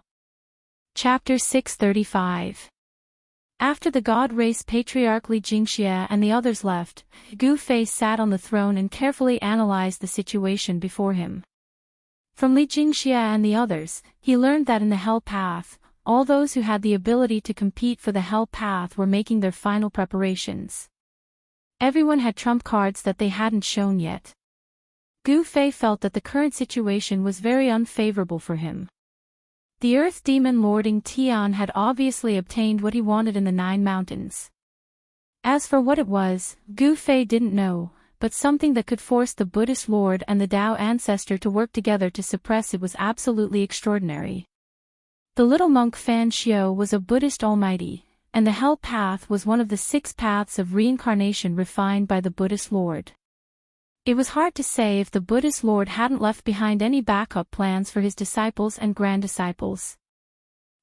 Chapter 635. After the god race patriarch Li Jingxia and the others left, Gu Fei sat on the throne and carefully analyzed the situation before him. From Li Jingxia and the others, he learned that in the Hell Path, all those who had the ability to compete for the Hell Path were making their final preparations. Everyone had trump cards that they hadn't shown yet. Gu Fei felt that the current situation was very unfavorable for him. The Earth Demon Lording Tian had obviously obtained what he wanted in the Nine Mountains. As for what it was, Gu Fei didn't know, but something that could force the Buddhist Lord and the Tao ancestor to work together to suppress it was absolutely extraordinary. The little monk Fan Xiao was a Buddhist almighty, and the Hell Path was one of the 6 paths of reincarnation refined by the Buddhist Lord. It was hard to say if the Buddhist Lord hadn't left behind any backup plans for his disciples and grand-disciples.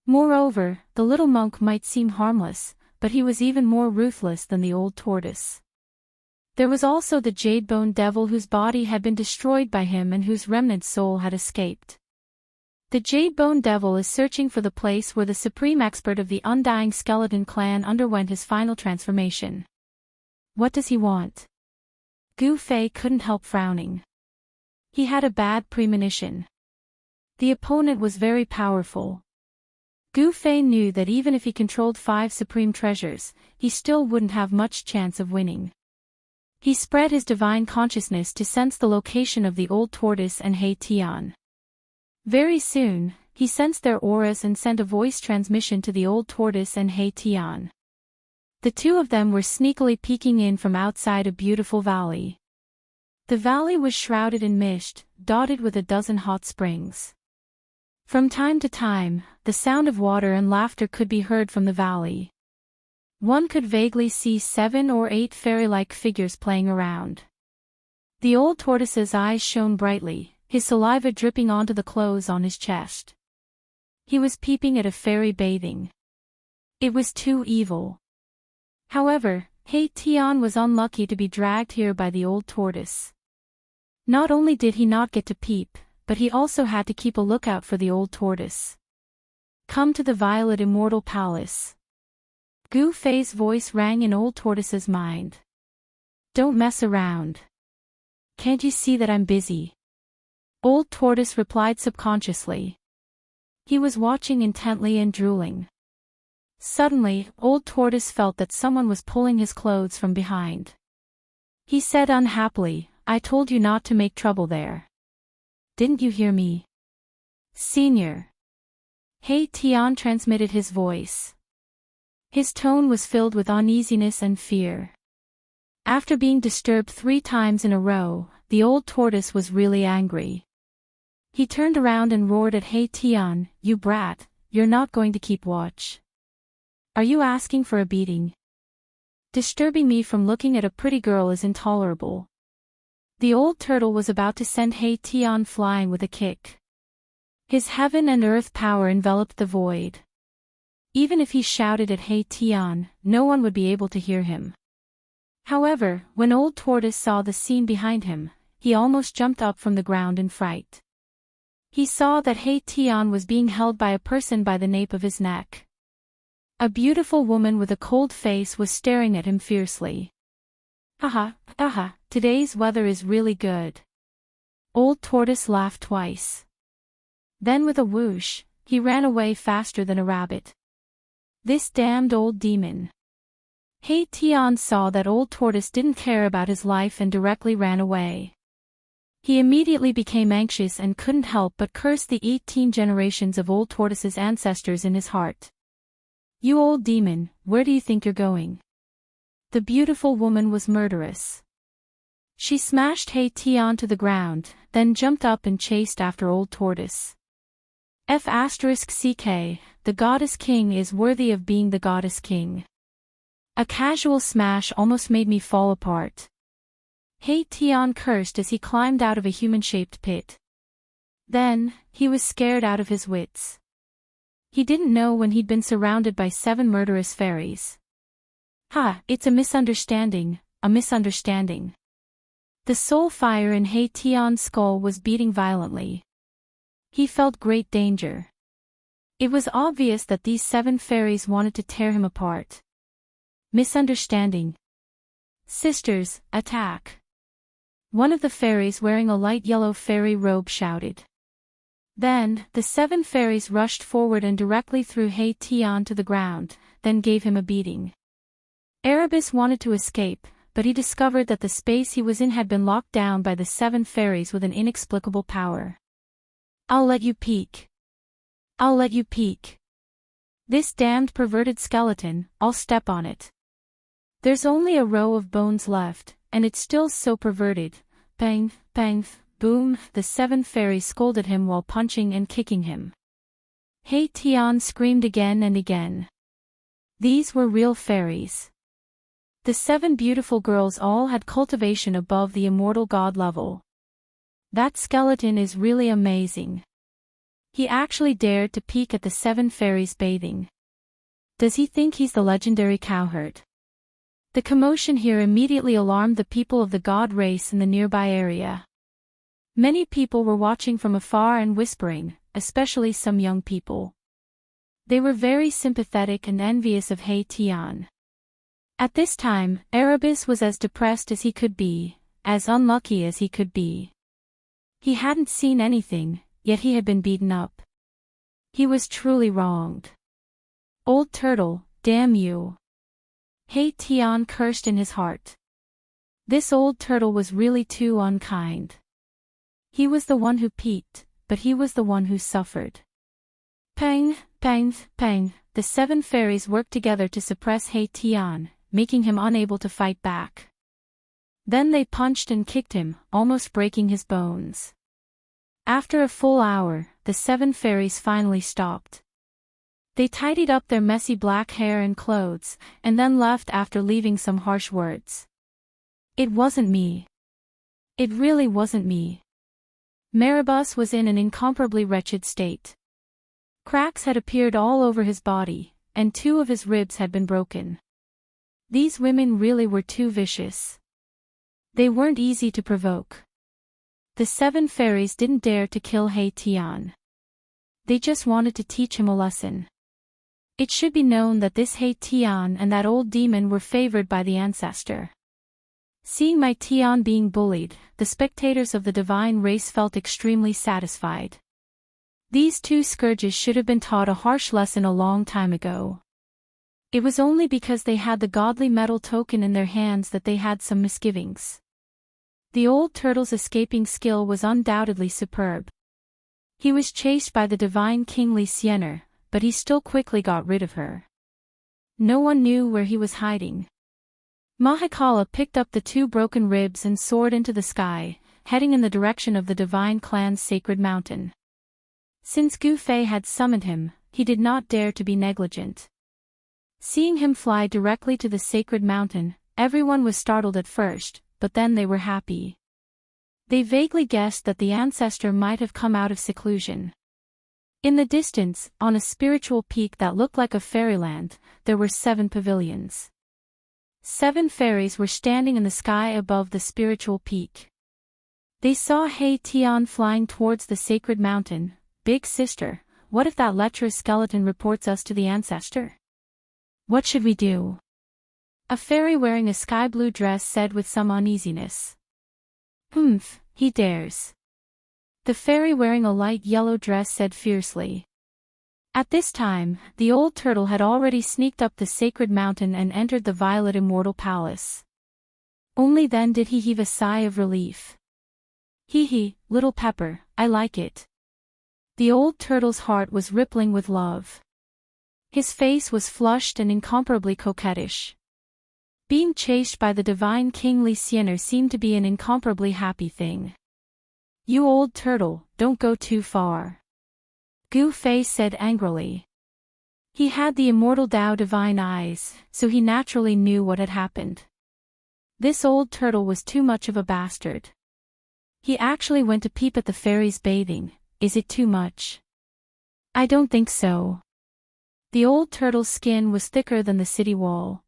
Moreover, the little monk might seem harmless, but he was even more ruthless than the old tortoise. There was also the Jade Bone Devil whose body had been destroyed by him and whose remnant soul had escaped. The Jade Bone Devil is searching for the place where the supreme expert of the Undying Skeleton clan underwent his final transformation. What does he want? Gu Fei couldn't help frowning. He had a bad premonition. The opponent was very powerful. Gu Fei knew that even if he controlled 5 supreme treasures, he still wouldn't have much chance of winning. He spread his divine consciousness to sense the location of the old tortoise and He Tian. Very soon, he sensed their auras and sent a voice transmission to the old tortoise and He Tian. The two of them were sneakily peeking in from outside a beautiful valley. The valley was shrouded in mist, dotted with a dozen hot springs. From time to time, the sound of water and laughter could be heard from the valley. One could vaguely see 7 or 8 fairy-like figures playing around. The old tortoise's eyes shone brightly, his saliva dripping onto the clothes on his chest. He was peeping at a fairy bathing. It was too evil. However, He Tian was unlucky to be dragged here by the old tortoise. Not only did he not get to peep, but he also had to keep a lookout for the old tortoise. Come to the Violet Immortal Palace. Gu Fei's voice rang in old tortoise's mind. Don't mess around. Can't you see that I'm busy? Old tortoise replied subconsciously. He was watching intently and drooling. Suddenly, old tortoise felt that someone was pulling his clothes from behind. He said unhappily, I told you not to make trouble there. Didn't you hear me? Senior. He Tian transmitted his voice. His tone was filled with uneasiness and fear. After being disturbed 3 times in a row, the old tortoise was really angry. He turned around and roared at Hey Tian, "You brat, you're not going to keep watch. Are you asking for a beating? Disturbing me from looking at a pretty girl is intolerable." The old turtle was about to send Hey Tian flying with a kick. His heaven and earth power enveloped the void. Even if he shouted at Hey Tian, no one would be able to hear him. However, when Old Tortoise saw the scene behind him, he almost jumped up from the ground in fright. He saw that Hey Tian was being held by a person by the nape of his neck. A beautiful woman with a cold face was staring at him fiercely. "Haha, haha, today's weather is really good." Old Tortoise laughed twice. Then with a whoosh, he ran away faster than a rabbit. This damned old demon. Hey Tian saw that Old Tortoise didn't care about his life and directly ran away. He immediately became anxious and couldn't help but curse the 18 generations of Old Tortoise's ancestors in his heart. "You old demon, where do you think you're going?" The beautiful woman was murderous. She smashed Hey Tian to the ground, then jumped up and chased after Old Tortoise. *CK, the goddess king is worthy of being the goddess king. A casual smash almost made me fall apart. Hey Tian cursed as he climbed out of a human-shaped pit. Then, he was scared out of his wits. He didn't know when he'd been surrounded by 7 murderous fairies. "Ha, it's a misunderstanding, a misunderstanding." The soul fire in Hey Tian's skull was beating violently. He felt great danger. It was obvious that these 7 fairies wanted to tear him apart. Misunderstanding. "Sisters, attack!" One of the fairies wearing a light yellow fairy robe shouted. Then, the 7 fairies rushed forward and directly threw Hey Tian to the ground, then gave him a beating. Erebus wanted to escape, but he discovered that the space he was in had been locked down by the 7 fairies with an inexplicable power. "I'll let you peek. I'll let you peek. This damned perverted skeleton, I'll step on it. There's only a row of bones left, and it's still so perverted." Bang, bang, boom, the 7 fairies scolded him while punching and kicking him. Hey Tian screamed again and again. These were real fairies. The 7 beautiful girls all had cultivation above the immortal god level. That skeleton is really amazing. He actually dared to peek at the 7 fairies bathing. Does he think he's the legendary cowherd? The commotion here immediately alarmed the people of the god race in the nearby area. Many people were watching from afar and whispering, especially some young people. They were very sympathetic and envious of Hey Tian. At this time, Erebus was as depressed as he could be, as unlucky as he could be. He hadn't seen anything, yet he had been beaten up. He was truly wronged. "Old turtle, damn you!" Hey Tian cursed in his heart. This old turtle was really too unkind. He was the one who peeked, but he was the one who suffered. Pang, pang, pang, the 7 fairies worked together to suppress Hey Tian, making him unable to fight back. Then they punched and kicked him, almost breaking his bones. After a full hour, the 7 fairies finally stopped. They tidied up their messy black hair and clothes, and then left after leaving some harsh words. "It wasn't me. It really wasn't me." Maribus was in an incomparably wretched state. Cracks had appeared all over his body, and 2 of his ribs had been broken. These women really were too vicious. They weren't easy to provoke. The 7 fairies didn't dare to kill Hey Tian. They just wanted to teach him a lesson. It should be known that this Hey Tian and that old demon were favored by the ancestor. Seeing my Tian being bullied, the spectators of the divine race felt extremely satisfied. These 2 scourges should have been taught a harsh lesson a long time ago. It was only because they had the godly metal token in their hands that they had some misgivings. The old turtle's escaping skill was undoubtedly superb. He was chased by the divine kingly Siener, but he still quickly got rid of her. No one knew where he was hiding. Mahakala picked up the 2 broken ribs and soared into the sky, heading in the direction of the divine clan's sacred mountain. Since Gu Fei had summoned him, he did not dare to be negligent. Seeing him fly directly to the sacred mountain, everyone was startled at first, but then they were happy. They vaguely guessed that the ancestor might have come out of seclusion. In the distance, on a spiritual peak that looked like a fairyland, there were 7 pavilions. 7 fairies were standing in the sky above the spiritual peak. They saw He Tian flying towards the sacred mountain. Big sister, what if that lecherous skeleton reports us to the ancestor? What should we do? A fairy wearing a sky blue dress said with some uneasiness. Humph, he dares. The fairy wearing a light yellow dress said fiercely. At this time, the old turtle had already sneaked up the sacred mountain and entered the violet immortal palace. Only then did he heave a sigh of relief. Hee, little pepper, I like it. The old turtle's heart was rippling with love. His face was flushed and incomparably coquettish. Being chased by the divine King Li Xiener seemed to be an incomparably happy thing. You old turtle, don't go too far. Gu Fei said angrily. He had the immortal Tao divine eyes, so he naturally knew what had happened. This old turtle was too much of a bastard. He actually went to peep at the fairies bathing. Is it too much? I don't think so. The old turtle's skin was thicker than the city wall.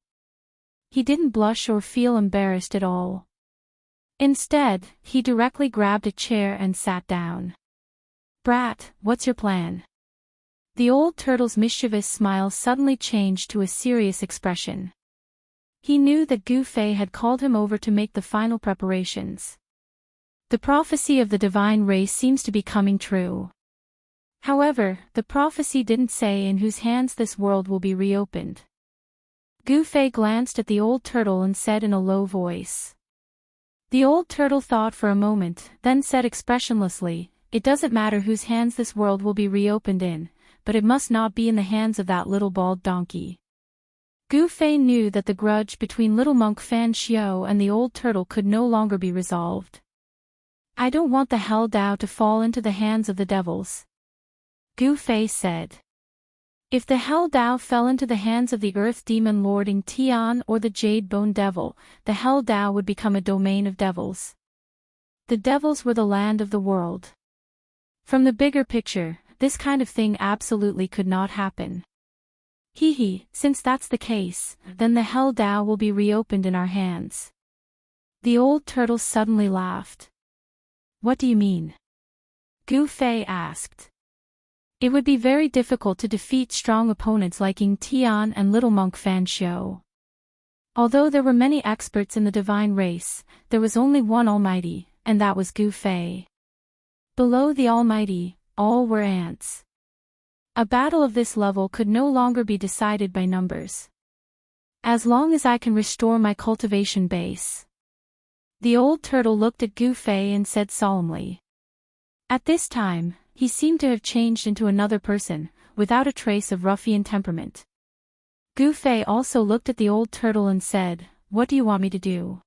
He didn't blush or feel embarrassed at all. Instead, he directly grabbed a chair and sat down. Brat, what's your plan? The old turtle's mischievous smile suddenly changed to a serious expression. He knew that Gu Fei had called him over to make the final preparations. The prophecy of the divine race seems to be coming true. However, the prophecy didn't say in whose hands this world will be reopened. Gu Fei glanced at the old turtle and said in a low voice. The old turtle thought for a moment, then said expressionlessly, it doesn't matter whose hands this world will be reopened in, but it must not be in the hands of that little bald donkey. Gu Fei knew that the grudge between little monk Fan Xiao and the old turtle could no longer be resolved. I don't want the Hell Dao to fall into the hands of the devils. Gu Fei said. If the Hell Dao fell into the hands of the Earth Demon Lord Ing Tian or the Jade Bone Devil, the Hell Dao would become a domain of devils. The devils were the land of the world. From the bigger picture, this kind of thing absolutely could not happen. Since that's the case, then the Hell Dao will be reopened in our hands. The old turtle suddenly laughed. What do you mean? Gu Fei asked. It would be very difficult to defeat strong opponents like Ing Tian and little monk Fan Xiao. Although there were many experts in the divine race, there was only one Almighty, and that was Gu Fei. Below the Almighty, all were ants. A battle of this level could no longer be decided by numbers. As long as I can restore my cultivation base. The old turtle looked at Gu Fei and said solemnly. At this time, he seemed to have changed into another person, without a trace of ruffian temperament. Gu Fei also looked at the old turtle and said, what do you want me to do?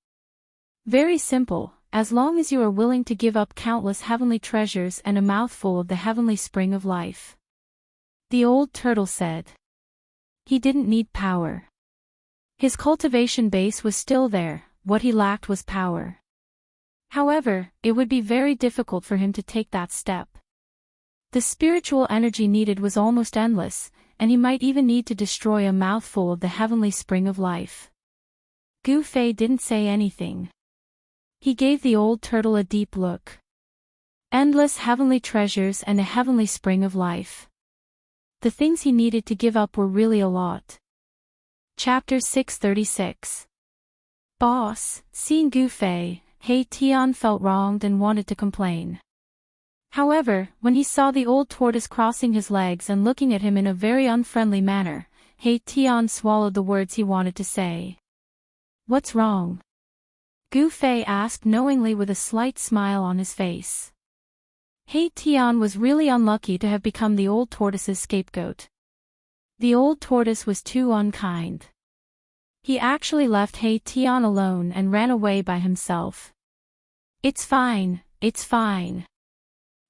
Very simple, as long as you are willing to give up countless heavenly treasures and a mouthful of the heavenly spring of life. The old turtle said. He didn't need power. His cultivation base was still there, what he lacked was power. However, it would be very difficult for him to take that step. The spiritual energy needed was almost endless, and he might even need to destroy a mouthful of the heavenly spring of life. Gu Fei didn't say anything. He gave the old turtle a deep look. Endless heavenly treasures and a heavenly spring of life. The things he needed to give up were really a lot. Chapter 636. Boss, seeing Gu Fei, He Tian felt wronged and wanted to complain. However, when he saw the old tortoise crossing his legs and looking at him in a very unfriendly manner, He Tian swallowed the words he wanted to say. What's wrong? Gu Fei asked knowingly with a slight smile on his face. He Tian was really unlucky to have become the old tortoise's scapegoat. The old tortoise was too unkind. He actually left Tian alone and ran away by himself. It's fine, it's fine.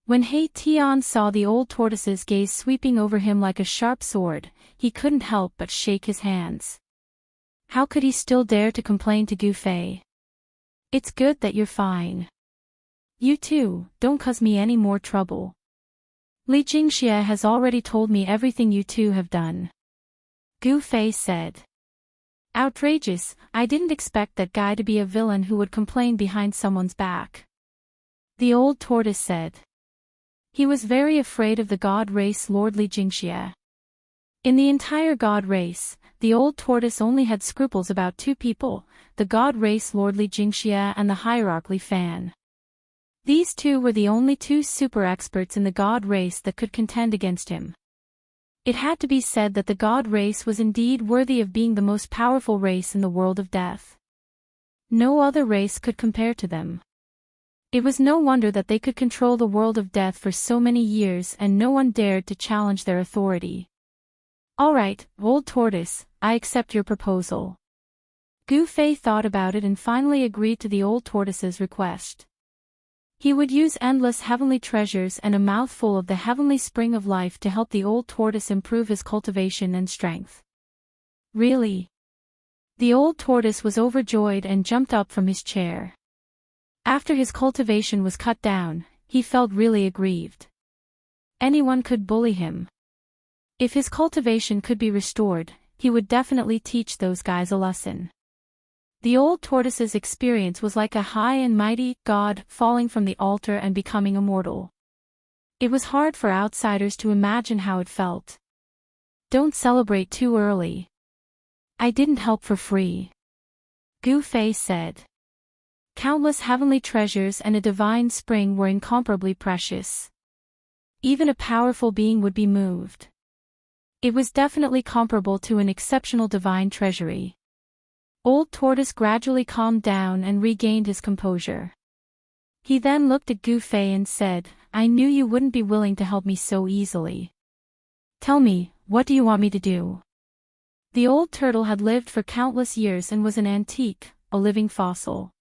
When Tian saw the old tortoise's gaze sweeping over him like a sharp sword, he couldn't help but shake his hands. How could he still dare to complain to Gu Fei? It's good that you're fine. You too, don't cause me any more trouble. Li Jingxie has already told me everything you two have done. Gu Fei said. Outrageous, I didn't expect that guy to be a villain who would complain behind someone's back. The old tortoise said. He was very afraid of the god race Lord Li Jingxie. In the entire god race, the old tortoise only had scruples about two people, the god race Lord Li Jingxie and the hierarch Li Fan. These two were the only two super experts in the god race that could contend against him. It had to be said that the god race was indeed worthy of being the most powerful race in the world of death. No other race could compare to them. It was no wonder that they could control the world of death for so many years and no one dared to challenge their authority. Alright, old tortoise, I accept your proposal. Gu Fei thought about it and finally agreed to the old tortoise's request. He would use endless heavenly treasures and a mouthful of the heavenly spring of life to help the old tortoise improve his cultivation and strength. Really? The old tortoise was overjoyed and jumped up from his chair. After his cultivation was cut down, he felt really aggrieved. Anyone could bully him. If his cultivation could be restored, he would definitely teach those guys a lesson. The old tortoise's experience was like a high and mighty god falling from the altar and becoming immortal. It was hard for outsiders to imagine how it felt. Don't celebrate too early. I didn't help for free. Gu Fei said. Countless heavenly treasures and a divine spring were incomparably precious. Even a powerful being would be moved. It was definitely comparable to an exceptional divine treasury. Old Tortoise gradually calmed down and regained his composure. He then looked at Gu Fei and said, I knew you wouldn't be willing to help me so easily. Tell me, what do you want me to do? The old turtle had lived for countless years and was an antique, a living fossil.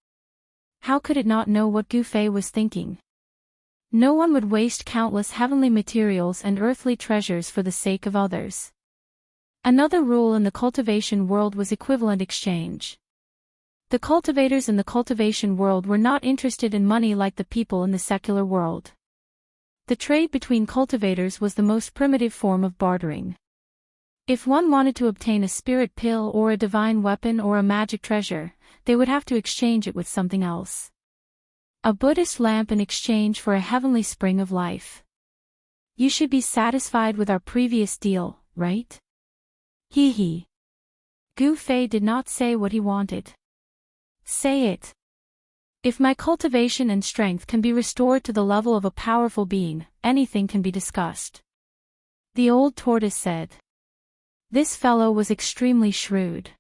How could it not know what Gu Fei was thinking? No one would waste countless heavenly materials and earthly treasures for the sake of others. Another rule in the cultivation world was equivalent exchange. The cultivators in the cultivation world were not interested in money like the people in the secular world. The trade between cultivators was the most primitive form of bartering. If one wanted to obtain a spirit pill or a divine weapon or a magic treasure, they would have to exchange it with something else. A Buddhist lamp in exchange for a heavenly spring of life. You should be satisfied with our previous deal, right? Hee hee. Gu Fei did not say what he wanted. Say it. If my cultivation and strength can be restored to the level of a powerful being, anything can be discussed. The old tortoise said. This fellow was extremely shrewd.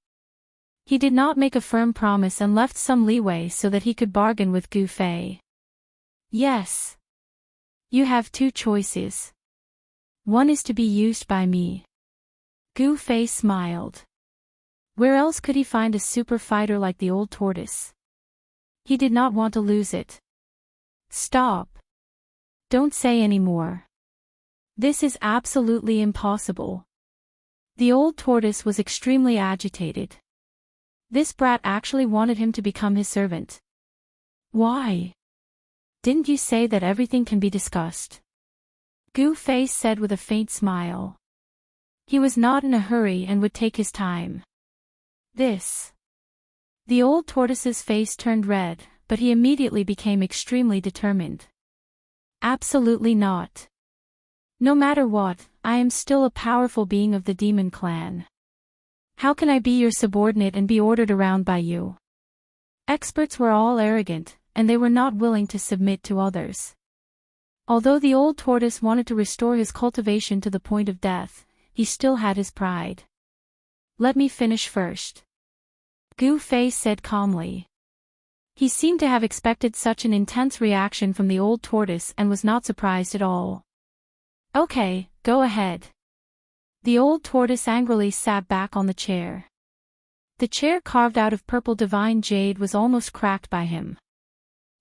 He did not make a firm promise and left some leeway so that he could bargain with Gu Fei. Yes. You have two choices. One is to be used by me. Gu Fei smiled. Where else could he find a super fighter like the old tortoise? He did not want to lose it. Stop. Don't say any more. This is absolutely impossible. The old tortoise was extremely agitated. This brat actually wanted him to become his servant. Why? Didn't you say that everything can be discussed? Gu Fei said with a faint smile. He was not in a hurry and would take his time. This. The old tortoise's face turned red, but he immediately became extremely determined. Absolutely not. No matter what, I am still a powerful being of the demon clan. How can I be your subordinate and be ordered around by you? Experts were all arrogant, and they were not willing to submit to others. Although the old tortoise wanted to restore his cultivation to the point of death, he still had his pride. Let me finish first. Gu Fei said calmly. He seemed to have expected such an intense reaction from the old tortoise and was not surprised at all. Okay, go ahead. The old tortoise angrily sat back on the chair. The chair carved out of purple divine jade was almost cracked by him.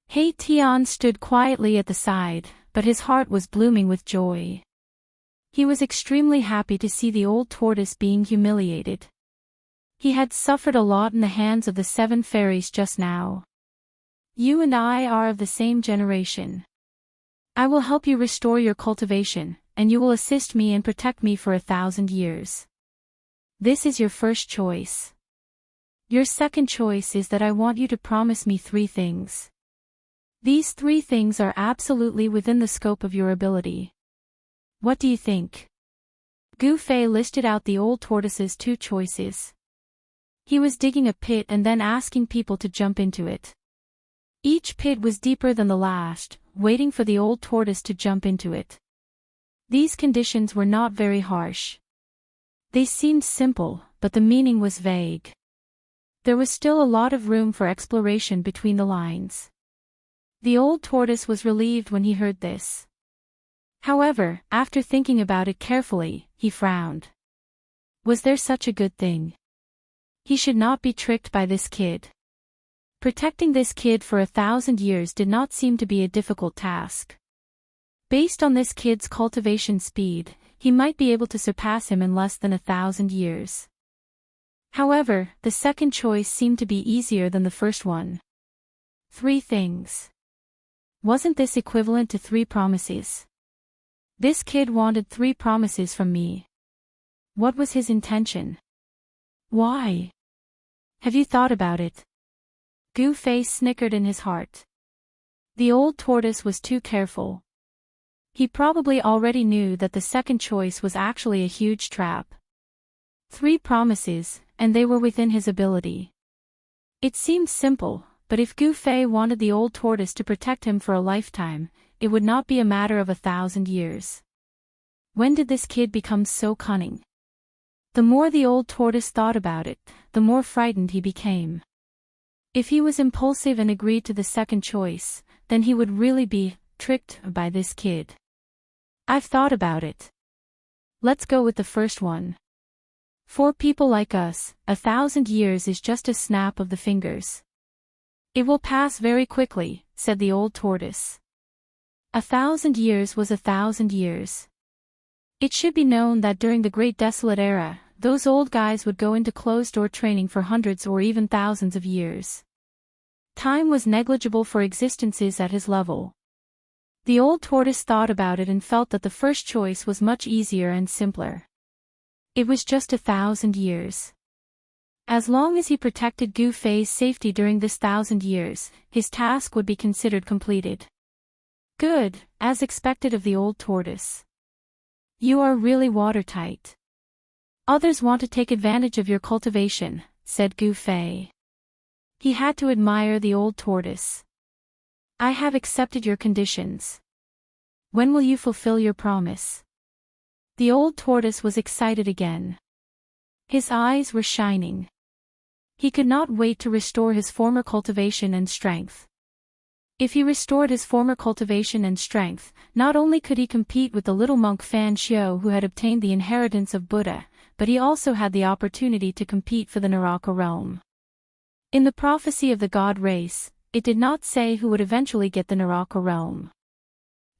Hei Tian stood quietly at the side, but his heart was blooming with joy. He was extremely happy to see the old tortoise being humiliated. He had suffered a lot in the hands of the 7 fairies just now. You and I are of the same generation. I will help you restore your cultivation, and you will assist me and protect me for 1,000 years. This is your first choice. Your second choice is that I want you to promise me 3 things. These 3 things are absolutely within the scope of your ability. What do you think? Gu Fei listed out the old tortoise's 2 choices. He was digging a pit and then asking people to jump into it. Each pit was deeper than the last, waiting for the old tortoise to jump into it. These conditions were not very harsh. They seemed simple, but the meaning was vague. There was still a lot of room for exploration between the lines. The old tortoise was relieved when he heard this. However, after thinking about it carefully, he frowned. Was there such a good thing? He should not be tricked by this kid. Protecting this kid for 1,000 years did not seem to be a difficult task. Based on this kid's cultivation speed, he might be able to surpass him in less than 1,000 years. However, the second choice seemed to be easier than the first one. 3 things. Wasn't this equivalent to 3 promises? This kid wanted 3 promises from me. What was his intention? Why? Have you thought about it? Gu Fei snickered in his heart. The old tortoise was too careful. He probably already knew that the second choice was actually a huge trap. 3 promises, and they were within his ability. It seemed simple, but if Gu Fei wanted the old tortoise to protect him for a lifetime, it would not be a matter of 1,000 years. When did this kid become so cunning? The more the old tortoise thought about it, the more frightened he became. If he was impulsive and agreed to the second choice, then he would really be tricked by this kid. I've thought about it. Let's go with the first one. For people like us, 1,000 years is just a snap of the fingers. It will pass very quickly, said the old tortoise. 1,000 years was 1,000 years. It should be known that during the Great Desolate Era, those old guys would go into closed-door training for hundreds or even thousands of years. Time was negligible for existences at his level. The old tortoise thought about it and felt that the first choice was much easier and simpler. It was just 1,000 years. As long as he protected Gu Fei's safety during this 1,000 years, his task would be considered completed. Good, as expected of the old tortoise. You are really watertight. Others want to take advantage of your cultivation, said Gu Fei. He had to admire the old tortoise. I have accepted your conditions. When will you fulfill your promise? The old tortoise was excited again. His eyes were shining. He could not wait to restore his former cultivation and strength. If he restored his former cultivation and strength, not only could he compete with the little monk Fan Xiao who had obtained the inheritance of Buddha, but he also had the opportunity to compete for the Naraka realm. In the prophecy of the god race, it did not say who would eventually get the Naraka realm.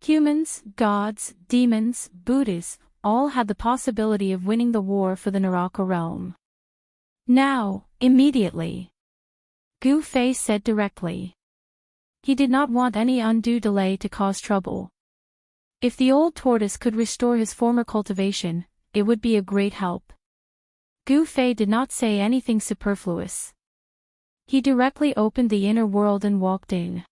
Humans, gods, demons, Buddhas, all had the possibility of winning the war for the Naraka realm. Now, immediately. Gu Fei said directly. He did not want any undue delay to cause trouble. If the old tortoise could restore his former cultivation, it would be a great help. Gu Fei did not say anything superfluous. He directly opened the inner world and walked in.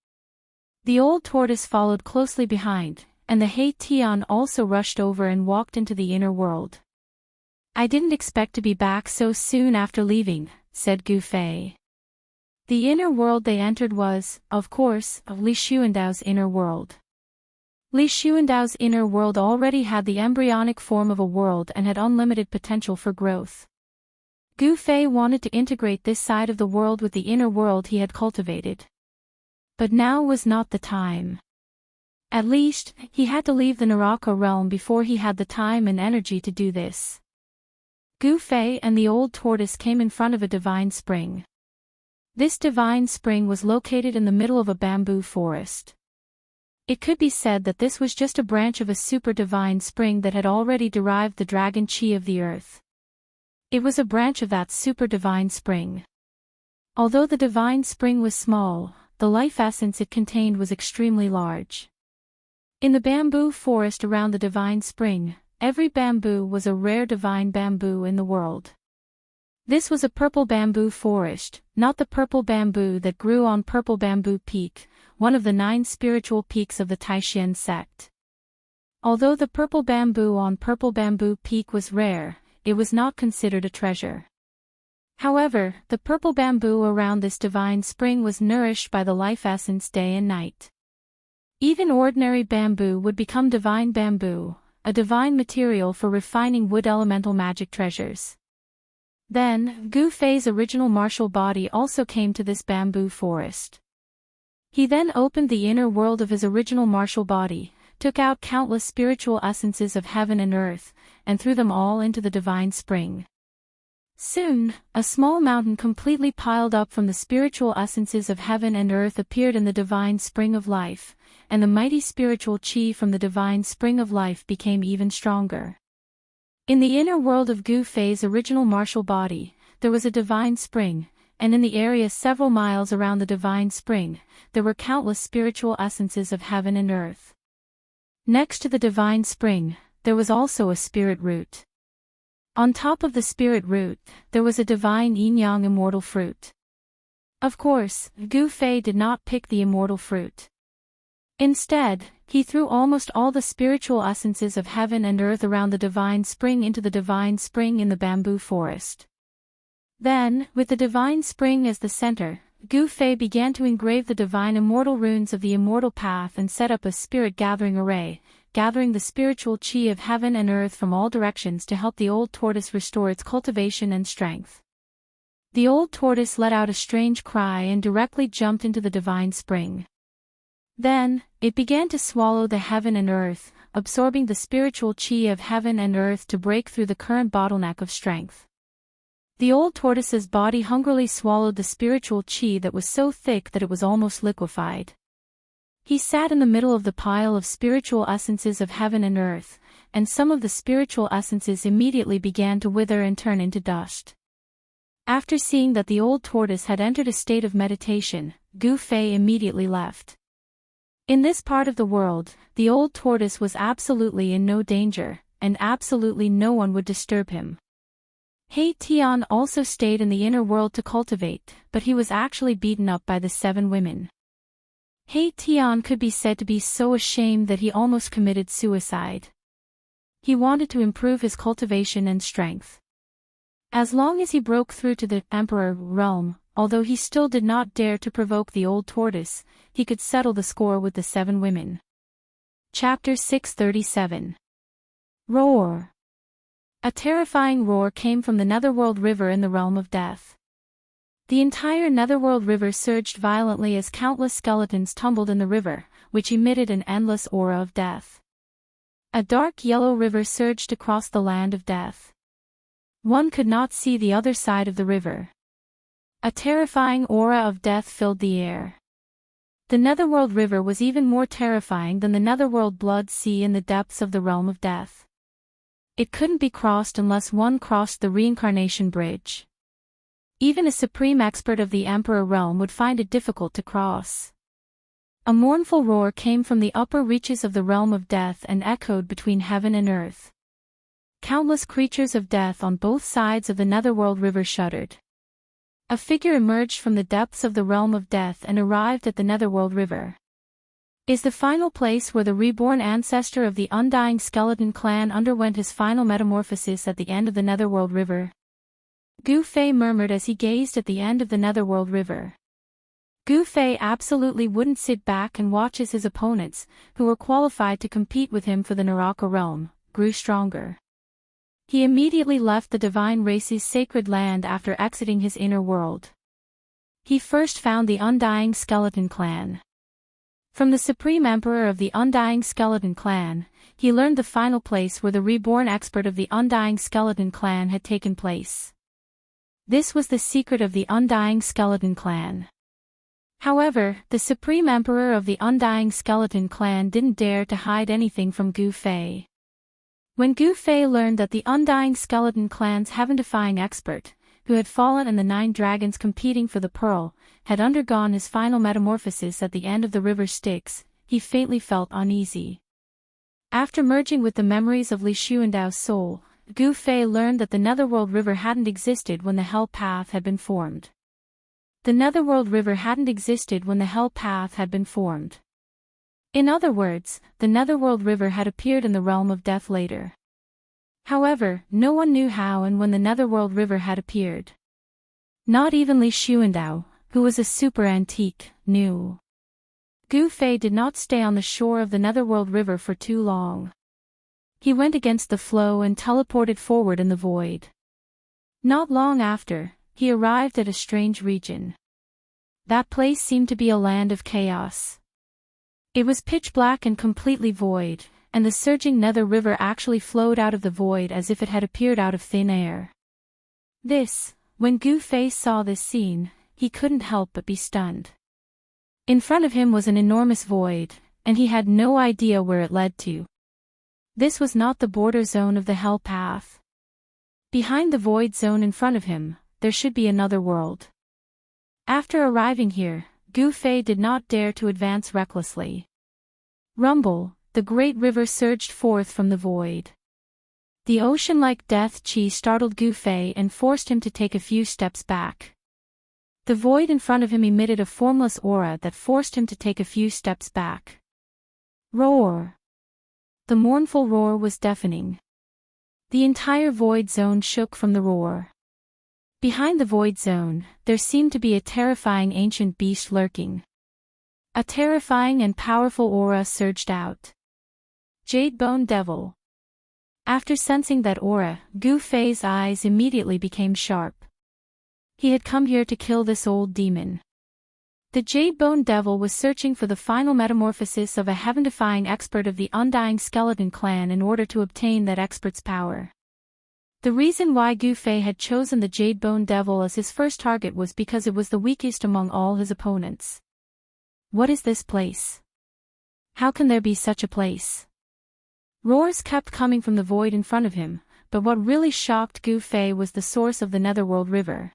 The old tortoise followed closely behind, and the Hei Tian also rushed over and walked into the inner world. I didn't expect to be back so soon after leaving, said Gu Fei. The inner world they entered was, of course, Li Xuandao's inner world. Li Xuandao's inner world already had the embryonic form of a world and had unlimited potential for growth. Gu Fei wanted to integrate this side of the world with the inner world he had cultivated. But now was not the time. At least, he had to leave the Naraka realm before he had the time and energy to do this. Gu Fei and the old tortoise came in front of a divine spring. This divine spring was located in the middle of a bamboo forest. It could be said that this was just a branch of a super divine spring that had already derived the dragon chi of the earth. It was a branch of that super divine spring. Although the divine spring was small, the life essence it contained was extremely large. In the bamboo forest around the divine spring, every bamboo was a rare divine bamboo in the world. This was a purple bamboo forest, not the purple bamboo that grew on Purple Bamboo Peak, one of the 9 spiritual peaks of the Taishan sect. Although the purple bamboo on Purple Bamboo Peak was rare, it was not considered a treasure. However, the purple bamboo around this divine spring was nourished by the life essence day and night. Even ordinary bamboo would become divine bamboo, a divine material for refining wood elemental magic treasures. Then, Gu Fei's original martial body also came to this bamboo forest. He then opened the inner world of his original martial body, took out countless spiritual essences of heaven and earth, and threw them all into the divine spring. Soon, a small mountain completely piled up from the spiritual essences of heaven and earth appeared in the divine spring of life, and the mighty spiritual chi from the divine spring of life became even stronger. In the inner world of Gu Fei's original martial body, there was a divine spring, and in the area several miles around the divine spring, there were countless spiritual essences of heaven and earth. Next to the divine spring, there was also a spirit root. On top of the spirit root, there was a divine yin-yang immortal fruit. Of course, Gu Fei did not pick the immortal fruit. Instead, he threw almost all the spiritual essences of heaven and earth around the divine spring into the divine spring in the bamboo forest. Then, with the divine spring as the center, Gu Fei began to engrave the divine immortal runes of the immortal path and set up a spirit gathering array, gathering the spiritual chi of heaven and earth from all directions to help the old tortoise restore its cultivation and strength. The old tortoise let out a strange cry and directly jumped into the divine spring. Then, it began to swallow the heaven and earth, absorbing the spiritual chi of heaven and earth to break through the current bottleneck of strength. The old tortoise's body hungrily swallowed the spiritual chi that was so thick that it was almost liquefied. He sat in the middle of the pile of spiritual essences of heaven and earth, and some of the spiritual essences immediately began to wither and turn into dust. After seeing that the old tortoise had entered a state of meditation, Gu Fei immediately left. In this part of the world, the old tortoise was absolutely in no danger, and absolutely no one would disturb him. He Tian also stayed in the inner world to cultivate, but he was actually beaten up by the 7 women. He Tian could be said to be so ashamed that he almost committed suicide. He wanted to improve his cultivation and strength. As long as he broke through to the Emperor realm, although he still did not dare to provoke the old tortoise, he could settle the score with the 7 women. Chapter 637. Roar. A terrifying roar came from the Netherworld River in the realm of death. The entire Netherworld River surged violently as countless skeletons tumbled in the river, which emitted an endless aura of death. A dark yellow river surged across the land of death. One could not see the other side of the river. A terrifying aura of death filled the air. The Netherworld River was even more terrifying than the Netherworld Blood Sea in the depths of the realm of death. It couldn't be crossed unless one crossed the reincarnation bridge. Even a supreme expert of the Emperor realm would find it difficult to cross. A mournful roar came from the upper reaches of the realm of death and echoed between heaven and earth. Countless creatures of death on both sides of the Netherworld River shuddered. A figure emerged from the depths of the realm of death and arrived at the Netherworld River. Is the final place where the reborn ancestor of the undying skeleton clan underwent his final metamorphosis at the end of the Netherworld River? Gu Fei murmured as he gazed at the end of the Netherworld River. Gu Fei absolutely wouldn't sit back and watch as his opponents, who were qualified to compete with him for the Naraka realm, grew stronger. He immediately left the divine race's sacred land after exiting his inner world. He first found the undying skeleton clan. From the Supreme Emperor of the Undying Skeleton Clan, he learned the final place where the reborn expert of the Undying Skeleton Clan had taken place. This was the secret of the Undying Skeleton Clan. However, the Supreme Emperor of the Undying Skeleton Clan didn't dare to hide anything from Gu Fei. When Gu Fei learned that the Undying Skeleton Clan's heaven-defying expert, who had fallen and the 9 dragons competing for the pearl, had undergone his final metamorphosis at the end of the river Styx, he faintly felt uneasy. After merging with the memories of Li Xuandao's soul, Gu Fei learned that the Netherworld River hadn't existed when the Hell Path had been formed. The Netherworld River hadn't existed when the Hell Path had been formed. In other words, the Netherworld River had appeared in the realm of death later. However, no one knew how and when the Netherworld River had appeared. Not even Li Xuandao, who was a super antique, knew. Gu Fei did not stay on the shore of the Netherworld River for too long. He went against the flow and teleported forward in the void. Not long after, he arrived at a strange region. That place seemed to be a land of chaos. It was pitch black and completely void, and the surging Nether River actually flowed out of the void as if it had appeared out of thin air. When Gu Fei saw this scene, he couldn't help but be stunned. In front of him was an enormous void, and he had no idea where it led to. This was not the border zone of the Hell Path. Behind the void zone in front of him, there should be another world. After arriving here, Gu Fei did not dare to advance recklessly. Rumble, the great river surged forth from the void. The ocean-like death chi startled Gu Fei and forced him to take a few steps back. The void in front of him emitted a formless aura that forced him to take a few steps back. Roar! The mournful roar was deafening. The entire void zone shook from the roar. Behind the void zone, there seemed to be a terrifying ancient beast lurking. A terrifying and powerful aura surged out. Jade Bone Devil. After sensing that aura, Gu Fei's eyes immediately became sharp. He had come here to kill this old demon. The Jade Bone Devil was searching for the final metamorphosis of a heaven-defying expert of the Undying Skeleton Clan in order to obtain that expert's power. The reason why Gu Fei had chosen the Jade Bone Devil as his first target was because it was the weakest among all his opponents. What is this place? How can there be such a place? Roars kept coming from the void in front of him, but what really shocked Gu Fei was the source of the Netherworld River.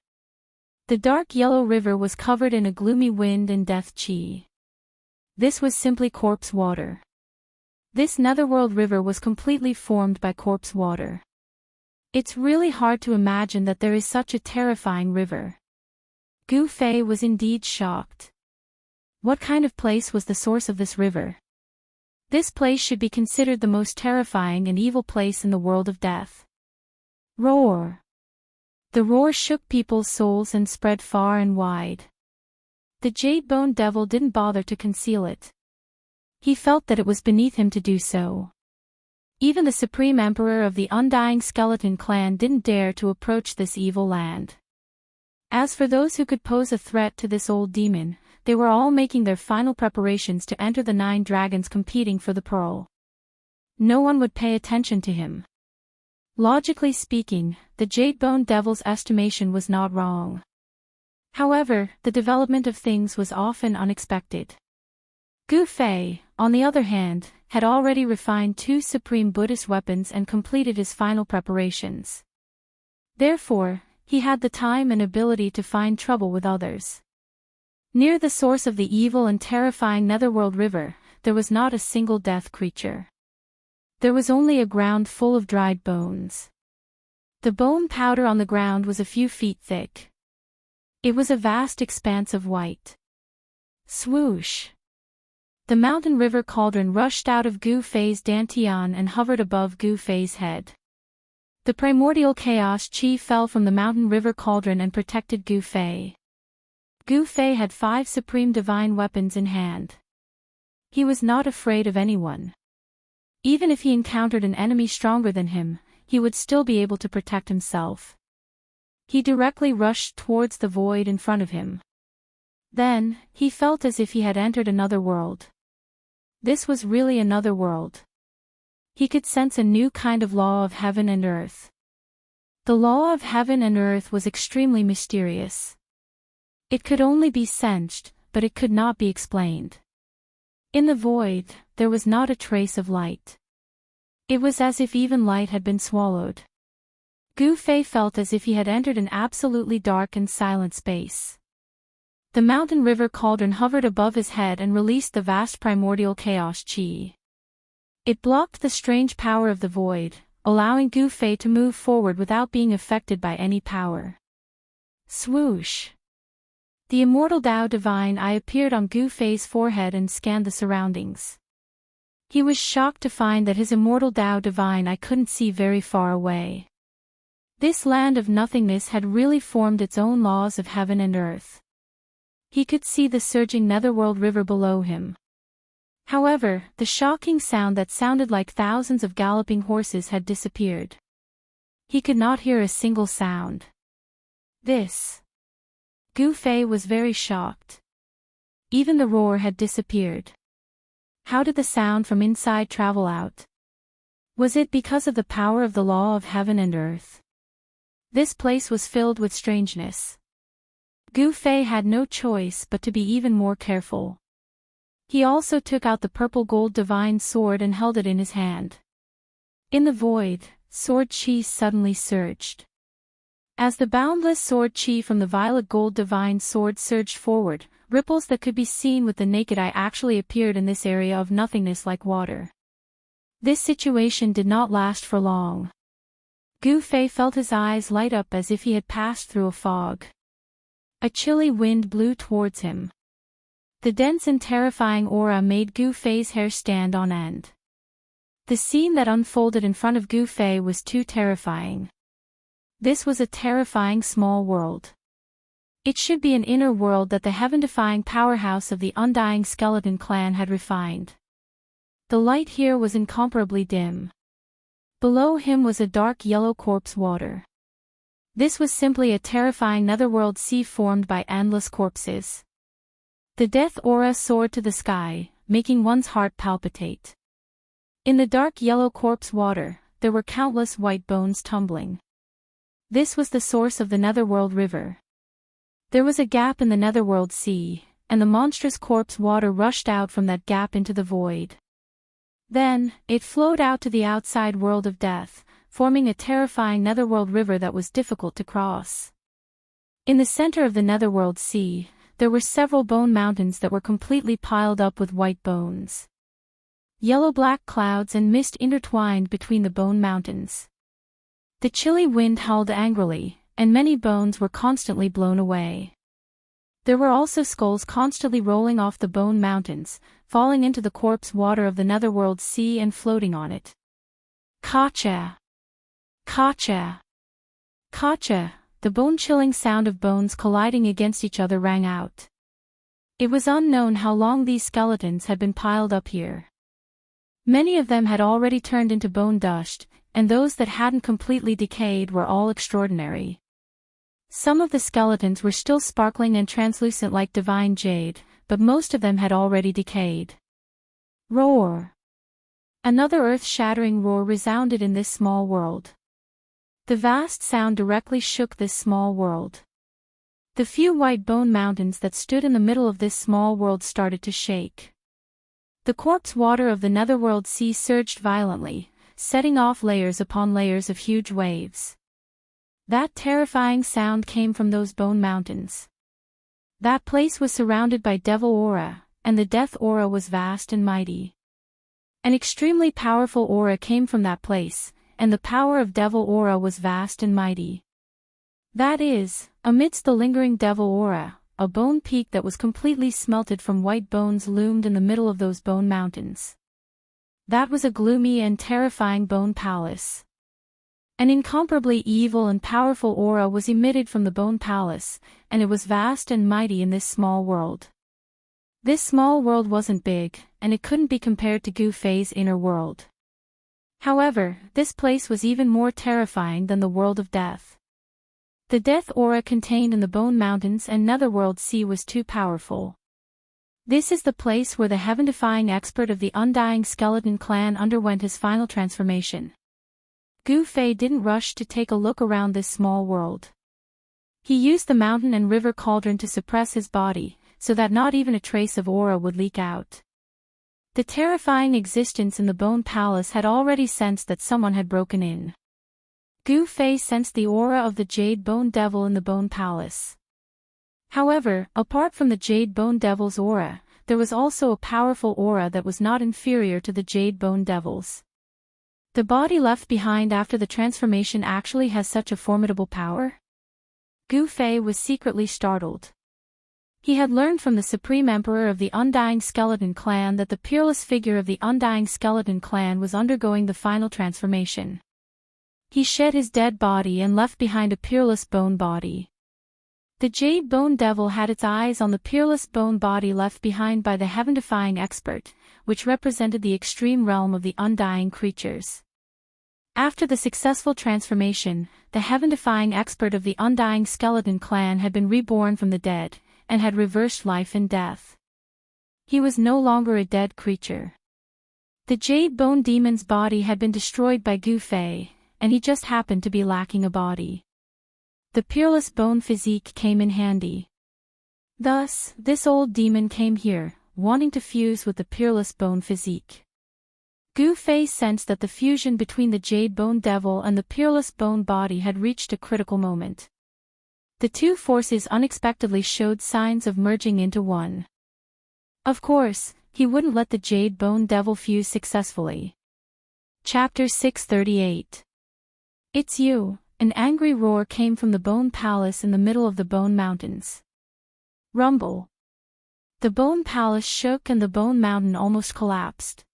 The dark yellow river was covered in a gloomy wind and death chi. This was simply corpse water. This Netherworld River was completely formed by corpse water. It's really hard to imagine that there is such a terrifying river. Gu Fei was indeed shocked. What kind of place was the source of this river? This place should be considered the most terrifying and evil place in the world of death. Roar! The roar shook people's souls and spread far and wide. The Jade Bone Devil didn't bother to conceal it. He felt that it was beneath him to do so. Even the Supreme Emperor of the Undying Skeleton Clan didn't dare to approach this evil land. As for those who could pose a threat to this old demon, they were all making their final preparations to enter the 9 dragons competing for the pearl. No one would pay attention to him. Logically speaking, the Jade Bone Devil's estimation was not wrong. However, the development of things was often unexpected. Gu Fei, on the other hand, had already refined 2 supreme Buddhist weapons and completed his final preparations. Therefore, he had the time and ability to find trouble with others. Near the source of the evil and terrifying Netherworld River, there was not a single death creature. There was only a ground full of dried bones. The bone powder on the ground was a few feet thick. It was a vast expanse of white. Swoosh! The mountain river cauldron rushed out of Gu Fei's dantian and hovered above Gu Fei's head. The primordial chaos chi fell from the mountain river cauldron and protected Gu Fei. Gu Fei had 5 supreme divine weapons in hand. He was not afraid of anyone. Even if he encountered an enemy stronger than him, he would still be able to protect himself. He directly rushed towards the void in front of him. Then, he felt as if he had entered another world. This was really another world. He could sense a new kind of law of heaven and earth. The law of heaven and earth was extremely mysterious. It could only be sensed, but it could not be explained. In the void, there was not a trace of light. It was as if even light had been swallowed. Gu Fei felt as if he had entered an absolutely dark and silent space. The mountain river cauldron hovered above his head and released the vast primordial chaos chi. It blocked the strange power of the void, allowing Gu Fei to move forward without being affected by any power. Swoosh! The immortal Tao Divine Eye appeared on Gu Fei's forehead and scanned the surroundings. He was shocked to find that his immortal Tao Divine Eye couldn't see very far away. This land of nothingness had really formed its own laws of heaven and earth. He could see the surging netherworld river below him. However, the shocking sound that sounded like thousands of galloping horses had disappeared. He could not hear a single sound. Gu Fei was very shocked. Even the roar had disappeared. How did the sound from inside travel out? Was it because of the power of the law of heaven and earth? This place was filled with strangeness. Gu Fei had no choice but to be even more careful. He also took out the purple gold divine sword and held it in his hand. In the void, sword chi suddenly surged. As the boundless sword chi from the violet gold divine sword surged forward, ripples that could be seen with the naked eye actually appeared in this area of nothingness like water. This situation did not last for long. Gu Fei felt his eyes light up as if he had passed through a fog. A chilly wind blew towards him. The dense and terrifying aura made Gu Fei's hair stand on end. The scene that unfolded in front of Gu Fei was too terrifying. This was a terrifying small world. It should be an inner world that the heaven-defying powerhouse of the undying skeleton clan had refined. The light here was incomparably dim. Below him was a dark yellow corpse water. This was simply a terrifying netherworld sea formed by endless corpses. The death aura soared to the sky, making one's heart palpitate. In the dark yellow corpse water, there were countless white bones tumbling. This was the source of the netherworld river. There was a gap in the netherworld sea, and the monstrous corpse water rushed out from that gap into the void. Then, it flowed out to the outside world of death, forming a terrifying netherworld river that was difficult to cross. In the center of the netherworld sea, there were several bone mountains that were completely piled up with white bones. Yellow-black clouds and mist intertwined between the bone mountains. The chilly wind howled angrily, and many bones were constantly blown away. There were also skulls constantly rolling off the bone mountains, falling into the corpse water of the netherworld sea and floating on it. Kacha! Kacha! Kacha! The bone-chilling sound of bones colliding against each other rang out. It was unknown how long these skeletons had been piled up here. Many of them had already turned into bone dust, and those that hadn't completely decayed were all extraordinary. Some of the skeletons were still sparkling and translucent like divine jade, but most of them had already decayed. Roar! Another earth-shattering roar resounded in this small world. The vast sound directly shook this small world. The few white bone mountains that stood in the middle of this small world started to shake. The corpse water of the netherworld sea surged violently, setting off layers upon layers of huge waves. That terrifying sound came from those bone mountains. That place was surrounded by devil aura, and the death aura was vast and mighty. An extremely powerful aura came from that place, and the power of devil aura was vast and mighty. That is, amidst the lingering devil aura, a bone peak that was completely smelted from white bones loomed in the middle of those bone mountains. That was a gloomy and terrifying bone palace. An incomparably evil and powerful aura was emitted from the bone palace, and it was vast and mighty in this small world. This small world wasn't big, and it couldn't be compared to Gu Fei's inner world. However, this place was even more terrifying than the world of death. The death aura contained in the bone mountains and netherworld sea was too powerful. This is the place where the heaven-defying expert of the Undying Skeleton Clan underwent his final transformation. Gu Fei didn't rush to take a look around this small world. He used the mountain and river cauldron to suppress his body, so that not even a trace of aura would leak out. The terrifying existence in the Bone Palace had already sensed that someone had broken in. Gu Fei sensed the aura of the Jade Bone Devil in the Bone Palace. However, apart from the Jade Bone Devil's aura, there was also a powerful aura that was not inferior to the Jade Bone Devil's. The body left behind after the transformation actually has such a formidable power? Gu Fei was secretly startled. He had learned from the Supreme Emperor of the Undying Skeleton Clan that the peerless figure of the Undying Skeleton Clan was undergoing the final transformation. He shed his dead body and left behind a peerless bone body. The Jade Bone Devil had its eyes on the peerless bone body left behind by the heaven-defying expert, which represented the extreme realm of the undying creatures. After the successful transformation, the heaven-defying expert of the Undying Skeleton Clan had been reborn from the dead, and had reversed life and death. He was no longer a dead creature. The Jade Bone Demon's body had been destroyed by Gu Fei, and he just happened to be lacking a body. The peerless bone physique came in handy. Thus, this old demon came here, wanting to fuse with the peerless bone physique. Gu Fei sensed that the fusion between the Jade Bone Devil and the peerless bone body had reached a critical moment. The two forces unexpectedly showed signs of merging into one. Of course, he wouldn't let the Jade Bone Devil fuse successfully. Chapter 638. It's you. An angry roar came from the Bone Palace in the middle of the Bone Mountains. Rumble. The Bone Palace shook and the Bone Mountain almost collapsed.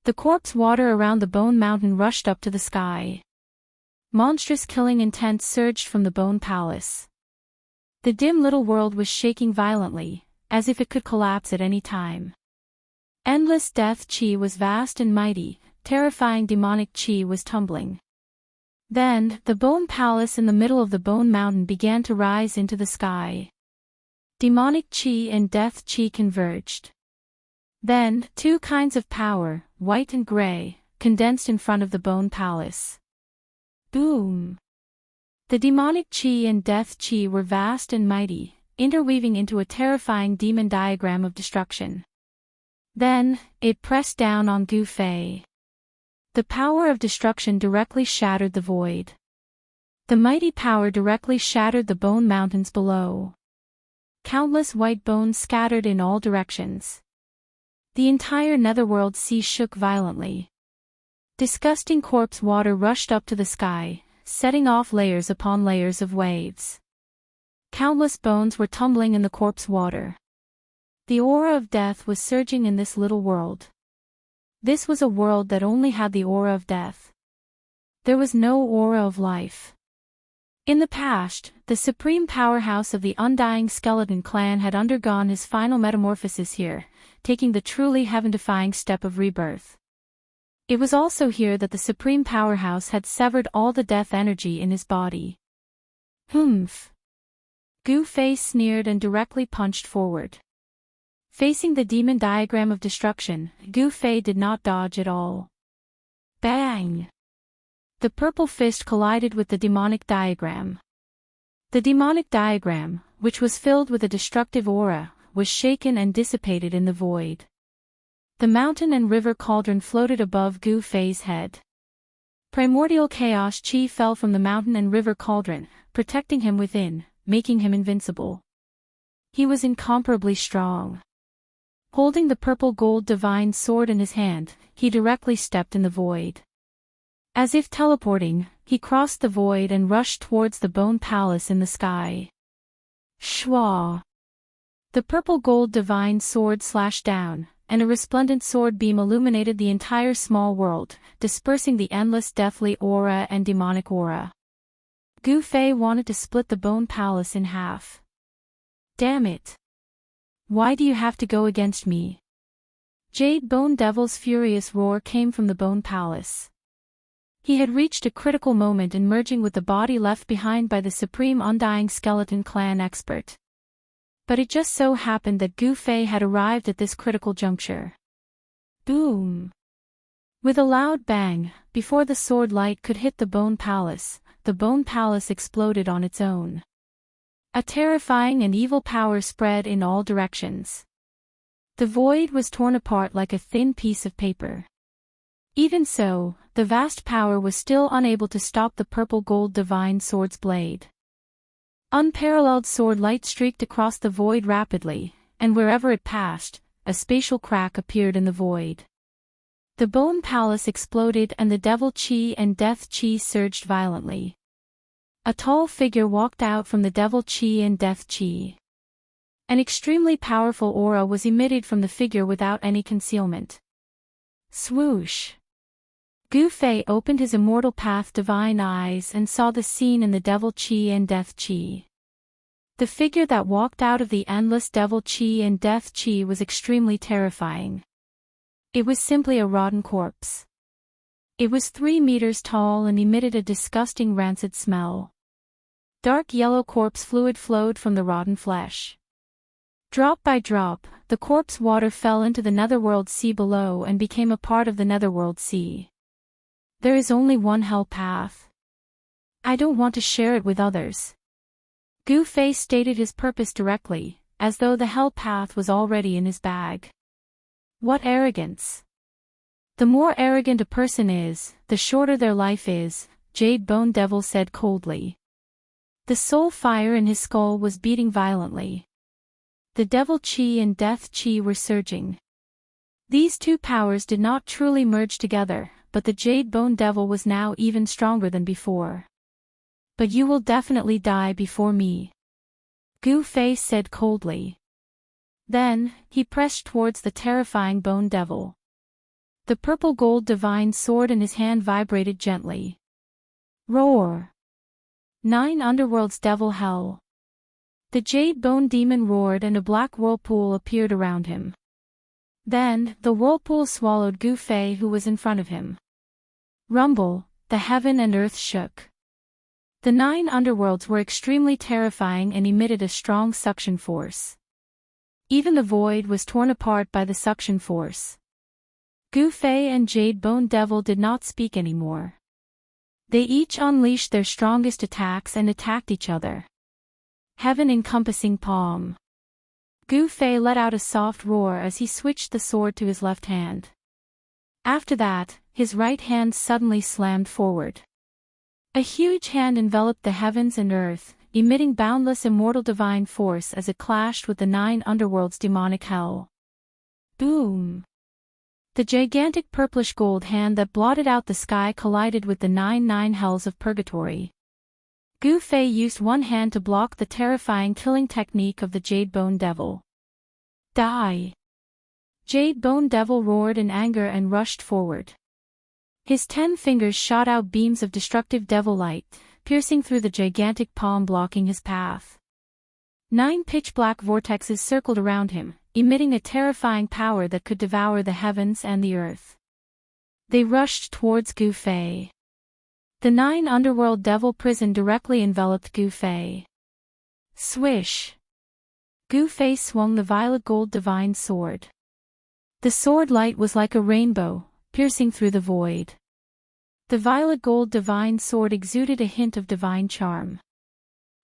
The corpse water around the Bone Mountain rushed up to the sky. Monstrous killing intent surged from the Bone Palace. The dim little world was shaking violently, as if it could collapse at any time. Endless death chi was vast and mighty, terrifying demonic chi was tumbling. Then, the Bone Palace in the middle of the Bone Mountain began to rise into the sky. Demonic chi and death chi converged. Then, two kinds of power, white and gray, condensed in front of the Bone Palace. Boom! The demonic chi and death chi were vast and mighty, interweaving into a terrifying demon diagram of destruction. Then, it pressed down on Gu Fei. The power of destruction directly shattered the void. The mighty power directly shattered the bone mountains below. Countless white bones scattered in all directions. The entire netherworld sea shook violently. Disgusting corpse water rushed up to the sky, setting off layers upon layers of waves. Countless bones were tumbling in the corpse water. The aura of death was surging in this little world. This was a world that only had the aura of death. There was no aura of life. In the past, the supreme powerhouse of the Undying Skeleton Clan had undergone his final metamorphosis here, taking the truly heaven-defying step of rebirth. It was also here that the supreme powerhouse had severed all the death energy in his body. Humph! Gu Fei sneered and directly punched forward. Facing the demon diagram of destruction, Gu Fei did not dodge at all. Bang! The purple fist collided with the demonic diagram. The demonic diagram, which was filled with a destructive aura, was shaken and dissipated in the void. The mountain and river cauldron floated above Gu Fei's head. Primordial chaos chi fell from the mountain and river cauldron, protecting him within, making him invincible. He was incomparably strong. Holding the purple gold divine sword in his hand, he directly stepped in the void. As if teleporting, he crossed the void and rushed towards the Bone Palace in the sky. Shwa! The purple gold divine sword slashed down, and a resplendent sword beam illuminated the entire small world, dispersing the endless deathly aura and demonic aura. Gu Fei wanted to split the Bone Palace in half. Damn it! Why do you have to go against me? Jade Bone Devil's furious roar came from the Bone Palace. He had reached a critical moment in merging with the body left behind by the supreme Undying Skeleton Clan expert. But it just so happened that Gu Fei had arrived at this critical juncture. Boom! With a loud bang, before the sword light could hit the Bone Palace exploded on its own. A terrifying and evil power spread in all directions. The void was torn apart like a thin piece of paper. Even so, the vast power was still unable to stop the purple-gold divine sword's blade. Unparalleled sword light streaked across the void rapidly, and wherever it passed, a spatial crack appeared in the void. The Bone Palace exploded and the Devil Chi and Death Chi surged violently. A tall figure walked out from the Devil Chi and Death Chi. An extremely powerful aura was emitted from the figure without any concealment. Swoosh! Gu Fei opened his immortal path divine eyes and saw the scene in the Devil Chi and Death Chi. The figure that walked out of the endless Devil Chi and Death Chi was extremely terrifying. It was simply a rotten corpse. It was 3 meters tall and emitted a disgusting rancid smell. Dark yellow corpse fluid flowed from the rotten flesh. Drop by drop, the corpse water fell into the netherworld sea below and became a part of the netherworld sea. There is only one hell path. I don't want to share it with others. Gu Fei stated his purpose directly, as though the hell path was already in his bag. What arrogance! The more arrogant a person is, the shorter their life is, Jade Bone Devil said coldly. The soul fire in his skull was beating violently. The Devil Chi and Death Chi were surging. These two powers did not truly merge together, but the Jade Bone Devil was now even stronger than before. But you will definitely die before me, Gu Fei said coldly. Then, he pressed towards the terrifying Bone Devil. The purple-gold divine sword in his hand vibrated gently. Roar! 9 underworlds devil hell. The Jade Bone Demon roared and a black whirlpool appeared around him. Then, the whirlpool swallowed Gu Fei who was in front of him. Rumble, the heaven and earth shook. The 9 underworlds were extremely terrifying and emitted a strong suction force. Even the void was torn apart by the suction force. Gu Fei and Jade Bone Devil did not speak anymore. They each unleashed their strongest attacks and attacked each other. Heaven-encompassing palm. Gu Fei let out a soft roar as he switched the sword to his left hand. After that, his right hand suddenly slammed forward. A huge hand enveloped the heavens and earth, emitting boundless immortal divine force as it clashed with the 9 underworlds' demonic hell. Boom! The gigantic purplish gold hand that blotted out the sky collided with the 9 hells of purgatory. Gu Fei used one hand to block the terrifying killing technique of the Jade Bone Devil. Die! Jade Bone Devil roared in anger and rushed forward. His 10 fingers shot out beams of destructive devil light, piercing through the gigantic palm blocking his path. 9 pitch-black vortexes circled around him, emitting a terrifying power that could devour the heavens and the earth. They rushed towards Gu Fei. The 9 underworld devil prison directly enveloped Gu Fei. Swish! Gu Fei swung the violet gold divine sword. The sword light was like a rainbow, piercing through the void. The violet gold divine sword exuded a hint of divine charm.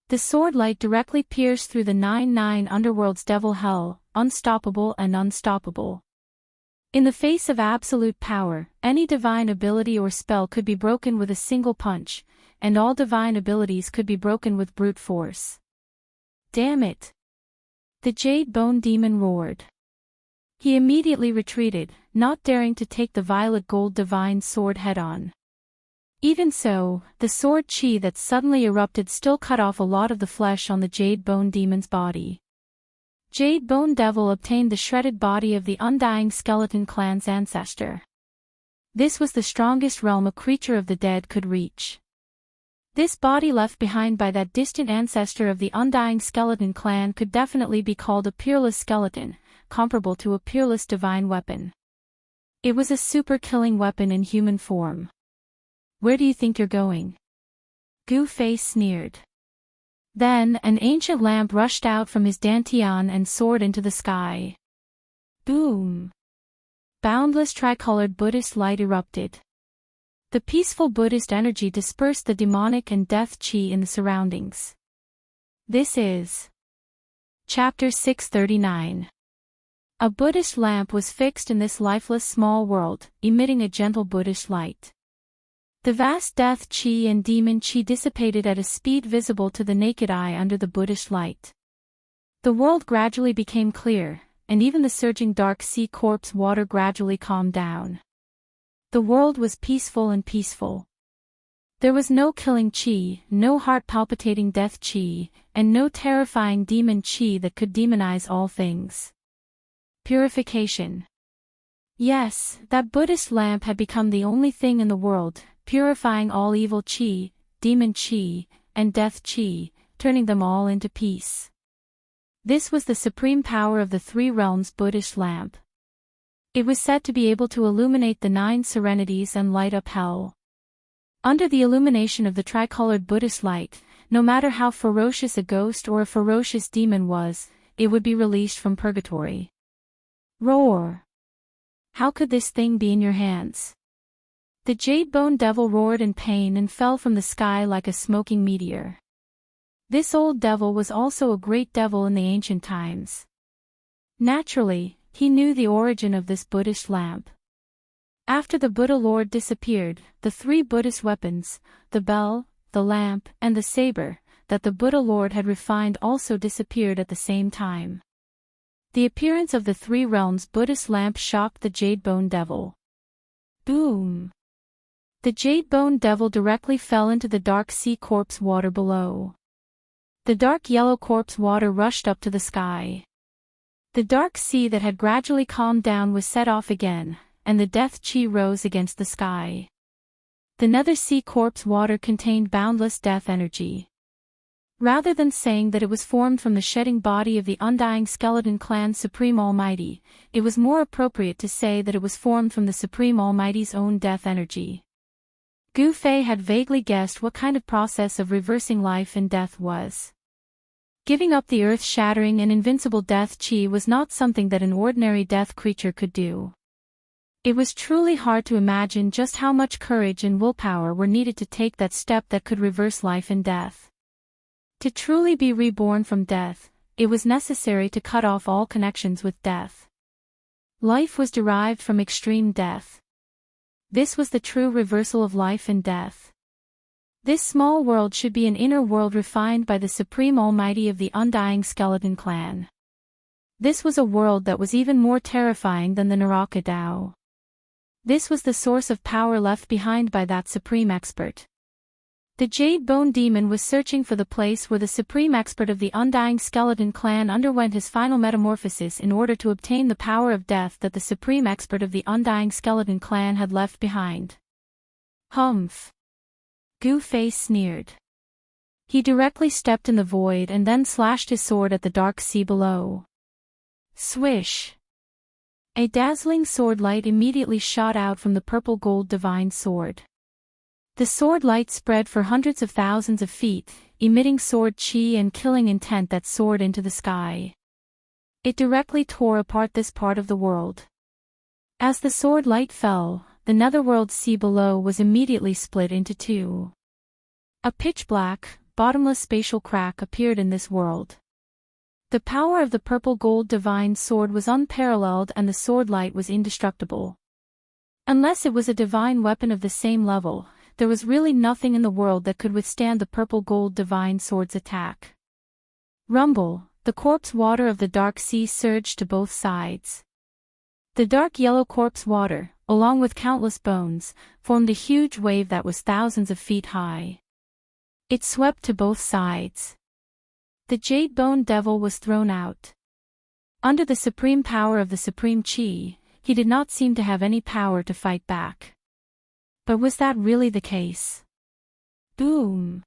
The sword light directly pierced through the 9 underworlds devil hell, unstoppable and unstoppable. In the face of absolute power, any divine ability or spell could be broken with a single punch, and all divine abilities could be broken with brute force. Damn it! The Jade Bone Demon roared. He immediately retreated, not daring to take the violet gold divine sword head-on. Even so, the sword chi that suddenly erupted still cut off a lot of the flesh on the Jade Bone Demon's body. Jade Bone Devil obtained the shredded body of the undying skeleton clan's ancestor. This was the strongest realm a creature of the dead could reach. This body left behind by that distant ancestor of the undying skeleton clan could definitely be called a peerless skeleton, comparable to a peerless divine weapon. It was a super-killing weapon in human form. Where do you think you're going? Gu Fei sneered. Then, an ancient lamp rushed out from his dantian and soared into the sky. Boom! Boundless tricolored Buddhist light erupted. The peaceful Buddhist energy dispersed the demonic and death chi in the surroundings. This is Chapter 639. A Buddhist lamp was fixed in this lifeless small world, emitting a gentle Buddhist light. The vast death chi and demon chi dissipated at a speed visible to the naked eye under the Buddhist light. The world gradually became clear, and even the surging dark sea corpse water gradually calmed down. The world was peaceful and peaceful. There was no killing chi, no heart-palpitating death chi, and no terrifying demon chi that could demonize all things. Purification. Yes, that Buddhist lamp had become the only thing in the world, purifying all evil chi, demon chi, and death chi, turning them all into peace. This was the supreme power of the three realms Buddhist lamp. It was said to be able to illuminate the 9 serenities and light up hell. Under the illumination of the tricolored Buddhist light, no matter how ferocious a ghost or a ferocious demon was, it would be released from purgatory. Roar! How could this thing be in your hands? The jade-bone devil roared in pain and fell from the sky like a smoking meteor. This old devil was also a great devil in the ancient times. Naturally, he knew the origin of this Buddhist lamp. After the Buddha Lord disappeared, the 3 Buddhist weapons, the bell, the lamp, and the saber, that the Buddha Lord had refined also disappeared at the same time. The appearance of the 3 realms Buddhist lamp shocked the jade-bone devil. Boom! The jade-bone devil directly fell into the dark sea corpse water below. The dark yellow corpse water rushed up to the sky. The dark sea that had gradually calmed down was set off again, and the death chi rose against the sky. The nether sea corpse water contained boundless death energy. Rather than saying that it was formed from the shedding body of the undying skeleton clan Supreme Almighty, it was more appropriate to say that it was formed from the Supreme Almighty's own death energy. Gu Fei had vaguely guessed what kind of process of reversing life and death was. Giving up the earth-shattering and invincible death chi was not something that an ordinary death creature could do. It was truly hard to imagine just how much courage and willpower were needed to take that step that could reverse life and death. To truly be reborn from death, it was necessary to cut off all connections with death. Life was derived from extreme death. This was the true reversal of life and death. This small world should be an inner world refined by the Supreme Almighty of the undying skeleton clan. This was a world that was even more terrifying than the Naraka Tao. This was the source of power left behind by that supreme expert. The jade-bone demon was searching for the place where the supreme expert of the undying skeleton clan underwent his final metamorphosis in order to obtain the power of death that the supreme expert of the undying skeleton clan had left behind. Humph! Gu Fei sneered. He directly stepped in the void and then slashed his sword at the dark sea below. Swish! A dazzling sword light immediately shot out from the purple gold divine sword. The sword light spread for hundreds of thousands of feet, emitting sword chi and killing intent that soared into the sky. It directly tore apart this part of the world. As the sword light fell, the netherworld sea below was immediately split into 2. A pitch-black, bottomless spatial crack appeared in this world. The power of the purple gold divine sword was unparalleled and the sword light was indestructible. Unless it was a divine weapon of the same level, there was really nothing in the world that could withstand the purple gold divine sword's attack. Rumble, the corpse water of the dark sea surged to both sides. The dark yellow corpse water, along with countless bones, formed a huge wave that was thousands of feet high. It swept to both sides. The jade-bone devil was thrown out. Under the supreme power of the supreme chi, he did not seem to have any power to fight back. But was that really the case? Boom!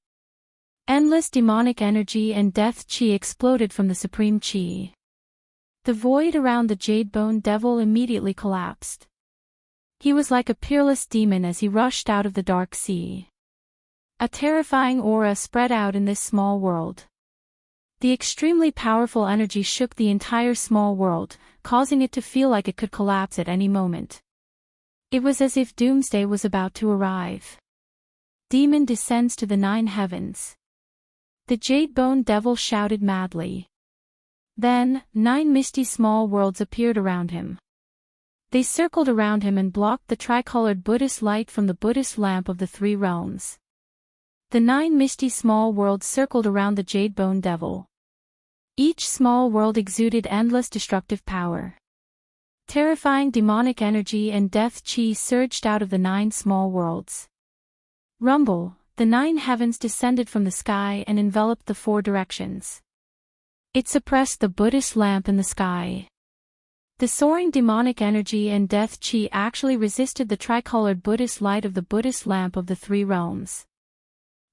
Endless demonic energy and death chi exploded from the supreme chi. The void around the jade-bone devil immediately collapsed. He was like a peerless demon as he rushed out of the dark sea. A terrifying aura spread out in this small world. The extremely powerful energy shook the entire small world, causing it to feel like it could collapse at any moment. It was as if doomsday was about to arrive. Demon descends to the 9 heavens. The Jade-Bone Devil shouted madly. Then, 9 misty small worlds appeared around him. They circled around him and blocked the tricolored Buddhist light from the Buddhist lamp of the 3 realms. The 9 misty small worlds circled around the Jade-Bone Devil. Each small world exuded endless destructive power. Terrifying demonic energy and death chi surged out of the 9 small worlds. Rumble, the 9 heavens descended from the sky and enveloped the 4 directions. It suppressed the Buddhist lamp in the sky. The soaring demonic energy and death chi actually resisted the tricolored Buddhist light of the Buddhist lamp of the 3 realms.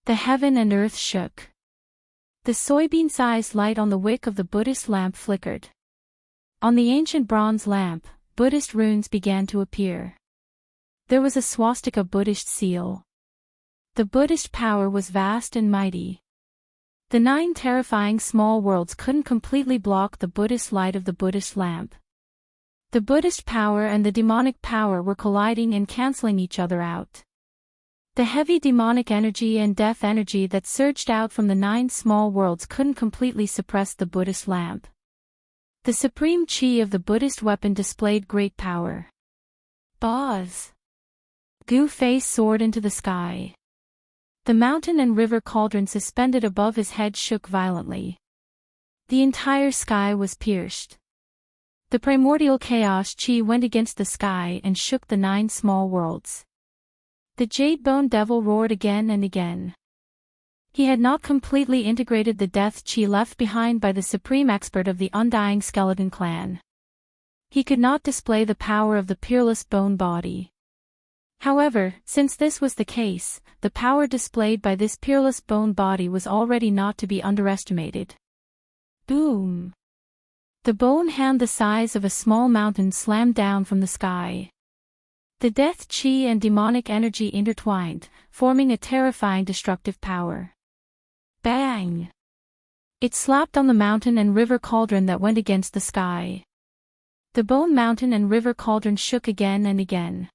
The heaven and earth shook. The soybean-sized light on the wick of the Buddhist lamp flickered. On the ancient bronze lamp, Buddhist runes began to appear. There was a swastika Buddhist seal. The Buddhist power was vast and mighty. The 9 terrifying small worlds couldn't completely block the Buddhist light of the Buddhist lamp. The Buddhist power and the demonic power were colliding and canceling each other out. The heavy demonic energy and death energy that surged out from the 9 small worlds couldn't completely suppress the Buddhist lamp. The supreme chi of the Buddhist weapon displayed great power. Boz! Gu Fei soared into the sky. The mountain and river cauldron suspended above his head shook violently. The entire sky was pierced. The primordial chaos chi went against the sky and shook the 9 small worlds. The Jade-Bone Devil roared again and again. He had not completely integrated the death chi left behind by the supreme expert of the undying skeleton clan. He could not display the power of the peerless bone body. However, since this was the case, the power displayed by this peerless bone body was already not to be underestimated. Boom! The bone hand the size of a small mountain slammed down from the sky. The death chi and demonic energy intertwined, forming a terrifying destructive power. Bang! It slapped on the mountain and river cauldron that went against the sky. The bone mountain and river cauldron shook again and again.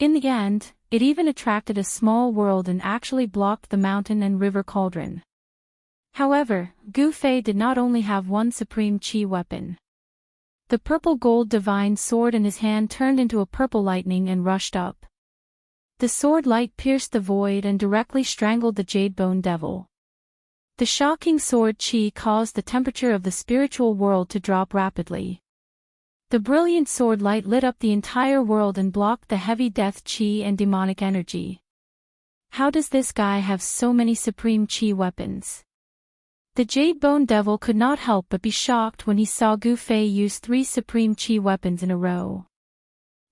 In the end, it even attracted a small world and actually blocked the mountain and river cauldron. However, Gu Fei did not only have one supreme chi weapon. The purple gold divine sword in his hand turned into a purple lightning and rushed up. The sword light pierced the void and directly strangled the Jade-Bone Devil. The shocking sword chi caused the temperature of the spiritual world to drop rapidly. The brilliant sword light lit up the entire world and blocked the heavy death chi and demonic energy. How does this guy have so many supreme chi weapons? The Jade-Bone Devil could not help but be shocked when he saw Gu Fei use 3 supreme chi weapons in a row.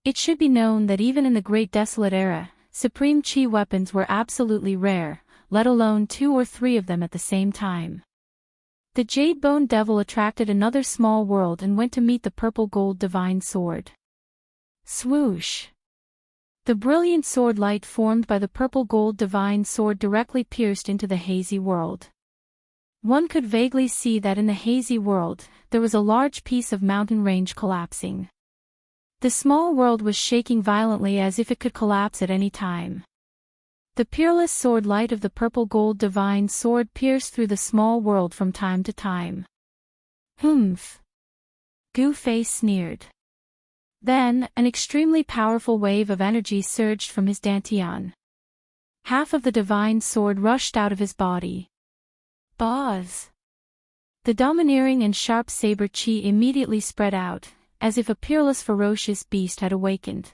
It should be known that even in the Great Desolate Era, supreme chi weapons were absolutely rare, let alone 2 or 3 of them at the same time. The Jade-Bone Devil attracted another small world and went to meet the purple gold divine sword. Swoosh! The brilliant sword light formed by the purple gold divine sword directly pierced into the hazy world. One could vaguely see that in the hazy world, there was a large piece of mountain range collapsing. The small world was shaking violently as if it could collapse at any time. The peerless sword light of the purple gold divine sword pierced through the small world from time to time. Humph! Gu Fei sneered. Then, an extremely powerful wave of energy surged from his dantian. Half of the divine sword rushed out of his body. Boz! The domineering and sharp saber chi immediately spread out, as if a peerless ferocious beast had awakened.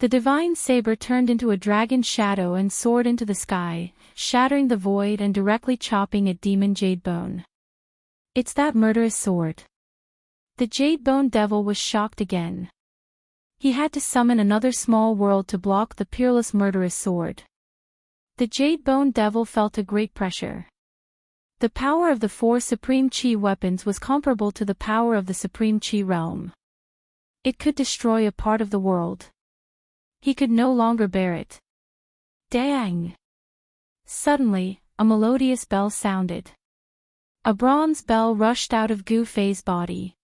The divine saber turned into a dragon shadow and soared into the sky, shattering the void and directly chopping at Demon Jade-Bone. It's that murderous sword. The Jade-Bone Devil was shocked again. He had to summon another small world to block the peerless murderous sword. The Jade-Bone Devil felt a great pressure. The power of the 4 supreme chi weapons was comparable to the power of the supreme chi realm. It could destroy a part of the world. He could no longer bear it. Dang! Suddenly, a melodious bell sounded. A bronze bell rushed out of Gu Fei's body.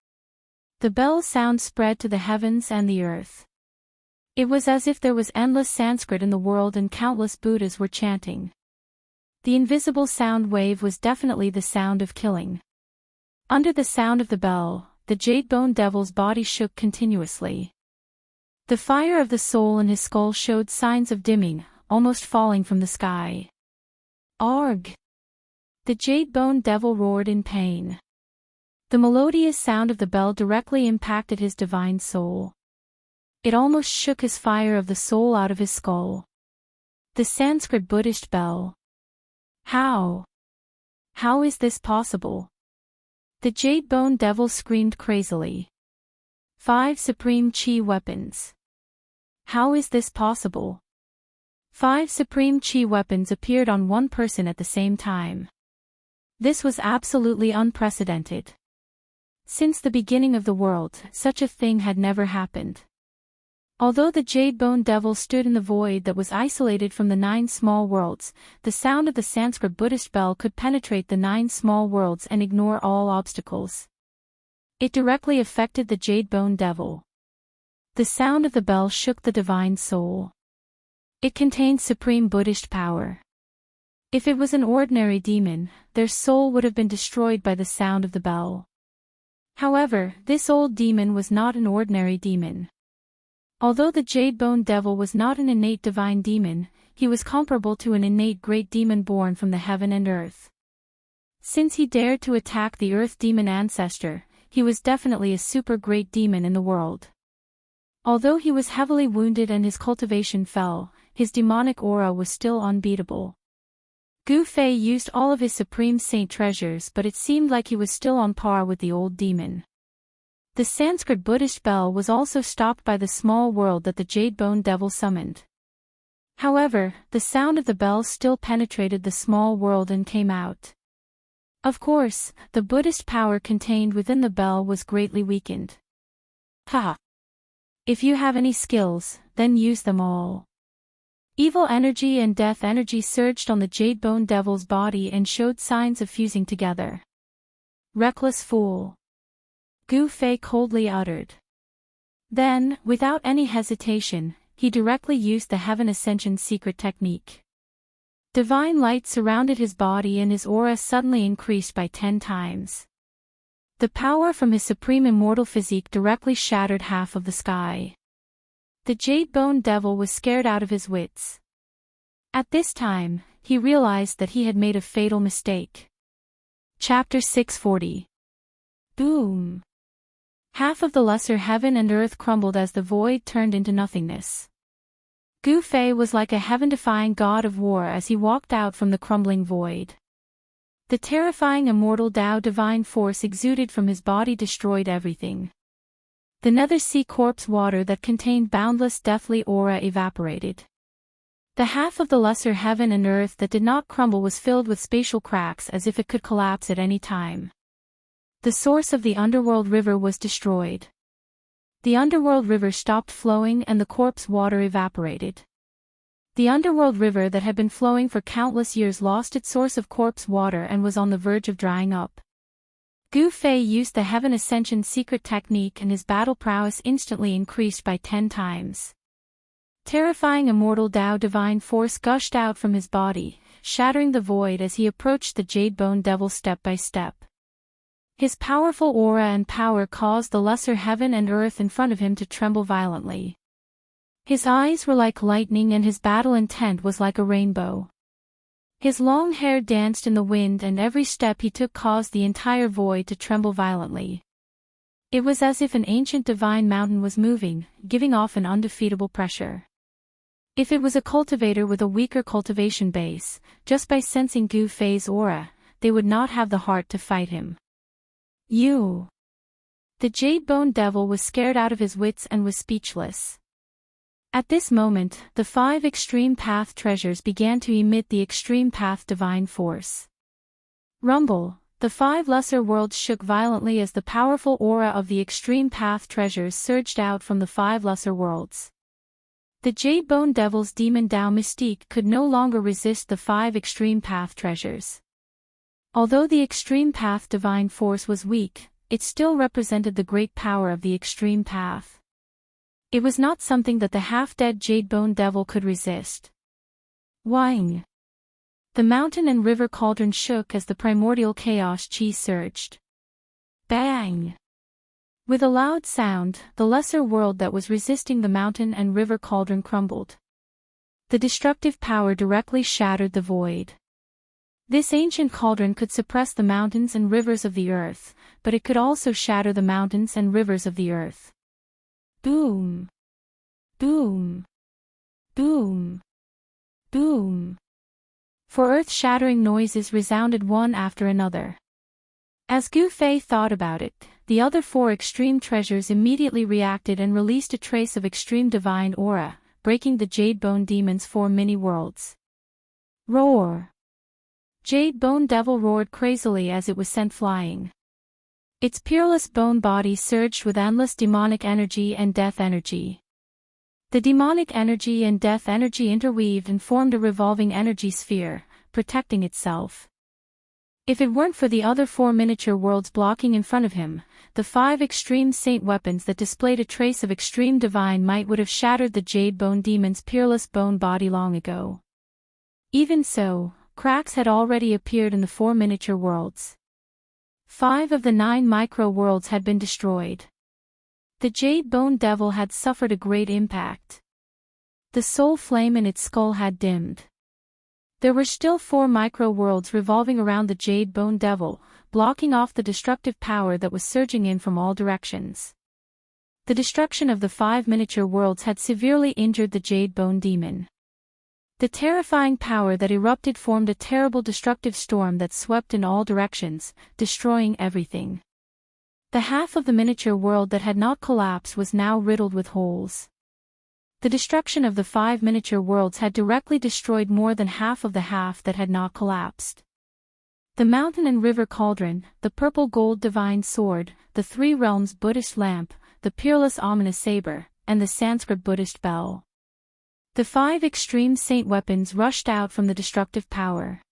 The bell's sound spread to the heavens and the earth. It was as if there was endless Sanskrit in the world and countless Buddhas were chanting. The invisible sound wave was definitely the sound of killing. Under the sound of the bell, the Jade-Bone Devil's body shook continuously. The fire of the soul in his skull showed signs of dimming, almost falling from the sky. Arg! The Jade-Bone Devil roared in pain. The melodious sound of the bell directly impacted his divine soul. It almost shook his fire of the soul out of his skull. The Sanskrit Buddhist bell. How? How is this possible? The Jade-Bone Devil screamed crazily. 5 supreme chi weapons. How is this possible? 5 supreme chi weapons appeared on one person at the same time. This was absolutely unprecedented. Since the beginning of the world, such a thing had never happened. Although the Jade-Bone Devil stood in the void that was isolated from the 9 small worlds, the sound of the Sanskrit Buddhist bell could penetrate the 9 small worlds and ignore all obstacles. It directly affected the Jade-Bone Devil. The sound of the bell shook the divine soul. It contained supreme Buddhist power. If it was an ordinary demon, their soul would have been destroyed by the sound of the bell. However, this old demon was not an ordinary demon. Although the Jade-Bone Devil was not an innate divine demon, he was comparable to an innate great demon born from the heaven and earth. Since he dared to attack the earth demon ancestor, he was definitely a super great demon in the world. Although he was heavily wounded and his cultivation fell, his demonic aura was still unbeatable. Gu Fei used all of his supreme saint treasures, but it seemed like he was still on par with the old demon. The Sanskrit Buddhist bell was also stopped by the small world that the Jade-Bone Devil summoned. However, the sound of the bell still penetrated the small world and came out. Of course, the Buddhist power contained within the bell was greatly weakened. Ha! If you have any skills, then use them all. Evil energy and death energy surged on the Jade-Bone Devil's body and showed signs of fusing together. Reckless fool! Gu Fei coldly uttered. Then, without any hesitation, he directly used the Heaven Ascension secret technique. Divine light surrounded his body and his aura suddenly increased by 10 times. The power from his supreme immortal physique directly shattered half of the sky. The Jade-Bone Devil was scared out of his wits. At this time, he realized that he had made a fatal mistake. Chapter 640. Boom! Half of the lesser heaven and earth crumbled as the void turned into nothingness. Gu Fei was like a heaven-defying god of war as he walked out from the crumbling void. The terrifying immortal Tao divine force exuded from his body destroyed everything. The nether sea corpse water that contained boundless deathly aura evaporated. The half of the lesser heaven and earth that did not crumble was filled with spatial cracks as if it could collapse at any time. The source of the underworld river was destroyed. The underworld river stopped flowing and the corpse water evaporated. The underworld river that had been flowing for countless years lost its source of corpse water and was on the verge of drying up. Gu Fei used the Heaven Ascension secret technique and his battle prowess instantly increased by 10 times. Terrifying immortal Tao divine force gushed out from his body, shattering the void as he approached the Jade-Bone Devil step by step. His powerful aura and power caused the lesser heaven and earth in front of him to tremble violently. His eyes were like lightning and his battle intent was like a rainbow. His long hair danced in the wind and every step he took caused the entire void to tremble violently. It was as if an ancient divine mountain was moving, giving off an undefeatable pressure. If it was a cultivator with a weaker cultivation base, just by sensing Gu Fei's aura, they would not have the heart to fight him. You! The Jade-Bone Devil was scared out of his wits and was speechless. At this moment, the 5 Extreme Path treasures began to emit the Extreme Path divine force. Rumble! The 5 lesser worlds shook violently as the powerful aura of the Extreme Path treasures surged out from the 5 lesser worlds. The Jade-Bone Devil's demon Tao mystique could no longer resist the 5 Extreme Path treasures. Although the extreme path divine force was weak, it still represented the great power of the extreme path. It was not something that the half-dead Jadebone Devil could resist. Wang! The mountain and river cauldron shook as the primordial chaos chi surged. Bang! With a loud sound, the lesser world that was resisting the mountain and river cauldron crumbled. The destructive power directly shattered the void. This ancient cauldron could suppress the mountains and rivers of the earth, but it could also shatter the mountains and rivers of the earth. Boom! Boom! Boom! Boom! For earth-shattering noises resounded one after another. As Gu Fei thought about it, the other four extreme treasures immediately reacted and released a trace of extreme divine aura, breaking the Jadebone Demon's 4 mini-worlds. Roar! Jadebone Devil roared crazily as it was sent flying. Its peerless bone body surged with endless demonic energy and death energy. The demonic energy and death energy interweaved and formed a revolving energy sphere, protecting itself. If it weren't for the other 4 miniature worlds blocking in front of him, the 5 extreme saint weapons that displayed a trace of extreme divine might would have shattered the Jadebone Demon's peerless bone body long ago. Even so, cracks had already appeared in the 4 miniature worlds. 5 of the 9 micro-worlds had been destroyed. The Jadebone Devil had suffered a great impact. The soul flame in its skull had dimmed. There were still 4 micro-worlds revolving around the Jadebone Devil, blocking off the destructive power that was surging in from all directions. The destruction of the 5 miniature worlds had severely injured the Jadebone Demon. The terrifying power that erupted formed a terrible destructive storm that swept in all directions, destroying everything. The half of the miniature world that had not collapsed was now riddled with holes. The destruction of the 5 miniature worlds had directly destroyed more than half of the half that had not collapsed. The mountain and river cauldron, the purple gold divine sword, the 3 realms Buddhist lamp, the peerless ominous saber, and the Sanskrit Buddhist bell. The 5 extreme saint weapons rushed out from the destructive power.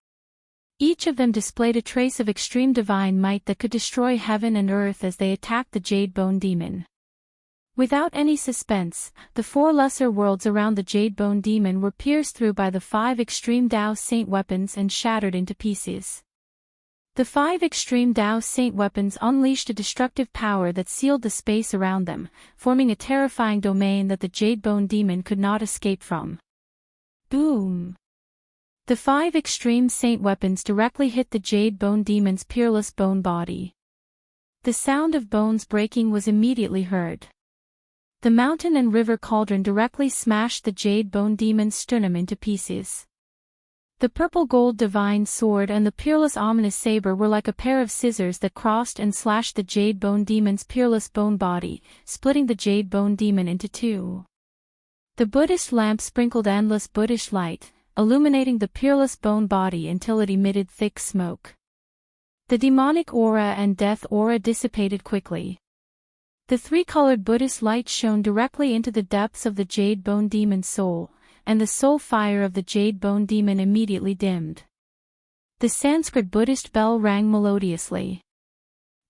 Each of them displayed a trace of extreme divine might that could destroy heaven and earth as they attacked the Jadebone Demon. Without any suspense, the 4 lesser worlds around the Jadebone Demon were pierced through by the 5 extreme Tao saint weapons and shattered into pieces. The 5 extreme Tao saint weapons unleashed a destructive power that sealed the space around them, forming a terrifying domain that the Jadebone Demon could not escape from. Boom! The 5 extreme saint weapons directly hit the Jadebone Demon's peerless bone body. The sound of bones breaking was immediately heard. The mountain and river cauldron directly smashed the Jadebone Demon's sternum into pieces. The purple gold divine sword and the peerless ominous saber were like a pair of scissors that crossed and slashed the Jadebone Demon's peerless bone body, splitting the Jadebone Demon into 2. The Buddhist lamp sprinkled endless Buddhist light, illuminating the peerless bone body until it emitted thick smoke. The demonic aura and death aura dissipated quickly. The 3-colored Buddhist light shone directly into the depths of the Jadebone Demon's soul, and the soul fire of the Jadebone Demon immediately dimmed. The Sanskrit Buddhist bell rang melodiously.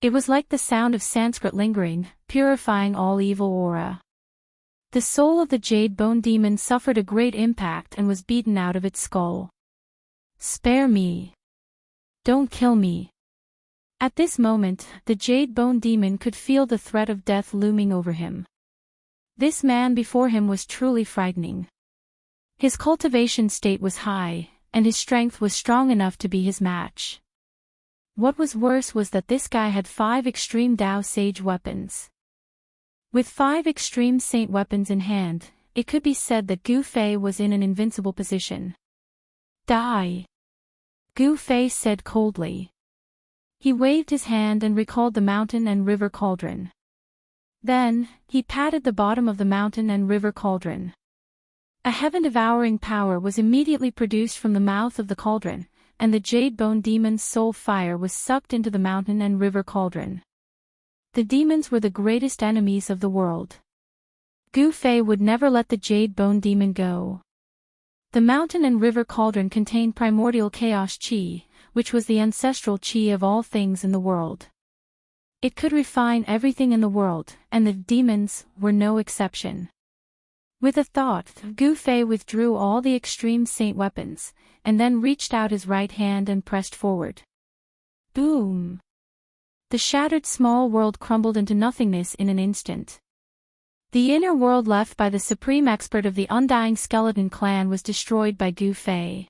It was like the sound of Sanskrit lingering, purifying all evil aura. The soul of the Jadebone Demon suffered a great impact and was beaten out of its skull. Spare me! Don't kill me! At this moment, the Jadebone Demon could feel the threat of death looming over him. This man before him was truly frightening. His cultivation state was high, and his strength was strong enough to be his match. What was worse was that this guy had 5 extreme Tao Sage weapons. With 5 extreme saint weapons in hand, it could be said that Gu Fei was in an invincible position. Die! Gu Fei said coldly. He waved his hand and recalled the mountain and river cauldron. Then, he patted the bottom of the mountain and river cauldron. A heaven-devouring power was immediately produced from the mouth of the cauldron, and the Jadebone Demon's soul fire was sucked into the mountain and river cauldron. The demons were the greatest enemies of the world. Gu Fei would never let the Jadebone Demon go. The mountain and river cauldron contained primordial chaos chi, which was the ancestral chi of all things in the world. It could refine everything in the world, and the demons were no exception. With a thought, Gu Fei withdrew all the extreme saint weapons, and then reached out his right hand and pressed forward. Boom! The shattered small world crumbled into nothingness in an instant. The inner world left by the supreme expert of the Undying Skeleton Clan was destroyed by Gu Fei.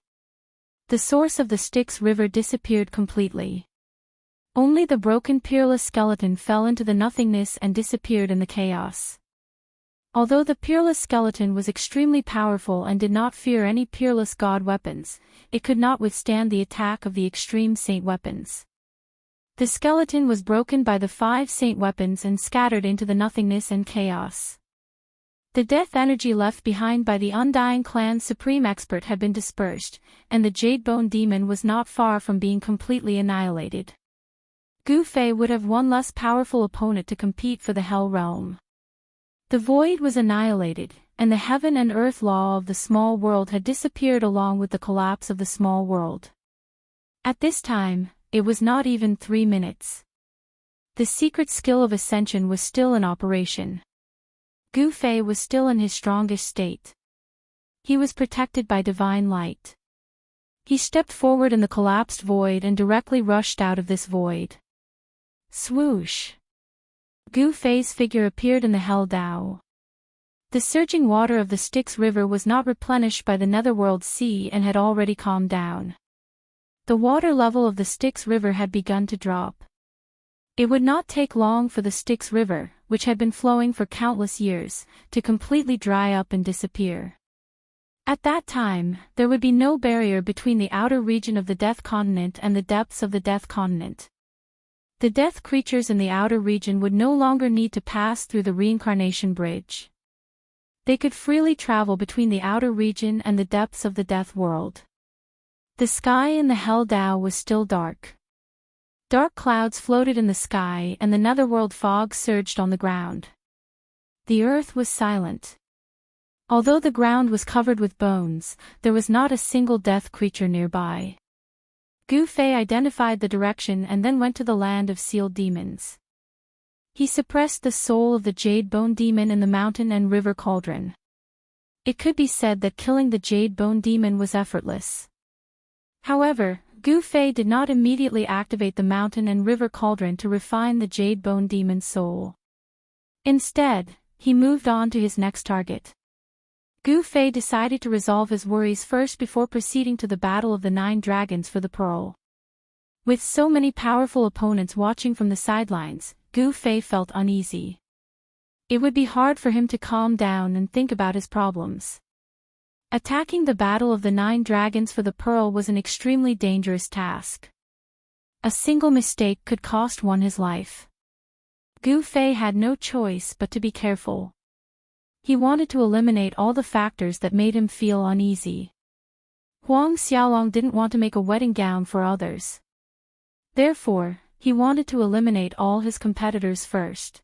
The source of the Styx River disappeared completely. Only the broken peerless skeleton fell into the nothingness and disappeared in the chaos. Although the peerless skeleton was extremely powerful and did not fear any peerless god weapons, it could not withstand the attack of the extreme saint weapons. The skeleton was broken by the 5 saint weapons and scattered into the nothingness and chaos. The death energy left behind by the Undying Clan's supreme expert had been dispersed, and the Jadebone demon was not far from being completely annihilated. Gu Fei would have one less powerful opponent to compete for the Hell Realm. The void was annihilated, and the heaven and earth law of the small world had disappeared along with the collapse of the small world. At this time, it was not even 3 minutes. The secret skill of ascension was still in operation. Gu Fei was still in his strongest state. He was protected by divine light. He stepped forward in the collapsed void and directly rushed out of this void. Swoosh! Gu Fei's figure appeared in the Hell Dao. The surging water of the Styx River was not replenished by the Netherworld Sea and had already calmed down. The water level of the Styx River had begun to drop. It would not take long for the Styx River, which had been flowing for countless years, to completely dry up and disappear. At that time, there would be no barrier between the outer region of the Death Continent and the depths of the Death Continent. The death creatures in the outer region would no longer need to pass through the reincarnation bridge. They could freely travel between the outer region and the depths of the death world. The sky in the Hell Dao was still dark. Dark clouds floated in the sky and the netherworld fog surged on the ground. The earth was silent. Although the ground was covered with bones, there was not a single death creature nearby. Gu Fei identified the direction and then went to the land of sealed demons. He suppressed the soul of the Jadebone demon in the mountain and river cauldron. It could be said that killing the Jadebone demon was effortless. However, Gu Fei did not immediately activate the mountain and river cauldron to refine the Jadebone demon's soul. Instead, he moved on to his next target. Gu Fei decided to resolve his worries first before proceeding to the battle of the 9 dragons for the pearl. With so many powerful opponents watching from the sidelines, Gu Fei felt uneasy. It would be hard for him to calm down and think about his problems. Attacking the battle of the 9 dragons for the pearl was an extremely dangerous task. A single mistake could cost one his life. Gu Fei had no choice but to be careful. He wanted to eliminate all the factors that made him feel uneasy. Huang Xiaolong didn't want to make a wedding gown for others. Therefore, he wanted to eliminate all his competitors first.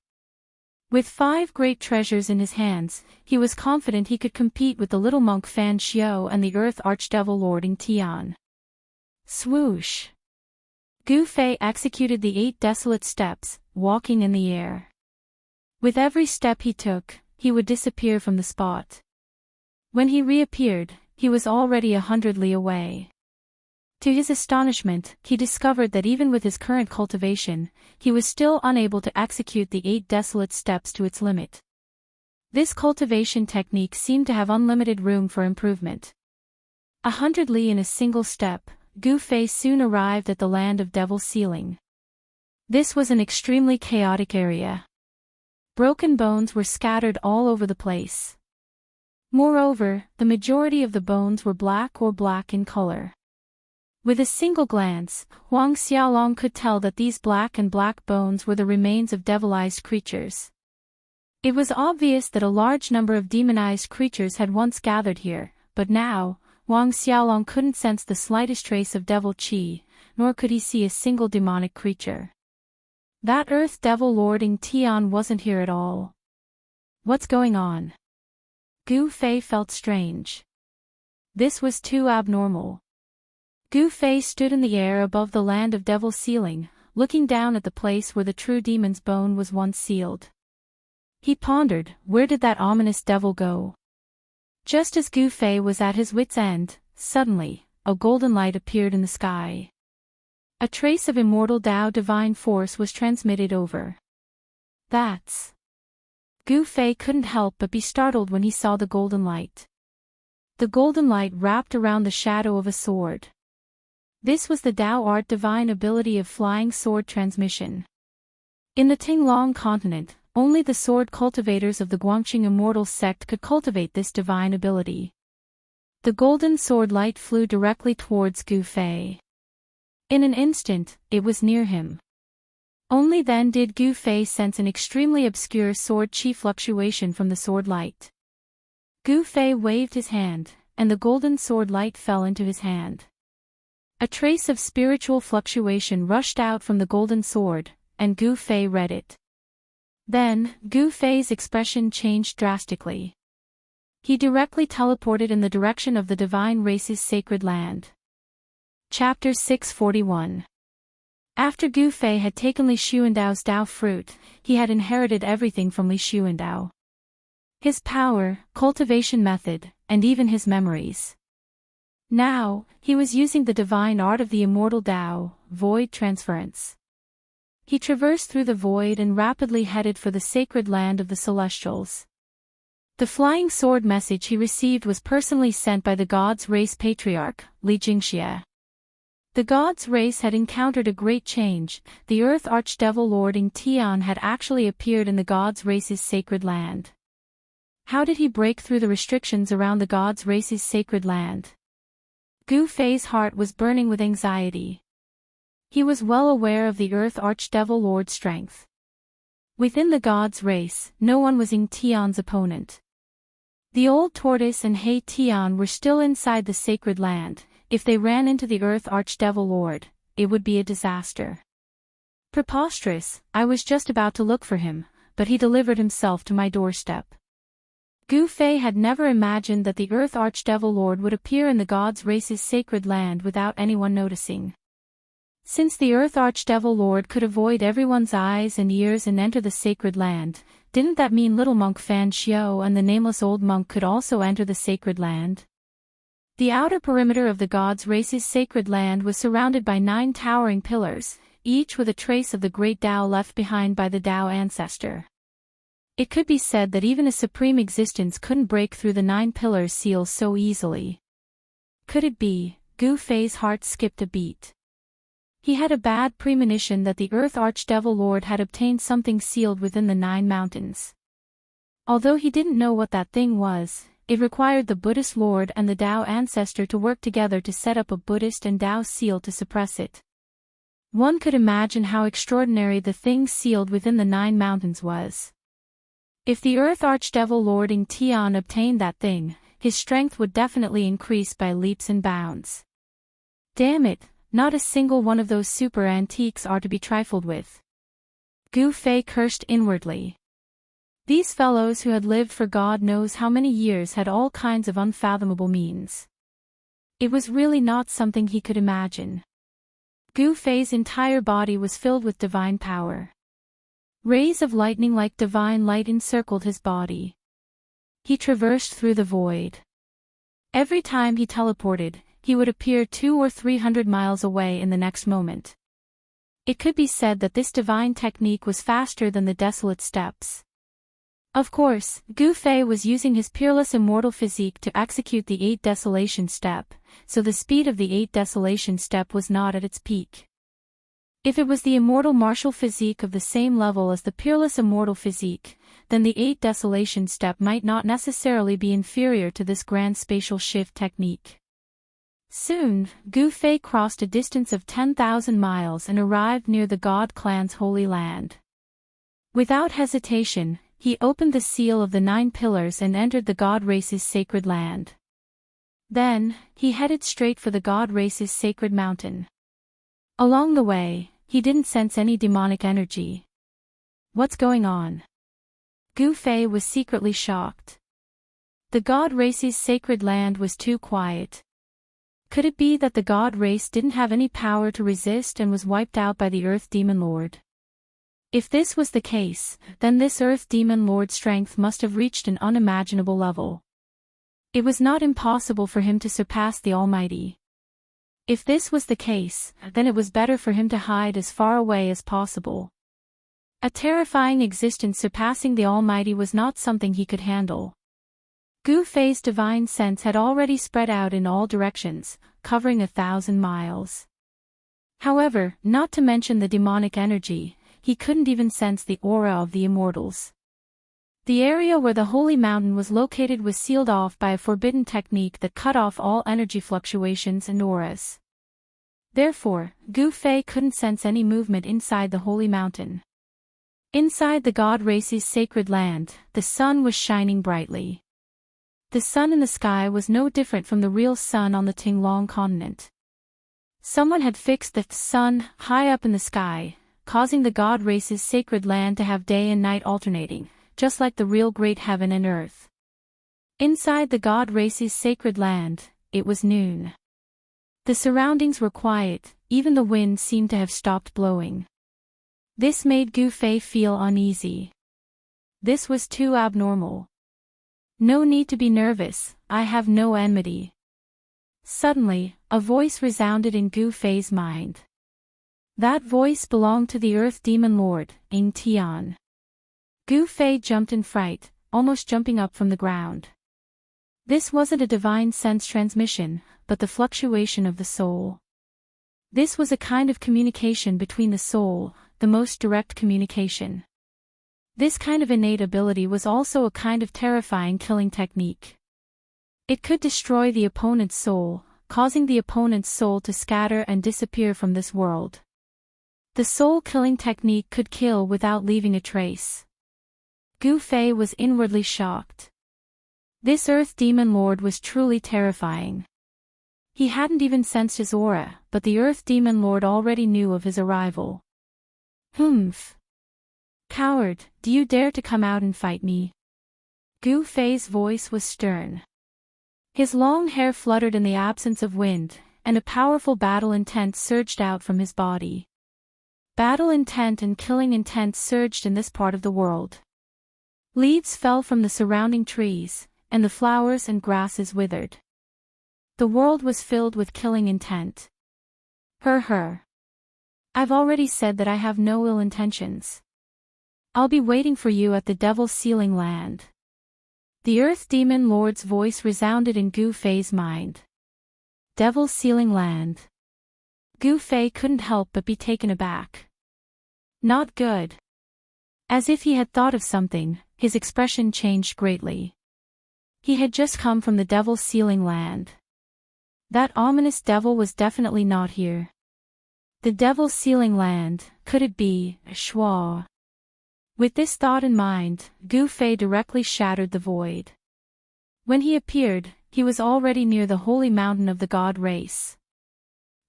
With 5 great treasures in his hands, he was confident he could compete with the little monk Fan Xiao and the Earth Archdevil Lord Tian. Swoosh! Gu Fei executed the 8 desolate steps, walking in the air. With every step he took, he would disappear from the spot. When he reappeared, he was already 100 li away. To his astonishment, he discovered that even with his current cultivation, he was still unable to execute the 8 desolate steps to its limit. This cultivation technique seemed to have unlimited room for improvement. 100 li in a single step, Gu Fei soon arrived at the land of Devil Ceiling. This was an extremely chaotic area. Broken bones were scattered all over the place. Moreover, the majority of the bones were black or black in color. With a single glance, Huang Xiaolong could tell that these black bones were the remains of devilized creatures. It was obvious that a large number of demonized creatures had once gathered here, but now, Huang Xiaolong couldn't sense the slightest trace of devil qi, nor could he see a single demonic creature. That Earth Devil Lord Tian wasn't here at all. What's going on? Gu Fei felt strange. This was too abnormal. Gu Fei stood in the air above the land of Devil's Ceiling, looking down at the place where the true demon's bone was once sealed. He pondered, where did that ominous devil go? Just as Gu Fei was at his wit's end, suddenly, a golden light appeared in the sky. A trace of immortal Tao divine force was transmitted over. That's... Gu Fei couldn't help but be startled when he saw the golden light. The golden light wrapped around the shadow of a sword. This was the Tao art divine ability of flying sword transmission. In the Tinglong continent, only the sword cultivators of the Guangqing immortal sect could cultivate this divine ability. The golden sword light flew directly towards Gu Fei. In an instant, it was near him. Only then did Gu Fei sense an extremely obscure sword chi fluctuation from the sword light. Gu Fei waved his hand, and the golden sword light fell into his hand. A trace of spiritual fluctuation rushed out from the golden sword, and Gu Fei read it. Then, Gu Fei's expression changed drastically. He directly teleported in the direction of the divine race's sacred land. Chapter 641. After Gu Fei had taken Li Xuandao's Dao fruit, he had inherited everything from Li Xuandao. His power, cultivation method, and even his memories. Now, he was using the divine art of the immortal Tao, void transference. He traversed through the void and rapidly headed for the sacred land of the celestials. The flying sword message he received was personally sent by the God's Race Patriarch, Li Jingxie. The God's Race had encountered a great change. The Earth Archdevil Lord Ing Tian had actually appeared in the God's Race's sacred land. How did he break through the restrictions around the God's Race's sacred land? Gu Fei's heart was burning with anxiety. He was well aware of the Earth Archdevil Lord's strength. Within the God's Race, no one was Ing Tian's opponent. The old tortoise and He Tian were still inside the sacred land. If they ran into the Earth Archdevil Lord, it would be a disaster. Preposterous, I was just about to look for him, but he delivered himself to my doorstep. Gu Fei had never imagined that the Earth Archdevil Lord would appear in the God's Race's sacred land without anyone noticing. Since the Earth Archdevil Lord could avoid everyone's eyes and ears and enter the sacred land, didn't that mean little monk Fan Xiao and the nameless old monk could also enter the sacred land? The outer perimeter of the God's Race's sacred land was surrounded by 9 towering pillars, each with a trace of the great Tao left behind by the Tao ancestor. It could be said that even a supreme existence couldn't break through the 9 pillars' seals so easily. Could it be? Gu Fei's heart skipped a beat. He had a bad premonition that the Earth Archdevil Lord had obtained something sealed within the 9 mountains. Although he didn't know what that thing was, it required the Buddhist Lord and the Tao ancestor to work together to set up a Buddhist and Tao seal to suppress it. One could imagine how extraordinary the thing sealed within the 9 mountains was. If the Earth Archdevil Lord Ing Tian obtained that thing, his strength would definitely increase by leaps and bounds. Damn it, not a single one of those super antiques are to be trifled with. Gu Fei cursed inwardly. These fellows who had lived for God knows how many years had all kinds of unfathomable means. It was really not something he could imagine. Gu Fei's entire body was filled with divine power. Rays of lightning like divine light encircled his body. He traversed through the void. Every time he teleported, he would appear 200 or 300 miles away in the next moment. It could be said that this divine technique was faster than the desolate steppes. Of course, Gu Fei was using his peerless immortal physique to execute the 8 Desolation step, so the speed of the 8 Desolation step was not at its peak. If it was the immortal martial physique of the same level as the peerless immortal physique, then the 8 Desolation step might not necessarily be inferior to this grand spatial shift technique. Soon, Gu Fei crossed a distance of 10,000 miles and arrived near the God Clan's holy land. Without hesitation, he opened the seal of the 9 pillars and entered the God Race's sacred land. Then, he headed straight for the God Race's sacred mountain. Along the way, he didn't sense any demonic energy. What's going on? Gu Fei was secretly shocked. The God Race's sacred land was too quiet. Could it be that the god race didn't have any power to resist and was wiped out by the Earth Demon Lord? If this was the case, then this Earth Demon Lord's strength must have reached an unimaginable level. It was not impossible for him to surpass the Almighty. If this was the case, then it was better for him to hide as far away as possible. A terrifying existence surpassing the Almighty was not something he could handle. Gu Fei's divine sense had already spread out in all directions, covering 1,000 miles. However, not to mention the demonic energy, he couldn't even sense the aura of the immortals. The area where the holy mountain was located was sealed off by a forbidden technique that cut off all energy fluctuations and auras. Therefore, Gu Fei couldn't sense any movement inside the holy mountain. Inside the god race's sacred land, the sun was shining brightly. The sun in the sky was no different from the real sun on the Tinglong continent. Someone had fixed the sun high up in the sky, causing the god race's sacred land to have day and night alternating, just like the real great heaven and earth. Inside the god race's sacred land, it was noon. The surroundings were quiet, even the wind seemed to have stopped blowing. This made Gu Fei feel uneasy. This was too abnormal. No need to be nervous, I have no enmity. Suddenly, a voice resounded in Gu Fei's mind. That voice belonged to the Earth Demon Lord, Tian. Gu Fei jumped in fright, almost jumping up from the ground. This wasn't a divine sense transmission, but the fluctuation of the soul. This was a kind of communication between the soul, the most direct communication. This kind of innate ability was also a kind of terrifying killing technique. It could destroy the opponent's soul, causing the opponent's soul to scatter and disappear from this world. The soul-killing technique could kill without leaving a trace. Gu Fei was inwardly shocked. This Earth Demon Lord was truly terrifying. He hadn't even sensed his aura, but the Earth Demon Lord already knew of his arrival. Humph! Coward, do you dare to come out and fight me? Gu Fei's voice was stern. His long hair fluttered in the absence of wind, and a powerful battle intent surged out from his body. Battle intent and killing intent surged in this part of the world. Leaves fell from the surrounding trees, and the flowers and grasses withered. The world was filled with killing intent. I've already said that I have no ill intentions. I'll be waiting for you at the Devil's Sealing Land. The Earth Demon Lord's voice resounded in Gu Fei's mind. Devil's Sealing Land. Gu Fei couldn't help but be taken aback. Not good. As if he had thought of something, his expression changed greatly. He had just come from the Devil's Sealing Land. That ominous devil was definitely not here. The Devil's Sealing Land, could it be, Shuo? With this thought in mind, Gu Fei directly shattered the void. When he appeared, he was already near the holy mountain of the god race.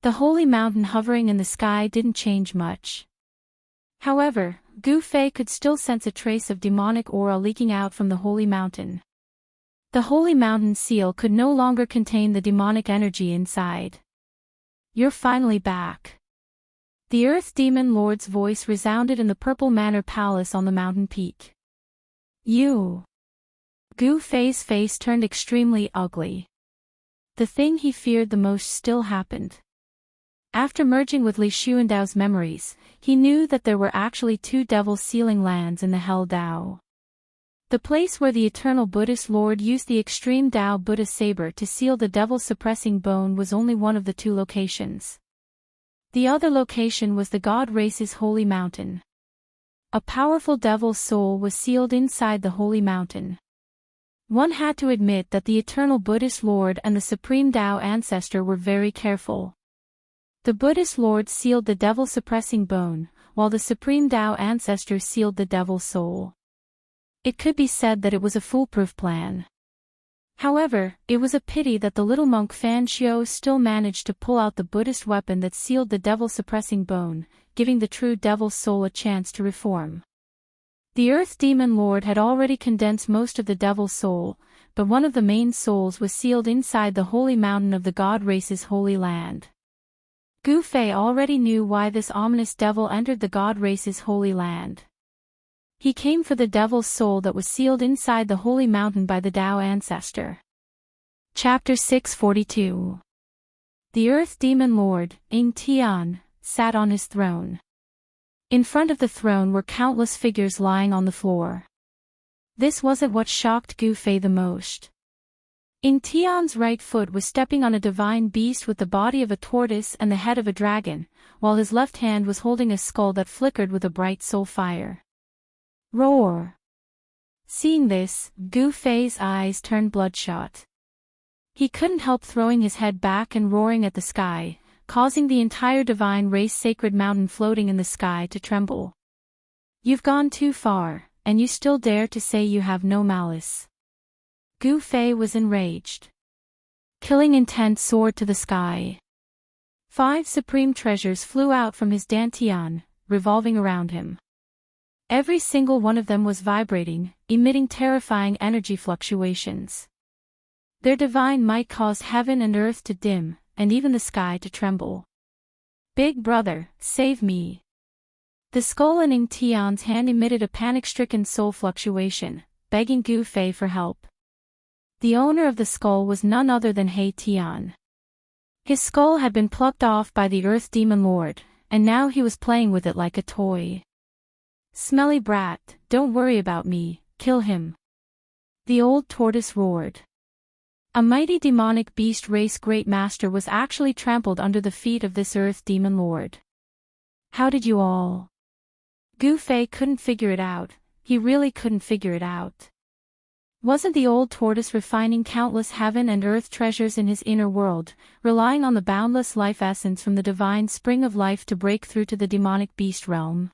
The holy mountain hovering in the sky didn't change much. However, Gu Fei could still sense a trace of demonic aura leaking out from the holy mountain. The holy mountain seal could no longer contain the demonic energy inside. You're finally back. The Earth Demon Lord's voice resounded in the Purple Manor Palace on the mountain peak. You. Gu Fei's face turned extremely ugly. The thing he feared the most still happened. After merging with Li Xuandao's memories, he knew that there were actually two Devil's Sealing Lands in the Hell Dao. The place where the Eternal Buddhist Lord used the Extreme Dao Buddha Saber to seal the Devil's Suppressing Bone was only one of the two locations. The other location was the God Race's Holy Mountain. A powerful Devil's soul was sealed inside the Holy Mountain. One had to admit that the Eternal Buddhist Lord and the Supreme Dao Ancestor were very careful. The Buddhist Lord sealed the Devil's Suppressing Bone, while the Supreme Dao Ancestor sealed the Devil's soul. It could be said that it was a foolproof plan. However, it was a pity that the little monk Fan Xiao still managed to pull out the Buddhist weapon that sealed the Devil's Suppressing Bone, giving the true Devil's soul a chance to reform. The Earth Demon Lord had already condensed most of the Devil's soul, but one of the main souls was sealed inside the holy mountain of the god race's holy land. Gu Fei already knew why this ominous devil entered the god race's holy land. He came for the devil's soul that was sealed inside the holy mountain by the Tao ancestor. Chapter 642. The Earth Demon Lord, Tian, sat on his throne. In front of the throne were countless figures lying on the floor. This wasn't what shocked Gu Fei the most. Tian's right foot was stepping on a divine beast with the body of a tortoise and the head of a dragon, while his left hand was holding a skull that flickered with a bright soul fire. Roar! Seeing this, Gu Fei's eyes turned bloodshot. He couldn't help throwing his head back and roaring at the sky, causing the entire divine race sacred mountain floating in the sky to tremble. You've gone too far, and you still dare to say you have no malice. Gu Fei was enraged. Killing intent soared to the sky. 5 supreme treasures flew out from his dantian, revolving around him. Every single one of them was vibrating, emitting terrifying energy fluctuations. Their divine might caused heaven and earth to dim, and even the sky to tremble. Big brother, save me. The skull in Tian's hand emitted a panic-stricken soul fluctuation, begging Gu Fei for help. The owner of the skull was none other than Tian. His skull had been plucked off by the Earth Demon Lord, and now he was playing with it like a toy. Smelly brat, don't worry about me, kill him. The old tortoise roared. A mighty demonic beast race great master was actually trampled under the feet of this Earth Demon Lord. How did you all? Gu Fei couldn't figure it out, he really couldn't figure it out. Wasn't the old tortoise refining countless heaven and earth treasures in his inner world, relying on the boundless life essence from the divine spring of life to break through to the demonic beast realm?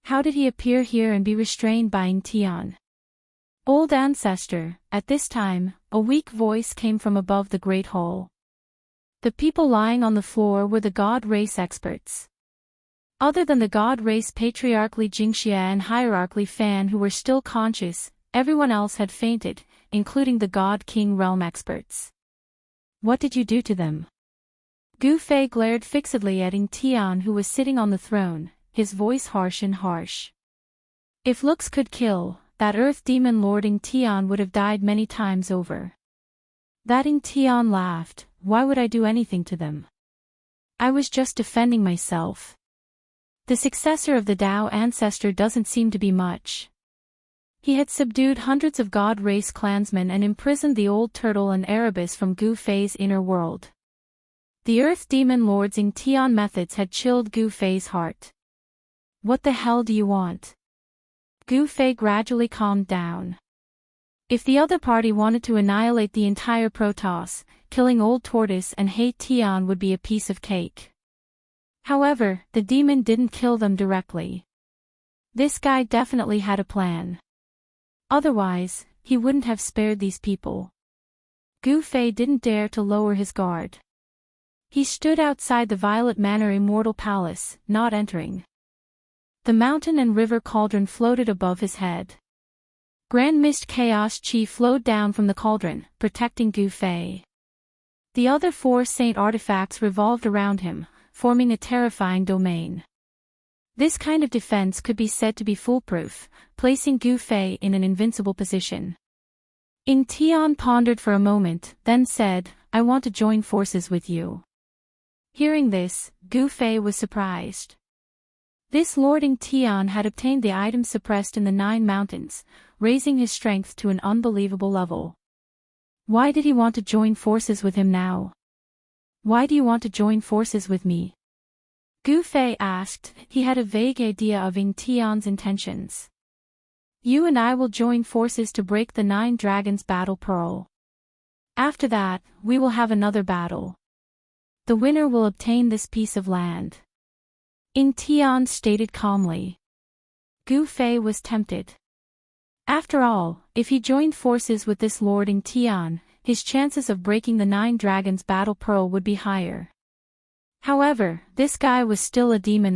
How did he appear here and be restrained by Tian? Old ancestor, at this time, a weak voice came from above the great hall. The people lying on the floor were the god race experts. Other than the god race patriarch Li Jingxia and hierarch Li Fan who were still conscious, everyone else had fainted, including the god king realm experts. What did you do to them? Gu Fei glared fixedly at Tian who was sitting on the throne, his voice harsh and harsh. If looks could kill, that Earth Demon Lord Tian would have died many times over. That Tian laughed, why would I do anything to them? I was just defending myself. The successor of the Tao ancestor doesn't seem to be much. He had subdued hundreds of god race clansmen and imprisoned the old turtle and Erebus from Gu Fei's inner world. The Earth Demon Lord's Tian methods had chilled Gu Fei's heart. What the hell do you want? Gu Fei gradually calmed down. If the other party wanted to annihilate the entire Protoss, killing Old Tortoise and Tian would be a piece of cake. However, the demon didn't kill them directly. This guy definitely had a plan. Otherwise, he wouldn't have spared these people. Gu Fei didn't dare to lower his guard. He stood outside the Violet Manor Immortal Palace, not entering. The mountain and river cauldron floated above his head. Grand Mist Chaos Chi flowed down from the cauldron, protecting Gu Fei. The other 4 saint artifacts revolved around him, forming a terrifying domain. This kind of defense could be said to be foolproof, placing Gu Fei in an invincible position. Tian pondered for a moment, then said, I want to join forces with you. Hearing this, Gu Fei was surprised. This Lord Tian had obtained the item suppressed in the 9 mountains, raising his strength to an unbelievable level. Why did he want to join forces with him now? Why do you want to join forces with me? Gu Fei asked. He had a vague idea of Tian's intentions. You and I will join forces to break the 9 dragons battle pearl. After that, we will have another battle. The winner will obtain this piece of land. Tian stated calmly. Gu Fei was tempted. After all, if he joined forces with this Lord Tian, his chances of breaking the 9 dragons battle pearl would be higher. However, this guy was still a demon.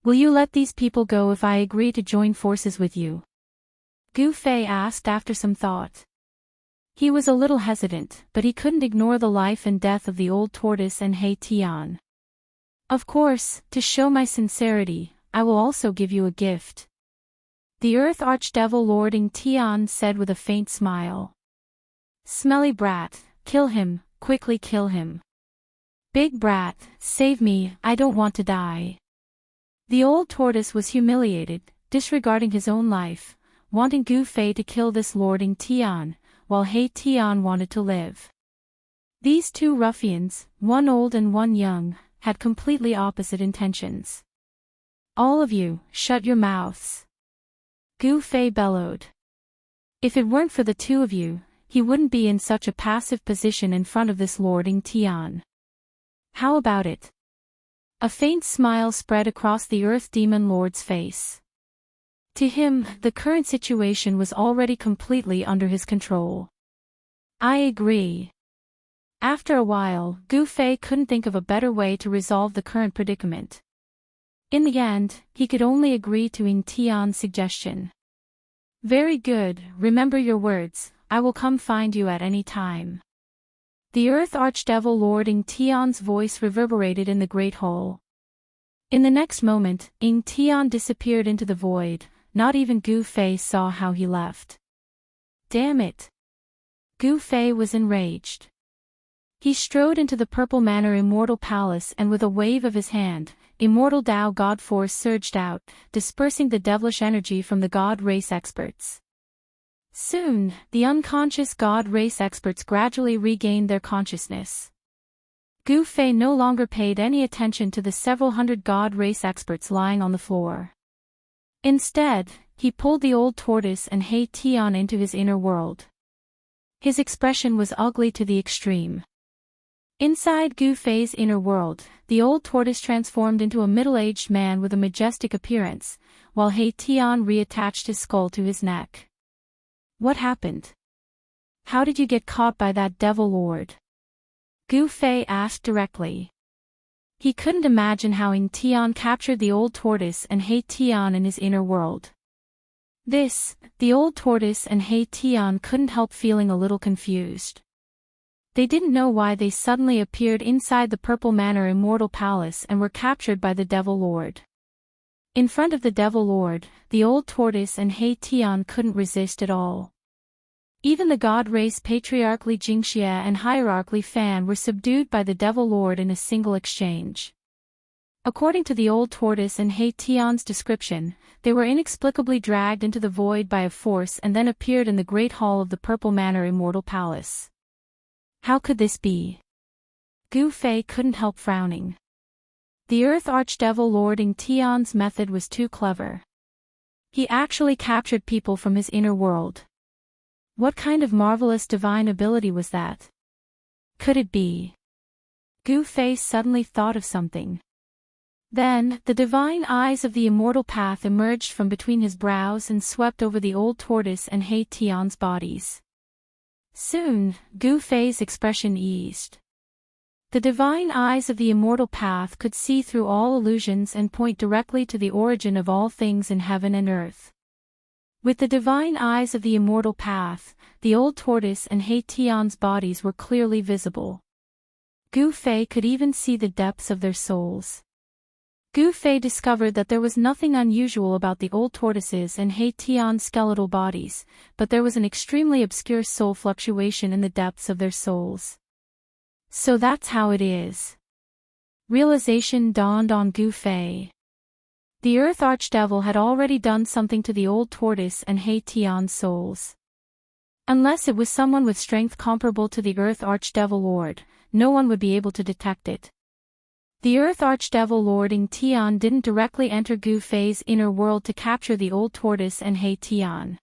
Will you let these people go if I agree to join forces with you? Gu Fei asked after some thought. He was a little hesitant, but he couldn't ignore the life and death of the old tortoise and Heitian. Of course, to show my sincerity, I will also give you a gift. The Earth Archdevil Lord Intian said with a faint smile. Smelly brat, kill him, quickly kill him. Big brat, save me, I don't want to die. The old tortoise was humiliated, disregarding his own life, wanting Gu Fei to kill this Lord Intian, while Heitian wanted to live. These two ruffians, one old and one young, had completely opposite intentions. All of you, shut your mouths. Gu Fei bellowed. If it weren't for the two of you, he wouldn't be in such a passive position in front of this Lord Intian. How about it? A faint smile spread across the Earth Demon Lord's face. To him, the current situation was already completely under his control. I agree. After a while, Gu Fei couldn't think of a better way to resolve the current predicament. In the end, he could only agree to Ing Tian's suggestion. Very good, remember your words, I will come find you at any time. The Earth Archdevil Lord Ing Tian's voice reverberated in the Great Hall. In the next moment, Ing Tian disappeared into the void, not even Gu Fei saw how he left. Damn it! Gu Fei was enraged. He strode into the Purple Manor Immortal Palace and with a wave of his hand, Immortal Dao God Force surged out, dispersing the devilish energy from the God Race experts. Soon, the unconscious God Race experts gradually regained their consciousness. Gu Fei no longer paid any attention to the several hundred God Race experts lying on the floor. Instead, he pulled the old tortoise and Heitian into his inner world. His expression was ugly to the extreme. Inside Gu Fei's inner world, the old tortoise transformed into a middle-aged man with a majestic appearance, while Heitian reattached his skull to his neck. What happened? How did you get caught by that devil lord? Gu Fei asked directly. He couldn't imagine how Ing Tian captured the old tortoise and Heitian in his inner world. The old tortoise and Heitian couldn't help feeling a little confused. They didn't know why they suddenly appeared inside the Purple Manor Immortal Palace and were captured by the Devil Lord. In front of the Devil Lord, the old tortoise and Heitian couldn't resist at all. Even the God Race Patriarch Li Jingxie and Hierarch Li Fan were subdued by the Devil Lord in a single exchange. According to the old tortoise and Heitian's description, they were inexplicably dragged into the void by a force and then appeared in the Great Hall of the Purple Manor Immortal Palace. How could this be? Gu Fei couldn't help frowning. The Earth Archdevil Lord Ing Tian's method was too clever. He actually captured people from his inner world. What kind of marvelous divine ability was that? Could it be? Gu Fei suddenly thought of something. Then, the divine eyes of the immortal path emerged from between his brows and swept over the old tortoise and Heitian's bodies. Soon, Gu Fei's expression eased. The divine eyes of the immortal path could see through all illusions and point directly to the origin of all things in heaven and earth. With the divine eyes of the immortal path, the old tortoise and Heitian's bodies were clearly visible. Gu Fei could even see the depths of their souls. Gu Fei discovered that there was nothing unusual about the old tortoises and Heitian's skeletal bodies, but there was an extremely obscure soul fluctuation in the depths of their souls. So that's how it is. Realization dawned on Gu Fei. The Earth Archdevil had already done something to the old tortoise and Heitian's souls. Unless it was someone with strength comparable to the Earth Archdevil Lord, no one would be able to detect it. The Earth Archdevil Lord Ing Tian didn't directly enter Gu Fei's inner world to capture the old tortoise and Heitian.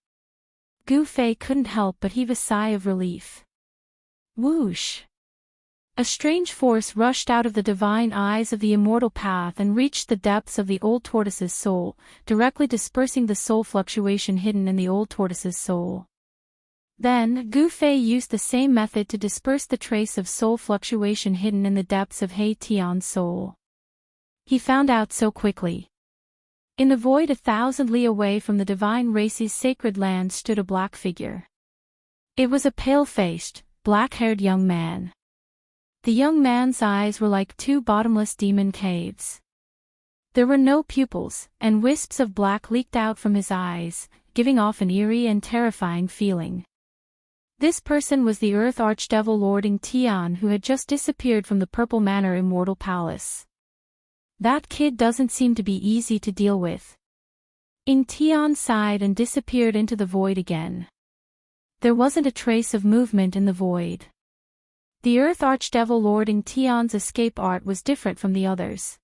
Gu Fei couldn't help but heave a sigh of relief. Whoosh! A strange force rushed out of the divine eyes of the immortal path and reached the depths of the old tortoise's soul, directly dispersing the soul fluctuation hidden in the old tortoise's soul. Then, Gu Fei used the same method to disperse the trace of soul fluctuation hidden in the depths of Heitian's soul. He found out so quickly. In the void 1,000 li away from the divine race's sacred land stood a black figure. It was a pale-faced, black-haired young man. The young man's eyes were like two bottomless demon caves. There were no pupils, and wisps of black leaked out from his eyes, giving off an eerie and terrifying feeling. This person was the Earth Archdevil Lord Tian, who had just disappeared from the Purple Manor Immortal Palace. That kid doesn't seem to be easy to deal with. Tian sighed and disappeared into the void again. There wasn't a trace of movement in the void. The Earth Archdevil Lord Tian's escape art was different from the others.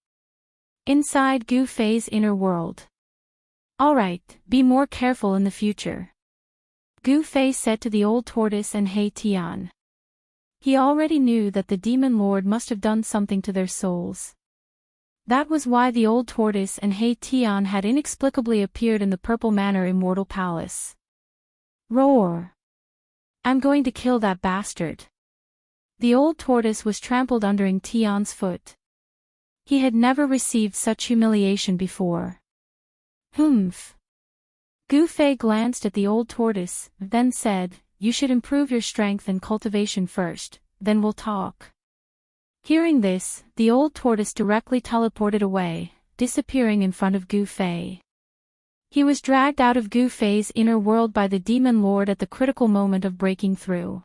Inside Gu Fei's inner world. "Alright, be more careful in the future," Gu Fei said to the old tortoise and Tian. He already knew that the demon lord must have done something to their souls. That was why the old tortoise and Tian had inexplicably appeared in the Purple Manor Immortal Palace. Roar! "I'm going to kill that bastard." The old tortoise was trampled under Tian's foot. He had never received such humiliation before. Humph. Gu Fei glanced at the old tortoise, then said, "You should improve your strength and cultivation first, then we'll talk." Hearing this, the old tortoise directly teleported away, disappearing in front of Gu Fei. He was dragged out of Gu Fei's inner world by the demon lord at the critical moment of breaking through.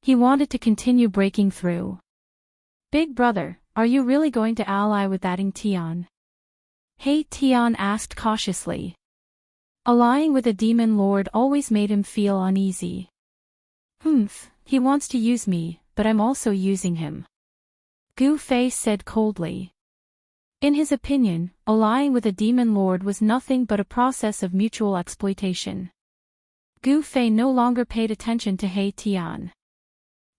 He wanted to continue breaking through. "Big brother, are you really going to ally with that Tian?" Tian asked cautiously. Allying with a demon lord always made him feel uneasy. "Humph, he wants to use me, but I'm also using him," Gu Fei said coldly. In his opinion, allying with a demon lord was nothing but a process of mutual exploitation. Gu Fei no longer paid attention to Tian.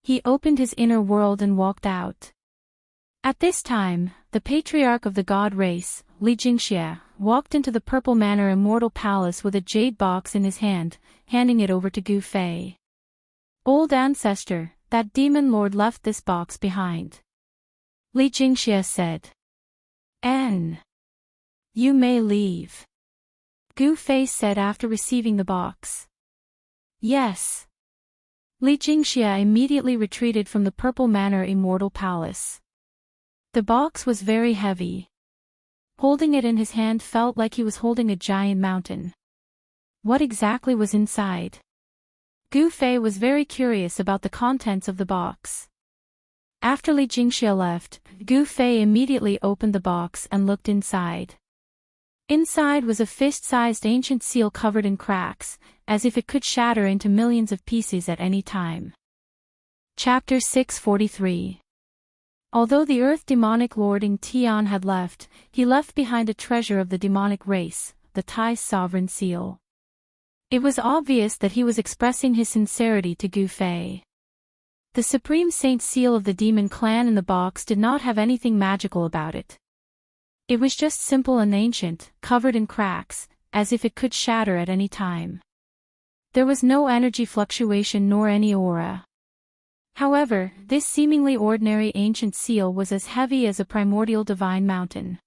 He opened his inner world and walked out. At this time, the patriarch of the god race, Li Jingxie, walked into the Purple Manor Immortal Palace with a jade box in his hand, handing it over to Gu Fei. "Old ancestor, that demon lord left this box behind," Li Jingxie said. You may leave," Gu Fei said after receiving the box. "Yes." Li Jingxie immediately retreated from the Purple Manor Immortal Palace. The box was very heavy. Holding it in his hand felt like he was holding a giant mountain. What exactly was inside? Gu Fei was very curious about the contents of the box. After Li Jingxie left, Gu Fei immediately opened the box and looked inside. Inside was a fist-sized ancient seal covered in cracks, as if it could shatter into millions of pieces at any time. Chapter 643. Although the Earth Demonic Lord Tian had left, he left behind a treasure of the demonic race, the Tai's sovereign seal. It was obvious that he was expressing his sincerity to Gu Fei. The Supreme Saint Seal of the Demon Clan in the box did not have anything magical about it. It was just simple and ancient, covered in cracks, as if it could shatter at any time. There was no energy fluctuation nor any aura. However, this seemingly ordinary ancient seal was as heavy as a primordial divine mountain.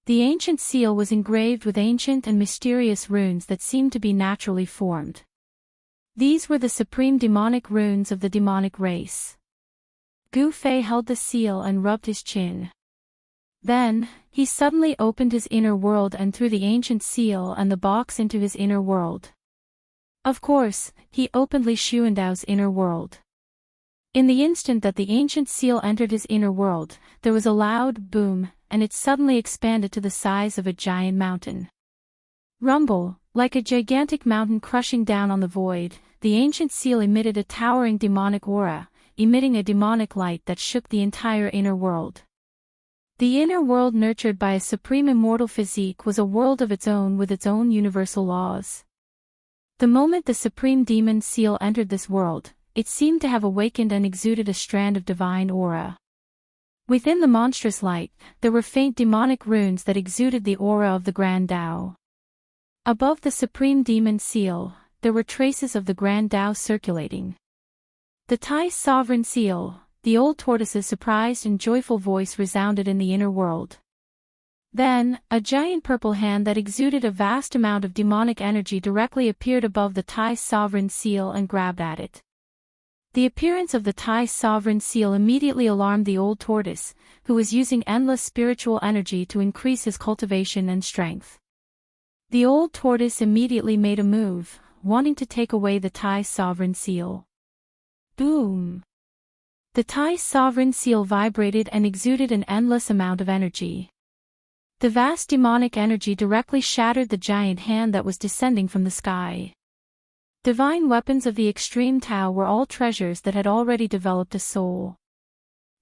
The ancient seal was engraved with ancient and mysterious runes that seemed to be naturally formed. These were the supreme demonic runes of the demonic race. Gu Fei held the seal and rubbed his chin. Then, he suddenly opened his inner world and threw the ancient seal and the box into his inner world. Of course, he opened Li Xuandao's inner world. In the instant that the ancient seal entered his inner world, there was a loud boom, and it suddenly expanded to the size of a giant mountain. Rumble, like a gigantic mountain crushing down on the void, the ancient seal emitted a towering demonic aura, emitting a demonic light that shook the entire inner world. The inner world nurtured by a supreme immortal physique was a world of its own with its own universal laws. The moment the supreme demon seal entered this world, it seemed to have awakened and exuded a strand of divine aura. Within the monstrous light, there were faint demonic runes that exuded the aura of the Grand Tao. Above the supreme demon seal, there were traces of the Grand Tao circulating. The Tai's sovereign seal, the old tortoise's surprised and joyful voice resounded in the inner world. Then, a giant purple hand that exuded a vast amount of demonic energy directly appeared above the Thai sovereign seal and grabbed at it. The appearance of the Thai sovereign seal immediately alarmed the old tortoise, who was using endless spiritual energy to increase his cultivation and strength. The old tortoise immediately made a move, wanting to take away the Thai sovereign seal. Boom! The Thai sovereign seal vibrated and exuded an endless amount of energy. The vast demonic energy directly shattered the giant hand that was descending from the sky. Divine weapons of the extreme Tao were all treasures that had already developed a soul.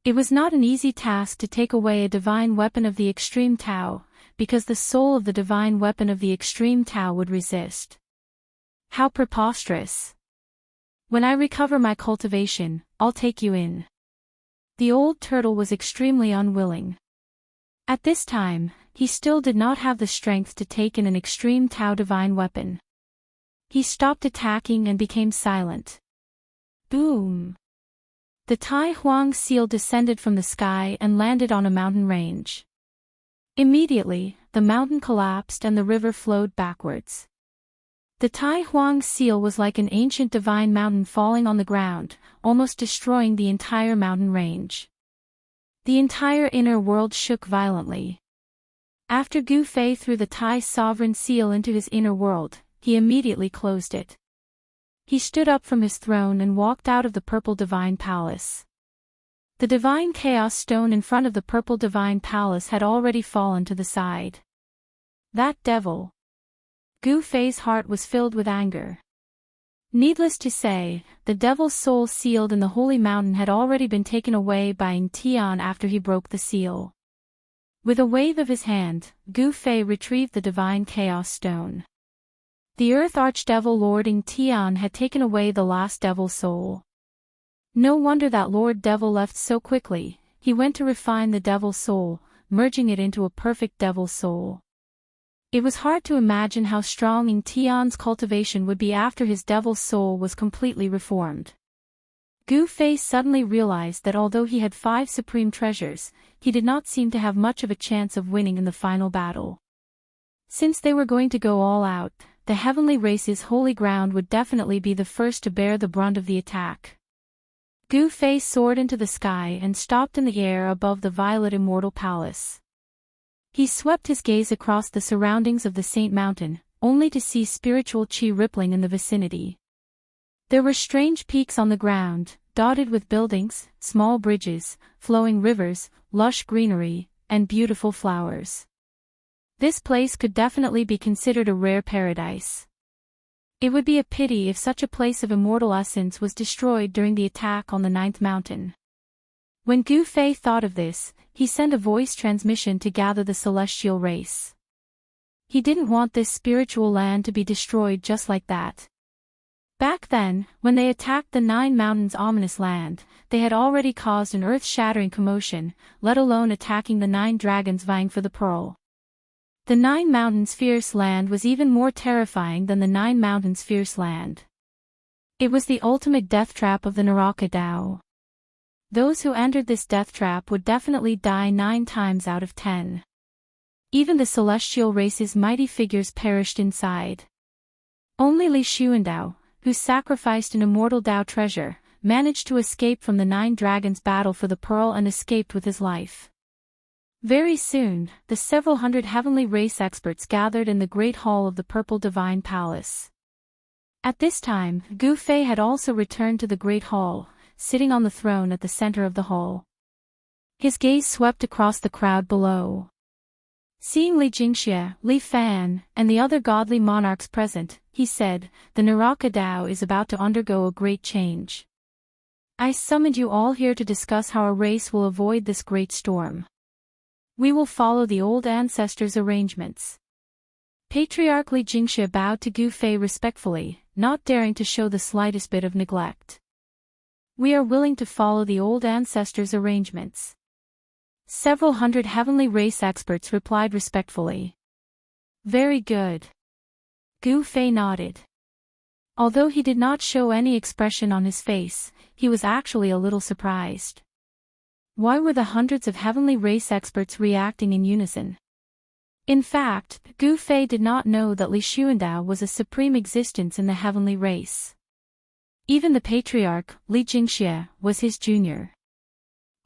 It was not an easy task to take away a divine weapon of the extreme Tao, because the soul of the divine weapon of the extreme Tao would resist. How preposterous! When I recover my cultivation, I'll take you in. The old turtle was extremely unwilling. At this time, he still did not have the strength to take in an extreme Tao divine weapon. He stopped attacking and became silent. Boom! The Tai Huang seal descended from the sky and landed on a mountain range. Immediately, the mountain collapsed and the river flowed backwards. The Tai Huang seal was like an ancient divine mountain falling on the ground, almost destroying the entire mountain range. The entire inner world shook violently. After Gu Fei threw the Tai sovereign seal into his inner world, he immediately closed it. He stood up from his throne and walked out of the purple divine palace. The divine chaos stone in front of the purple divine palace had already fallen to the side. That devil! Gu Fei's heart was filled with anger. Needless to say, the devil's soul sealed in the holy mountain had already been taken away by Ing Tian after he broke the seal. With a wave of his hand, Gu Fei retrieved the divine chaos stone. The Earth Archdevil Lord Ing Tian had taken away the last devil's soul. No wonder that Lord Devil left so quickly. He went to refine the devil's soul, merging it into a perfect devil's soul. It was hard to imagine how strong Ing Tian's cultivation would be after his devil's soul was completely reformed. Gu Fei suddenly realized that although he had 5 supreme treasures, he did not seem to have much of a chance of winning in the final battle. Since they were going to go all out, the heavenly race's holy ground would definitely be the first to bear the brunt of the attack. Gu Fei soared into the sky and stopped in the air above the violet immortal palace. He swept his gaze across the surroundings of the Saint Mountain, only to see spiritual qi rippling in the vicinity. There were strange peaks on the ground, dotted with buildings, small bridges, flowing rivers, lush greenery, and beautiful flowers. This place could definitely be considered a rare paradise. It would be a pity if such a place of immortal essence was destroyed during the attack on the 9th mountain. When Gu Fei thought of this, he sent a voice transmission to gather the celestial race. He didn't want this spiritual land to be destroyed just like that. Back then, when they attacked the 9 mountains' ominous land, they had already caused an earth-shattering commotion, let alone attacking the 9 dragons vying for the pearl. The 9 mountains' fierce land was even more terrifying than the 9 mountains' fierce land. It was the ultimate death trap of the Naraka Dao. Those who entered this death trap would definitely die 9 times out of 10. Even the celestial race's mighty figures perished inside. Only Li Xuandao, who sacrificed an immortal Dao treasure, managed to escape from the 9 dragons' battle for the pearl and escaped with his life. Very soon, the several hundred heavenly race experts gathered in the great hall of the Purple Divine Palace. At this time, Gu Fei had also returned to the great hall, sitting on the throne at the center of the hall. His gaze swept across the crowd below. Seeing Li Jingxia, Li Fan, and the other godly monarchs present, he said, "The Naraka Dao is about to undergo a great change. I summoned you all here to discuss how our race will avoid this great storm. We will follow the old ancestors' arrangements." Patriarch Li Jingxia bowed to Gu Fei respectfully, not daring to show the slightest bit of neglect. "We are willing to follow the old ancestors' arrangements." Several hundred heavenly race experts replied respectfully. "Very good." Gu Fei nodded. Although he did not show any expression on his face, he was actually a little surprised. Why were the hundreds of heavenly race experts reacting in unison? In fact, Gu Fei did not know that Li Xuandao was a supreme existence in the heavenly race. Even the patriarch, Li Jingxie, was his junior.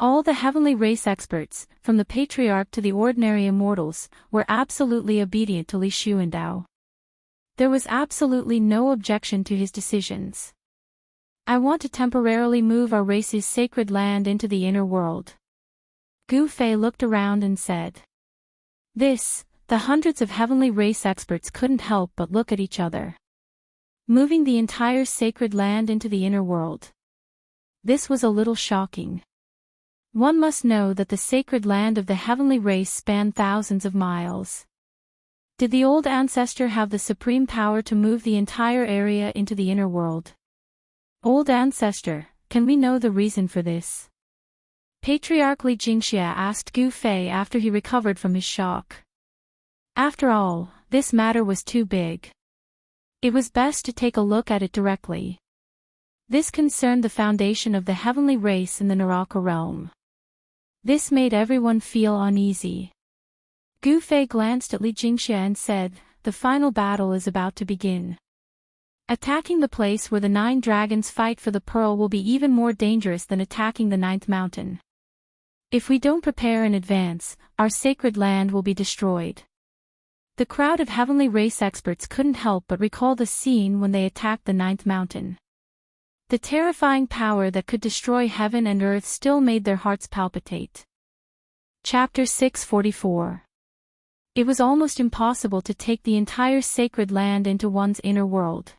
All the heavenly race experts, from the patriarch to the ordinary immortals, were absolutely obedient to Li Xuandao. There was absolutely no objection to his decisions. I want to temporarily move our race's sacred land into the inner world. Gu Fei looked around and said. The hundreds of heavenly race experts couldn't help but look at each other. Moving the entire sacred land into the inner world. This was a little shocking. One must know that the sacred land of the heavenly race spanned thousands of miles. Did the old ancestor have the supreme power to move the entire area into the inner world? Old ancestor, can we know the reason for this? Patriarch Li Jingxie asked Gu Fei after he recovered from his shock. After all, this matter was too big. It was best to take a look at it directly. This concerned the foundation of the heavenly race in the Naraka realm. This made everyone feel uneasy. Gu Fei glanced at Li Jingxie and said, "The final battle is about to begin. Attacking the place where the 9 dragons fight for the pearl will be even more dangerous than attacking the 9th mountain. If we don't prepare in advance, our sacred land will be destroyed." The crowd of heavenly race experts couldn't help but recall the scene when they attacked the 9th mountain. The terrifying power that could destroy heaven and earth still made their hearts palpitate. Chapter 644. It was almost impossible to take the entire sacred land into one's inner world.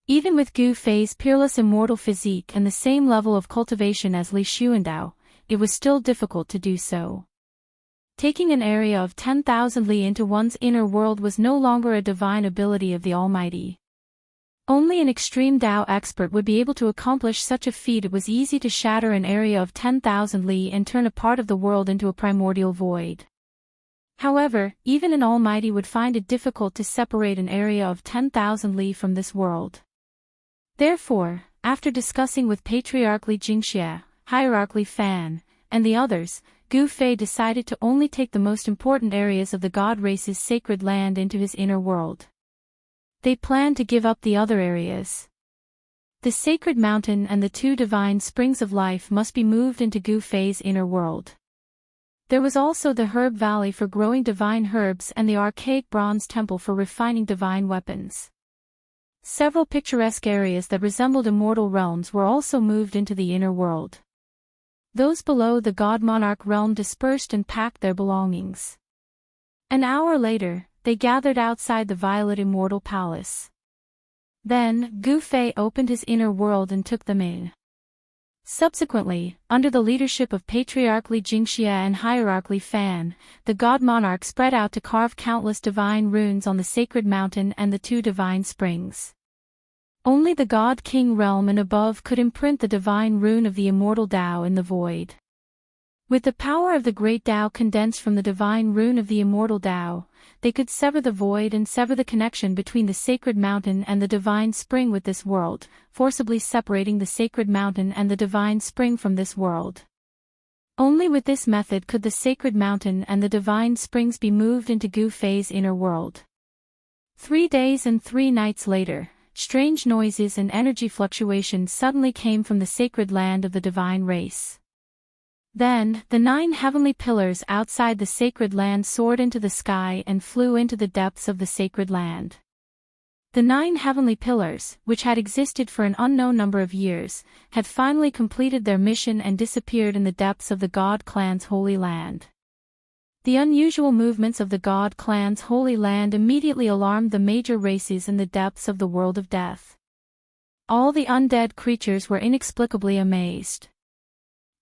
Even with Gu Fei's peerless immortal physique and the same level of cultivation as Li Xuandao, it was still difficult to do so. Taking an area of 10,000 li into one's inner world was no longer a divine ability of the Almighty. Only an extreme Tao expert would be able to accomplish such a feat. It was easy to shatter an area of 10,000 li and turn a part of the world into a primordial void. However, even an Almighty would find it difficult to separate an area of 10,000 li from this world. Therefore, after discussing with Patriarch Li Jingxie, Hierarch Li Fan, and the others, Gu Fei decided to only take the most important areas of the god race's sacred land into his inner world. They planned to give up the other areas. The sacred mountain and the 2 divine springs of life must be moved into Gu Fei's inner world. There was also the herb valley for growing divine herbs and the archaic bronze temple for refining divine weapons. Several picturesque areas that resembled immortal realms were also moved into the inner world. Those below the god monarch realm dispersed and packed their belongings. An hour later, they gathered outside the Violet Immortal Palace. Then, Gu Fei opened his inner world and took them in. Subsequently, under the leadership of Patriarch Li Jingxie and Hierarch Li Fan, the god monarch spread out to carve countless divine runes on the sacred mountain and the 2 divine springs. Only the God King realm and above could imprint the divine rune of the immortal Tao in the void. With the power of the great Tao condensed from the divine rune of the immortal Tao, they could sever the void and sever the connection between the sacred mountain and the divine spring with this world, forcibly separating the sacred mountain and the divine spring from this world. Only with this method could the sacred mountain and the divine springs be moved into Gu Fei's inner world. 3 days and 3 nights later, strange noises and energy fluctuations suddenly came from the sacred land of the divine race. Then, the 9 heavenly pillars outside the sacred land soared into the sky and flew into the depths of the sacred land. The 9 heavenly pillars, which had existed for an unknown number of years, had finally completed their mission and disappeared in the depths of the God Clan's holy land. The unusual movements of the God Clan's holy land immediately alarmed the major races in the depths of the world of death. All the undead creatures were inexplicably amazed.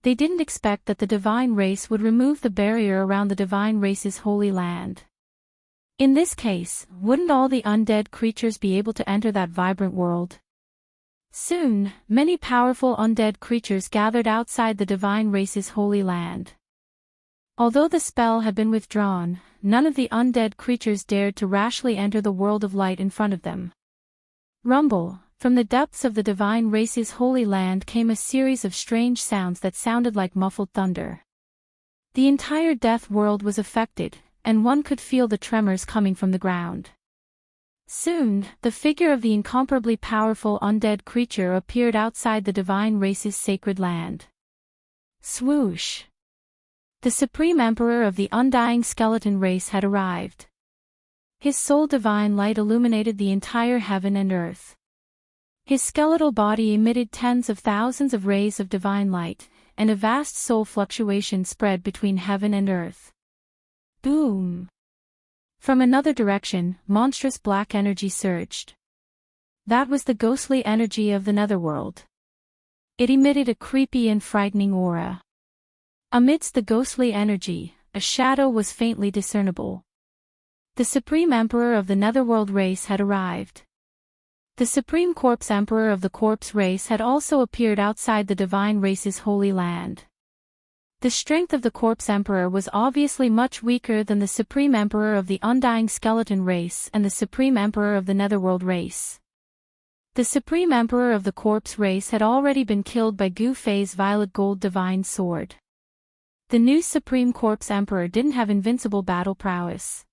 They didn't expect that the divine race would remove the barrier around the divine race's holy land. In this case, wouldn't all the undead creatures be able to enter that vibrant world? Soon, many powerful undead creatures gathered outside the divine race's holy land. Although the spell had been withdrawn, none of the undead creatures dared to rashly enter the world of light in front of them. Rumble, from the depths of the divine race's holy land came a series of strange sounds that sounded like muffled thunder. The entire death world was affected, and one could feel the tremors coming from the ground. Soon, the figure of the incomparably powerful undead creature appeared outside the divine race's sacred land. Swoosh! The Supreme Emperor of the undying skeleton race had arrived. His sole divine light illuminated the entire heaven and earth. His skeletal body emitted tens of thousands of rays of divine light, and a vast soul fluctuation spread between heaven and earth. Boom! From another direction, monstrous black energy surged. That was the ghostly energy of the netherworld. It emitted a creepy and frightening aura. Amidst the ghostly energy, a shadow was faintly discernible. The Supreme Emperor of the netherworld race had arrived. The Supreme Corpse Emperor of the Corpse race had also appeared outside the divine race's holy land. The strength of the Corpse Emperor was obviously much weaker than the Supreme Emperor of the Undying Skeleton race and the Supreme Emperor of the Netherworld race. The Supreme Emperor of the Corpse race had already been killed by Gu Fei's violet gold divine sword. The new Supreme Corpse Emperor didn't have invincible battle prowess.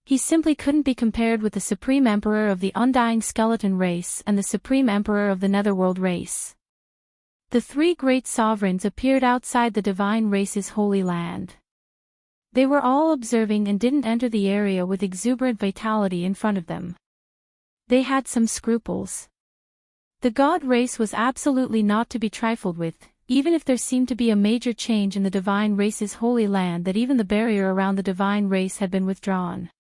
He simply couldn't be compared with the Supreme Emperor of the Undying Skeleton race and the Supreme Emperor of the Netherworld race. The three great sovereigns appeared outside the divine race's holy land. They were all observing and didn't enter the area with exuberant vitality in front of them. They had some scruples. The god race was absolutely not to be trifled with, even if there seemed to be a major change in the divine race's holy land that even the barrier around the divine race had been withdrawn.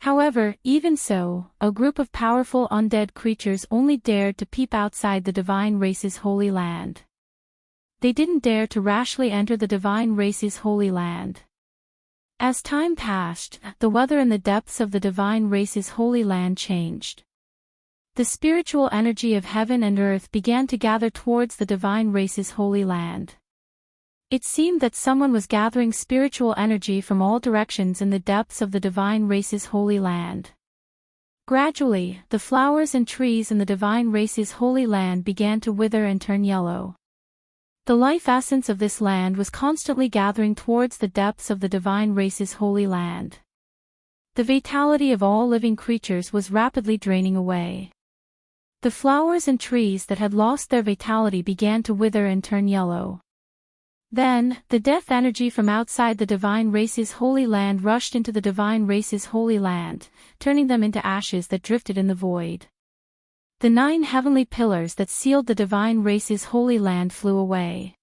However, even so, a group of powerful undead creatures only dared to peep outside the divine race's holy land. They didn't dare to rashly enter the divine race's holy land. As time passed, the weather in the depths of the divine race's holy land changed. The spiritual energy of heaven and earth began to gather towards the divine race's holy land. It seemed that someone was gathering spiritual energy from all directions in the depths of the divine race's holy land. Gradually, the flowers and trees in the divine race's holy land began to wither and turn yellow. The life essence of this land was constantly gathering towards the depths of the divine race's holy land. The vitality of all living creatures was rapidly draining away. The flowers and trees that had lost their vitality began to wither and turn yellow. Then, the death energy from outside the divine race's holy land rushed into the divine race's holy land, turning them into ashes that drifted in the void. The 9 heavenly pillars that sealed the divine race's holy land flew away.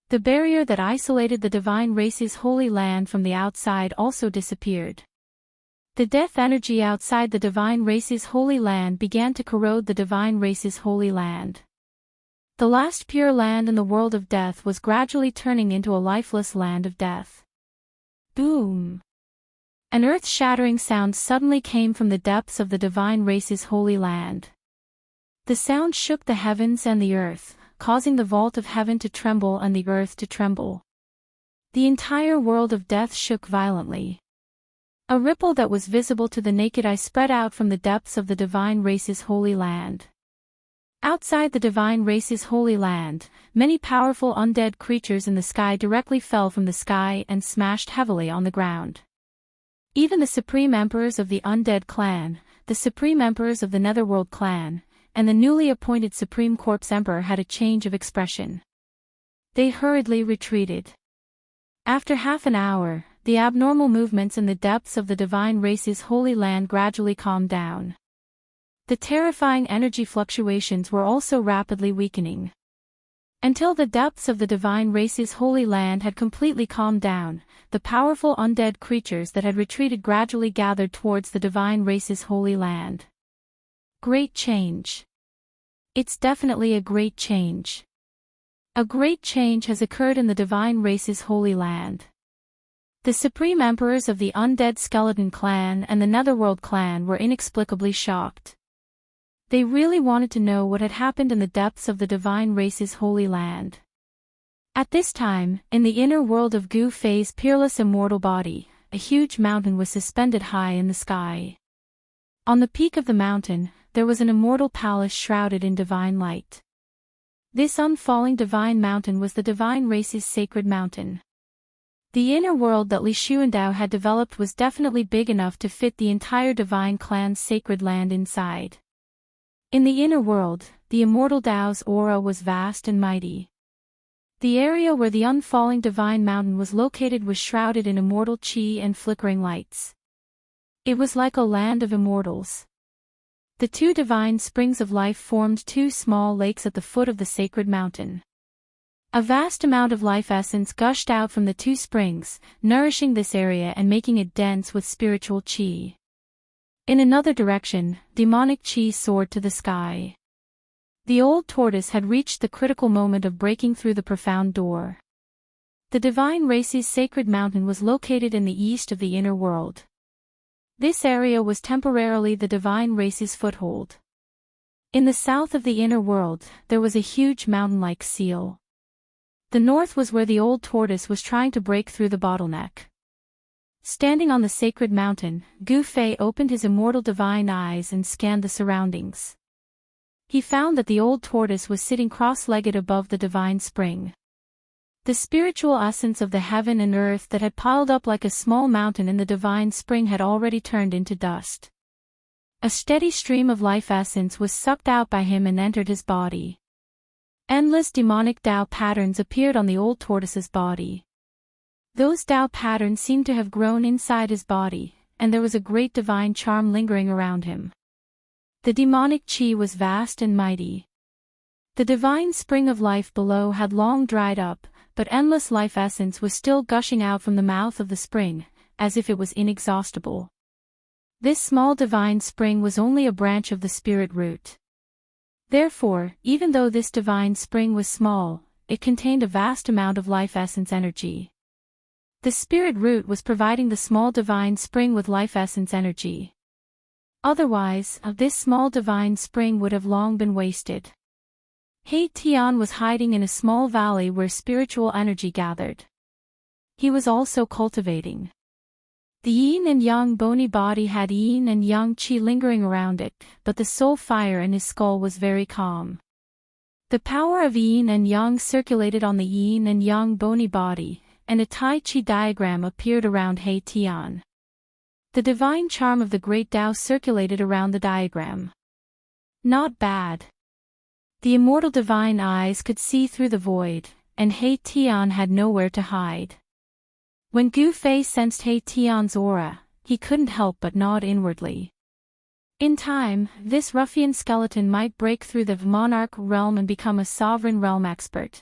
The barrier that isolated the divine race's holy land from the outside also disappeared. The death energy outside the divine race's holy land began to corrode the divine race's holy land. The last pure land in the world of death was gradually turning into a lifeless land of death. Boom! An earth-shattering sound suddenly came from the depths of the divine race's holy land. The sound shook the heavens and the earth, causing the vault of heaven to tremble and the earth to tremble. The entire world of death shook violently. A ripple that was visible to the naked eye spread out from the depths of the divine race's holy land. Outside the divine race's holy land, many powerful undead creatures in the sky directly fell from the sky and smashed heavily on the ground. Even the supreme emperors of the undead clan, the supreme emperors of the netherworld clan, and the newly appointed supreme corpse emperor had a change of expression. They hurriedly retreated. After half an hour, the abnormal movements in the depths of the divine race's holy land gradually calmed down. The terrifying energy fluctuations were also rapidly weakening. Until the depths of the divine race's holy land had completely calmed down, the powerful undead creatures that had retreated gradually gathered towards the divine race's holy land. Great change. It's definitely a great change. A great change has occurred in the divine race's holy land. The supreme emperors of the undead skeleton clan and the netherworld clan were inexplicably shocked. They really wanted to know what had happened in the depths of the divine race's holy land. At this time, in the inner world of Gu Fei's peerless immortal body, a huge mountain was suspended high in the sky. On the peak of the mountain, there was an immortal palace shrouded in divine light. This unfalling divine mountain was the divine race's sacred mountain. The inner world that Li Xuandao had developed was definitely big enough to fit the entire divine clan's sacred land inside. In the inner world, the immortal Dao's aura was vast and mighty. The area where the unfalling divine mountain was located was shrouded in immortal qi and flickering lights. It was like a land of immortals. The two divine springs of life formed two small lakes at the foot of the sacred mountain. A vast amount of life essence gushed out from the two springs, nourishing this area and making it dense with spiritual qi. In another direction, demonic qi soared to the sky. The old tortoise had reached the critical moment of breaking through the profound door. The divine race's sacred mountain was located in the east of the inner world. This area was temporarily the divine race's foothold. In the south of the inner world, there was a huge mountain-like seal. The north was where the old tortoise was trying to break through the bottleneck. Standing on the sacred mountain, Gu Fei opened his immortal divine eyes and scanned the surroundings. He found that the old tortoise was sitting cross-legged above the divine spring. The spiritual essence of the heaven and earth that had piled up like a small mountain in the divine spring had already turned into dust. A steady stream of life essence was sucked out by him and entered his body. Endless demonic Dao patterns appeared on the old tortoise's body. Those Dao patterns seemed to have grown inside his body, and there was a great divine charm lingering around him. The demonic qi was vast and mighty. The divine spring of life below had long dried up, but endless life essence was still gushing out from the mouth of the spring, as if it was inexhaustible. This small divine spring was only a branch of the spirit root. Therefore, even though this divine spring was small, it contained a vast amount of life essence energy. The spirit root was providing the small divine spring with life essence energy. Otherwise, this small divine spring would have long been wasted. He Tian was hiding in a small valley where spiritual energy gathered. He was also cultivating. The yin and yang bony body had yin and yang qi lingering around it, but the soul fire in his skull was very calm. The power of yin and yang circulated on the yin and yang bony body, and a Tai Chi diagram appeared around He Tian. The divine charm of the great Tao circulated around the diagram. Not bad. The immortal divine eyes could see through the void, and He Tian had nowhere to hide. When Gu Fei sensed He Tian's aura, he couldn't help but nod inwardly. In time, this ruffian skeleton might break through the monarch realm and become a sovereign realm expert.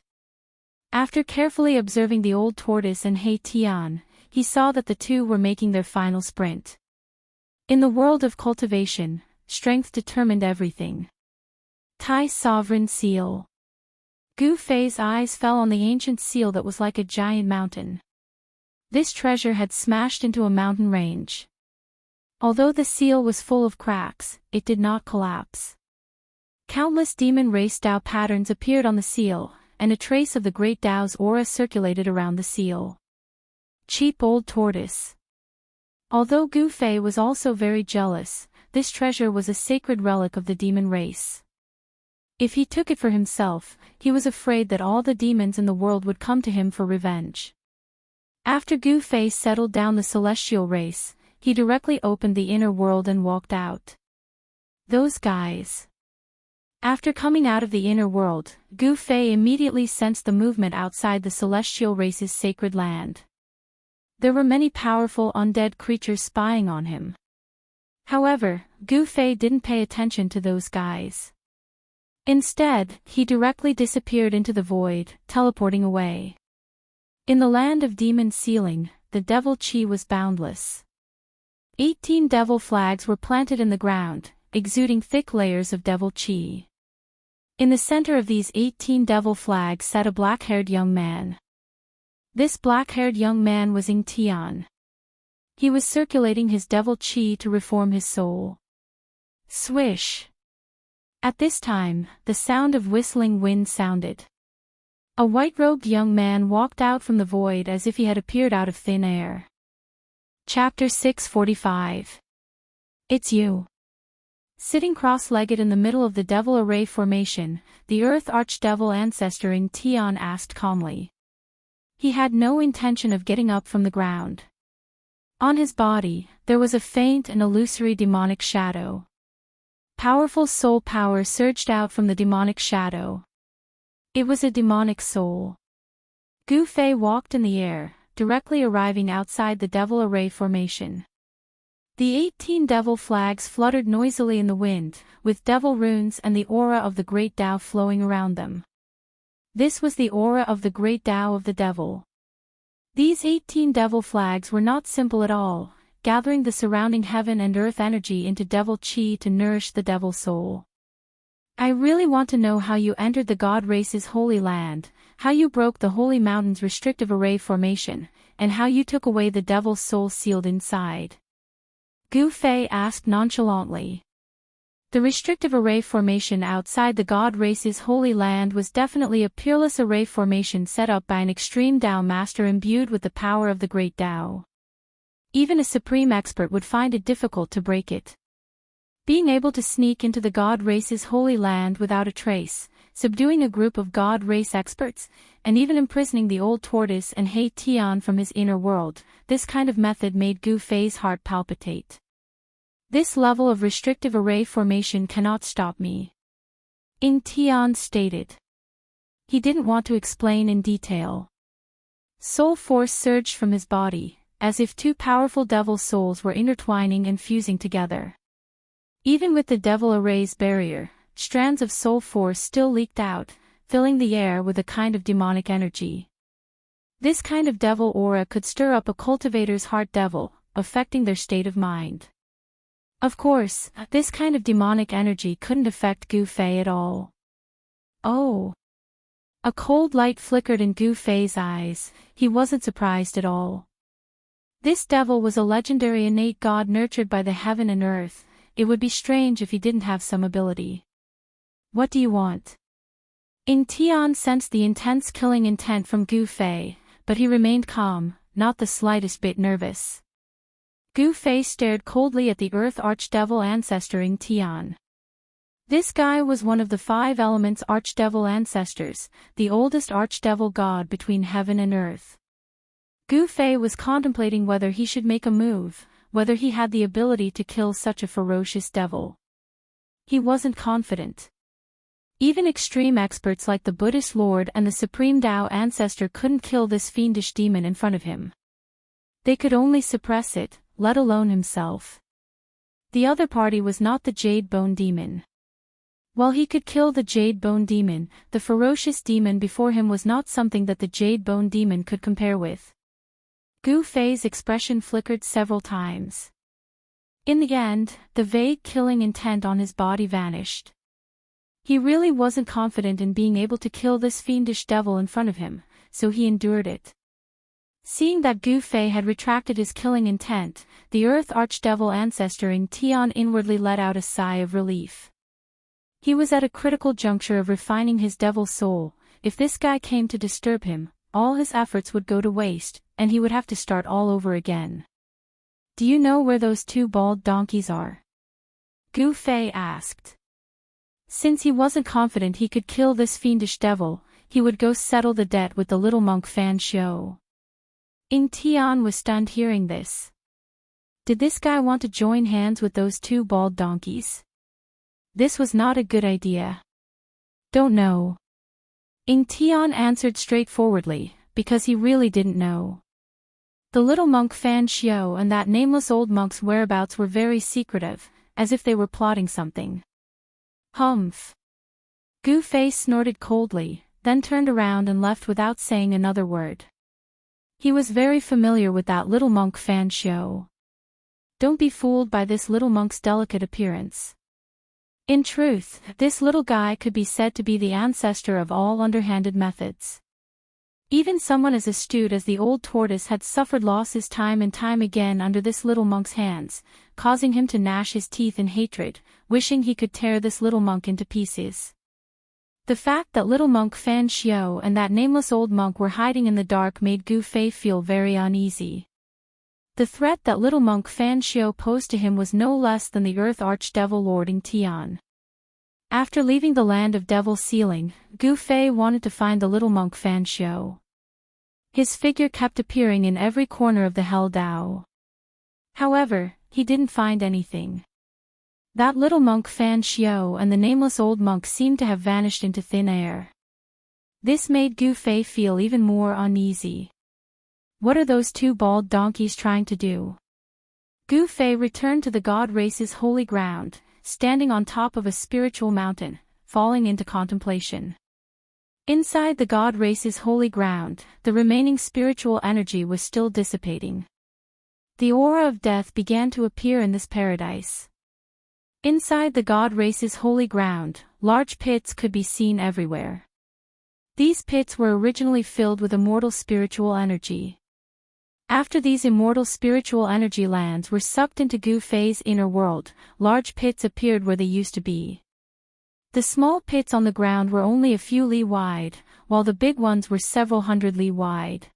After carefully observing the old tortoise and He Tian, he saw that the two were making their final sprint. In the world of cultivation, strength determined everything. Tai Sovereign Seal. Gu Fei's eyes fell on the ancient seal that was like a giant mountain. This treasure had smashed into a mountain range. Although the seal was full of cracks, it did not collapse. Countless demon race Dao patterns appeared on the seal, and a trace of the great Dao's aura circulated around the seal. Cheap old tortoise. Although Gu Fei was also very jealous, this treasure was a sacred relic of the demon race. If he took it for himself, he was afraid that all the demons in the world would come to him for revenge. After Gu Fei settled down the celestial race, he directly opened the inner world and walked out. Those guys. After coming out of the inner world, Gu Fei immediately sensed the movement outside the celestial race's sacred land. There were many powerful undead creatures spying on him. However, Gu Fei didn't pay attention to those guys. Instead, he directly disappeared into the void, teleporting away. In the land of demon sealing, the devil qi was boundless. 18 devil flags were planted in the ground, exuding thick layers of devil qi. In the center of these 18 devil flags sat a black-haired young man. This black-haired young man was Ying Tian. He was circulating his devil qi to reform his soul. Swish! At this time, the sound of whistling wind sounded. A white-robed young man walked out from the void as if he had appeared out of thin air. Chapter 645. It's you. Sitting cross-legged in the middle of the devil array formation, the Earth Archdevil ancestor Ying Tian asked calmly. He had no intention of getting up from the ground. On his body, there was a faint and illusory demonic shadow. Powerful soul power surged out from the demonic shadow. It was a demonic soul. Gu Fei walked in the air, directly arriving outside the Devil Array formation. The 18 devil flags fluttered noisily in the wind, with devil runes and the aura of the Great Tao flowing around them. This was the aura of the Great Tao of the Devil. These 18 devil flags were not simple at all, gathering the surrounding heaven and earth energy into devil chi to nourish the devil soul. I really want to know how you entered the God Race's holy land, how you broke the Holy Mountain's restrictive array formation, and how you took away the devil's soul sealed inside. Gu Fei asked nonchalantly. The restrictive array formation outside the God Race's holy land was definitely a peerless array formation set up by an extreme Tao master imbued with the power of the Great Tao. Even a supreme expert would find it difficult to break it. Being able to sneak into the God Race's holy land without a trace, subduing a group of God Race experts, and even imprisoning the old tortoise and He Tian from his inner world, this kind of method made Gu Fei's heart palpitate. This level of restrictive array formation cannot stop me. Ing Tian stated. He didn't want to explain in detail. Soul force surged from his body, as if two powerful devil souls were intertwining and fusing together. Even with the devil array's barrier, strands of soul force still leaked out, filling the air with a kind of demonic energy. This kind of devil aura could stir up a cultivator's heart devil, affecting their state of mind. Of course, this kind of demonic energy couldn't affect Gu Fei at all. Oh! A cold light flickered in Gu Fei's eyes. He wasn't surprised at all. This devil was a legendary innate god nurtured by the heaven and earth. It would be strange if he didn't have some ability. What do you want? Ing Tian sensed the intense killing intent from Gu Fei, but he remained calm, not the slightest bit nervous. Gu Fei stared coldly at the Earth Archdevil ancestor Ing Tian. This guy was one of the 5 elements Archdevil ancestors, the oldest Archdevil god between heaven and earth. Gu Fei was contemplating whether he should make a move, whether he had the ability to kill such a ferocious devil. He wasn't confident. Even extreme experts like the Buddhist Lord and the Supreme Tao ancestor couldn't kill this fiendish demon in front of him. They could only suppress it, let alone himself. The other party was not the Jade Bone Demon. While he could kill the Jade Bone Demon, the ferocious demon before him was not something that the Jade Bone Demon could compare with. Gu Fei's expression flickered several times. In the end, the vague killing intent on his body vanished. He really wasn't confident in being able to kill this fiendish devil in front of him, so he endured it. Seeing that Gu Fei had retracted his killing intent, the Earth Archdevil ancestor Ing Tian inwardly let out a sigh of relief. He was at a critical juncture of refining his devil soul. If this guy came to disturb him, all his efforts would go to waste, and he would have to start all over again. Do you know where those 2 bald donkeys are? Gu Fei asked. Since he wasn't confident he could kill this fiendish devil, he would go settle the debt with the little monk Fan Xiu. Ing Tian was stunned hearing this. Did this guy want to join hands with those 2 bald donkeys? This was not a good idea. Don't know. Ing Tian answered straightforwardly, because he really didn't know. The little monk Fan Xiu and that nameless old monk's whereabouts were very secretive, as if they were plotting something. Humph. Gu Fei snorted coldly, then turned around and left without saying another word. He was very familiar with that little monk Fan Xiu. Don't be fooled by this little monk's delicate appearance. In truth, this little guy could be said to be the ancestor of all underhanded methods. Even someone as astute as the old tortoise had suffered losses time and time again under this little monk's hands, causing him to gnash his teeth in hatred, wishing he could tear this little monk into pieces. The fact that little monk Fan Xiu and that nameless old monk were hiding in the dark made Gu Fei feel very uneasy. The threat that little monk Fan Xiu posed to him was no less than the Earth Archdevil Lord Ing Tian. After leaving the land of Devil Sealing, Gu Fei wanted to find the little monk Fan Xiu. His figure kept appearing in every corner of the Hell Dao. However, he didn't find anything. That little monk Fan Xiao and the nameless old monk seemed to have vanished into thin air. This made Gu Fei feel even more uneasy. What are those two bald donkeys trying to do? Gu Fei returned to the god race's holy ground, standing on top of a spiritual mountain, falling into contemplation. Inside the god race's holy ground, the remaining spiritual energy was still dissipating. The aura of death began to appear in this paradise. Inside the god race's holy ground, large pits could be seen everywhere. These pits were originally filled with immortal spiritual energy. After these immortal spiritual energy lands were sucked into Gu Fei's inner world, large pits appeared where they used to be. The small pits on the ground were only a few li wide, while the big ones were several hundred li wide.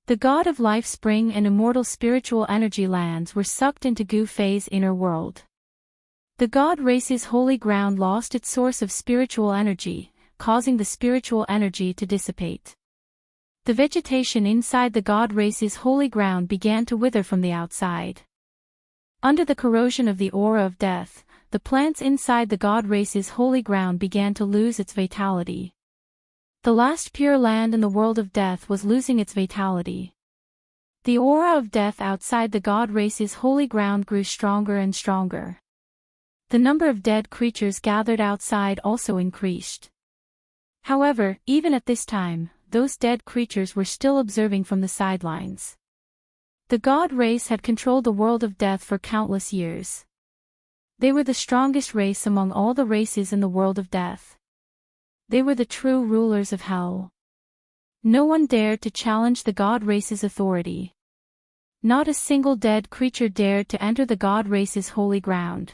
The god of life spring and immortal spiritual energy lands were sucked into Gu Fei's inner world. The god race's holy ground lost its source of spiritual energy, causing the spiritual energy to dissipate. The vegetation inside the god race's holy ground began to wither from the outside. Under the corrosion of the aura of death, the plants inside the god race's holy ground began to lose its vitality. The last pure land in the world of death was losing its vitality. The aura of death outside the god race's holy ground grew stronger and stronger. The number of dead creatures gathered outside also increased. However, even at this time, those dead creatures were still observing from the sidelines. The god race had controlled the world of death for countless years. They were the strongest race among all the races in the world of death. They were the true rulers of hell. No one dared to challenge the god race's authority. Not a single dead creature dared to enter the god race's holy ground.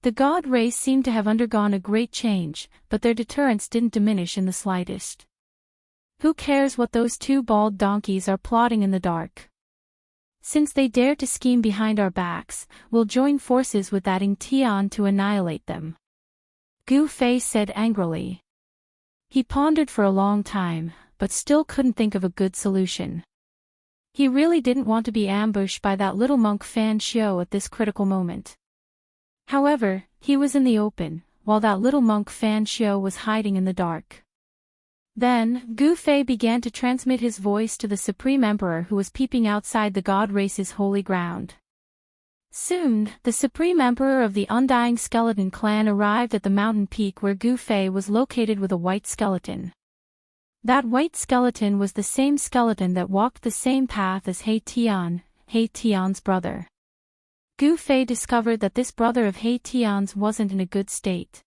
The god race seemed to have undergone a great change, but their deterrence didn't diminish in the slightest. Who cares what those two bald donkeys are plotting in the dark? Since they dare to scheme behind our backs, we'll join forces with that Tian to annihilate them. Gu Fei said angrily. He pondered for a long time, but still couldn't think of a good solution. He really didn't want to be ambushed by that little monk Fan Xiao at this critical moment. However, he was in the open, while that little monk Fan Xiao was hiding in the dark. Then, Gu Fei began to transmit his voice to the Supreme Emperor who was peeping outside the god race's holy ground. Soon, the Supreme Emperor of the Undying Skeleton clan arrived at the mountain peak where Gu Fei was located with a white skeleton. That white skeleton was the same skeleton that walked the same path as He Tian's brother. Gu Fei discovered that this brother of He Tian's wasn't in a good state.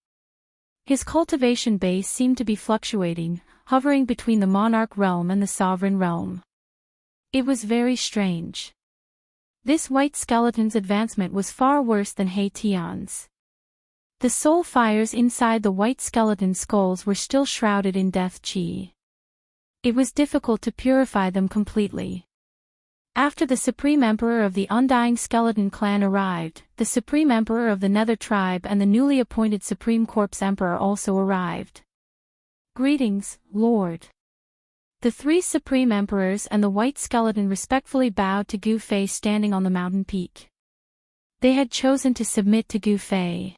His cultivation base seemed to be fluctuating, hovering between the monarch realm and the sovereign realm. It was very strange. This white skeleton's advancement was far worse than He Tian's. The soul fires inside the white skeleton skulls were still shrouded in death qi. It was difficult to purify them completely. After the Supreme Emperor of the Undying Skeleton clan arrived, the Supreme Emperor of the Nether tribe and the newly appointed Supreme Corpse Emperor also arrived. Greetings, Lord. The three Supreme Emperors and the White Skeleton respectfully bowed to Gu Fei standing on the mountain peak. They had chosen to submit to Gu Fei.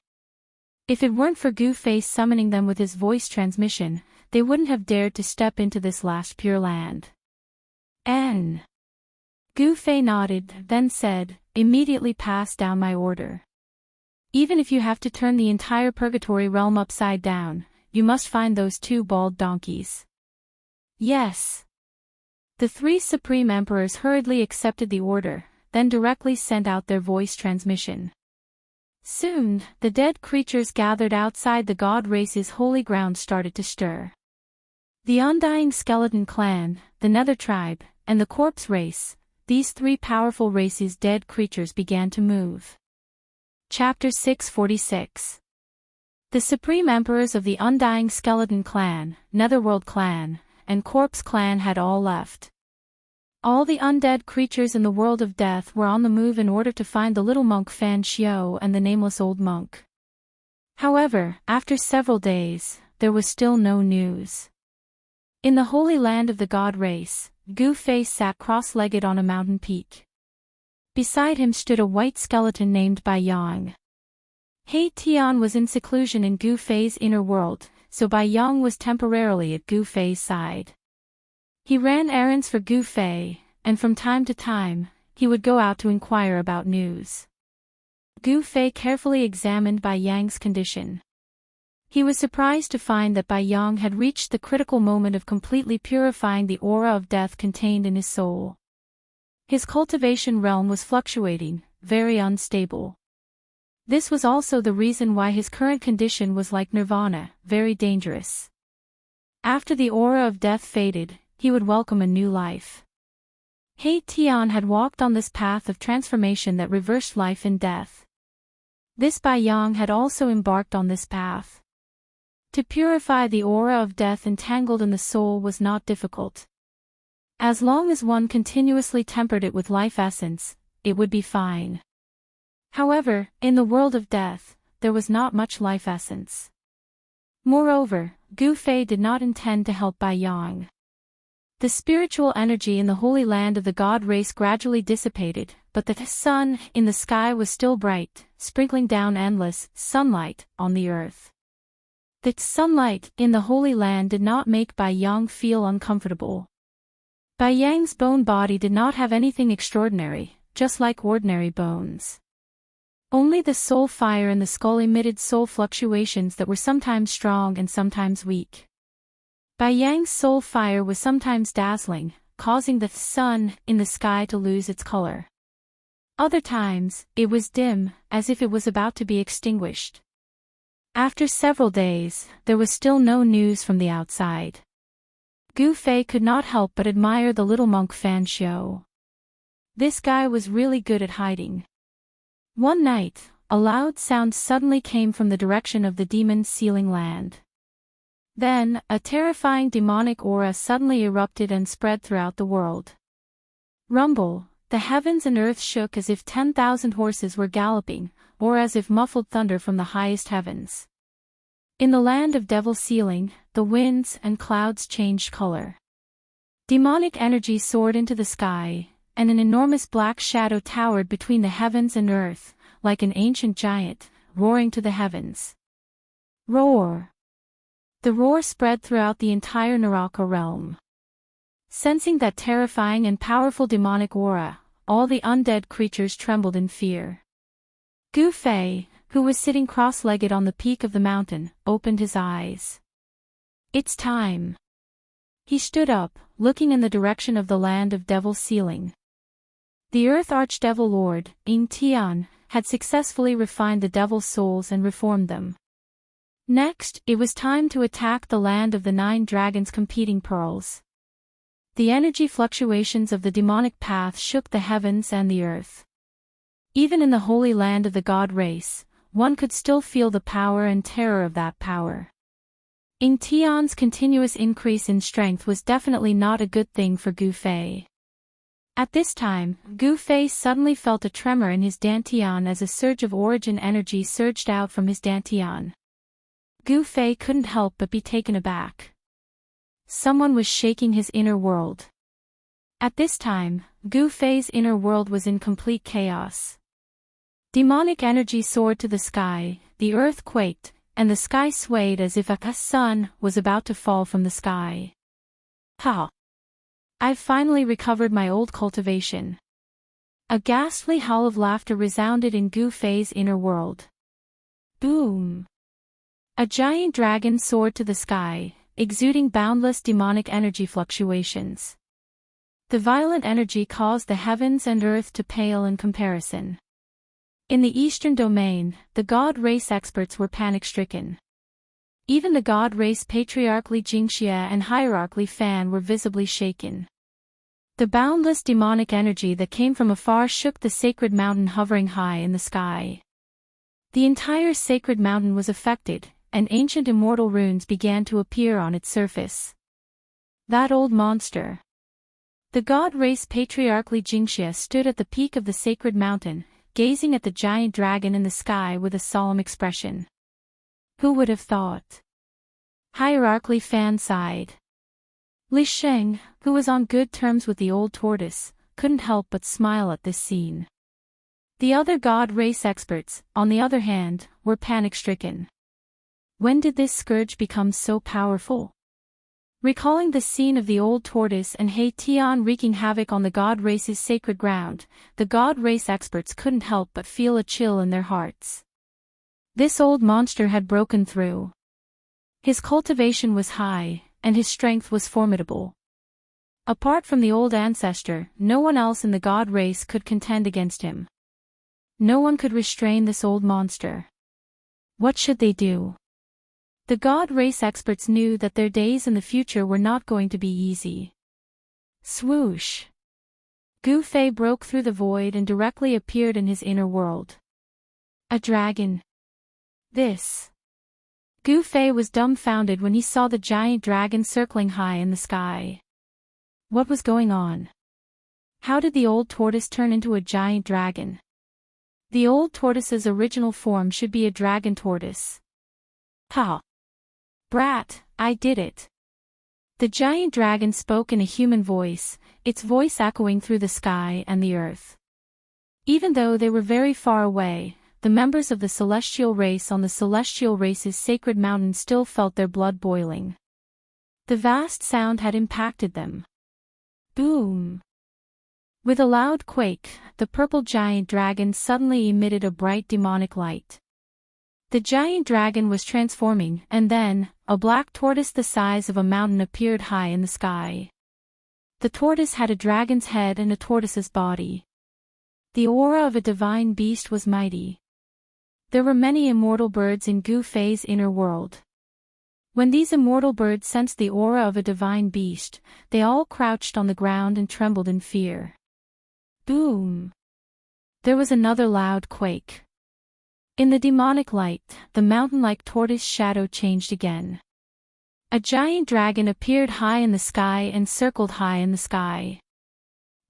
If it weren't for Gu Fei summoning them with his voice transmission, they wouldn't have dared to step into this last pure land. Gu Fei nodded, then said, "Immediately pass down my order. Even if you have to turn the entire purgatory realm upside down, you must find those two bald donkeys." Yes. The three Supreme Emperors hurriedly accepted the order, then directly sent out their voice transmission. Soon, the dead creatures gathered outside the god race's holy ground started to stir. The Undying Skeleton clan, the Nether tribe, and the Corpse race, these three powerful races' dead creatures began to move. Chapter 646. The Supreme Emperors of the Undying Skeleton clan, Netherworld clan, and Corpse clan had all left. All the undead creatures in the world of death were on the move in order to find the little monk Fan Xiao and the nameless old monk. However, after several days, there was still no news. In the holy land of the god race, Gu Fei sat cross-legged on a mountain peak. Beside him stood a white skeleton named Bai Yang. He Tian was in seclusion in Gu Fei's inner world, so Bai Yang was temporarily at Gu Fei's side. He ran errands for Gu Fei, and from time to time, he would go out to inquire about news. Gu Fei carefully examined Bai Yang's condition. He was surprised to find that Bai Yang had reached the critical moment of completely purifying the aura of death contained in his soul. His cultivation realm was fluctuating, very unstable. This was also the reason why his current condition was like nirvana, very dangerous. After the aura of death faded, he would welcome a new life. He Tian had walked on this path of transformation that reversed life and death. This Bai Yang had also embarked on this path. To purify the aura of death entangled in the soul was not difficult. As long as one continuously tempered it with life essence, it would be fine. However, in the world of death, there was not much life essence. Moreover, Gu Fei did not intend to help Bai Yang. The spiritual energy in the holy land of the god race gradually dissipated, but the sun in the sky was still bright, sprinkling down endless sunlight on the earth. The sunlight in the Holy Land did not make Bai Yang feel uncomfortable. Bai Yang's bone body did not have anything extraordinary, just like ordinary bones. Only the soul fire in the skull emitted soul fluctuations that were sometimes strong and sometimes weak. Bai Yang's soul fire was sometimes dazzling, causing the sun in the sky to lose its color. Other times, it was dim, as if it was about to be extinguished. After several days, there was still no news from the outside. Gu Fei could not help but admire the little monk Fan Xiu. This guy was really good at hiding. One night, a loud sound suddenly came from the direction of the demon's sealing land. Then, a terrifying demonic aura suddenly erupted and spread throughout the world. Rumble, the heavens and earth shook as if 10,000 horses were galloping, or as if muffled thunder from the highest heavens. In the land of devil sealing, the winds and clouds changed color. Demonic energy soared into the sky, and an enormous black shadow towered between the heavens and earth, like an ancient giant, roaring to the heavens. Roar! The roar spread throughout the entire Naraka realm. Sensing that terrifying and powerful demonic aura, all the undead creatures trembled in fear. Gu Fei, who was sitting cross-legged on the peak of the mountain, opened his eyes. It's time. He stood up, looking in the direction of the land of devil sealing. The Earth Archdevil Lord, Ing Tian, had successfully refined the devil's souls and reformed them. Next, it was time to attack the land of the 9 dragons competing pearls. The energy fluctuations of the demonic path shook the heavens and the earth. Even in the holy land of the god race, one could still feel the power and terror of that power. Ing Tian's continuous increase in strength was definitely not a good thing for Gu Fei. At this time, Gu Fei suddenly felt a tremor in his dantian as a surge of origin energy surged out from his dantian. Gu Fei couldn't help but be taken aback. Someone was shaking his inner world. At this time, Gu Fei's inner world was in complete chaos. Demonic energy soared to the sky, the earth quaked, and the sky swayed as if a sun was about to fall from the sky. Ha! I've finally recovered my old cultivation. A ghastly howl of laughter resounded in Gu Fei's inner world. Boom! A giant dragon soared to the sky, exuding boundless demonic energy fluctuations. The violent energy caused the heavens and earth to pale in comparison. In the eastern domain, the god race experts were panic-stricken. Even the god race patriarch Li Jingxia and hierarch Li Fan were visibly shaken. The boundless demonic energy that came from afar shook the sacred mountain hovering high in the sky. The entire sacred mountain was affected, and ancient immortal runes began to appear on its surface. That old monster. The god race patriarch Li Jingxia stood at the peak of the sacred mountain, gazing at the giant dragon in the sky with a solemn expression. Who would have thought? Hierarch Li Fan sighed. Li Sheng, who was on good terms with the old tortoise, couldn't help but smile at this scene. The other god race experts, on the other hand, were panic-stricken. When did this scourge become so powerful? Recalling the scene of the old tortoise and He Tian wreaking havoc on the god race's sacred ground, the god race experts couldn't help but feel a chill in their hearts. This old monster had broken through. His cultivation was high, and his strength was formidable. Apart from the old ancestor, no one else in the god race could contend against him. No one could restrain this old monster. What should they do? The god race experts knew that their days in the future were not going to be easy. Swoosh! Gu Fei broke through the void and directly appeared in his inner world. A dragon. This. Gu Fei was dumbfounded when he saw the giant dragon circling high in the sky. What was going on? How did the old tortoise turn into a giant dragon? The old tortoise's original form should be a dragon tortoise. Ha! Brat, I did it. The giant dragon spoke in a human voice, its voice echoing through the sky and the earth. Even though they were very far away, the members of the celestial race on the celestial race's sacred mountain still felt their blood boiling. The vast sound had impacted them. Boom! With a loud quake, the purple giant dragon suddenly emitted a bright demonic light. The giant dragon was transforming, and then, a black tortoise the size of a mountain appeared high in the sky. The tortoise had a dragon's head and a tortoise's body. The aura of a divine beast was mighty. There were many immortal birds in Gu Fei's inner world. When these immortal birds sensed the aura of a divine beast, they all crouched on the ground and trembled in fear. Boom! There was another loud quake. In the demonic light, the mountain-like tortoise shadow changed again. A giant dragon appeared high in the sky and circled high in the sky.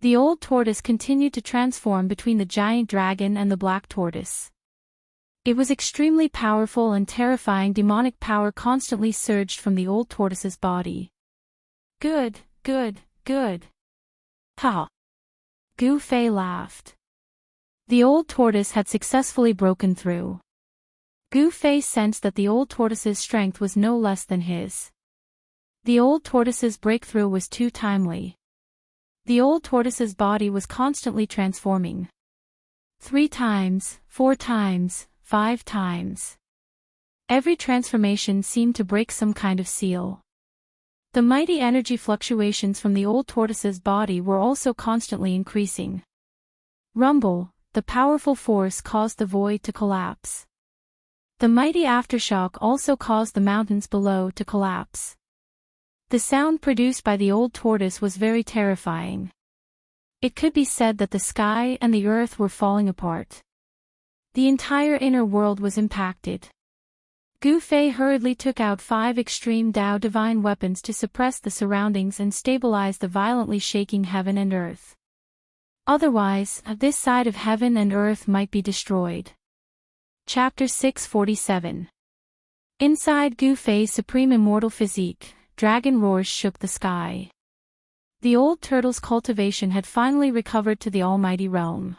The old tortoise continued to transform between the giant dragon and the black tortoise. It was extremely powerful and terrifying. Demonic power constantly surged from the old tortoise's body. Good, good, good. Ha! Gu Fei laughed. The old tortoise had successfully broken through. Gu Fei sensed that the old tortoise's strength was no less than his. The old tortoise's breakthrough was too timely. The old tortoise's body was constantly transforming. 3 times, 4 times, 5 times. Every transformation seemed to break some kind of seal. The mighty energy fluctuations from the old tortoise's body were also constantly increasing. Rumble, the powerful force caused the void to collapse. The mighty aftershock also caused the mountains below to collapse. The sound produced by the old tortoise was very terrifying. It could be said that the sky and the earth were falling apart. The entire inner world was impacted. Gu Fei hurriedly took out 5 extreme Dao divine weapons to suppress the surroundings and stabilize the violently shaking heaven and earth. Otherwise, this side of heaven and earth might be destroyed. Chapter 647. Inside Gu Fei's supreme immortal physique, dragon roars shook the sky. The old turtle's cultivation had finally recovered to the almighty realm.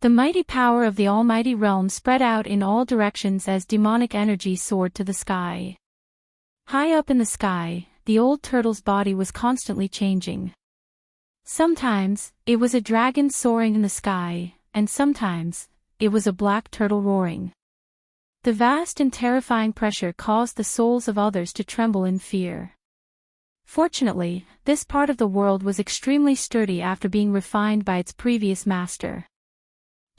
The mighty power of the almighty realm spread out in all directions as demonic energy soared to the sky. High up in the sky, the old turtle's body was constantly changing. Sometimes, it was a dragon soaring in the sky, and sometimes, it was a black turtle roaring. The vast and terrifying pressure caused the souls of others to tremble in fear. Fortunately, this part of the world was extremely sturdy after being refined by its previous master.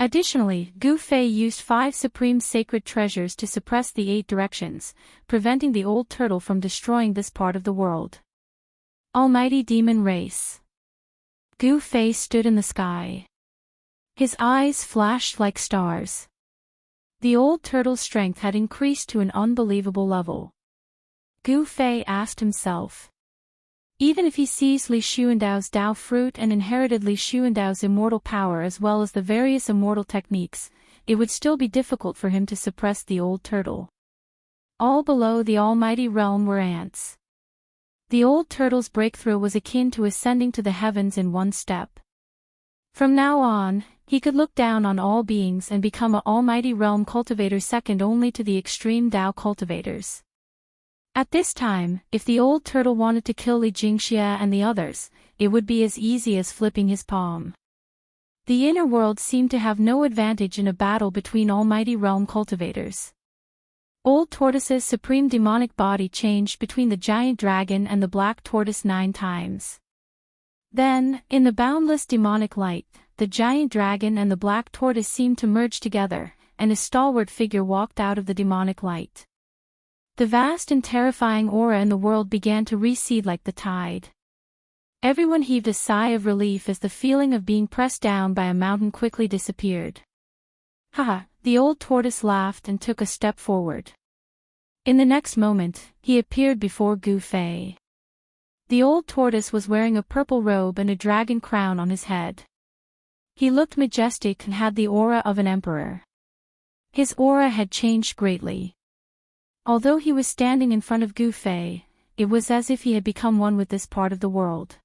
Additionally, Gu Fei used 5 supreme sacred treasures to suppress the 8 directions, preventing the old turtle from destroying this part of the world. Almighty Demon Race. Gu Fei stood in the sky. His eyes flashed like stars. The old turtle's strength had increased to an unbelievable level. Gu Fei asked himself. Even if he seized Li Xuandao's Dao fruit and inherited Li Xuandao's immortal power as well as the various immortal techniques, it would still be difficult for him to suppress the old turtle. All below the almighty realm were ants. The old turtle's breakthrough was akin to ascending to the heavens in one step. From now on, he could look down on all beings and become an almighty realm cultivator second only to the extreme Tao cultivators. At this time, if the old turtle wanted to kill Li Jingxia and the others, it would be as easy as flipping his palm. The inner world seemed to have no advantage in a battle between almighty realm cultivators. Old Tortoise's supreme demonic body changed between the giant dragon and the black tortoise 9 times. Then, in the boundless demonic light, the giant dragon and the black tortoise seemed to merge together, and a stalwart figure walked out of the demonic light. The vast and terrifying aura in the world began to recede like the tide. Everyone heaved a sigh of relief as the feeling of being pressed down by a mountain quickly disappeared. Haha, the old tortoise laughed and took a step forward. In the next moment, he appeared before Gu Fei. The old tortoise was wearing a purple robe and a dragon crown on his head. He looked majestic and had the aura of an emperor. His aura had changed greatly. Although he was standing in front of Gu Fei, it was as if he had become one with this part of the world.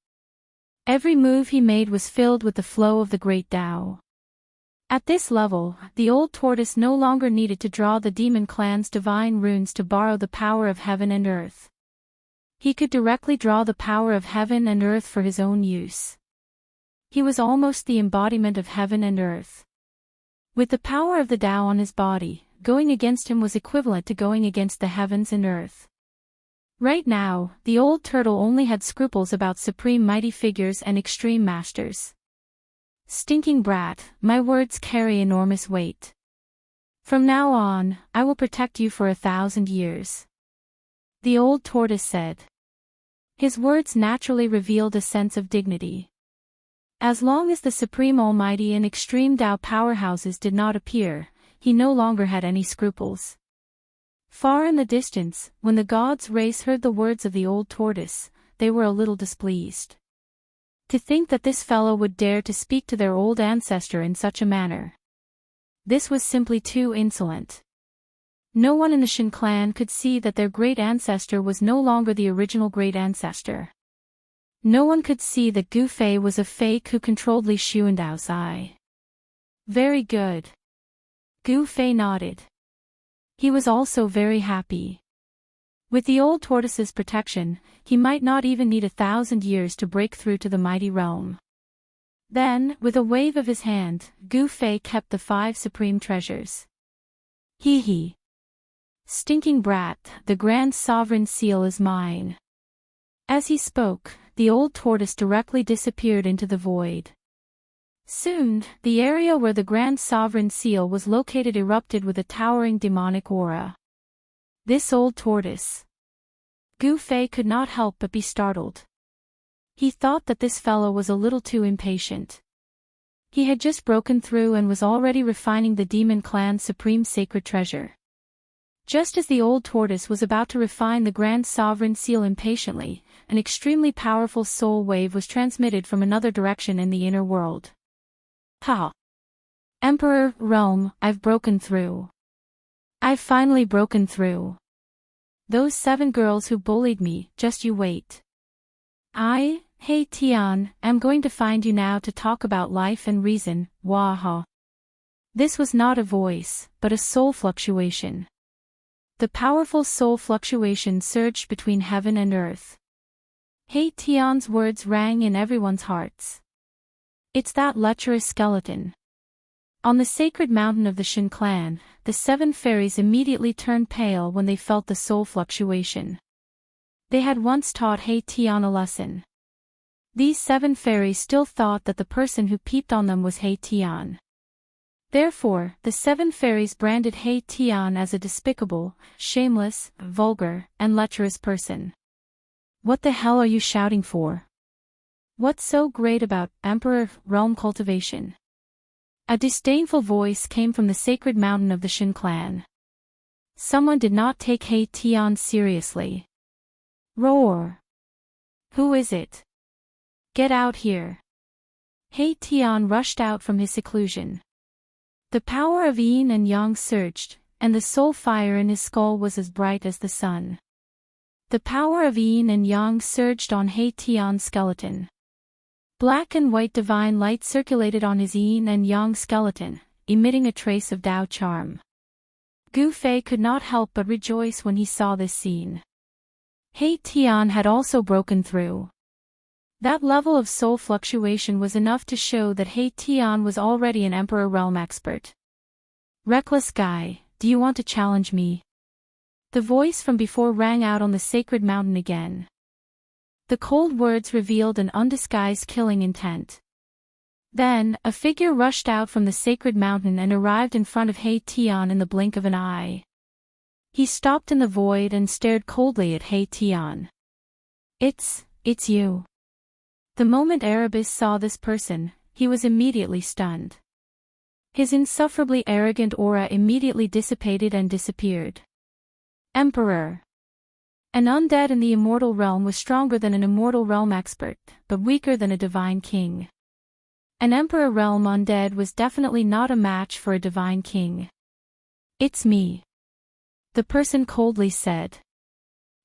Every move he made was filled with the flow of the great Tao. At this level, the old tortoise no longer needed to draw the demon clan's divine runes to borrow the power of heaven and earth. He could directly draw the power of heaven and earth for his own use. He was almost the embodiment of heaven and earth. With the power of the Tao on his body, going against him was equivalent to going against the heavens and earth. Right now, the old turtle only had scruples about supreme mighty figures and extreme masters. Stinking brat, my words carry enormous weight. From now on, I will protect you for 1,000 years. The old tortoise said. His words naturally revealed a sense of dignity. As long as the Supreme Almighty and Extreme Tao powerhouses did not appear, he no longer had any scruples. Far in the distance, when the gods' race heard the words of the old tortoise, they were a little displeased. To think that this fellow would dare to speak to their old ancestor in such a manner. This was simply too insolent. No one in the Shin clan could see that their great ancestor was no longer the original great ancestor. No one could see that Gu Fei was a fake who controlled Li Xuandao's eye. Very good. Gu Fei nodded. He was also very happy. With the old tortoise's protection, he might not even need 1,000 years to break through to the mighty realm. Then, with a wave of his hand, Gu Fei kept the 5 supreme treasures. Hee hee. Stinking brat, the grand sovereign seal is mine. As he spoke, the old tortoise directly disappeared into the void. Soon, the area where the grand sovereign seal was located erupted with a towering demonic aura. This old tortoise. Gu Fei could not help but be startled. He thought that this fellow was a little too impatient. He had just broken through and was already refining the demon clan's supreme sacred treasure. Just as the old tortoise was about to refine the grand sovereign seal impatiently, an extremely powerful soul wave was transmitted from another direction in the inner world. Ha! Emperor, realm, I've broken through. I've finally broken through. Those 7 girls who bullied me, just you wait. Hey Tian, am going to find you now to talk about life and reason, waha. This was not a voice, but a soul fluctuation. The powerful soul fluctuation surged between heaven and earth. Hey Tian's words rang in everyone's hearts. It's that lecherous skeleton. On the sacred mountain of the Shin clan, the 7 fairies immediately turned pale when they felt the soul fluctuation. They had once taught He Tian a lesson. These 7 fairies still thought that the person who peeped on them was He Tian. Therefore, the 7 fairies branded He Tian as a despicable, shameless, vulgar, and lecherous person. What the hell are you shouting for? What's so great about Emperor realm cultivation? A disdainful voice came from the sacred mountain of the Shin clan. Someone did not take He Tian seriously. Roar! Who is it? Get out here! He Tian rushed out from his seclusion. The power of yin and yang surged, and the soul fire in his skull was as bright as the sun. The power of yin and yang surged on He Tian's skeleton. Black and white divine light circulated on his yin and yang skeleton, emitting a trace of Tao charm. Gu Fei could not help but rejoice when he saw this scene. He Tian had also broken through. That level of soul fluctuation was enough to show that He Tian was already an Emperor Realm expert. "Reckless guy, do you want to challenge me?" The voice from before rang out on the sacred mountain again. The cold words revealed an undisguised killing intent. Then, a figure rushed out from the sacred mountain and arrived in front of He Tian in the blink of an eye. He stopped in the void and stared coldly at He Tian. It's you." The moment Erebus saw this person, he was immediately stunned. His insufferably arrogant aura immediately dissipated and disappeared. Emperor. An undead in the immortal realm was stronger than an immortal realm expert, but weaker than a divine king. An Emperor realm undead was definitely not a match for a divine king. "It's me," the person coldly said.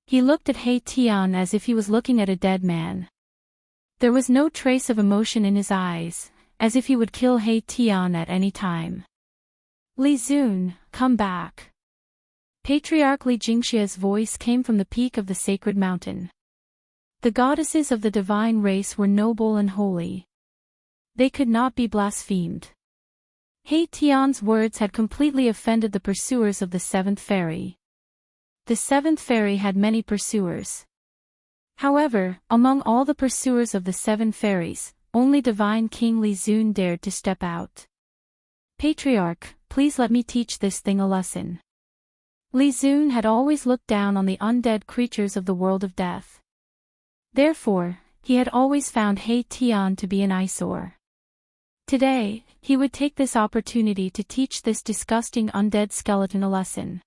He looked at He Tian as if he was looking at a dead man. There was no trace of emotion in his eyes, as if he would kill He Tian at any time. "Li Zun, come back." Patriarch Li Jingxia's voice came from the peak of the sacred mountain. The goddesses of the divine race were noble and holy. They could not be blasphemed. He Tian's words had completely offended the pursuers of the seventh fairy. The seventh fairy had many pursuers. However, among all the pursuers of the seven fairies, only divine King Li Zun dared to step out. "Patriarch, please let me teach this thing a lesson." Li Zun had always looked down on the undead creatures of the world of death. Therefore, he had always found He Tian to be an eyesore. Today, he would take this opportunity to teach this disgusting undead skeleton a lesson.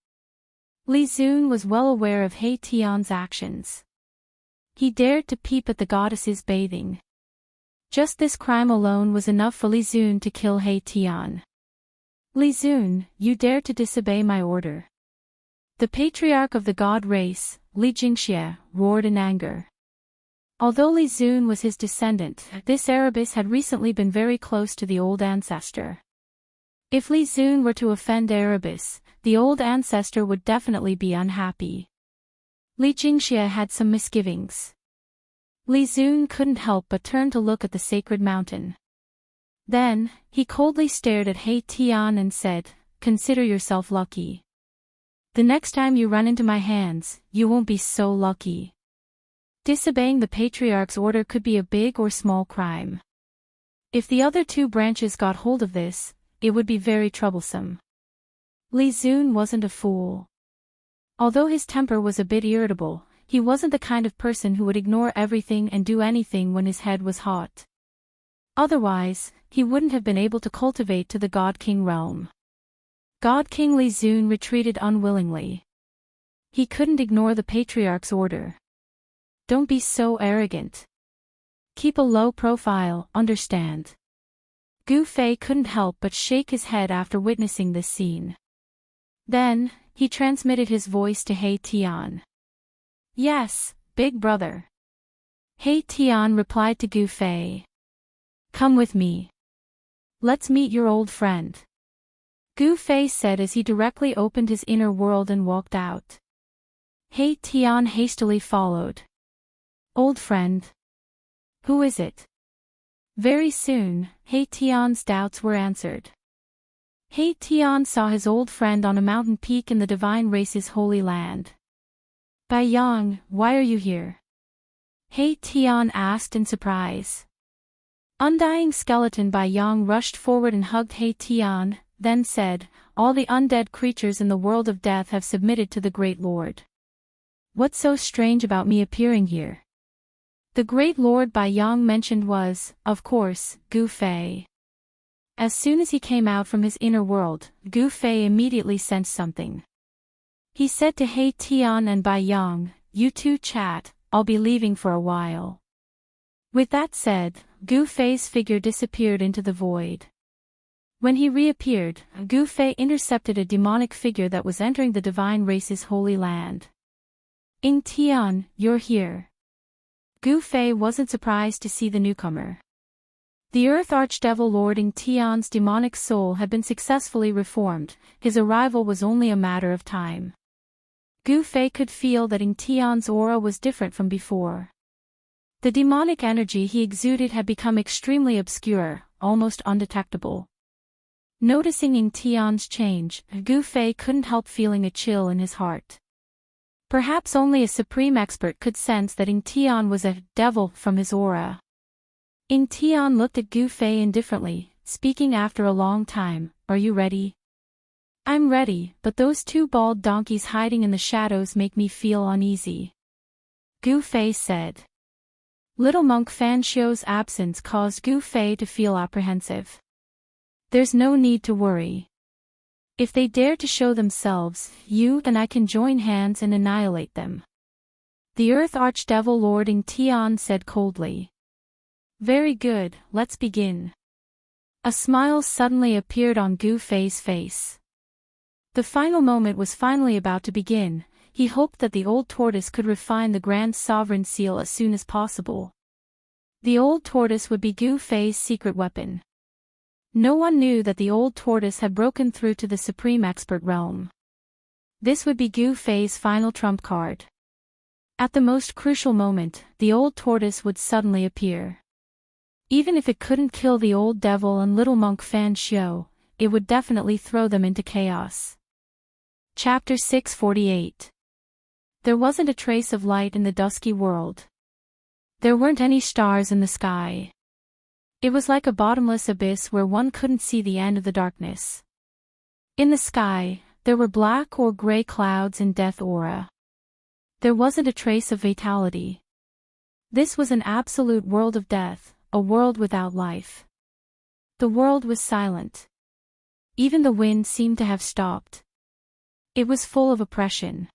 Li Zun was well aware of He Tian's actions. He dared to peep at the goddesses bathing. Just this crime alone was enough for Li Zun to kill He Tian. "Li Zun, you dare to disobey my order." The patriarch of the god race, Li Jingxia, roared in anger. Although Li Zun was his descendant, this Erebus had recently been very close to the old ancestor. If Li Zun were to offend Erebus, the old ancestor would definitely be unhappy. Li Jingxia had some misgivings. Li Zun couldn't help but turn to look at the sacred mountain. Then, he coldly stared at He Tian and said, "Consider yourself lucky. The next time you run into my hands, you won't be so lucky." Disobeying the patriarch's order could be a big or small crime. If the other two branches got hold of this, it would be very troublesome. Li Zun wasn't a fool. Although his temper was a bit irritable, he wasn't the kind of person who would ignore everything and do anything when his head was hot. Otherwise, he wouldn't have been able to cultivate to the God King realm. God King Li Zun retreated unwillingly. He couldn't ignore the patriarch's order. "Don't be so arrogant. Keep a low profile, understand?" Gu Fei couldn't help but shake his head after witnessing this scene. Then, he transmitted his voice to He Tian. "Yes, big brother." He Tian replied to Gu Fei. "Come with me. Let's meet your old friend," Gu Fei said as he directly opened his inner world and walked out. He Tian hastily followed. "Old friend? Who is it?" Very soon, He Tian's doubts were answered. He Tian saw his old friend on a mountain peak in the divine race's holy land. "Bai Yang, why are you here?" He Tian asked in surprise. Undying skeleton Bai Yang rushed forward and hugged He Tian, then said, "All the undead creatures in the world of death have submitted to the Great Lord. What's so strange about me appearing here?" The Great Lord Bai Yang mentioned was, of course, Gu Fei. As soon as he came out from his inner world, Gu Fei immediately sensed something. He said to He Tian and Bai Yang, "You two chat, I'll be leaving for a while." With that said, Gu Fei's figure disappeared into the void. When he reappeared, Gu Fei intercepted a demonic figure that was entering the divine race's holy land. Tian, you're here. Gu Fei wasn't surprised to see the newcomer. The Earth Archdevil Lord Tian's demonic soul had been successfully reformed, his arrival was only a matter of time. Gu Fei could feel that Tian's aura was different from before. The demonic energy he exuded had become extremely obscure, almost undetectable. Noticing Tian's change, Gu Fei couldn't help feeling a chill in his heart. Perhaps only a supreme expert could sense that Tian was a devil from his aura. Tian looked at Gu Fei indifferently, speaking after a long time, "Are you ready?" "I'm ready, but those two bald donkeys hiding in the shadows make me feel uneasy," Gu Fei said. Little monk Fan Xiu's absence caused Gu Fei to feel apprehensive. "There's no need to worry. If they dare to show themselves, you and I can join hands and annihilate them," the Earth Archdevil Lord Tian said coldly. "Very good, let's begin." A smile suddenly appeared on Gu Fei's face. The final moment was finally about to begin. He hoped that the old tortoise could refine the Grand Sovereign seal as soon as possible. The old tortoise would be Gu Fei's secret weapon. No one knew that the old tortoise had broken through to the Supreme Expert realm. This would be Gu Fei's final trump card. At the most crucial moment, the old tortoise would suddenly appear. Even if it couldn't kill the old devil and little monk Fan Xiu, it would definitely throw them into chaos. Chapter 648. There wasn't a trace of light in the dusky world. There weren't any stars in the sky. It was like a bottomless abyss where one couldn't see the end of the darkness. In the sky, there were black or gray clouds in death aura. There wasn't a trace of vitality. This was an absolute world of death, a world without life. The world was silent. Even the wind seemed to have stopped. It was full of oppression.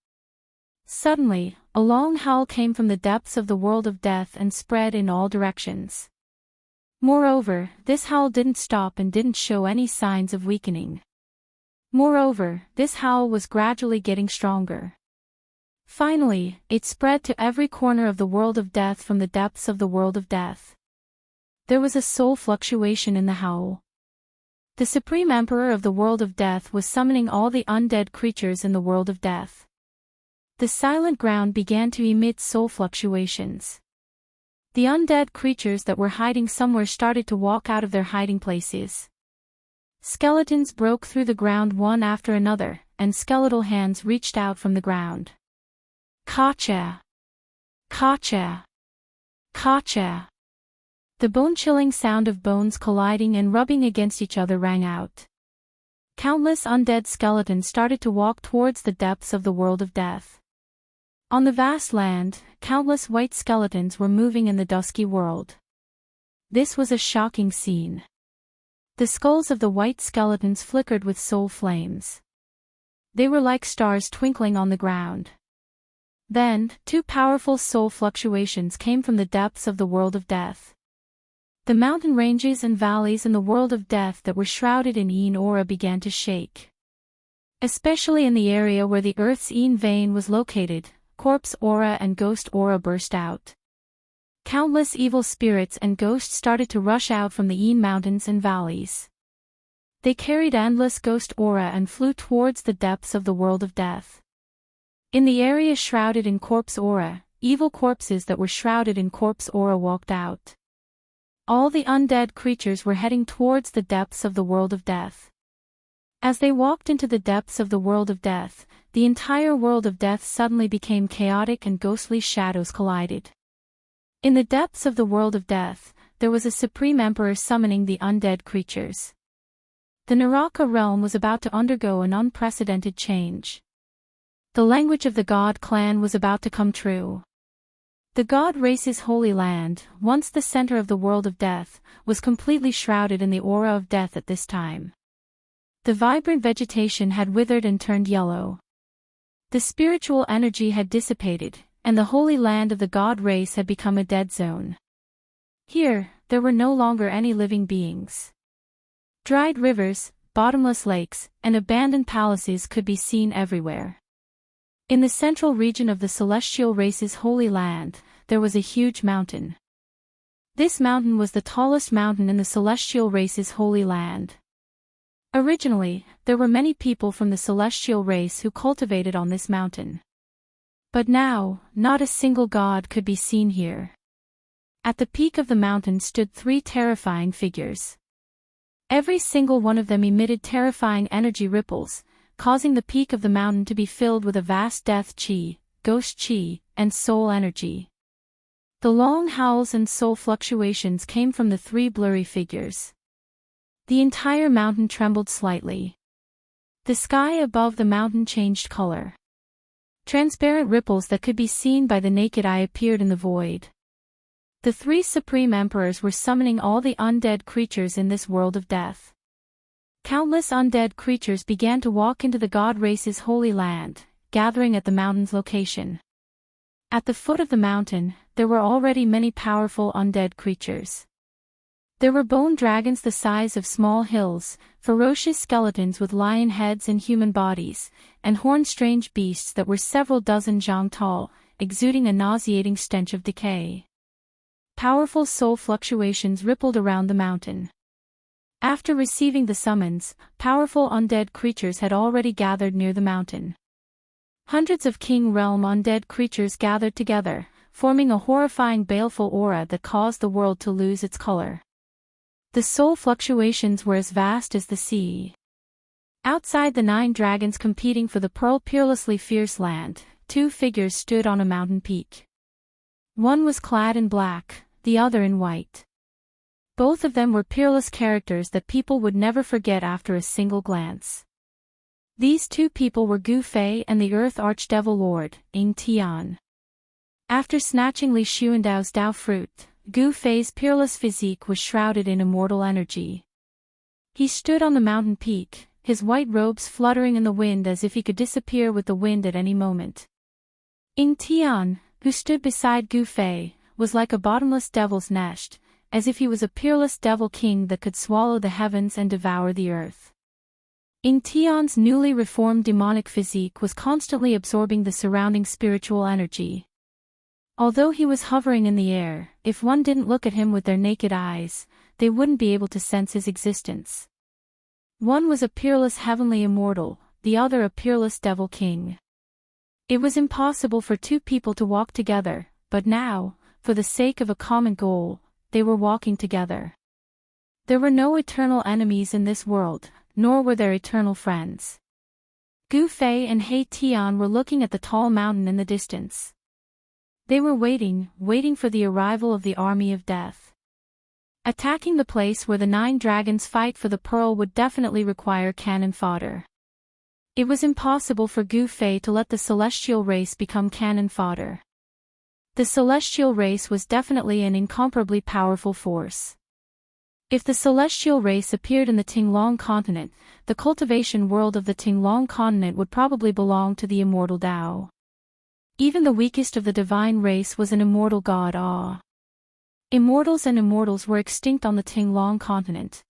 Suddenly, a long howl came from the depths of the world of death and spread in all directions. Moreover, this howl didn't stop and didn't show any signs of weakening. Moreover, this howl was gradually getting stronger. Finally, it spread to every corner of the world of death from the depths of the world of death. There was a soul fluctuation in the howl. The Supreme Emperor of the world of death was summoning all the undead creatures in the world of death. The silent ground began to emit soul fluctuations. The undead creatures that were hiding somewhere started to walk out of their hiding places. Skeletons broke through the ground one after another, and skeletal hands reached out from the ground. Kacha! Kacha! Kacha! The bone-chilling sound of bones colliding and rubbing against each other rang out. Countless undead skeletons started to walk towards the depths of the world of death. On the vast land, countless white skeletons were moving in the dusky world. This was a shocking scene. The skulls of the white skeletons flickered with soul flames. They were like stars twinkling on the ground. Then, two powerful soul fluctuations came from the depths of the world of death. The mountain ranges and valleys in the world of death that were shrouded in Yin aura began to shake. Especially in the area where the Earth's Yin vein was located, corpse aura and ghost aura burst out. Countless evil spirits and ghosts started to rush out from the Yin mountains and valleys. They carried endless ghost aura and flew towards the depths of the world of death. In the area shrouded in corpse aura, evil corpses that were shrouded in corpse aura walked out. All the undead creatures were heading towards the depths of the world of death. As they walked into the depths of the world of death, the entire world of death suddenly became chaotic and ghostly shadows collided. In the depths of the world of death, there was a supreme emperor summoning the undead creatures. The Naraka realm was about to undergo an unprecedented change. The language of the God clan was about to come true. The God race's holy land, once the center of the world of death, was completely shrouded in the aura of death at this time. The vibrant vegetation had withered and turned yellow. The spiritual energy had dissipated, and the holy land of the God race had become a dead zone. Here, there were no longer any living beings. Dried rivers, bottomless lakes, and abandoned palaces could be seen everywhere. In the central region of the celestial race's holy land, there was a huge mountain. This mountain was the tallest mountain in the celestial race's holy land. Originally, there were many people from the celestial race who cultivated on this mountain. But now, not a single god could be seen here. At the peak of the mountain stood 3 terrifying figures. Every single one of them emitted terrifying energy ripples, causing the peak of the mountain to be filled with a vast death chi, ghost chi, and soul energy. The long howls and soul fluctuations came from the 3 blurry figures. The entire mountain trembled slightly. The sky above the mountain changed color. Transparent ripples that could be seen by the naked eye appeared in the void. The 3 supreme emperors were summoning all the undead creatures in this world of death. Countless undead creatures began to walk into the god race's holy land, gathering at the mountain's location. At the foot of the mountain, there were already many powerful undead creatures. There were bone dragons the size of small hills, ferocious skeletons with lion heads and human bodies, and horned strange beasts that were several dozen zhang tall, exuding a nauseating stench of decay. Powerful soul fluctuations rippled around the mountain. After receiving the summons, powerful undead creatures had already gathered near the mountain. Hundreds of King Realm undead creatures gathered together, forming a horrifying baleful aura that caused the world to lose its color. The soul fluctuations were as vast as the sea. Outside the 9 dragons competing for the Pearl Peerlessly Fierce land, 2 figures stood on a mountain peak. One was clad in black, the other in white. Both of them were peerless characters that people would never forget after a single glance. These 2 people were Gu Fei and the Earth Archdevil Lord, Ying Tian. After snatching Li Xuandao's Dao fruit, Gu Fei's peerless physique was shrouded in immortal energy. He stood on the mountain peak, his white robes fluttering in the wind as if he could disappear with the wind at any moment. Ying Tian, who stood beside Gu Fei, was like a bottomless devil's nest, as if he was a peerless devil king that could swallow the heavens and devour the earth. Ying Tian's newly reformed demonic physique was constantly absorbing the surrounding spiritual energy. Although he was hovering in the air, if one didn't look at him with their naked eyes, they wouldn't be able to sense his existence. One was a peerless heavenly immortal, the other a peerless devil king. It was impossible for 2 people to walk together, but now, for the sake of a common goal, they were walking together. There were no eternal enemies in this world, nor were there eternal friends. Gu Fei and He Tian were looking at the tall mountain in the distance. They were waiting for the arrival of the army of death. Attacking the place where the 9 dragons fight for the pearl would definitely require cannon fodder. It was impossible for Gu Fei to let the celestial race become cannon fodder. The celestial race was definitely an incomparably powerful force. If the celestial race appeared in the Tinglong continent, the cultivation world of the Tinglong continent would probably belong to the immortal Tao. Even the weakest of the divine race was an immortal god. Immortals and immortals were extinct on the Tinglong continent.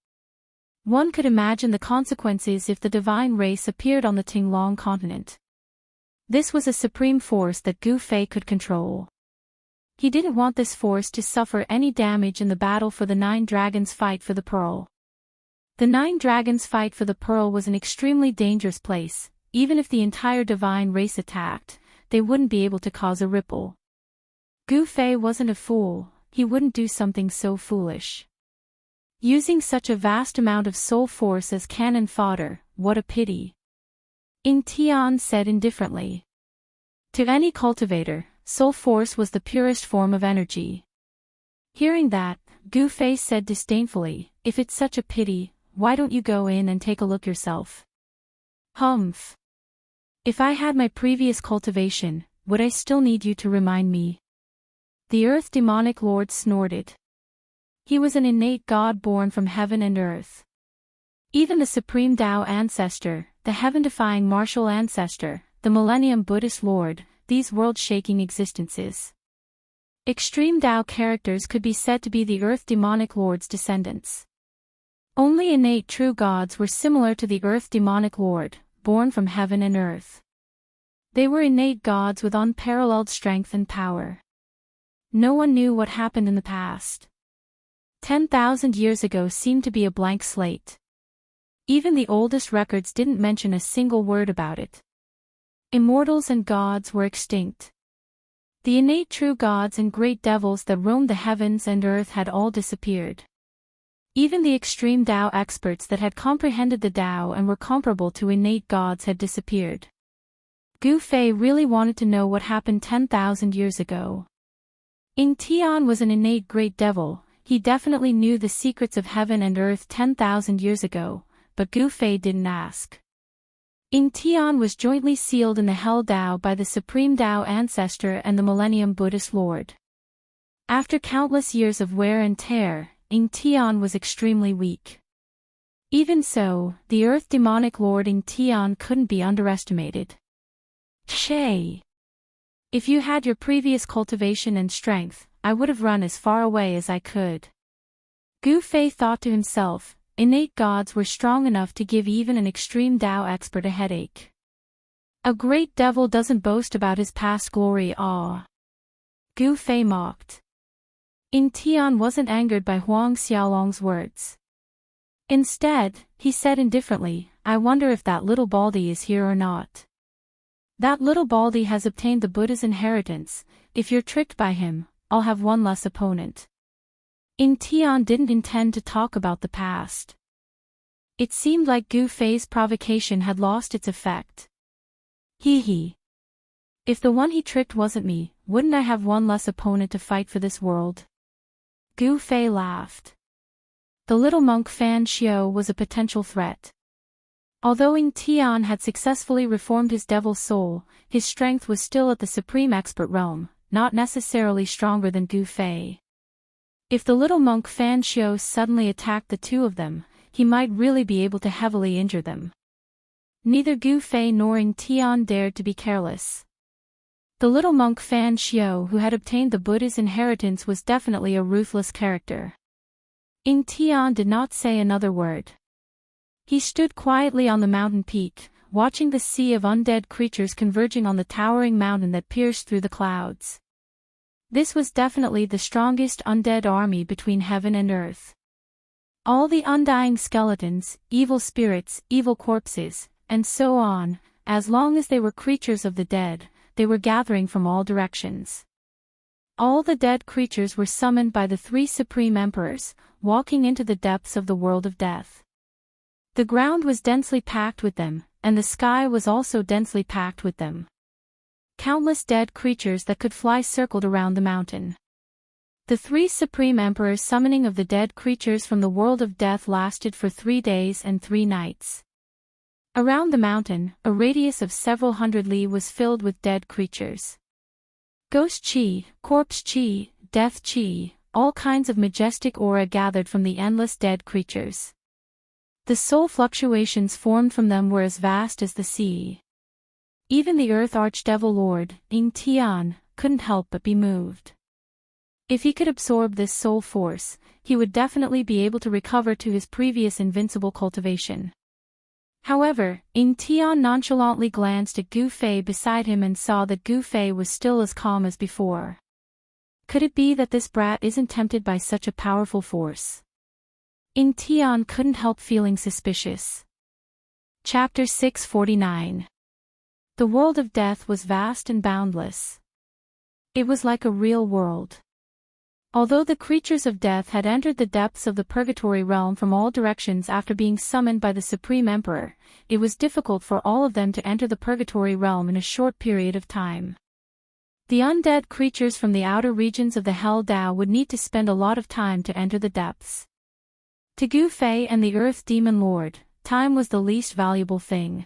One could imagine the consequences if the divine race appeared on the Tinglong continent. This was a supreme force that Gu Fei could control. He didn't want this force to suffer any damage in the battle for the 9 dragons' fight for the pearl. The 9 dragons' fight for the pearl was an extremely dangerous place. Even if the entire divine race attacked, they wouldn't be able to cause a ripple. Gu Fei wasn't a fool, he wouldn't do something so foolish. Using such a vast amount of soul force as cannon fodder, what a pity. Ying Tian said indifferently. To any cultivator, soul force was the purest form of energy. Hearing that, Gu Fei said disdainfully, if it's such a pity, why don't you go in and take a look yourself? Humph. If I had my previous cultivation, would I still need you to remind me? The Earth Demonic Lord snorted. He was an innate god born from heaven and earth. Even the Supreme Tao Ancestor, the heaven-defying martial ancestor, the Millennium Buddhist Lord, these world-shaking existences. Extreme Tao characters could be said to be the Earth Demonic Lord's descendants. Only innate true gods were similar to the Earth Demonic Lord, born from heaven and earth. They were innate gods with unparalleled strength and power. No one knew what happened in the past. 10,000 years ago seemed to be a blank slate. Even the oldest records didn't mention a single word about it. Immortals and gods were extinct. The innate true gods and great devils that roamed the heavens and earth had all disappeared. Even the extreme Tao experts that had comprehended the Tao and were comparable to innate gods had disappeared. Gu Fei really wanted to know what happened 10,000 years ago. Tian was an innate great devil. He definitely knew the secrets of heaven and earth 10,000 years ago, but Gu Fei didn't ask. Tian was jointly sealed in the Hell Tao by the Supreme Tao Ancestor and the Millennium Buddhist Lord. After countless years of wear and tear, Tian was extremely weak. Even so, the Earth Demonic Lord Tian couldn't be underestimated. Shay. If you had your previous cultivation and strength, I would have run as far away as I could. Gu Fei thought to himself, innate gods were strong enough to give even an extreme Tao expert a headache. A great devil doesn't boast about his past glory. Gu Fei mocked. Tian wasn't angered by Huang Xiaolong's words. Instead, he said indifferently, I wonder if that little baldy is here or not. That little baldy has obtained the Buddha's inheritance. If you're tricked by him, I'll have one less opponent. Tian didn't intend to talk about the past. It seemed like Gu Fei's provocation had lost its effect. Hee. If the one he tricked wasn't me, wouldn't I have one less opponent to fight for this world? Gu Fei laughed. The little monk Fan Xiao was a potential threat. Although Tian had successfully reformed his devil soul, his strength was still at the supreme expert realm, not necessarily stronger than Gu Fei. If the little monk Fan Xiao suddenly attacked the two of them, he might really be able to heavily injure them. Neither Gu Fei nor Tian dared to be careless. The little monk Fan Xiao who had obtained the Buddha's inheritance was definitely a ruthless character. Tian did not say another word. He stood quietly on the mountain peak, watching the sea of undead creatures converging on the towering mountain that pierced through the clouds. This was definitely the strongest undead army between heaven and earth. All the undying skeletons, evil spirits, evil corpses, and so on, as long as they were creatures of the dead, they were gathering from all directions. All the dead creatures were summoned by the three supreme emperors, walking into the depths of the world of death. The ground was densely packed with them, and the sky was also densely packed with them. Countless dead creatures that could fly circled around the mountain. The three supreme emperors' summoning of the dead creatures from the world of death lasted for 3 days and 3 nights. Around the mountain, a radius of several hundred li was filled with dead creatures. Ghost chi, corpse chi, death chi, all kinds of majestic aura gathered from the endless dead creatures. The soul fluctuations formed from them were as vast as the sea. Even the Earth Archdevil Lord, Tian, couldn't help but be moved. If he could absorb this soul force, he would definitely be able to recover to his previous invincible cultivation. However, Tian nonchalantly glanced at Gu Fei beside him and saw that Gu Fei was still as calm as before. Could it be that this brat isn't tempted by such a powerful force? Tian couldn't help feeling suspicious. Chapter 649. The world of death was vast and boundless. It was like a real world. Although the creatures of death had entered the depths of the purgatory realm from all directions after being summoned by the Supreme Emperor, it was difficult for all of them to enter the purgatory realm in a short period of time. The undead creatures from the outer regions of the Hell Tao would need to spend a lot of time to enter the depths. To Gu Fei and the Earth Demon Lord, time was the least valuable thing.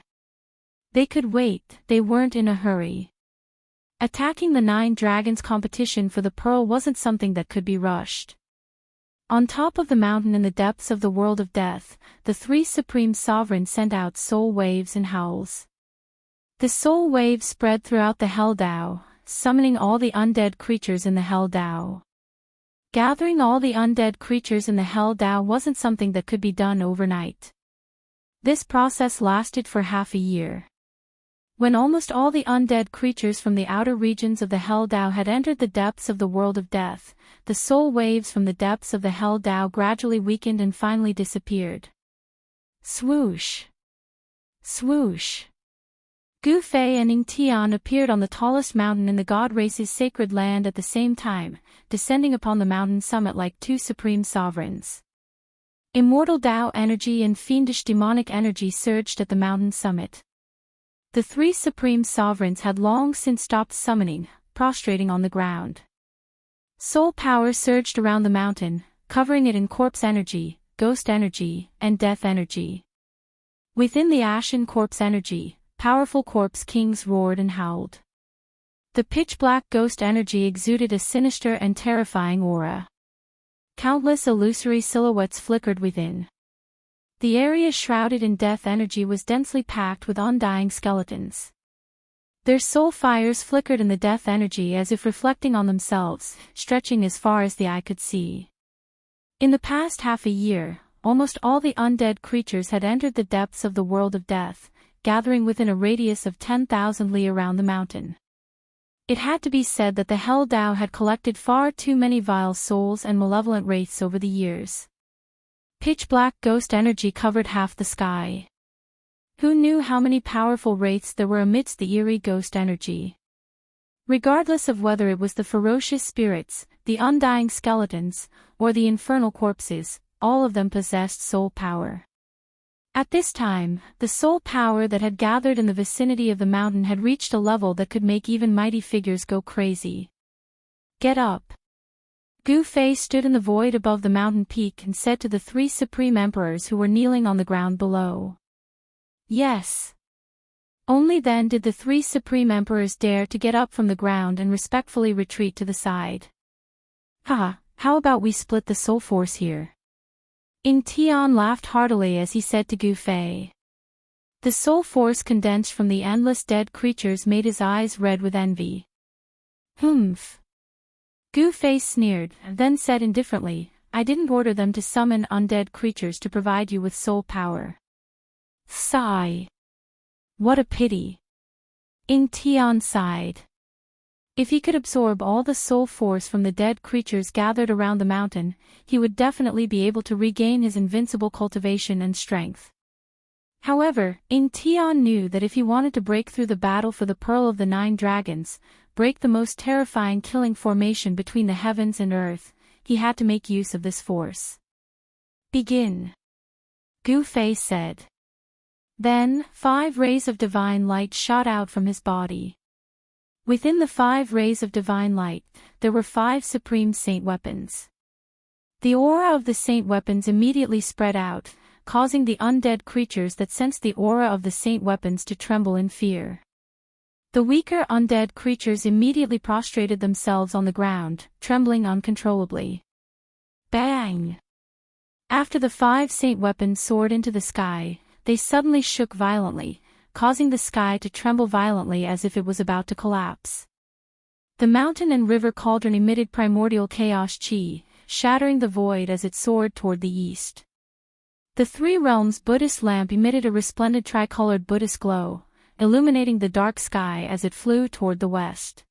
They could wait, they weren't in a hurry. Attacking the 9 dragons competition for the pearl wasn't something that could be rushed. On top of the mountain in the depths of the world of death, the 3 supreme sovereigns sent out soul waves and howls. The soul waves spread throughout the Hell Tao, summoning all the undead creatures in the Hell Tao. Gathering all the undead creatures in the Hell Tao wasn't something that could be done overnight. This process lasted for half a year. When almost all the undead creatures from the outer regions of the Hell Dao had entered the depths of the world of death, the soul waves from the depths of the Hell Dao gradually weakened and finally disappeared. Swoosh! Swoosh! Gu Fei and Ning Tian appeared on the tallest mountain in the god race's sacred land at the same time, descending upon the mountain summit like two supreme sovereigns. Immortal Dao energy and fiendish demonic energy surged at the mountain summit. The three supreme sovereigns had long since stopped summoning, prostrating on the ground. Soul power surged around the mountain, covering it in corpse energy, ghost energy, and death energy. Within the ashen corpse energy, powerful corpse kings roared and howled. The pitch-black ghost energy exuded a sinister and terrifying aura. Countless illusory silhouettes flickered within. The area shrouded in death energy was densely packed with undying skeletons. Their soul fires flickered in the death energy as if reflecting on themselves, stretching as far as the eye could see. In the past half a year, almost all the undead creatures had entered the depths of the world of death, gathering within a radius of 10,000 li around the mountain. It had to be said that the Hell Dao had collected far too many vile souls and malevolent wraiths over the years. Pitch-black ghost energy covered half the sky. Who knew how many powerful wraiths there were amidst the eerie ghost energy? Regardless of whether it was the ferocious spirits, the undying skeletons, or the infernal corpses, all of them possessed soul power. At this time, the soul power that had gathered in the vicinity of the mountain had reached a level that could make even mighty figures go crazy. Get up! Gu Fei stood in the void above the mountain peak and said to the three supreme emperors who were kneeling on the ground below. Yes. Only then did the three supreme emperors dare to get up from the ground and respectfully retreat to the side. Haha, how about we split the soul force here? Ning Tian laughed heartily as he said to Gu Fei. The soul force condensed from the endless dead creatures made his eyes red with envy. Humph. Gu Fei sneered, then said indifferently, I didn't order them to summon undead creatures to provide you with soul power. Sigh. What a pity. Ning Tian sighed. If he could absorb all the soul force from the dead creatures gathered around the mountain, he would definitely be able to regain his invincible cultivation and strength. However, Ning Tian knew that if he wanted to break through the battle for the Pearl of the Nine Dragons, break the most terrifying killing formation between the heavens and earth, he had to make use of this force. Begin. Gu Fei said. Then, 5 rays of divine light shot out from his body. Within the 5 rays of divine light, there were 5 supreme saint weapons. The aura of the saint weapons immediately spread out, causing the undead creatures that sensed the aura of the saint weapons to tremble in fear. The weaker undead creatures immediately prostrated themselves on the ground, trembling uncontrollably. Bang! After the 5 saint weapons soared into the sky, they suddenly shook violently, causing the sky to tremble violently as if it was about to collapse. The mountain and river cauldron emitted primordial chaos chi, shattering the void as it soared toward the east. The 3 realms Buddhist lamp emitted a resplendent tricolored Buddhist glow, illuminating the dark sky as it flew toward the west.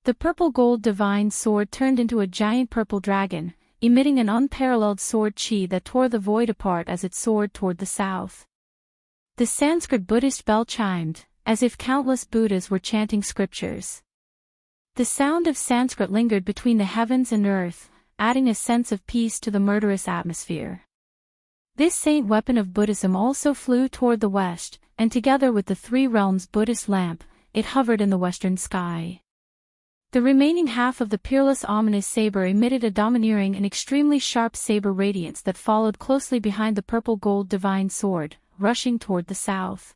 The purple gold divine sword turned into a giant purple dragon, emitting an unparalleled sword chi that tore the void apart as it soared toward the south. The Sanskrit Buddhist bell chimed, as if countless Buddhas were chanting scriptures. The sound of Sanskrit lingered between the heavens and earth, adding a sense of peace to the murderous atmosphere. This saint weapon of Buddhism also flew toward the west, and together with the 3 realms Buddhist lamp, it hovered in the western sky. The remaining half of the peerless ominous saber emitted a domineering and extremely sharp saber radiance that followed closely behind the purple gold divine sword, rushing toward the south.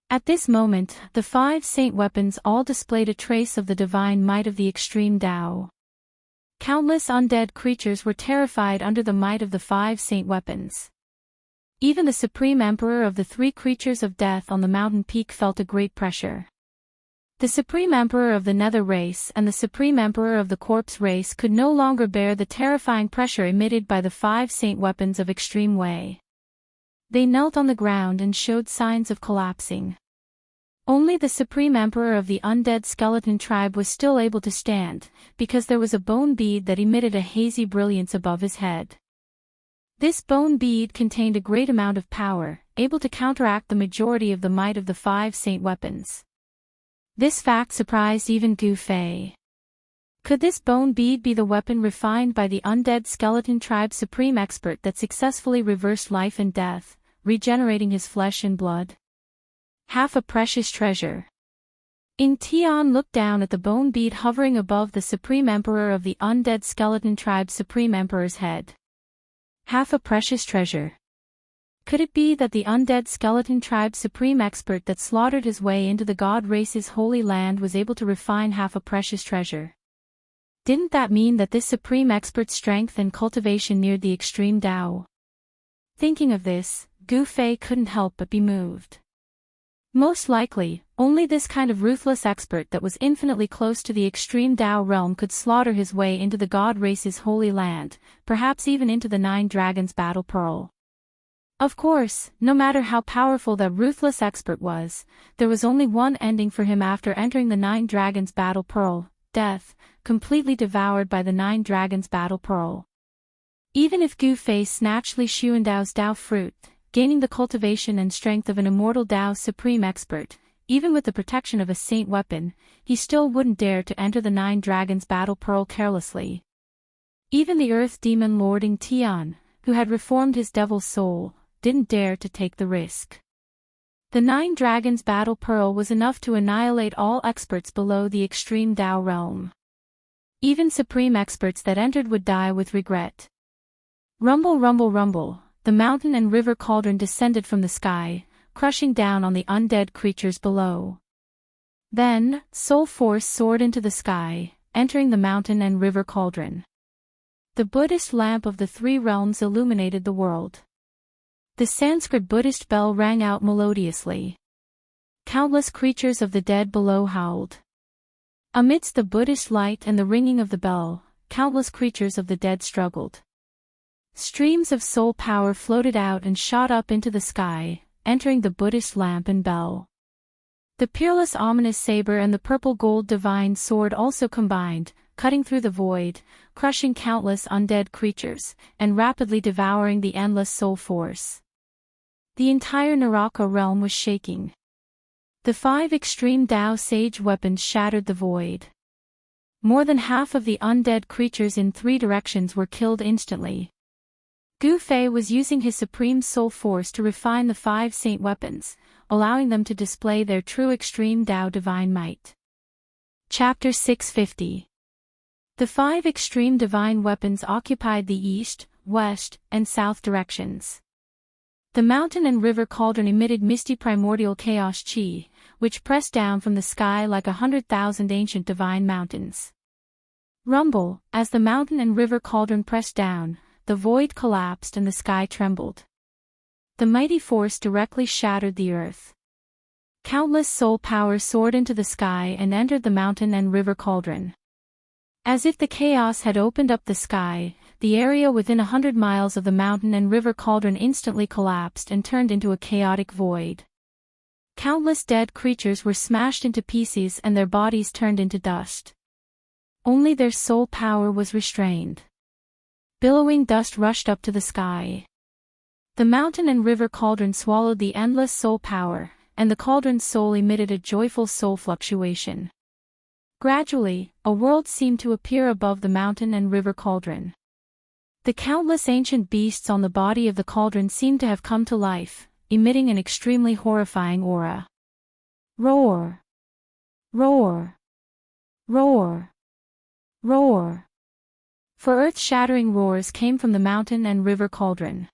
At this moment, the 5 saint weapons all displayed a trace of the divine might of the extreme Tao. Countless undead creatures were terrified under the might of the 5 saint weapons. Even the supreme emperor of the 3 creatures of death on the mountain peak felt a great pressure. The supreme emperor of the nether race and the supreme emperor of the corpse race could no longer bear the terrifying pressure emitted by the 5 saint weapons of extreme Wei. They knelt on the ground and showed signs of collapsing. Only the Supreme Emperor of the undead skeleton tribe was still able to stand, because there was a bone bead that emitted a hazy brilliance above his head. This bone bead contained a great amount of power, able to counteract the majority of the might of the 5 saint weapons. This fact surprised even Gu Fei. Could this bone bead be the weapon refined by the undead skeleton tribe's supreme expert that successfully reversed life and death, regenerating his flesh and blood? Half a precious treasure. Tian looked down at the bone bead hovering above the Supreme Emperor of the undead skeleton tribe's Supreme Emperor's head. Half a precious treasure. Could it be that the undead skeleton tribe's supreme expert that slaughtered his way into the god race's holy land was able to refine half a precious treasure? Didn't that mean that this supreme expert's strength and cultivation neared the extreme Tao? Thinking of this, Gu Fei couldn't help but be moved. Most likely, only this kind of ruthless expert that was infinitely close to the extreme Tao realm could slaughter his way into the god race's holy land, perhaps even into the 9 Dragons Battle Pearl. Of course, no matter how powerful that ruthless expert was, there was only one ending for him after entering the 9 Dragons Battle Pearl: death, completely devoured by the 9 Dragons Battle Pearl. Even if Gu Fei snatched Li Xuandao's Tao fruit, gaining the cultivation and strength of an immortal Tao supreme expert, even with the protection of a saint weapon, he still wouldn't dare to enter the 9 Dragons Battle Pearl carelessly. Even the Earth Demon Lord Tian, who had reformed his devil's soul, didn't dare to take the risk. The 9 Dragons Battle Pearl was enough to annihilate all experts below the extreme Tao realm. Even supreme experts that entered would die with regret. Rumble, rumble, rumble, the mountain and river cauldron descended from the sky, crushing down on the undead creatures below. Then, soul force soared into the sky, entering the mountain and river cauldron. The Buddhist lamp of the 3 realms illuminated the world. The Sanskrit Buddhist bell rang out melodiously. Countless creatures of the dead below howled. Amidst the Buddhist light and the ringing of the bell, countless creatures of the dead struggled. Streams of soul power floated out and shot up into the sky, entering the Buddhist lamp and bell. The peerless ominous saber and the purple gold divine sword also combined, cutting through the void, crushing countless undead creatures, and rapidly devouring the endless soul force. The entire Naraka realm was shaking. The 5 extreme Tao sage weapons shattered the void. More than half of the undead creatures in 3 directions were killed instantly. Gu Fei was using his supreme soul force to refine the 5 saint weapons, allowing them to display their true extreme Tao divine might. Chapter 650. The 5 extreme divine weapons occupied the east, west, and south directions. The mountain and river cauldron emitted misty primordial chaos chi, which pressed down from the sky like 100,000 ancient divine mountains. Rumble, as the mountain and river cauldron pressed down, the void collapsed and the sky trembled. The mighty force directly shattered the earth. Countless soul power soared into the sky and entered the mountain and river cauldron. As if the chaos had opened up the sky, the area within 100 miles of the mountain and river cauldron instantly collapsed and turned into a chaotic void. Countless dead creatures were smashed into pieces and their bodies turned into dust. Only their soul power was restrained. Billowing dust rushed up to the sky. The mountain and river cauldron swallowed the endless soul power, and the cauldron's soul emitted a joyful soul fluctuation. Gradually, a world seemed to appear above the mountain and river cauldron. The countless ancient beasts on the body of the cauldron seemed to have come to life, emitting an extremely horrifying aura. Roar! Roar! Roar! Roar! For earth-shattering roars came from the mountain and river cauldron.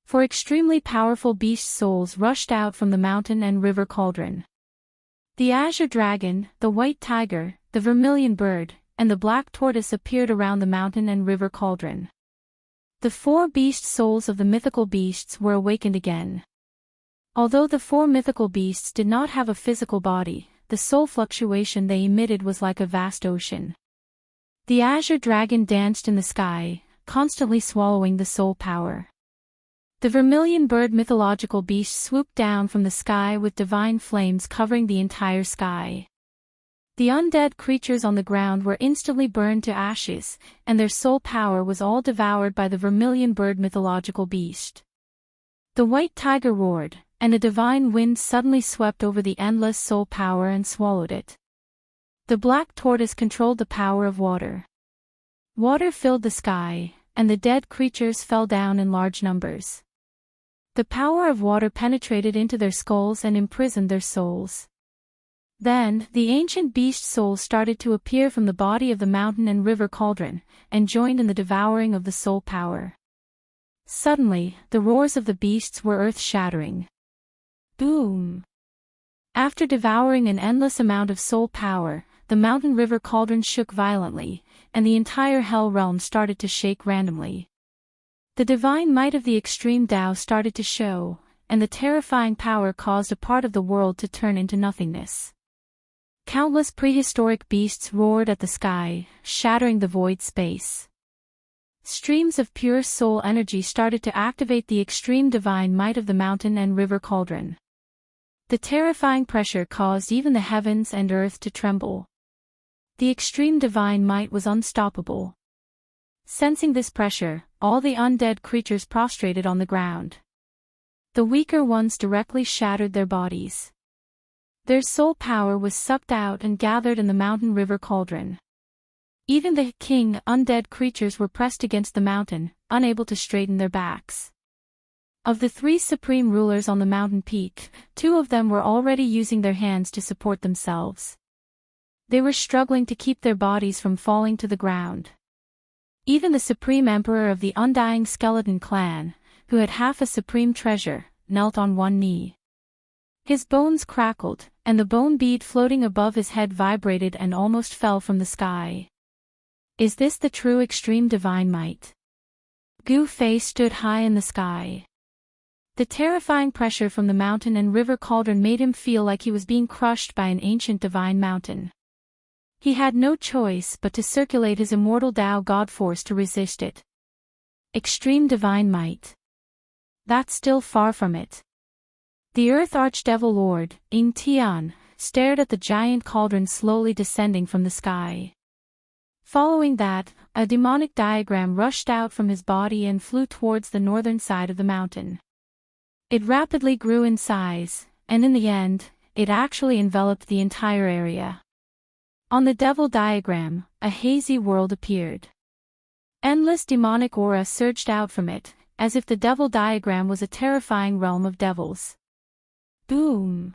For extremely powerful beast souls rushed out from the mountain and river cauldron. The azure dragon, the white tiger, the vermilion bird, and the black tortoise appeared around the mountain and river cauldron. The 4 beast souls of the mythical beasts were awakened again. Although the 4 mythical beasts did not have a physical body, the soul fluctuation they emitted was like a vast ocean. The azure dragon danced in the sky, constantly swallowing the soul power. The vermilion bird mythological beast swooped down from the sky with divine flames covering the entire sky. The undead creatures on the ground were instantly burned to ashes, and their soul power was all devoured by the vermilion bird mythological beast. The white tiger roared, and a divine wind suddenly swept over the endless soul power and swallowed it. The black tortoise controlled the power of water. Water filled the sky, and the dead creatures fell down in large numbers. The power of water penetrated into their skulls and imprisoned their souls. Then, the ancient beast soul started to appear from the body of the mountain and river cauldron, and joined in the devouring of the soul power. Suddenly, the roars of the beasts were earth-shattering. Boom! After devouring an endless amount of soul power, the mountain river cauldron shook violently, and the entire hell realm started to shake randomly. The divine might of the extreme Tao started to show, and the terrifying power caused a part of the world to turn into nothingness. Countless prehistoric beasts roared at the sky, shattering the void space. Streams of pure soul energy started to activate the extreme divine might of the mountain and river cauldron. The terrifying pressure caused even the heavens and earth to tremble. The extreme divine might was unstoppable. Sensing this pressure, all the undead creatures prostrated on the ground. The weaker ones directly shattered their bodies. Their soul power was sucked out and gathered in the mountain river cauldron. Even the king undead creatures were pressed against the mountain, unable to straighten their backs. Of the 3 supreme rulers on the mountain peak, 2 of them were already using their hands to support themselves. They were struggling to keep their bodies from falling to the ground. Even the supreme emperor of the undying skeleton clan, who had half a supreme treasure, knelt on one knee. His bones crackled, and the bone bead floating above his head vibrated and almost fell from the sky. Is this the true extreme divine might? Gu Fei stood high in the sky. The terrifying pressure from the mountain and river cauldron made him feel like he was being crushed by an ancient divine mountain. He had no choice but to circulate his immortal Tao God force to resist it. Extreme divine might. That's still far from it. The Earth Archdevil Lord, Ing Tian, stared at the giant cauldron slowly descending from the sky. Following that, a demonic diagram rushed out from his body and flew towards the northern side of the mountain. It rapidly grew in size, and in the end, it actually enveloped the entire area. On the devil diagram, a hazy world appeared. Endless demonic aura surged out from it, as if the devil diagram was a terrifying realm of devils. Boom!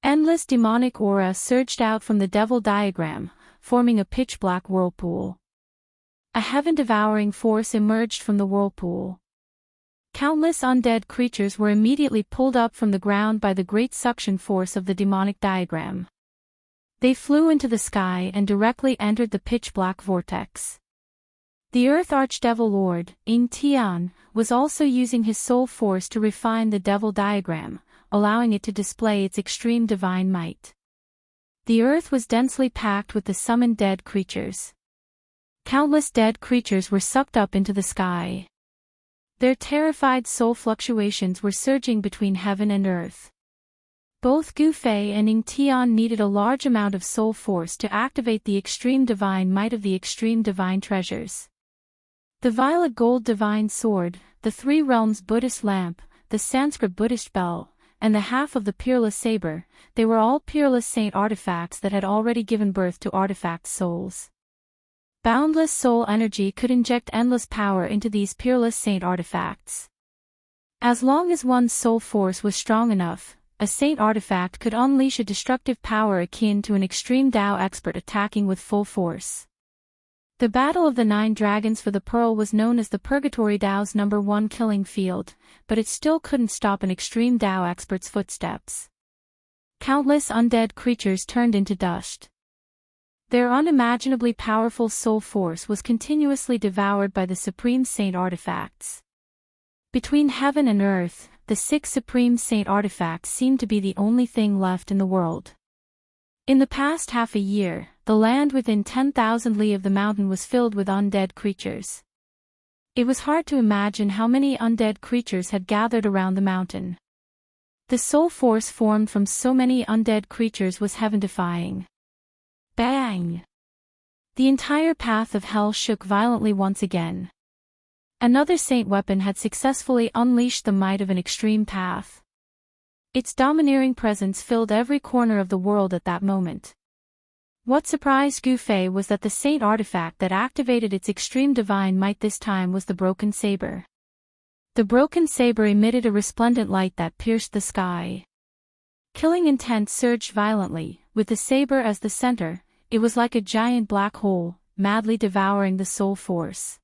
Endless demonic aura surged out from the devil diagram, forming a pitch-black whirlpool. A heaven-devouring force emerged from the whirlpool. Countless undead creatures were immediately pulled up from the ground by the great suction force of the demonic diagram. They flew into the sky and directly entered the pitch-black vortex. The Earth Archdevil Lord, Ing Tian, was also using his soul force to refine the devil diagram, allowing it to display its extreme divine might. The earth was densely packed with the summoned dead creatures. Countless dead creatures were sucked up into the sky. Their terrified soul fluctuations were surging between heaven and earth. Both Gu Fei and Ing Tian needed a large amount of soul force to activate the extreme divine might of the extreme divine treasures. The violet gold divine sword, the 3 realms Buddhist lamp, the Sanskrit Buddhist bell, and the half of the peerless saber, they were all peerless saint artifacts that had already given birth to artifact souls. Boundless soul energy could inject endless power into these peerless saint artifacts. As long as one's soul force was strong enough, a saint artifact could unleash a destructive power akin to an extreme Tao expert attacking with full force. The Battle of the 9 Dragons for the Pearl was known as the Purgatory Tao's #1 killing field, but it still couldn't stop an extreme Tao expert's footsteps. Countless undead creatures turned into dust. Their unimaginably powerful soul force was continuously devoured by the supreme saint artifacts. Between heaven and earth, the 6 supreme saint artifacts seemed to be the only thing left in the world. In the past half a year, the land within 10,000 li of the mountain was filled with undead creatures. It was hard to imagine how many undead creatures had gathered around the mountain. The soul force formed from so many undead creatures was heaven-defying. Bang! The entire path of hell shook violently once again. Another saint weapon had successfully unleashed the might of an extreme path. Its domineering presence filled every corner of the world at that moment. What surprised Gu Fei was that the saint artifact that activated its extreme divine might this time was the broken saber. The broken saber emitted a resplendent light that pierced the sky. Killing intent surged violently, with the saber as the center. It was like a giant black hole, madly devouring the soul force.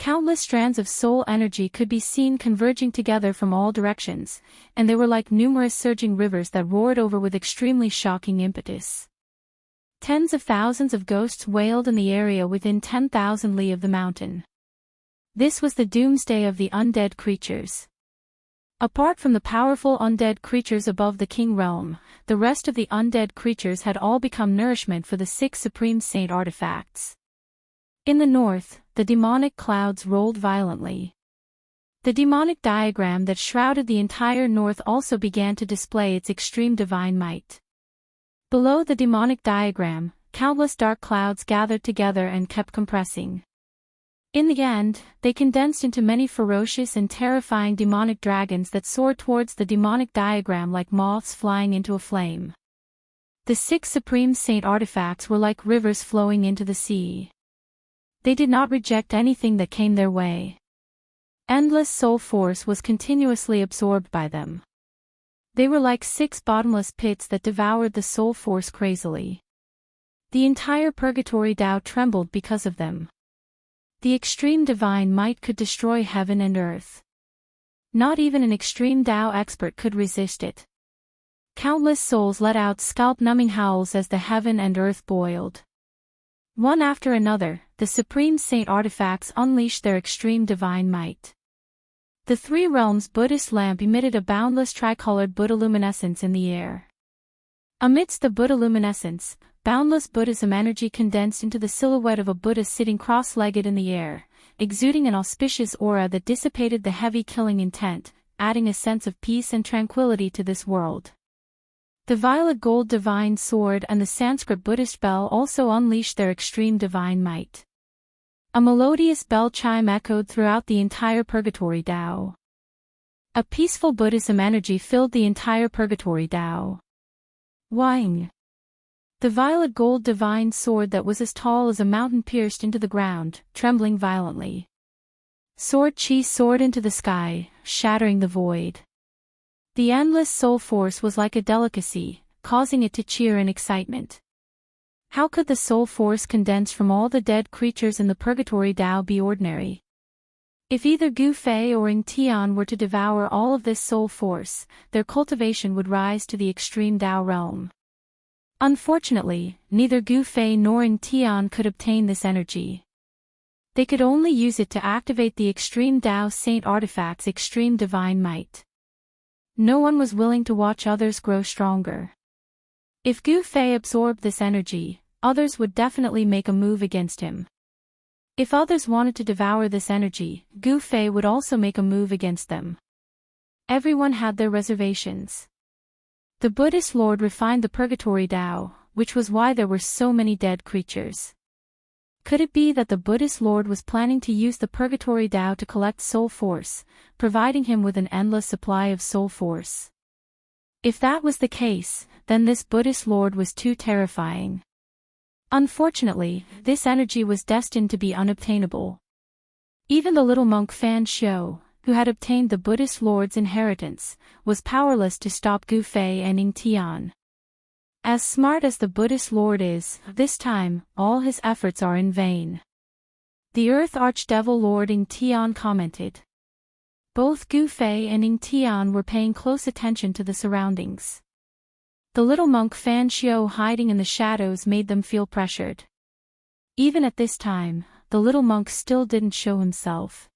Countless strands of soul energy could be seen converging together from all directions, and they were like numerous surging rivers that roared over with extremely shocking impetus. Tens of thousands of ghosts wailed in the area within 10,000 li of the mountain. This was the doomsday of the undead creatures. Apart from the powerful undead creatures above the king realm, the rest of the undead creatures had all become nourishment for the 6 supreme saint artifacts. In the north, the demonic clouds rolled violently. The demonic diagram that shrouded the entire north also began to display its extreme divine might. Below the demonic diagram, countless dark clouds gathered together and kept compressing. In the end, they condensed into many ferocious and terrifying demonic dragons that soared towards the demonic diagram like moths flying into a flame. The 6 supreme saint artifacts were like rivers flowing into the sea. They did not reject anything that came their way. Endless soul force was continuously absorbed by them. They were like 6 bottomless pits that devoured the soul force crazily. The entire purgatory Tao trembled because of them. The extreme divine might could destroy heaven and earth. Not even an extreme Tao expert could resist it. Countless souls let out scalp-numbing howls as the heaven and earth boiled. One after another, the supreme saint artifacts unleashed their extreme divine might. The 3 realms Buddhist lamp emitted a boundless tricolored Buddha luminescence in the air. Amidst the Buddha luminescence, boundless Buddhism energy condensed into the silhouette of a Buddha sitting cross-legged in the air, exuding an auspicious aura that dissipated the heavy killing intent, adding a sense of peace and tranquility to this world. The violet gold divine sword and the Sanskrit Buddhist bell also unleashed their extreme divine might. A melodious bell chime echoed throughout the entire Purgatory Tao. A peaceful Buddhism energy filled the entire Purgatory Tao. Wang! The violet gold divine sword that was as tall as a mountain pierced into the ground, trembling violently. Sword chi soared into the sky, shattering the void. The endless soul force was like a delicacy, causing it to cheer in excitement. How could the soul force condensed from all the dead creatures in the Purgatory Tao be ordinary? If either Gu Fei or Ing Tian were to devour all of this soul force, their cultivation would rise to the extreme Tao realm. Unfortunately, neither Gu Fei nor Ing Tian could obtain this energy. They could only use it to activate the extreme Tao Saint artifact's extreme divine might. No one was willing to watch others grow stronger. If Gu Fei absorbed this energy, others would definitely make a move against him. If others wanted to devour this energy, Gu Fei would also make a move against them. Everyone had their reservations. The Buddhist Lord refined the Purgatory Tao, which was why there were so many dead creatures. Could it be that the Buddhist Lord was planning to use the Purgatory Tao to collect soul force, providing him with an endless supply of soul force? If that was the case, then this Buddhist Lord was too terrifying. Unfortunately, this energy was destined to be unobtainable. Even the little monk Fan Xiu, who had obtained the Buddhist Lord's inheritance, was powerless to stop Gu Fei and Ing Tian. As smart as the Buddhist Lord is, this time, all his efforts are in vain. The Earth Archdevil Lord Ing Tian commented. Both Gu Fei and Ing Tian were paying close attention to the surroundings. The little monk Fan Xiu hiding in the shadows made them feel pressured. Even at this time, the little monk still didn't show himself.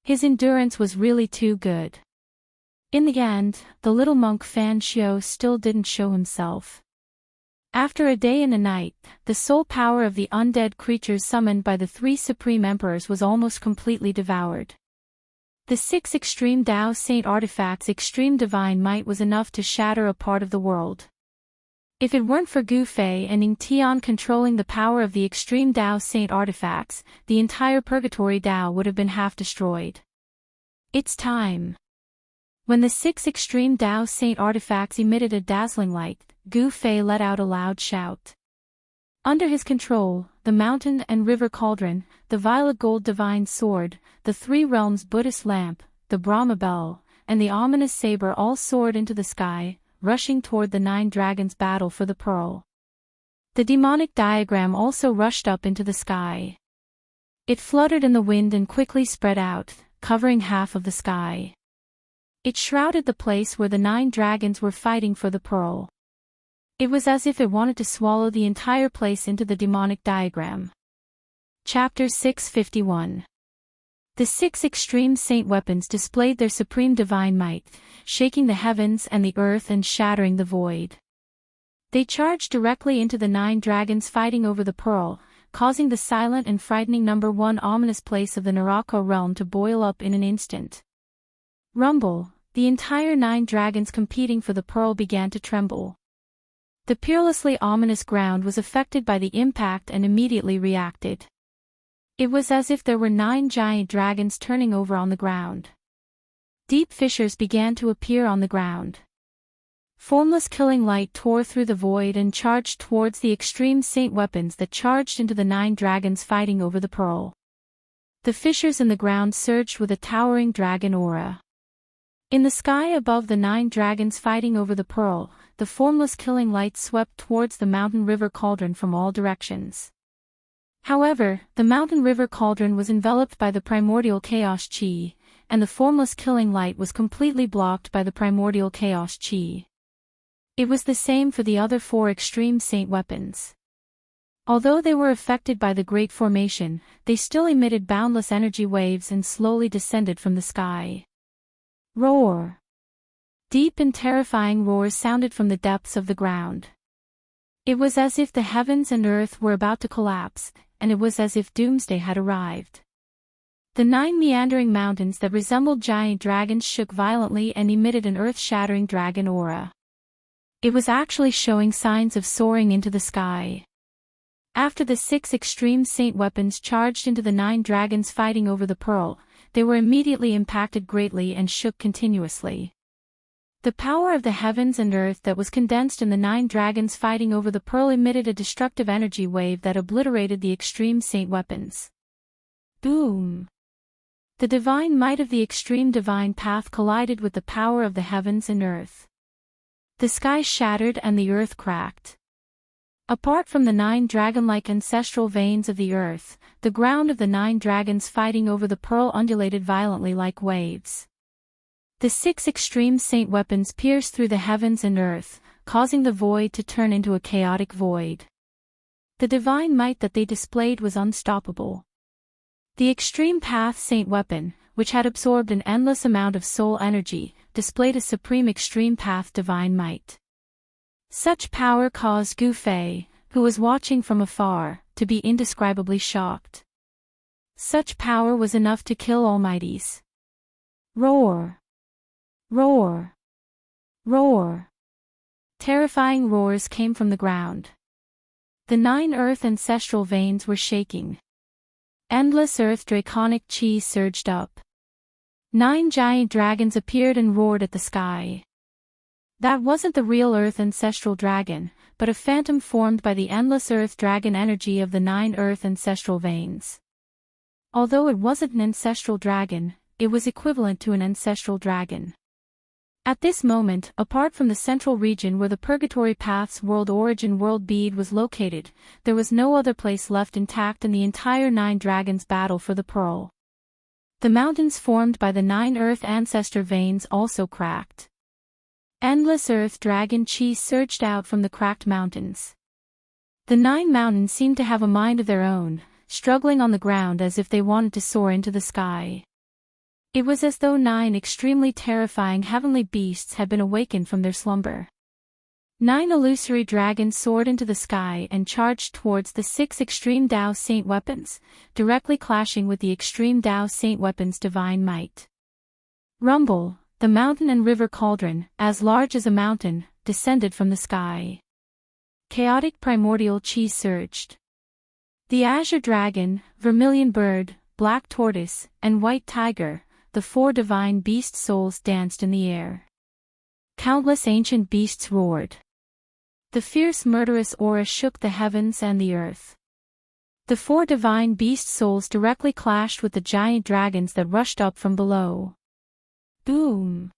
His endurance was really too good. In the end, the little monk Fan Xiu still didn't show himself. After a day and a night, the soul power of the undead creatures summoned by the 3 supreme emperors was almost completely devoured. The 6 extreme Tao Saint artifacts' extreme divine might was enough to shatter a part of the world. If it weren't for Gu Fei and Ning Tian controlling the power of the extreme Tao Saint artifacts, the entire Purgatory Tao would have been half destroyed. It's time. When the 6 extreme Tao Saint artifacts emitted a dazzling light, Gu Fei let out a loud shout. Under his control, the mountain and river cauldron, the violet gold divine sword, the 3 realms Buddhist lamp, the Brahma bell, and the ominous saber all soared into the sky, rushing toward the 9 dragons' battle for the pearl. The demonic diagram also rushed up into the sky. It fluttered in the wind and quickly spread out, covering half of the sky. It shrouded the place where the 9 dragons were fighting for the pearl. It was as if it wanted to swallow the entire place into the demonic diagram. Chapter 651. The 6 extreme saint weapons displayed their supreme divine might, shaking the heavens and the earth and shattering the void. They charged directly into the 9 dragons fighting over the pearl, causing the silent and frightening number 1 ominous place of the Naraka realm to boil up in an instant. Rumble, the entire 9 dragons competing for the pearl began to tremble. The peerlessly ominous ground was affected by the impact and immediately reacted. It was as if there were 9 giant dragons turning over on the ground. Deep fissures began to appear on the ground. Formless killing light tore through the void and charged towards the extreme saint weapons that charged into the 9 dragons fighting over the pearl. The fissures in the ground surged with a towering dragon aura. In the sky above the 9 dragons fighting over the pearl, the formless killing light swept towards the mountain river cauldron from all directions. However, the mountain river cauldron was enveloped by the primordial chaos chi, and the formless killing light was completely blocked by the primordial chaos chi. It was the same for the other 4 extreme saint weapons. Although they were affected by the Great Formation, they still emitted boundless energy waves and slowly descended from the sky. Roar! Deep and terrifying roars sounded from the depths of the ground. It was as if the heavens and earth were about to collapse, and it was as if doomsday had arrived. The 9 meandering mountains that resembled giant dragons shook violently and emitted an earth-shattering dragon aura. It was actually showing signs of soaring into the sky. After the 6 extreme saint weapons charged into the 9 dragons fighting over the pearl, they were immediately impacted greatly and shook continuously. The power of the heavens and earth that was condensed in the 9 dragons fighting over the pearl emitted a destructive energy wave that obliterated the extreme saint weapons. Boom! The divine might of the extreme divine path collided with the power of the heavens and earth. The sky shattered and the earth cracked. Apart from the 9 dragon-like ancestral veins of the earth, the ground of the 9 dragons fighting over the pearl undulated violently like waves. The 6 extreme saint weapons pierced through the heavens and earth, causing the void to turn into a chaotic void. The divine might that they displayed was unstoppable. The extreme path saint weapon, which had absorbed an endless amount of soul energy, displayed a supreme extreme path divine might. Such power caused Gu Fei, who was watching from afar, to be indescribably shocked. Such power was enough to kill almighties. Roar! Roar! Roar! Terrifying roars came from the ground. The 9 earth ancestral veins were shaking. Endless earth draconic chi surged up. 9 giant dragons appeared and roared at the sky. That wasn't the real earth ancestral dragon, but a phantom formed by the endless earth dragon energy of the 9 earth ancestral veins. Although it wasn't an ancestral dragon, it was equivalent to an ancestral dragon. At this moment, apart from the central region where the Purgatory Path's world origin world bead was located, there was no other place left intact in the entire 9 dragons battle for the pearl. The mountains formed by the 9 earth ancestor veins also cracked. Endless earth dragon chi surged out from the cracked mountains. The 9 mountains seemed to have a mind of their own, struggling on the ground as if they wanted to soar into the sky. It was as though 9 extremely terrifying heavenly beasts had been awakened from their slumber. 9 illusory dragons soared into the sky and charged towards the 6 extreme Tao Saint weapons, directly clashing with the extreme Tao Saint weapons' divine might. Rumble, the mountain and river cauldron, as large as a mountain, descended from the sky. Chaotic primordial chi surged. The azure dragon, vermilion bird, black tortoise, and white tiger, the 4 divine beast souls danced in the air. Countless ancient beasts roared. The fierce murderous aura shook the heavens and the earth. The 4 divine beast souls directly clashed with the giant dragons that rushed up from below. Boom!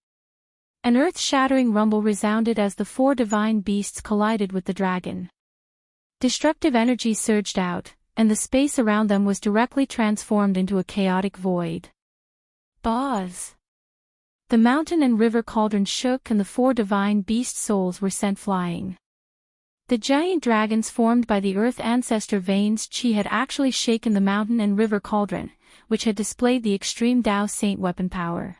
An earth-shattering rumble resounded as the 4 divine beasts collided with the dragon. Destructive energy surged out, and the space around them was directly transformed into a chaotic void. Buzz! The mountain and river cauldron shook and the 4 divine beast souls were sent flying. The giant dragons formed by the earth ancestor veins chi had actually shaken the mountain and river cauldron, which had displayed the extreme Tao Saint weapon power.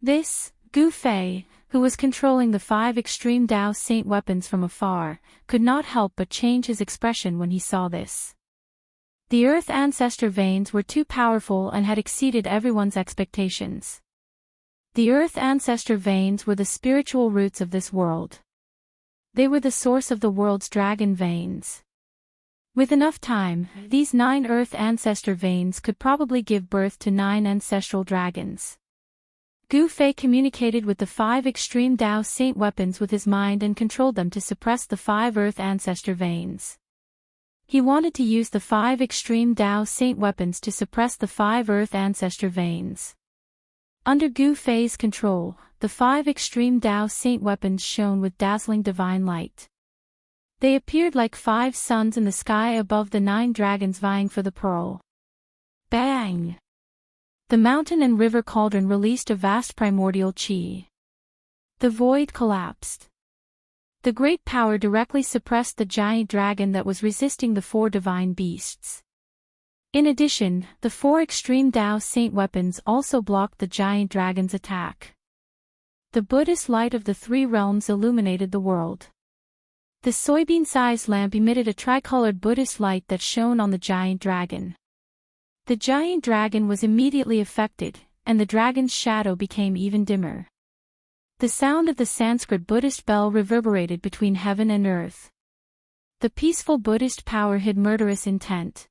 This, Gu Fei, who was controlling the 5 extreme Tao Saint weapons from afar, could not help but change his expression when he saw this. The earth ancestor veins were too powerful and had exceeded everyone's expectations. The earth ancestor veins were the spiritual roots of this world. They were the source of the world's dragon veins. With enough time, these 9 earth ancestor veins could probably give birth to 9 ancestral dragons. Gu Fei communicated with the 5 extreme Tao Saint weapons with his mind and controlled them to suppress the 5 earth ancestor veins. He wanted to use the 5 extreme Tao Saint weapons to suppress the 5 earth ancestor veins. Under Gu Fei's control, the 5 extreme Tao Saint weapons shone with dazzling divine light. They appeared like 5 suns in the sky above the 9 dragons vying for the pearl. Bang! The mountain and river cauldron released a vast primordial chi. The void collapsed. The great power directly suppressed the giant dragon that was resisting the 4 divine beasts. In addition, the 4 extreme Tao Saint weapons also blocked the giant dragon's attack. The Buddhist light of the 3 realms illuminated the world. The soybean-sized lamp emitted a tricolored Buddhist light that shone on the giant dragon. The giant dragon was immediately affected, and the dragon's shadow became even dimmer. The sound of the Sanskrit Buddhist bell reverberated between heaven and earth. The peaceful Buddhist power hid murderous intent.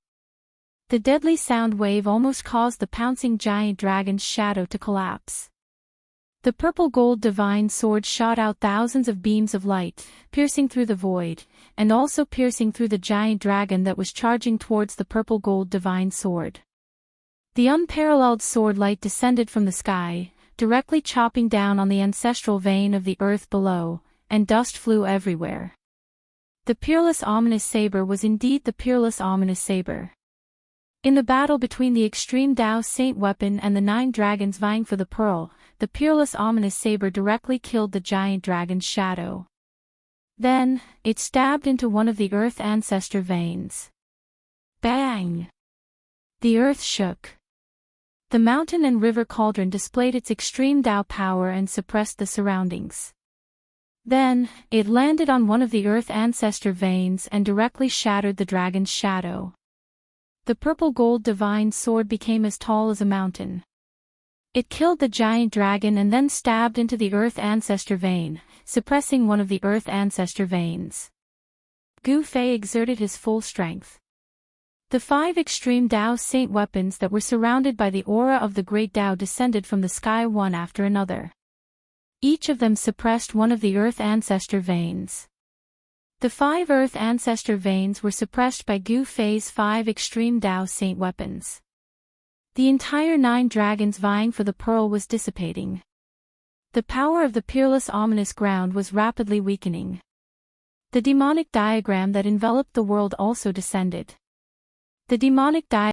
The deadly sound wave almost caused the pouncing giant dragon's shadow to collapse. The purple gold divine sword shot out thousands of beams of light, piercing through the void, and also piercing through the giant dragon that was charging towards the purple gold divine sword. The unparalleled sword light descended from the sky, directly chopping down on the ancestral vein of the earth below, and dust flew everywhere. The peerless ominous saber was indeed the peerless ominous saber. In the battle between the extreme Tao Saint weapon and the 9 dragons vying for the pearl, the peerless ominous saber directly killed the giant dragon's shadow. Then, it stabbed into one of the earth ancestor veins. Bang! The earth shook. The mountain and river cauldron displayed its extreme Tao power and suppressed the surroundings. Then, it landed on one of the earth ancestor veins and directly shattered the dragon's shadow. The purple gold divine sword became as tall as a mountain. It killed the giant dragon and then stabbed into the earth ancestor vein, suppressing one of the earth ancestor veins. Gu Fei exerted his full strength. The 5 extreme Tao Saint weapons that were surrounded by the aura of the great Tao descended from the sky one after another. Each of them suppressed one of the earth ancestor veins. The 5 earth ancestor veins were suppressed by Gu Fei's 5 extreme Tao Saint weapons. The entire 9 dragons vying for the pearl was dissipating. The power of the peerless ominous ground was rapidly weakening. The demonic diagram that enveloped the world also descended. The demonic diagram